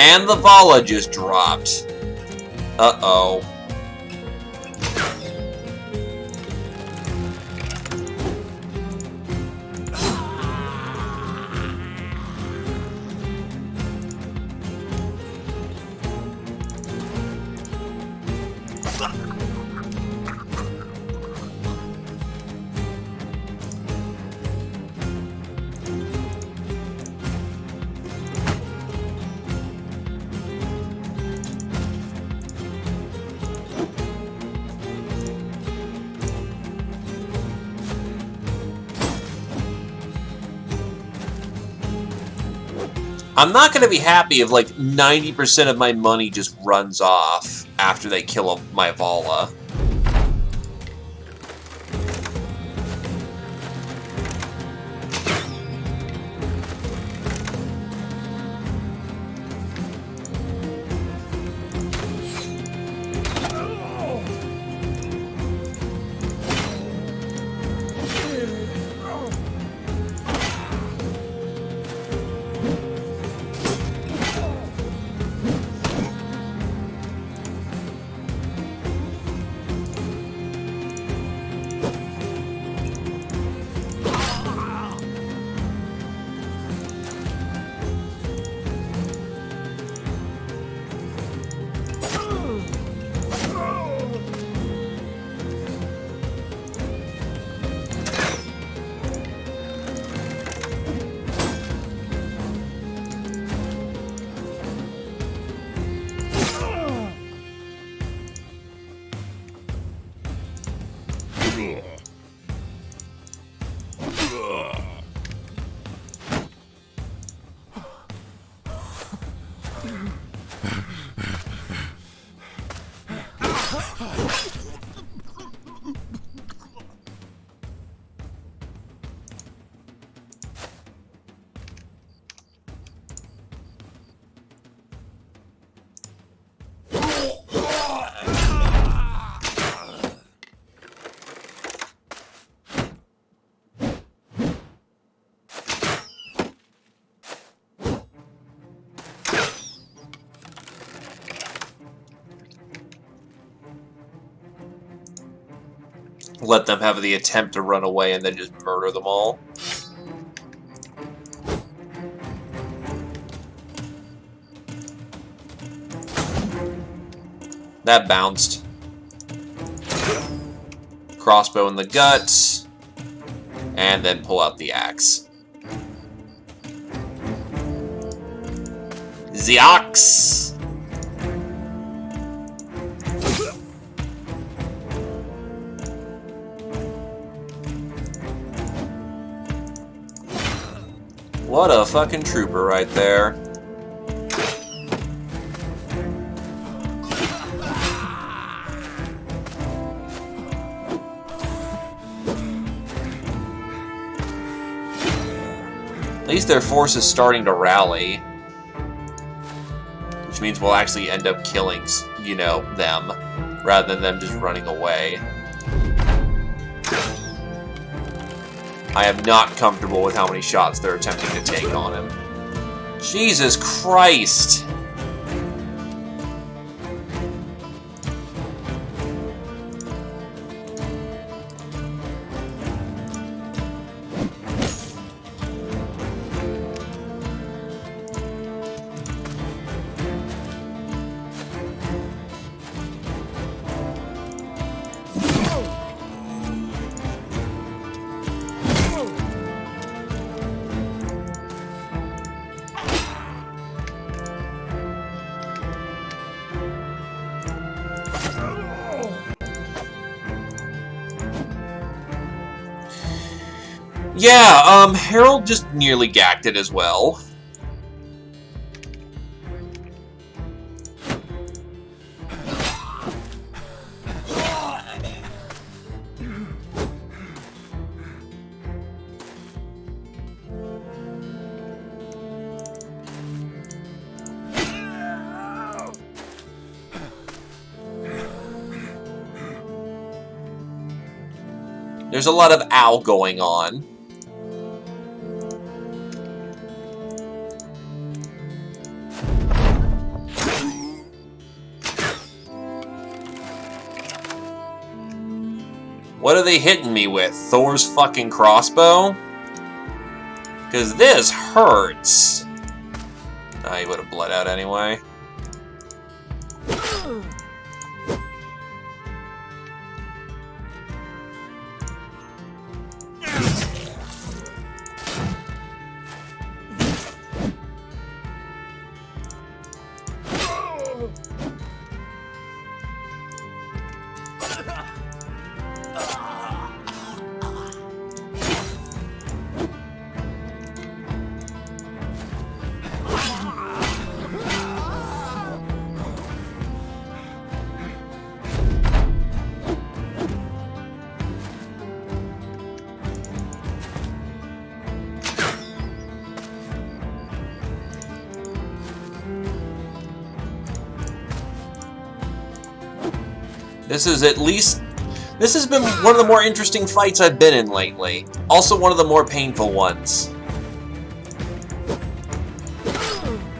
And the Vala just dropped. Uh-oh. I'm not going to be happy if, like, 90% of my money just runs off after they kill my Vala. Let them have the attempt to run away and then just murder them all. That bounced. Crossbow in the guts. And then pull out the axe. The axe! What a fucking trooper right there. At least their force is starting to rally. Which means we'll actually end up killing, you know, them, rather than them just running away. I am not comfortable with how many shots they're attempting to take on him. Jesus Christ! Yeah, Harold just nearly gacked it as well. There's a lot of ow going on. What are they hitting me with? Thor's fucking crossbow? Because this hurts. Ah, he would have bled out anyway. This has been one of the more interesting fights I've been in lately. Also one of the more painful ones.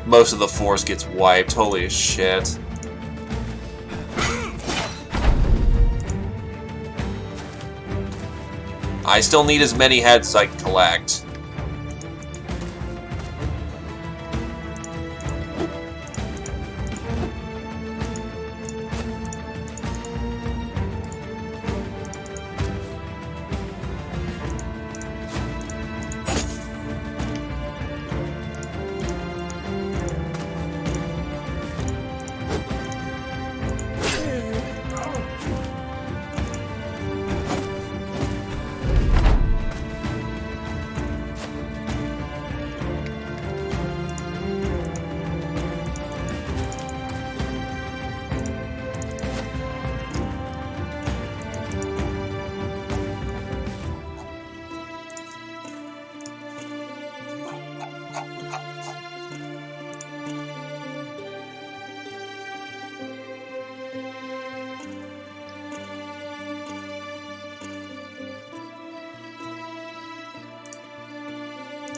Most of the force gets wiped, holy shit. I still need as many heads as I can collect.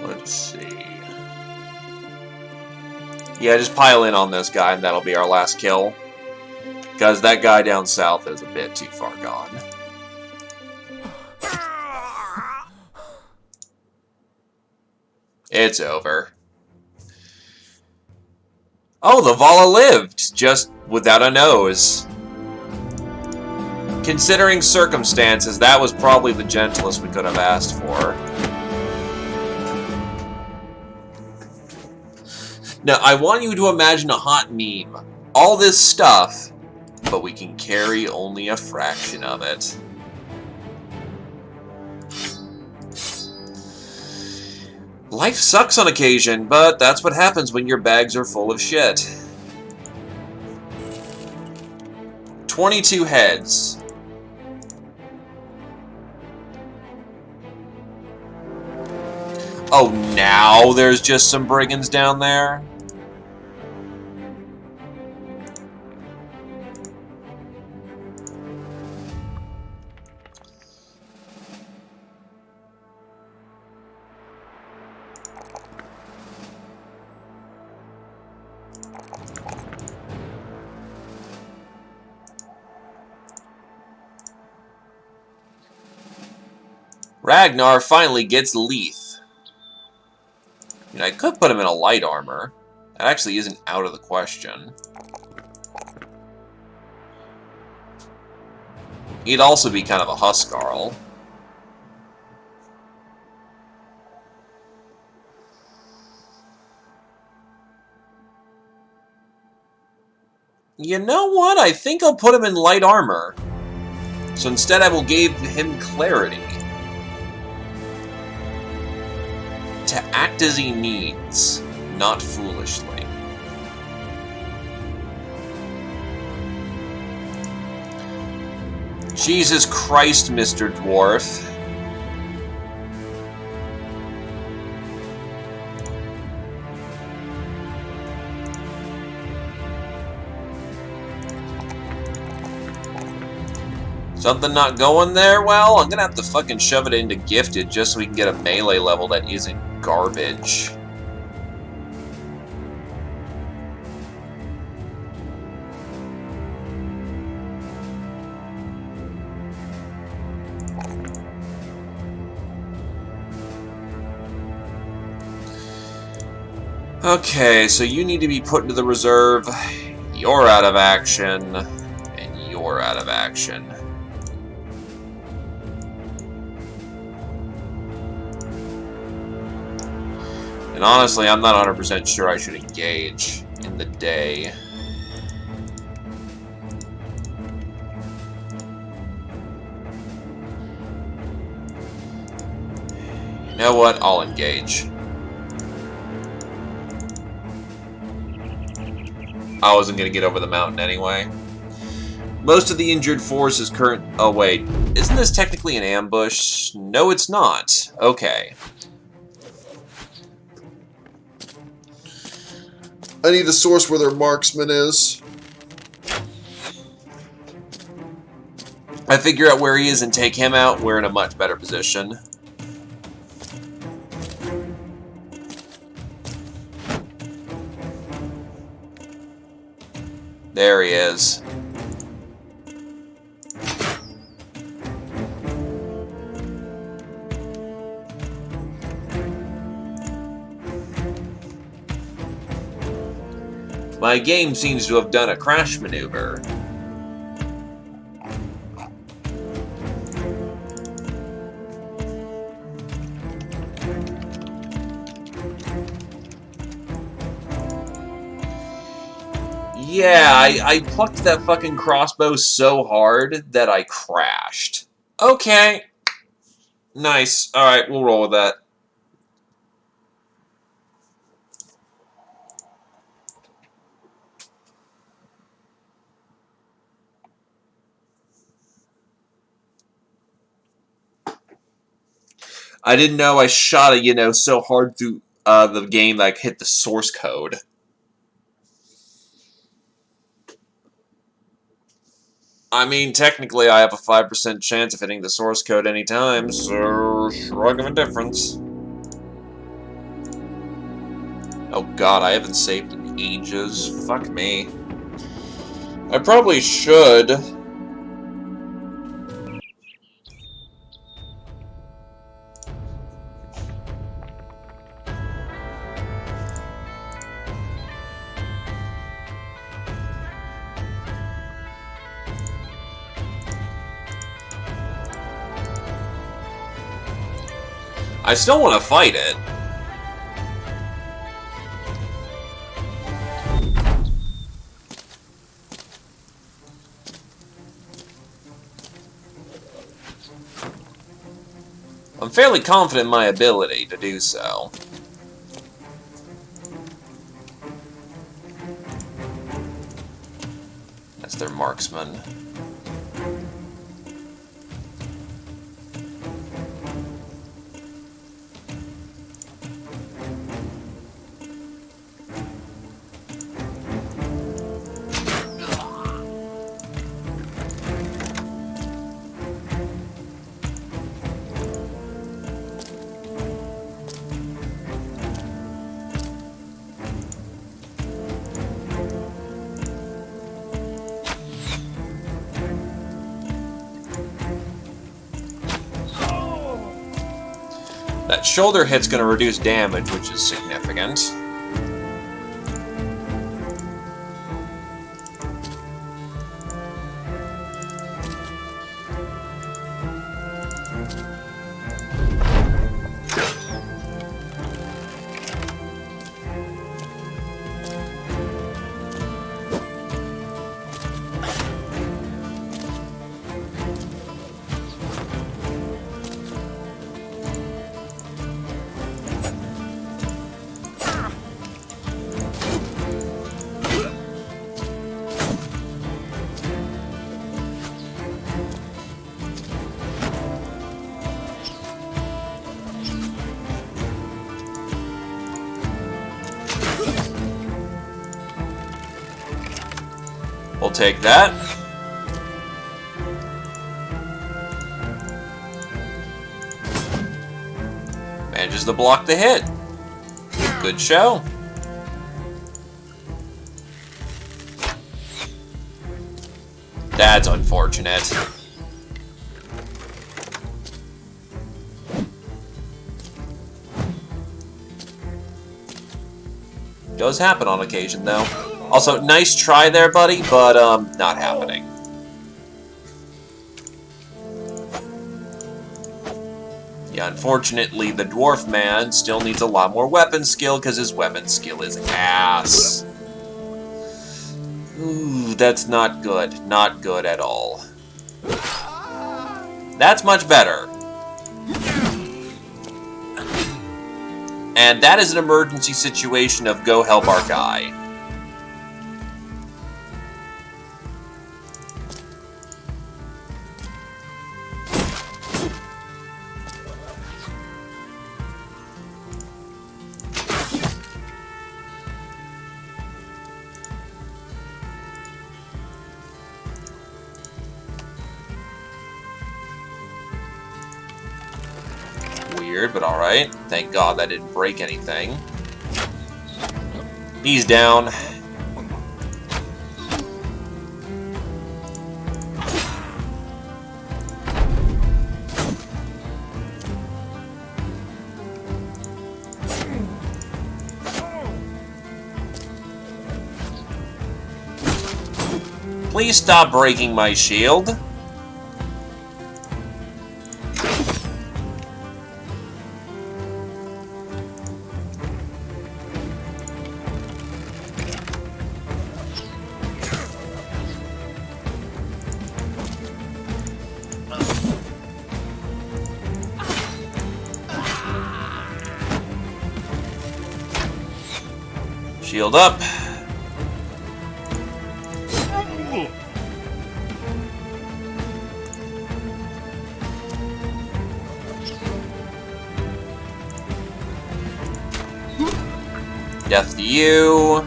Let's see. Yeah, just pile in on this guy and that'll be our last kill. Because that guy down south is a bit too far gone. It's over. Oh, the Vala lived, just without a nose. Considering circumstances, that was probably the gentlest we could have asked for. Now, I want you to imagine a hot meme. All this stuff, but we can carry only a fraction of it. Life sucks on occasion, but that's what happens when your bags are full of shit. 22 heads. Oh, now there's just some brigands down there? Ragnar finally gets Leith. I mean, I could put him in a light armor. That actually isn't out of the question. He'd also be kind of a Huskarl. You know what? I think I'll put him in light armor. So instead I will give him clarity. to act as he needs, not foolishly. Jesus Christ, Mr. Dwarf. Something not going there? Well, I'm gonna have to fucking shove it into Gifted just so we can get a melee level that isn't garbage. Okay, so you need to be put into the reserve. You're out of action. And you're out of action. And honestly, I'm not 100% sure I should engage in the day. You know what? I'll engage. I wasn't going to get over the mountain anyway. Most of the injured force is current... Oh, wait. Isn't this technically an ambush? No, it's not. Okay. I need a source where their marksman is. I figure out where he is and take him out. We're in a much better position. There he is. My game seems to have done a crash maneuver. Yeah, I plucked that fucking crossbow so hard that I crashed. Okay. Nice. Alright, we'll roll with that. I didn't know I shot it, so hard through the game that I hit the source code. I mean, technically I have a 5% chance of hitting the source code anytime, so shrug of a difference. Oh god, I haven't saved in ages. Fuck me. I probably should. I still want to fight it. I'm fairly confident in my ability to do so. That's their marksman. That shoulder hit's going to reduce damage, which is significant. We'll take that. Manages to block the hit. Good show. That's unfortunate. Does happen on occasion, though. Also, nice try there, buddy, but, not happening. Yeah, unfortunately, the dwarf man still needs a lot more weapon skill, because his weapon skill is ass. Ooh, that's not good. Not good at all. That's much better. And that is an emergency situation of go help our guy. Weird, but alright. Thank God that didn't break anything. He's down. Please stop breaking my shield. Shield up. Death to you.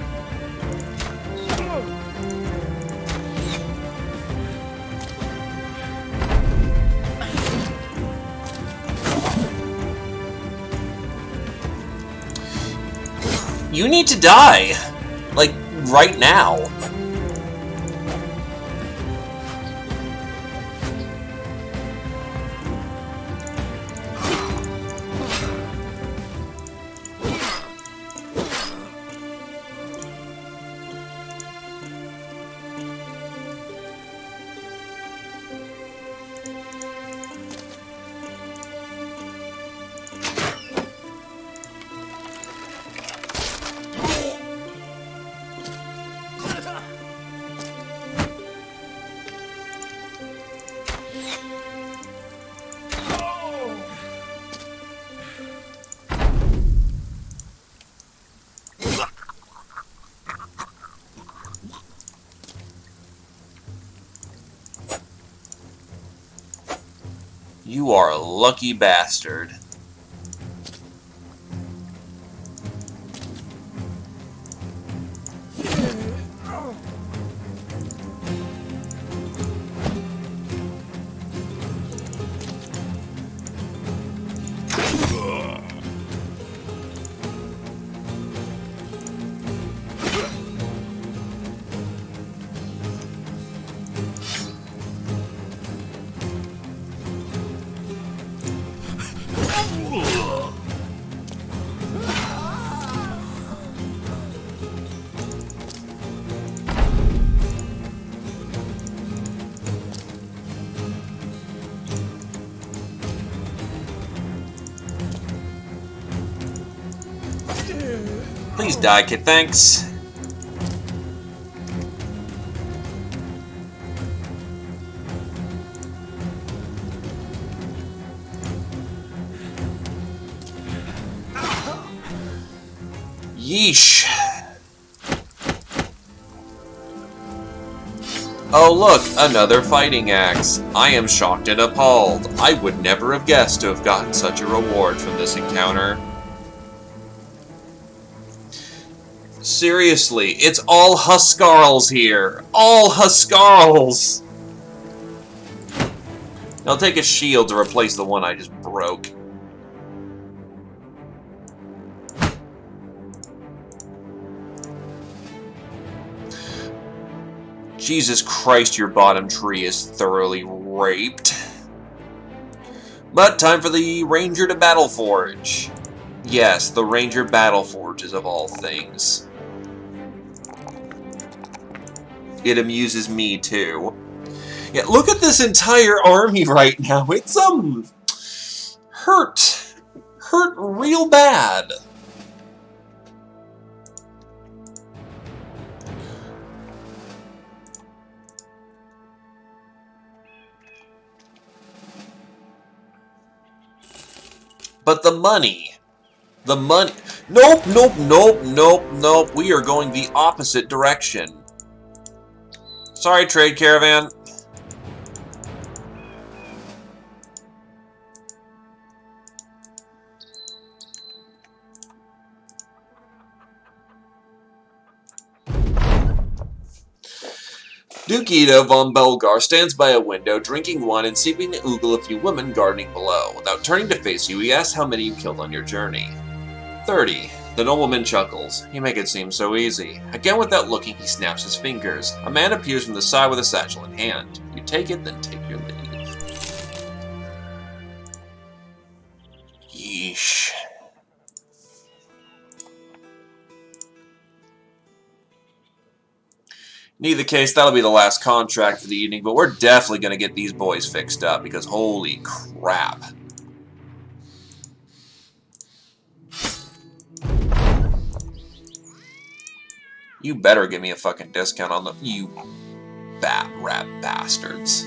You need to die. Like, right now. You are a lucky bastard. Please die, kid. Thanks. Yeesh. Oh look, another fighting axe. I am shocked and appalled. I would never have guessed to have gotten such a reward from this encounter. Seriously, it's all Huskarls here. All Huskarls. I'll take a shield to replace the one I just broke. Jesus Christ, your bottom tree is thoroughly raped. But time for the Ranger to Battleforge. Yes, the Ranger Battleforges of all things. It amuses me too. Yeah, look at this entire army right now. It's hurt real bad. But the money. Nope, nope, nope, nope, nope. We are going the opposite direction. Sorry, trade caravan. Duke Ida von Belgar stands by a window, drinking wine and seeming to ogle a few women gardening below. Without turning to face you, he asks how many you killed on your journey. 30. The nobleman chuckles. You make it seem so easy. Again, without looking, he snaps his fingers. A man appears from the side with a satchel in hand. You take it, then take your leave. Yeesh. In either case, that'll be the last contract for the evening, but we're definitely going to get these boys fixed up, because holy crap. You better give me a fucking discount on them, you bat rat bastards.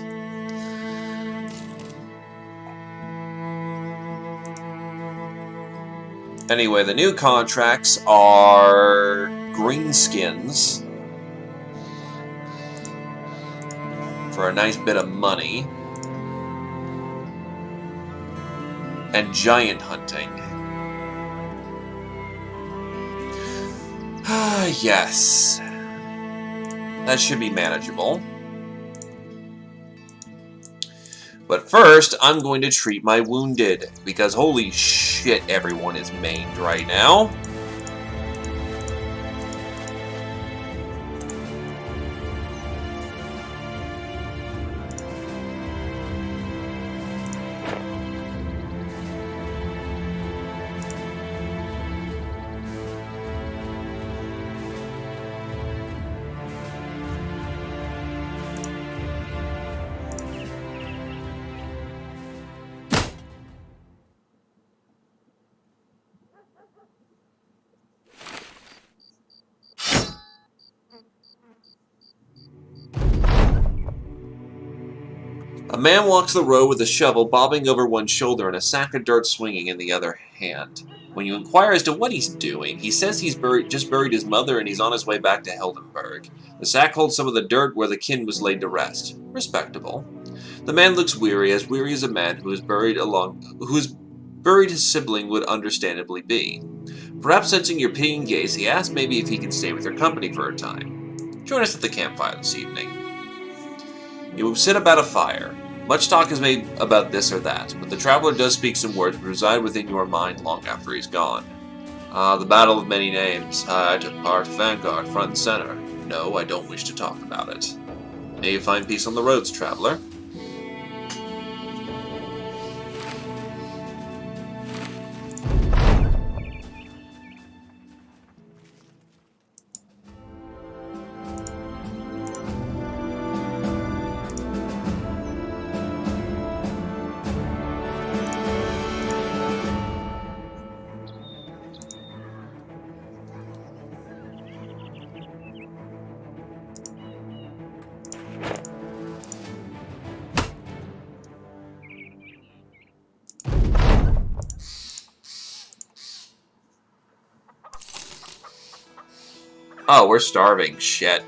Anyway, the new contracts are greenskins for a nice bit of money, and giant hunting. Ah, yes. That should be manageable. But first, I'm going to treat my wounded, because holy shit, everyone is maimed right now. A man walks the road with a shovel bobbing over one shoulder and a sack of dirt swinging in the other hand. When you inquire as to what he's doing, he says he's just buried his mother and he's on his way back to Heldenberg. The sack holds some of the dirt where the kin was laid to rest. Respectable. The man looks weary as a man whose buried his sibling would understandably be. Perhaps sensing your pitying gaze, he asks maybe if he can stay with your company for a time. Join us at the campfire this evening. You will sit about a fire. Much talk is made about this or that, but the traveler does speak some words which reside within your mind long after he's gone. Ah, the battle of many names. I took part, vanguard, front and center. No, I don't wish to talk about it. May you find peace on the roads, traveler. Oh, we're starving. Shit.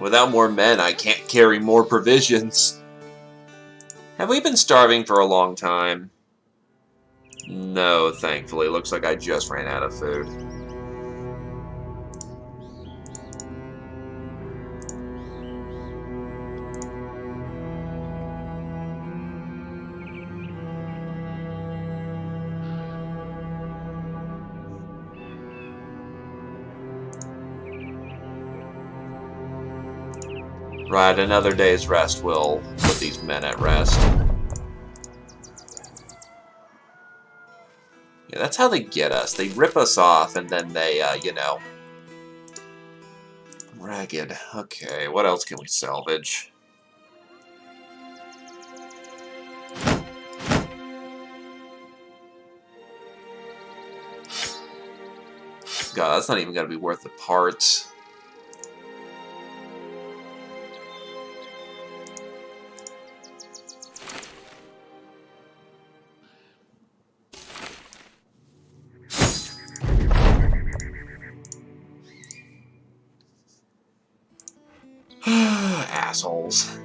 Without more men, I can't carry more provisions. Have we been starving for a long time? No, thankfully. Looks like I just ran out of food. Right, another day's rest will put these men at rest. Yeah, that's how they get us. They rip us off, and then they, you know... Ragged. Okay, what else can we salvage? God, that's not even going to be worth the parts. Assholes.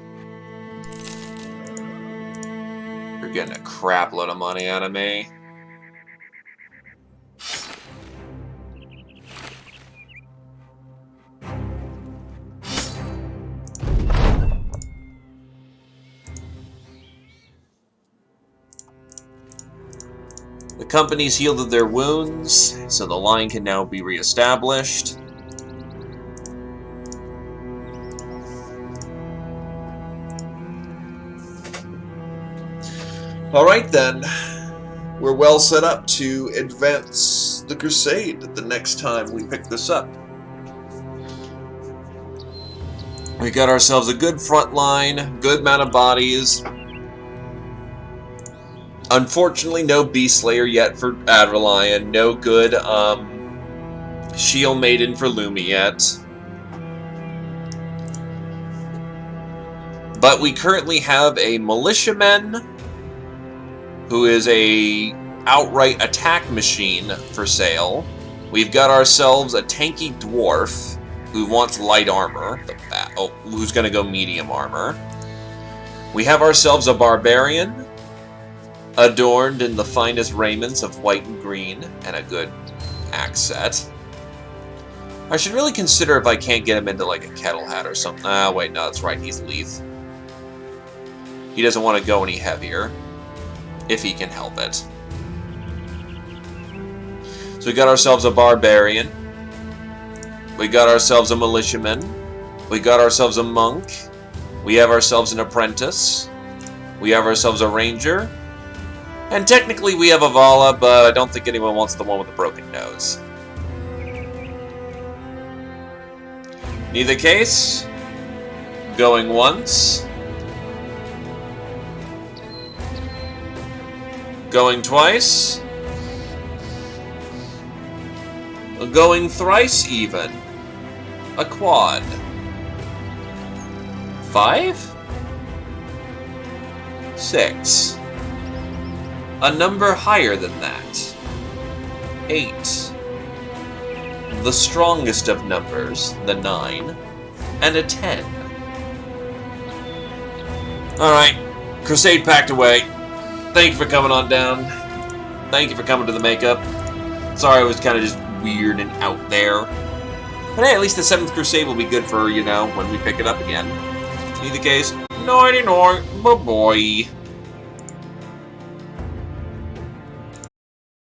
You're getting a crap load of money out of me. The company's healed their wounds, so the line can now be reestablished. Alright then, we're well set up to advance the Crusade the next time we pick this up. We got ourselves a good front line, good amount of bodies. Unfortunately, no Beast Slayer yet for Adrelion, no good Shield Maiden for Lumi yet. But we currently have a militiaman who is a outright attack machine for sale. We've got ourselves a tanky dwarf who wants light armor, who's going to go medium armor. We have ourselves a barbarian adorned in the finest raiments of white and green and a good axe set. I should really consider if I can't get him into like a kettle hat or something. Ah, wait, no, that's right, he's Leith. He doesn't want to go any heavier, if he can help it. So we got ourselves a barbarian. We got ourselves a militiaman. We got ourselves a monk. We have ourselves an apprentice. We have ourselves a ranger. And technically we have a Vala, but I don't think anyone wants the one with the broken nose. In either case, going once. Going twice. Going thrice even. A quad. 5? 6. A number higher than that. 8. The strongest of numbers, the 9. And a 10. Alright, Crusade packed away. Thank you for coming on down. Thank you for coming to the makeup. Sorry it was kind of just weird and out there. But hey, at least the 7th Crusade will be good for, you know, when we pick it up again. In either case, 99, bye-bye.